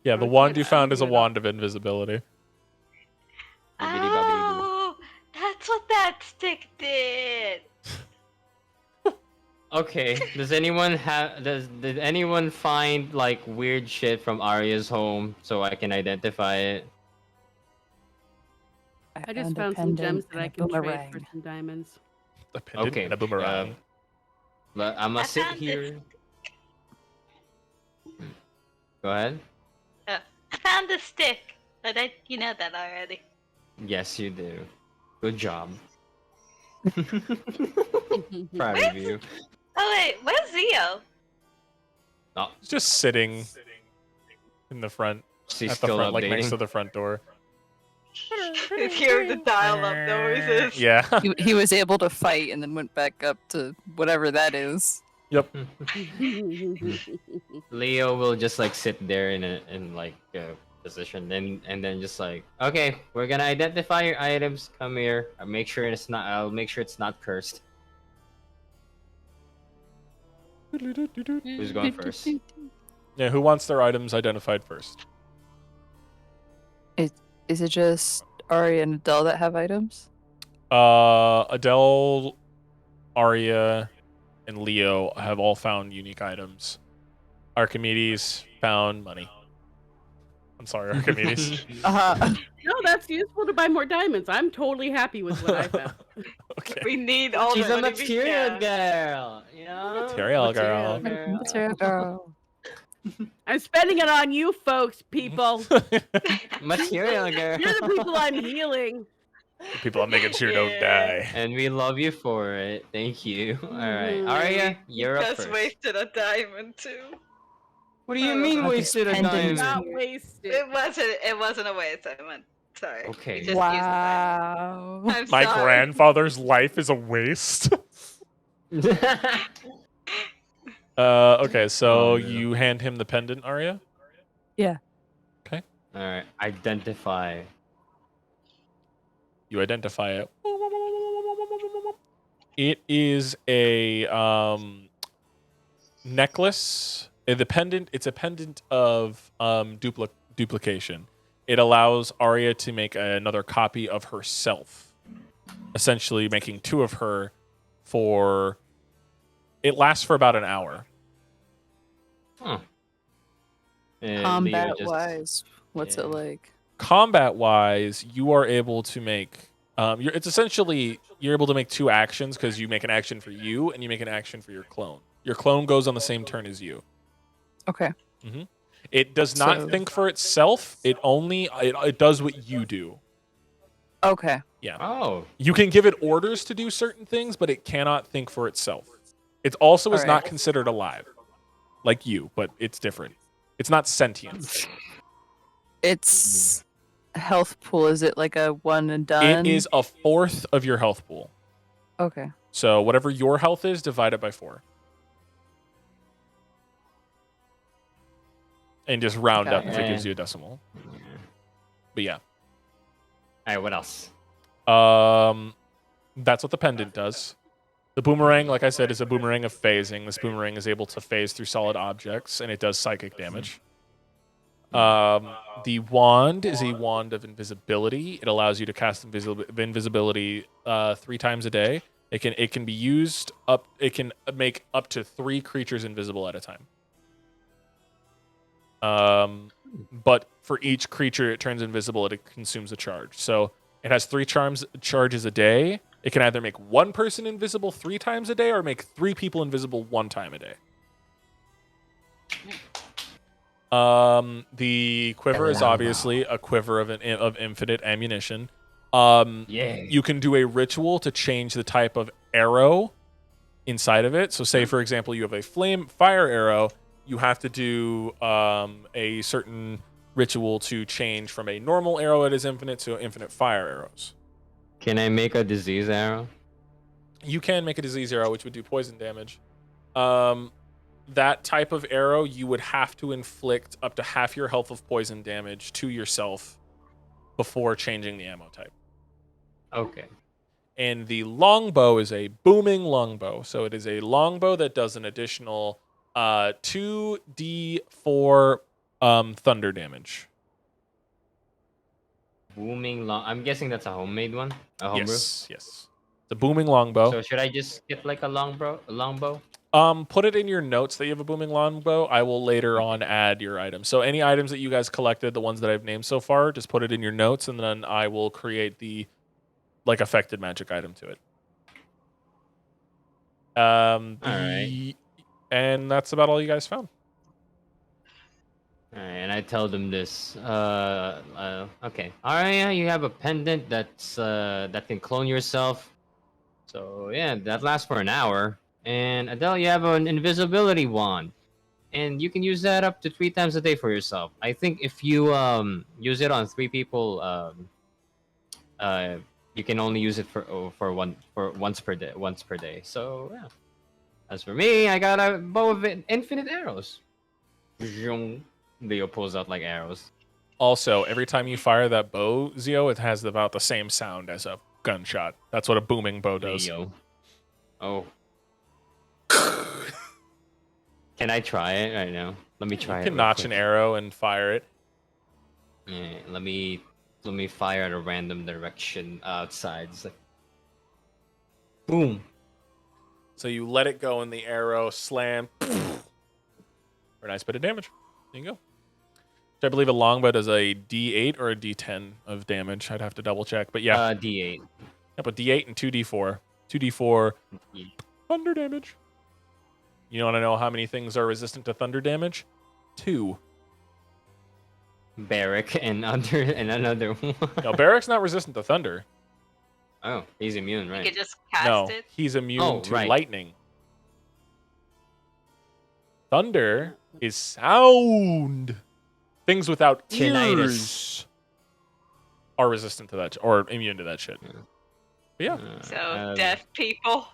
[SPEAKER 1] Yeah, the
[SPEAKER 4] I
[SPEAKER 1] wand
[SPEAKER 4] can't
[SPEAKER 1] you found is a
[SPEAKER 4] see it all.
[SPEAKER 1] wand of invisibility.
[SPEAKER 3] Bibbidi-bobbidi-boo.
[SPEAKER 5] Oh, that's what that stick did.
[SPEAKER 3] Okay. Did anyone find like weird shit from Arya's home so I can identify it?
[SPEAKER 4] I just
[SPEAKER 6] a
[SPEAKER 4] found some gems
[SPEAKER 6] pendant
[SPEAKER 4] that I
[SPEAKER 6] and a
[SPEAKER 4] can trade
[SPEAKER 6] boomerang.
[SPEAKER 4] for some diamonds.
[SPEAKER 1] A pendant
[SPEAKER 3] Okay.
[SPEAKER 1] and a boomerang.
[SPEAKER 3] But I'm
[SPEAKER 5] I
[SPEAKER 3] gonna sit
[SPEAKER 5] found
[SPEAKER 3] here. Go ahead.
[SPEAKER 5] I found the stick. But you know that already.
[SPEAKER 3] Yes, you do. Good job. Proud of you.
[SPEAKER 5] Oh wait, where's Zio?
[SPEAKER 3] Oh,
[SPEAKER 1] It's just sitting in the front,
[SPEAKER 3] she's
[SPEAKER 1] at the
[SPEAKER 3] still
[SPEAKER 1] front, like next
[SPEAKER 3] updating.
[SPEAKER 1] to the front door.
[SPEAKER 5] It's hearing the dial-up noises.
[SPEAKER 1] Yeah.
[SPEAKER 6] He was able to fight and then went back up to whatever that is.
[SPEAKER 1] Yep.
[SPEAKER 3] Leo will just like sit there in like a position, and then just like, okay, we're gonna identify your items. Come here. I'll make sure it's not cursed. Who's going first?
[SPEAKER 1] Yeah, who wants their items identified first?
[SPEAKER 6] Is it just Ari and Adele that have items?
[SPEAKER 1] Adele, Arya, and Leo have all found unique items. Archimedes found money. I'm sorry, Archimedes.
[SPEAKER 4] No, that's useful to buy more diamonds. I'm totally happy with what I found.
[SPEAKER 1] Okay.
[SPEAKER 5] We need all
[SPEAKER 3] She's
[SPEAKER 5] the
[SPEAKER 3] a
[SPEAKER 5] money we
[SPEAKER 3] material
[SPEAKER 5] can.
[SPEAKER 3] girl. You know?
[SPEAKER 1] Material girl.
[SPEAKER 6] Material girl.
[SPEAKER 4] I'm spending it on you folks, people.
[SPEAKER 3] Material girl.
[SPEAKER 4] You're the people I'm healing.
[SPEAKER 1] People, I'm making sure don't
[SPEAKER 5] Yeah.
[SPEAKER 1] die.
[SPEAKER 3] And we love you for it. Thank you. All right,
[SPEAKER 4] Mhm.
[SPEAKER 3] Arya, you're up
[SPEAKER 5] Just
[SPEAKER 3] first.
[SPEAKER 5] wasted a diamond too.
[SPEAKER 3] What do you mean
[SPEAKER 6] This
[SPEAKER 3] wasted a
[SPEAKER 6] pendant.
[SPEAKER 3] diamond?
[SPEAKER 4] Not wasted.
[SPEAKER 5] It wasn't a waste. I meant Sorry. we
[SPEAKER 3] Okay.
[SPEAKER 5] just used the timer.
[SPEAKER 6] Wow.
[SPEAKER 5] I'm
[SPEAKER 1] My
[SPEAKER 5] sorry.
[SPEAKER 1] grandfather's life is a waste. Okay, so
[SPEAKER 3] Oh, no.
[SPEAKER 1] you hand him the pendant, Arya?
[SPEAKER 6] Yeah.
[SPEAKER 1] Okay.
[SPEAKER 3] All right. Identify.
[SPEAKER 1] You identify it. It is a necklace. The pendant. It's a pendant of duplication. It allows Arya to make another copy of herself, essentially making two of her. For it lasts for about an hour.
[SPEAKER 3] Huh. Leo
[SPEAKER 6] Combat
[SPEAKER 3] just
[SPEAKER 6] wise, what's
[SPEAKER 3] yeah.
[SPEAKER 6] it like?
[SPEAKER 1] Combat wise, you are able to make. It's essentially you're able to make two actions because you make an action for you and you make an action for your clone. Your clone goes on the same turn as you.
[SPEAKER 6] Okay.
[SPEAKER 1] It does not
[SPEAKER 6] So-
[SPEAKER 1] think for itself. It does what you do.
[SPEAKER 6] Okay.
[SPEAKER 1] Yeah.
[SPEAKER 3] Oh.
[SPEAKER 1] You can give it orders to do certain things, but it cannot think for itself. It also is
[SPEAKER 6] All right.
[SPEAKER 1] not considered alive, like you, but it's different. It's not sentient.
[SPEAKER 6] Its health pool, is it like a one and done?
[SPEAKER 1] It is a fourth of your health pool.
[SPEAKER 6] Okay.
[SPEAKER 1] So whatever your health is, divide it by 4. And just round up
[SPEAKER 6] Okay.
[SPEAKER 1] if it gives you a decimal. But yeah.
[SPEAKER 3] All right. What else?
[SPEAKER 1] That's what the pendant does. The boomerang, like I said, is a boomerang of phasing. This boomerang is able to phase through solid objects, and it does psychic damage. The wand is a wand of invisibility. It allows you to cast invisibility 3 times a day. It can be used up. It can make up to 3 creatures invisible at a time. But for each creature it turns invisible, it consumes a charge. So it has 3 charges a day. It can either make 1 person invisible 3 times a day or make 3 people invisible 1 time a day. The quiver is obviously a quiver of infinite ammunition.
[SPEAKER 3] Yeah.
[SPEAKER 1] You can do a ritual to change the type of arrow inside of it. So say, for example, you have a fire arrow, you have to do a certain ritual to change from a normal arrow that is infinite to infinite fire arrows.
[SPEAKER 3] Can I make a disease arrow?
[SPEAKER 1] You can make a disease arrow, which would do poison damage. That type of arrow, you would have to inflict up to half your health of poison damage to yourself before changing the ammo type.
[SPEAKER 3] Okay.
[SPEAKER 1] And the longbow is a booming longbow. So it is a longbow that does an additional 2d4 thunder damage.
[SPEAKER 3] Booming long. I'm guessing that's a homemade one. A homebrew.
[SPEAKER 1] Yes. It's a booming longbow.
[SPEAKER 3] So should I just get like a longbow?
[SPEAKER 1] Put it in your notes that you have a booming longbow. I will later on add your item. So any items that you guys collected, the ones that I've named so far, just put it in your notes, and then I will create the affected magic item to it.
[SPEAKER 3] Alright.
[SPEAKER 1] And that's about all you guys found.
[SPEAKER 3] Alright, and I tell them this. Okay. Alright, you have a pendant that's that can clone yourself. So yeah, that lasts for an hour. And Adele, you have an invisibility wand, and you can use that up to 3 times a day for yourself. I think if you use it on 3 people, you can only use it for once per day. So yeah. As for me, I got a bow of infinite arrows. Leo pulls out like arrows.
[SPEAKER 1] Also, every time you fire that bow, Zio, it has about the same sound as a gunshot. That's what a booming bow does.
[SPEAKER 3] Leo. Oh. Can I try it right now? Let me try it.
[SPEAKER 1] You can notch an arrow and fire it.
[SPEAKER 3] Yeah, let me fire at a random direction outside. It's like, boom.
[SPEAKER 1] So you let it go and the arrow slam for a nice bit of damage. There you go. Which I believe a longbow does a D8 or a D10 of damage. I'd have to double check. But yeah.
[SPEAKER 3] D8.
[SPEAKER 1] Yep, a D8 and 2D4. 2D4 thunder damage. You want to know how many things are resistant to thunder damage? 2.
[SPEAKER 3] Barrack and another one.
[SPEAKER 1] No, Barrack's not resistant to thunder.
[SPEAKER 3] Oh, he's immune,
[SPEAKER 5] You
[SPEAKER 3] right?
[SPEAKER 5] could just cast
[SPEAKER 1] No,
[SPEAKER 5] it.
[SPEAKER 1] he's immune to
[SPEAKER 3] right.
[SPEAKER 1] lightning. Thunder is sound. Things without
[SPEAKER 3] Tinnitus.
[SPEAKER 1] ears. are resistant to that or immune to that shit.
[SPEAKER 3] Yeah.
[SPEAKER 1] But yeah.
[SPEAKER 5] So deaf people.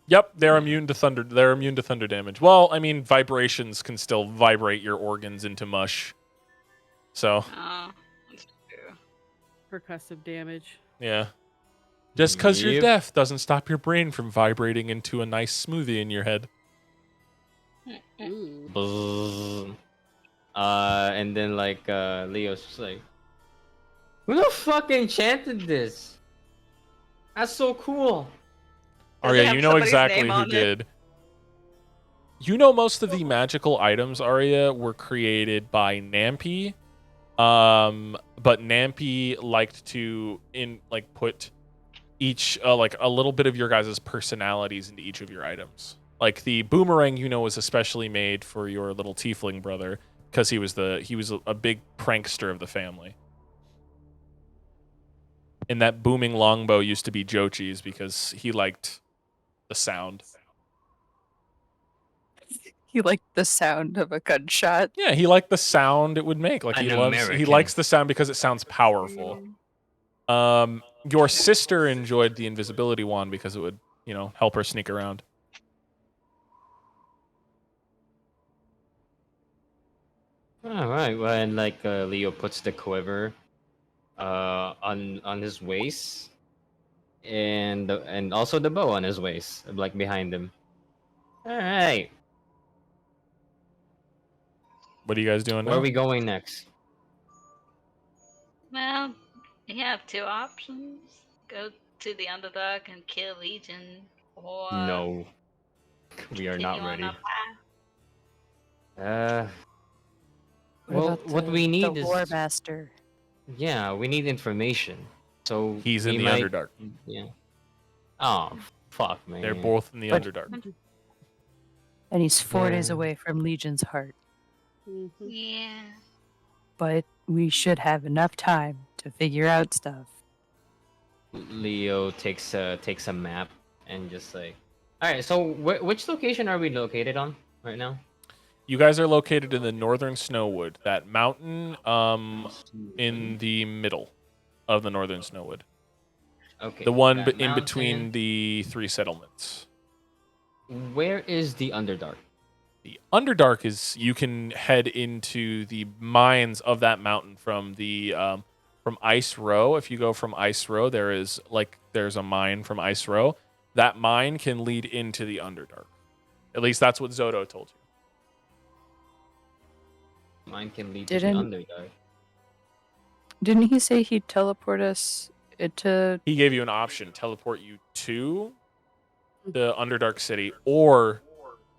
[SPEAKER 1] Yep, they're immune to thunder. They're immune to thunder damage. Well, I mean, vibrations can still vibrate your organs into mush. So
[SPEAKER 5] Oh, that's true.
[SPEAKER 4] Percussive damage.
[SPEAKER 1] yeah, just because you're
[SPEAKER 3] Yep.
[SPEAKER 1] deaf doesn't stop your brain from vibrating into a nice smoothie in your head.
[SPEAKER 4] Ooh.
[SPEAKER 3] Buzz. And then like Leo's just like, who the fuck enchanted this? That's so cool.
[SPEAKER 5] Does it
[SPEAKER 1] Arya,
[SPEAKER 5] have
[SPEAKER 1] you know
[SPEAKER 5] somebody's
[SPEAKER 1] exactly
[SPEAKER 5] name
[SPEAKER 1] who
[SPEAKER 5] on it?
[SPEAKER 1] did. You know most of the magical items, Arya, were created by Nampi. But Nampi liked to put each like a little bit of your guys' personalities into each of your items. Like the boomerang, was especially made for your little tiefling brother because he was a big prankster of the family. And that booming longbow used to be Jochi's because he liked the sound.
[SPEAKER 6] He liked the sound of a gunshot.
[SPEAKER 1] Yeah, he liked the sound it would make. Like
[SPEAKER 3] An
[SPEAKER 1] he
[SPEAKER 3] American.
[SPEAKER 1] likes the sound because it sounds powerful. Your sister enjoyed the invisibility wand because it would, help her sneak around.
[SPEAKER 3] All right. Well, and like Leo puts the quiver on his waist, and also the bow on his waist, like behind him. All right.
[SPEAKER 1] What are you guys doing
[SPEAKER 3] Where
[SPEAKER 1] now?
[SPEAKER 3] are we going next?
[SPEAKER 5] Well, you have two options: go to the Underdark and kill Legion, or
[SPEAKER 3] No, we are not
[SPEAKER 5] continue on
[SPEAKER 3] ready.
[SPEAKER 5] our path.
[SPEAKER 6] What
[SPEAKER 3] Well,
[SPEAKER 6] about
[SPEAKER 3] what
[SPEAKER 6] the,
[SPEAKER 3] we
[SPEAKER 6] the
[SPEAKER 3] need is
[SPEAKER 6] War Master?
[SPEAKER 3] yeah, we need information. So
[SPEAKER 1] He's in
[SPEAKER 3] we
[SPEAKER 1] the
[SPEAKER 3] might,
[SPEAKER 1] Underdark.
[SPEAKER 3] Yeah. Oh fuck, man.
[SPEAKER 1] They're both in the
[SPEAKER 6] But-
[SPEAKER 1] Underdark.
[SPEAKER 6] And he's 4 days
[SPEAKER 3] Yeah.
[SPEAKER 6] away from Legion's heart.
[SPEAKER 4] Mhm.
[SPEAKER 5] Yeah.
[SPEAKER 6] But we should have enough time to figure out stuff.
[SPEAKER 3] Leo takes a map and just like, all right. So which location are we located on right now?
[SPEAKER 1] You guys are located in the northern Snowwood, that mountain in the middle of the northern Snowwood.
[SPEAKER 3] Okay.
[SPEAKER 1] The one
[SPEAKER 3] that
[SPEAKER 1] in between
[SPEAKER 3] mountain.
[SPEAKER 1] the 3 settlements.
[SPEAKER 3] Where is the Underdark?
[SPEAKER 1] The Underdark is you can head into the mines of that mountain from the from Ice Row. If you go from Ice Row, there's a mine from Ice Row. That mine can lead into the Underdark. At least that's what Zodo told you.
[SPEAKER 3] Mine can lead
[SPEAKER 6] Didn't-
[SPEAKER 3] to the Underdark.
[SPEAKER 6] Didn't he say he'd teleport us into...
[SPEAKER 1] He gave you an option: teleport you to the Underdark City or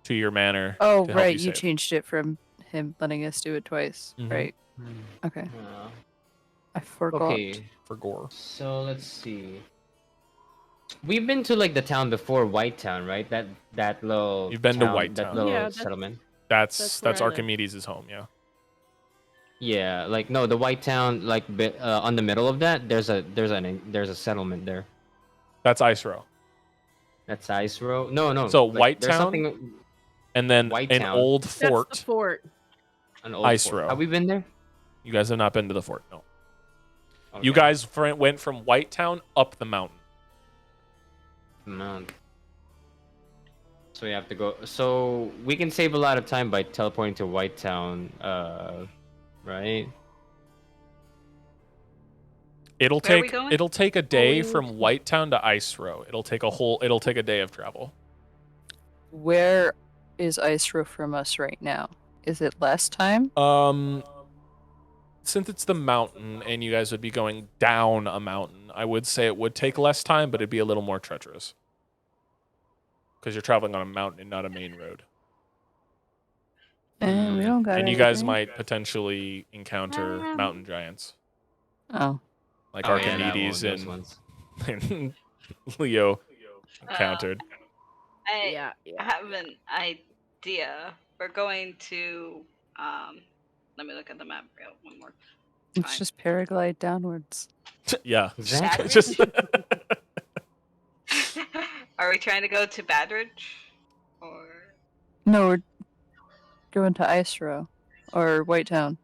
[SPEAKER 1] to your manor.
[SPEAKER 6] Oh,
[SPEAKER 1] to help
[SPEAKER 6] right.
[SPEAKER 1] you
[SPEAKER 6] You
[SPEAKER 1] save.
[SPEAKER 6] changed it from him letting us do it twice.
[SPEAKER 1] Mhm.
[SPEAKER 6] Right. Okay.
[SPEAKER 3] Uh,
[SPEAKER 6] I forgot.
[SPEAKER 3] okay.
[SPEAKER 1] for gore.
[SPEAKER 3] So let's see. We've been to like the town before, White Town, right? That little.
[SPEAKER 1] You've been to
[SPEAKER 3] town,
[SPEAKER 1] White
[SPEAKER 3] That
[SPEAKER 1] Town.
[SPEAKER 3] little
[SPEAKER 4] Yeah, that's-
[SPEAKER 3] settlement.
[SPEAKER 1] That's
[SPEAKER 4] where I live.
[SPEAKER 1] Archimedes' home. Yeah.
[SPEAKER 3] Yeah, like no, the White Town, like on the middle of that, there's a settlement there.
[SPEAKER 1] That's Ice Row.
[SPEAKER 3] That's Ice Row. No.
[SPEAKER 1] So
[SPEAKER 3] like,
[SPEAKER 1] White
[SPEAKER 3] there's
[SPEAKER 1] Town,
[SPEAKER 3] something
[SPEAKER 1] and then
[SPEAKER 3] White
[SPEAKER 1] an
[SPEAKER 3] Town.
[SPEAKER 1] old
[SPEAKER 4] That's
[SPEAKER 1] fort.
[SPEAKER 4] the fort.
[SPEAKER 3] an old
[SPEAKER 1] Ice
[SPEAKER 3] fort.
[SPEAKER 1] Row.
[SPEAKER 3] Have we been there?
[SPEAKER 1] You guys have not been to the fort. No. You
[SPEAKER 3] Okay.
[SPEAKER 1] guys went from White Town up the mountain.
[SPEAKER 3] No. So we have to go. So we can save a lot of time by teleporting to White Town, right?
[SPEAKER 1] It'll
[SPEAKER 5] Where are we
[SPEAKER 1] take
[SPEAKER 5] going?
[SPEAKER 1] it'll take a day
[SPEAKER 6] we-
[SPEAKER 1] from White Town to Ice Row. It'll take a day of travel.
[SPEAKER 6] Where is Ice Row from us right now? Is it less time?
[SPEAKER 1] Since it's the mountain and you guys would be going down a mountain, I would say it would take less time, but it'd be a little more treacherous. Because you're traveling on a mountain and not a main road.
[SPEAKER 6] And we don't got
[SPEAKER 1] And you guys
[SPEAKER 6] anything.
[SPEAKER 1] might potentially encounter mountain giants
[SPEAKER 6] Oh.
[SPEAKER 1] like
[SPEAKER 3] Oh, yeah, that
[SPEAKER 1] Archimedes
[SPEAKER 3] one, those
[SPEAKER 1] and,
[SPEAKER 3] ones.
[SPEAKER 1] and Leo encountered.
[SPEAKER 5] I
[SPEAKER 4] Yeah.
[SPEAKER 5] have an idea. We're going to let me look at the map real one more
[SPEAKER 6] It's
[SPEAKER 5] time.
[SPEAKER 6] just paraglide downwards.
[SPEAKER 1] Yeah.
[SPEAKER 3] Exactly.
[SPEAKER 1] Just
[SPEAKER 5] Are we trying to go to Badridge? Or
[SPEAKER 6] No, we're going to Ice Row or White Town.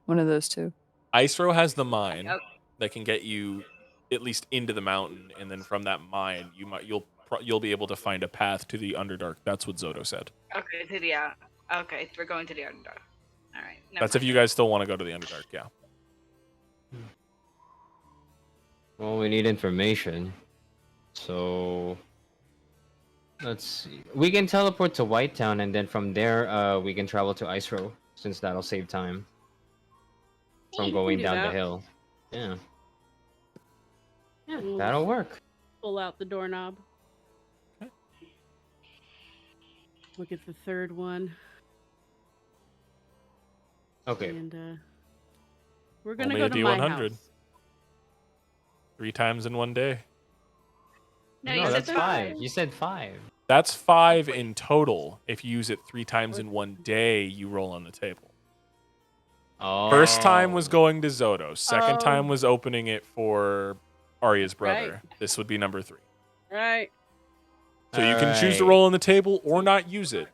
[SPEAKER 6] One of those two.
[SPEAKER 1] Ice Row has the mine.
[SPEAKER 5] Oh.
[SPEAKER 1] that can get you at least into the mountain, and then from that mine, you'll be able to find a path to the Underdark. That's what Zoto said.
[SPEAKER 5] Okay, to the okay, we're going to the Underdark. All right.
[SPEAKER 1] That's if you guys still want to go to the Underdark. Yeah.
[SPEAKER 3] Well, we need information. So let's see. We can teleport to Whitetown, and then from there, we can travel to Ice Row, since that'll save time from going
[SPEAKER 4] do
[SPEAKER 3] down the
[SPEAKER 4] that.
[SPEAKER 3] hill. Yeah. Yeah,
[SPEAKER 4] We'll
[SPEAKER 3] that'll work.
[SPEAKER 4] pull out the doorknob. Look at the third one.
[SPEAKER 3] Okay.
[SPEAKER 4] And we're gonna
[SPEAKER 1] Only
[SPEAKER 4] go
[SPEAKER 1] a
[SPEAKER 4] to my
[SPEAKER 1] D100.
[SPEAKER 4] house.
[SPEAKER 1] 3 times in one day.
[SPEAKER 5] No,
[SPEAKER 3] No,
[SPEAKER 5] you
[SPEAKER 3] that's
[SPEAKER 5] said
[SPEAKER 3] 5. You said 5.
[SPEAKER 1] That's 5 in total. If you use it 3 times in one day, you roll on the table.
[SPEAKER 3] Oh.
[SPEAKER 1] First time was going to Zoto. Second time
[SPEAKER 4] Oh.
[SPEAKER 1] was opening it for Arya's brother.
[SPEAKER 4] Right.
[SPEAKER 1] This would be number 3.
[SPEAKER 4] Right.
[SPEAKER 1] So you can choose to
[SPEAKER 3] Alright.
[SPEAKER 1] roll on the table or not use it.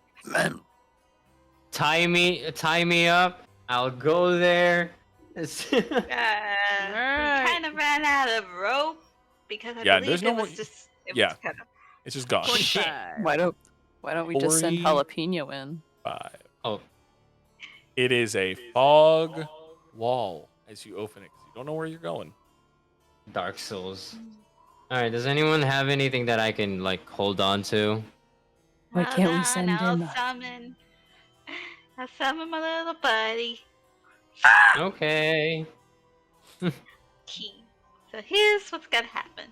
[SPEAKER 3] Tie me up. I'll go there.
[SPEAKER 5] We
[SPEAKER 4] Alright.
[SPEAKER 5] kind of ran out of rope because I
[SPEAKER 1] Yeah,
[SPEAKER 5] believe
[SPEAKER 1] there's
[SPEAKER 5] it
[SPEAKER 1] no
[SPEAKER 5] was
[SPEAKER 1] more-
[SPEAKER 5] just. It
[SPEAKER 1] yeah.
[SPEAKER 5] was kind of.
[SPEAKER 1] It's just gone.
[SPEAKER 3] Shit.
[SPEAKER 4] 45.
[SPEAKER 6] Why don't we just send
[SPEAKER 1] 40.
[SPEAKER 6] jalapeno in?
[SPEAKER 1] 5.
[SPEAKER 3] Oh.
[SPEAKER 1] It is a fog wall as you open it because you don't know where you're going.
[SPEAKER 3] Dark Souls. Alright, does anyone have anything that I can, like, hold on to?
[SPEAKER 6] Why
[SPEAKER 5] Hold
[SPEAKER 6] can't we
[SPEAKER 5] on,
[SPEAKER 6] send
[SPEAKER 5] I'll
[SPEAKER 6] in the-
[SPEAKER 5] summon. I'll summon my little buddy.
[SPEAKER 3] Okay.
[SPEAKER 5] Key. So here's what's gonna happen.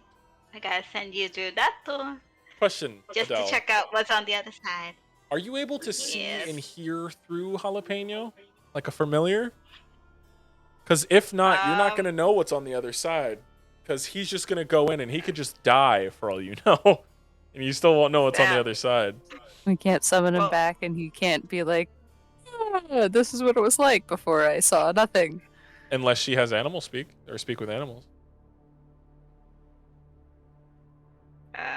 [SPEAKER 5] I gotta send you through that door
[SPEAKER 1] Question,
[SPEAKER 5] just
[SPEAKER 1] Adele.
[SPEAKER 5] to check out what's on the other side.
[SPEAKER 1] Are you able to see
[SPEAKER 5] Yes.
[SPEAKER 1] and hear through jalapeno like a familiar? Because if not, you're not going to know what's on the other side. Because he's just going to go in and he could just die for all you know. And you still won't know what's on the
[SPEAKER 5] Yeah.
[SPEAKER 1] other side.
[SPEAKER 6] We can't summon him
[SPEAKER 5] Well-
[SPEAKER 6] back, and he can't be like, "Ah, this is what it was like before I saw nothing."
[SPEAKER 1] Unless she has animal speak or speak with animals.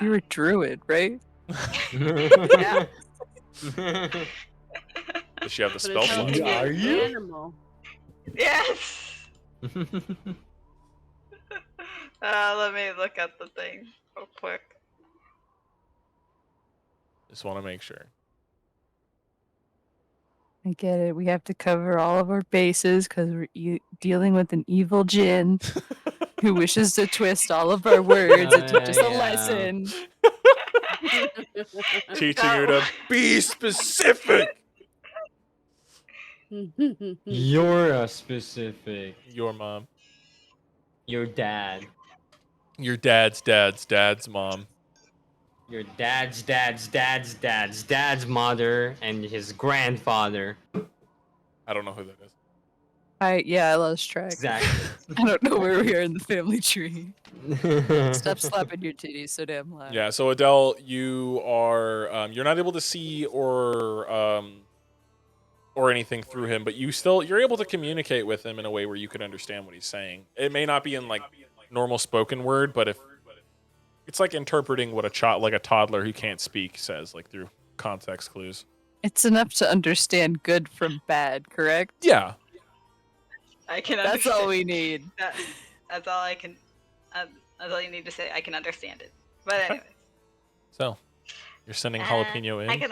[SPEAKER 6] You're a druid, right?
[SPEAKER 5] Yeah.
[SPEAKER 1] Does she have the
[SPEAKER 4] But
[SPEAKER 1] spell
[SPEAKER 4] it's
[SPEAKER 1] slot?
[SPEAKER 4] helping
[SPEAKER 3] Are
[SPEAKER 4] an
[SPEAKER 3] you?
[SPEAKER 4] Animal.
[SPEAKER 5] Yes. Let me look at the thing real quick.
[SPEAKER 1] Just want to make sure.
[SPEAKER 6] I get it. We have to cover all of our bases because we're dealing with an evil djinn who wishes to twist all of our words and teach us a
[SPEAKER 3] Yeah.
[SPEAKER 6] lesson.
[SPEAKER 1] Teaching you to be specific.
[SPEAKER 3] You're a specific.
[SPEAKER 1] Your mom.
[SPEAKER 3] Your dad.
[SPEAKER 1] Your dad's mom.
[SPEAKER 3] Your dad's mother and his grandfather.
[SPEAKER 1] I don't know who that is.
[SPEAKER 6] I lost track.
[SPEAKER 3] Exactly.
[SPEAKER 6] I don't know where we are in the family tree. Stop slapping your titties so damn loud.
[SPEAKER 1] Yeah, so Adele, you are you're not able to see or anything through him, but you're able to communicate with him in a way where you can understand what he's saying. It may not be in like normal spoken word, but if it's like interpreting what a toddler who can't speak says, like through context clues.
[SPEAKER 6] It's enough to understand good from bad, correct?
[SPEAKER 1] Yeah.
[SPEAKER 5] I can
[SPEAKER 6] That's
[SPEAKER 5] understand.
[SPEAKER 6] all we need.
[SPEAKER 5] That's all I can. That's all you need to say. I can understand it. But
[SPEAKER 1] Okay.
[SPEAKER 5] anyways.
[SPEAKER 1] So you're sending Jalapeno in.
[SPEAKER 5] I can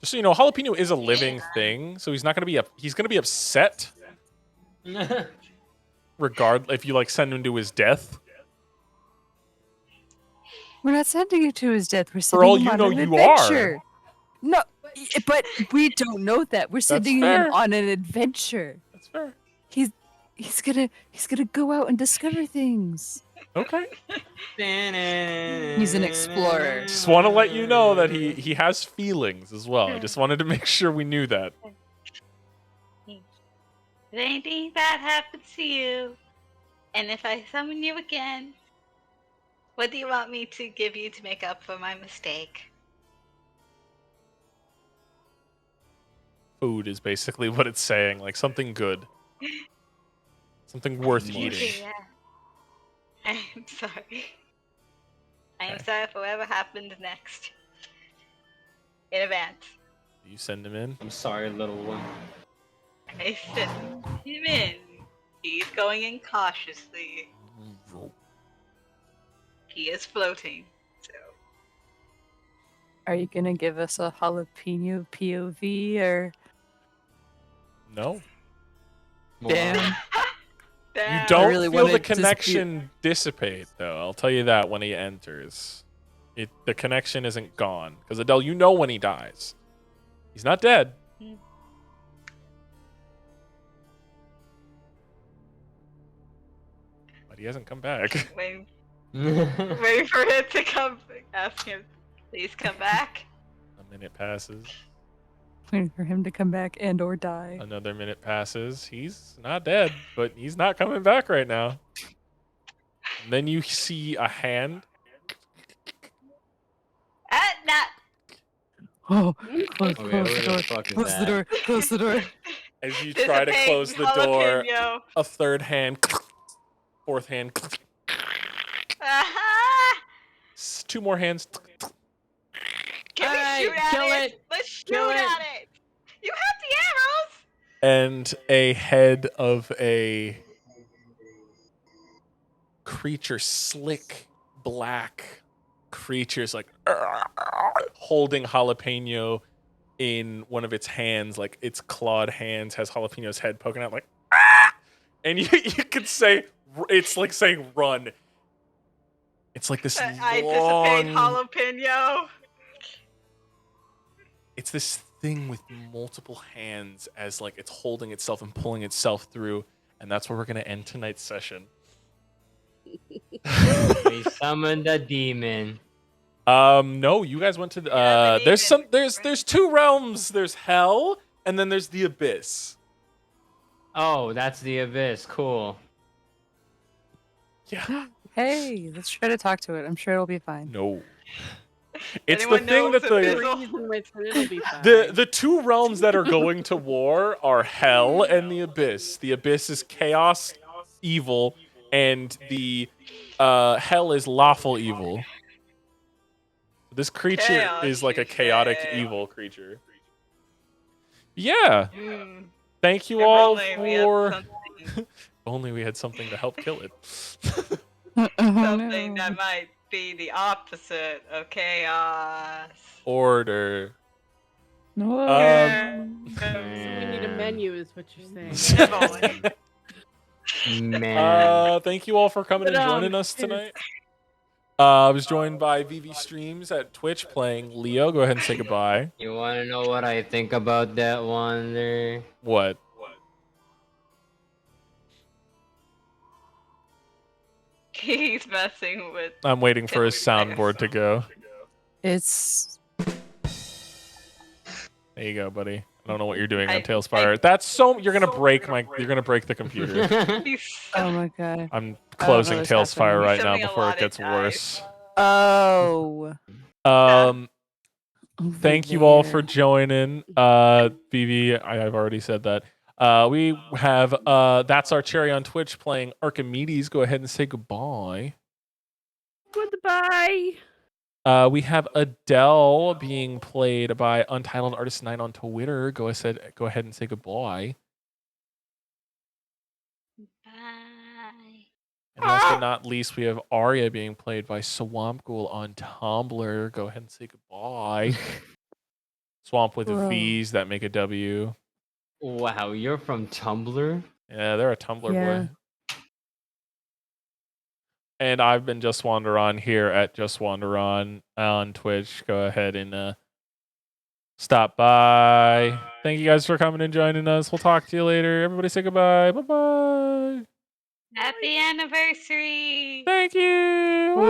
[SPEAKER 1] Just so you know, Jalapeno is a living thing, so he's gonna be upset if you like send him to his death.
[SPEAKER 6] We're not sending you to his death. We're
[SPEAKER 1] For
[SPEAKER 6] sending
[SPEAKER 1] all
[SPEAKER 6] him
[SPEAKER 1] you
[SPEAKER 6] on
[SPEAKER 1] know,
[SPEAKER 6] an
[SPEAKER 1] you are.
[SPEAKER 6] adventure. No, but we don't know that. We're sending
[SPEAKER 1] fair.
[SPEAKER 6] him on an adventure.
[SPEAKER 1] That's fair.
[SPEAKER 6] He's gonna go out and discover things.
[SPEAKER 1] Okay.
[SPEAKER 6] He's an explorer.
[SPEAKER 1] Just want to let you know that he has feelings as well. I just wanted to make sure we knew that.
[SPEAKER 5] If anything bad happens to you, and if I summon you again, what do you want me to give you to make up for my mistake?
[SPEAKER 1] Food is basically what it's saying, like something good. Something worth eating.
[SPEAKER 5] Yeah. I'm sorry. I am
[SPEAKER 1] Okay.
[SPEAKER 5] sorry for whatever happens next. In advance.
[SPEAKER 1] You send him in.
[SPEAKER 3] I'm sorry, little one.
[SPEAKER 5] I sent him in. He's going in cautiously. He is floating. So
[SPEAKER 6] Are you gonna give us a jalapeno POV or
[SPEAKER 1] No.
[SPEAKER 6] damn?
[SPEAKER 5] damn.
[SPEAKER 1] You don't
[SPEAKER 6] really
[SPEAKER 1] feel the
[SPEAKER 6] wanted to
[SPEAKER 1] connection dissipate, though. I'll tell you that when he enters. The connection isn't gone. Because Adele, you know when he dies. He's not dead. But he hasn't come back.
[SPEAKER 5] Waiting for him to come. Ask him, please come back.
[SPEAKER 1] A minute passes.
[SPEAKER 6] Waiting for him to come back and or die.
[SPEAKER 1] Another minute passes. He's not dead, but he's not coming back right now. And then you see a hand.
[SPEAKER 5] Nah.
[SPEAKER 6] Oh, close,
[SPEAKER 3] Okay,
[SPEAKER 6] close
[SPEAKER 3] who
[SPEAKER 6] the
[SPEAKER 3] the
[SPEAKER 6] door.
[SPEAKER 3] fuck is
[SPEAKER 6] Close the
[SPEAKER 3] that?
[SPEAKER 6] door. Close the door.
[SPEAKER 1] As you try to
[SPEAKER 5] Dissipate,
[SPEAKER 1] close the door,
[SPEAKER 5] jalapeno.
[SPEAKER 1] a third hand, fourth hand,
[SPEAKER 5] Aha!
[SPEAKER 1] two more hands.
[SPEAKER 5] Can we
[SPEAKER 3] Alright,
[SPEAKER 5] shoot at
[SPEAKER 3] kill
[SPEAKER 5] it?
[SPEAKER 3] it.
[SPEAKER 5] Let's shoot
[SPEAKER 3] Kill it.
[SPEAKER 5] at it. You have the arrows.
[SPEAKER 1] And a head of a creature, slick black creatures, like holding Jalapeno in one of its hands, like its clawed hands has Jalapeno's head poking out, like, and you could say it's like saying run. It's like this
[SPEAKER 5] I
[SPEAKER 1] long,
[SPEAKER 5] dissipate jalapeno.
[SPEAKER 1] it's this thing with multiple hands as like it's holding itself and pulling itself through, and that's where we're gonna end tonight's session.
[SPEAKER 3] We summoned a demon.
[SPEAKER 1] No, you guys went to the, there's two realms. There's hell, and then there's the abyss.
[SPEAKER 3] Oh, that's the abyss. Cool.
[SPEAKER 1] Yeah.
[SPEAKER 6] Hey, let's try to talk to it. I'm sure it'll be fine.
[SPEAKER 1] No. It's
[SPEAKER 5] Anyone
[SPEAKER 1] the thing
[SPEAKER 5] knows
[SPEAKER 1] that
[SPEAKER 5] if
[SPEAKER 1] the
[SPEAKER 5] there's a-
[SPEAKER 4] Reason which it'll be fine.
[SPEAKER 1] the two realms that are going to war are hell and the abyss. The abyss is chaos, evil, and the hell is lawful evil. This creature
[SPEAKER 5] Chaos,
[SPEAKER 1] is like a
[SPEAKER 5] you
[SPEAKER 1] chaotic
[SPEAKER 5] say.
[SPEAKER 1] evil creature. Yeah.
[SPEAKER 5] Mm,
[SPEAKER 1] Thank you
[SPEAKER 5] if
[SPEAKER 1] all
[SPEAKER 5] only we had
[SPEAKER 1] for.
[SPEAKER 5] something,
[SPEAKER 1] Only we had something to help kill it.
[SPEAKER 5] something that might be the opposite of chaos.
[SPEAKER 1] Order.
[SPEAKER 6] No.
[SPEAKER 4] So we need a menu, is what you're saying.
[SPEAKER 5] If only.
[SPEAKER 3] Man.
[SPEAKER 1] Thank you all for coming and
[SPEAKER 4] But,
[SPEAKER 1] joining us tonight. I was joined by VV Streams at Twitch playing Leo. Go ahead and say goodbye.
[SPEAKER 3] You wanna know what I think about that one there?
[SPEAKER 1] What?
[SPEAKER 5] He's messing with.
[SPEAKER 1] I'm waiting for his soundboard to go.
[SPEAKER 6] It's
[SPEAKER 1] There you go, buddy. I don't know what you're doing on
[SPEAKER 5] I-
[SPEAKER 1] Tailspire. That's so you're gonna break the computer.
[SPEAKER 5] He's
[SPEAKER 6] oh my god.
[SPEAKER 1] I'm closing
[SPEAKER 6] what's
[SPEAKER 1] Tailspire
[SPEAKER 6] happening.
[SPEAKER 1] right
[SPEAKER 5] He's
[SPEAKER 1] now
[SPEAKER 5] sending a
[SPEAKER 1] before
[SPEAKER 5] lot
[SPEAKER 1] it
[SPEAKER 5] of
[SPEAKER 1] gets
[SPEAKER 5] dice.
[SPEAKER 1] worse.
[SPEAKER 6] Oh.
[SPEAKER 1] Um
[SPEAKER 6] Over
[SPEAKER 1] Thank you all
[SPEAKER 6] there.
[SPEAKER 1] for joining. BB, I've already said that. We have That's Our Cherry on Twitch playing Archimedes. Go ahead and say goodbye.
[SPEAKER 4] Goodbye.
[SPEAKER 1] We have Adele being played by Untitled Artist 9 on Twitter. Go ahead and say goodbye.
[SPEAKER 5] Bye.
[SPEAKER 1] And last but not least, we have Arya being played by Swamp Ghoul on Tumblr. Go ahead and say goodbye. Swamp with
[SPEAKER 6] Whoa.
[SPEAKER 1] V's that make a W.
[SPEAKER 3] Wow, you're from Tumblr?
[SPEAKER 1] Yeah, they're a Tumblr
[SPEAKER 6] Yeah.
[SPEAKER 1] boy. And I've been Just Wander On here at Just Wander On Twitch. Go ahead and stop by. Thank you guys for coming and joining us. We'll talk to you later. Everybody say goodbye. Bye-bye.
[SPEAKER 5] Happy anniversary.
[SPEAKER 1] Thank you.
[SPEAKER 3] Whee!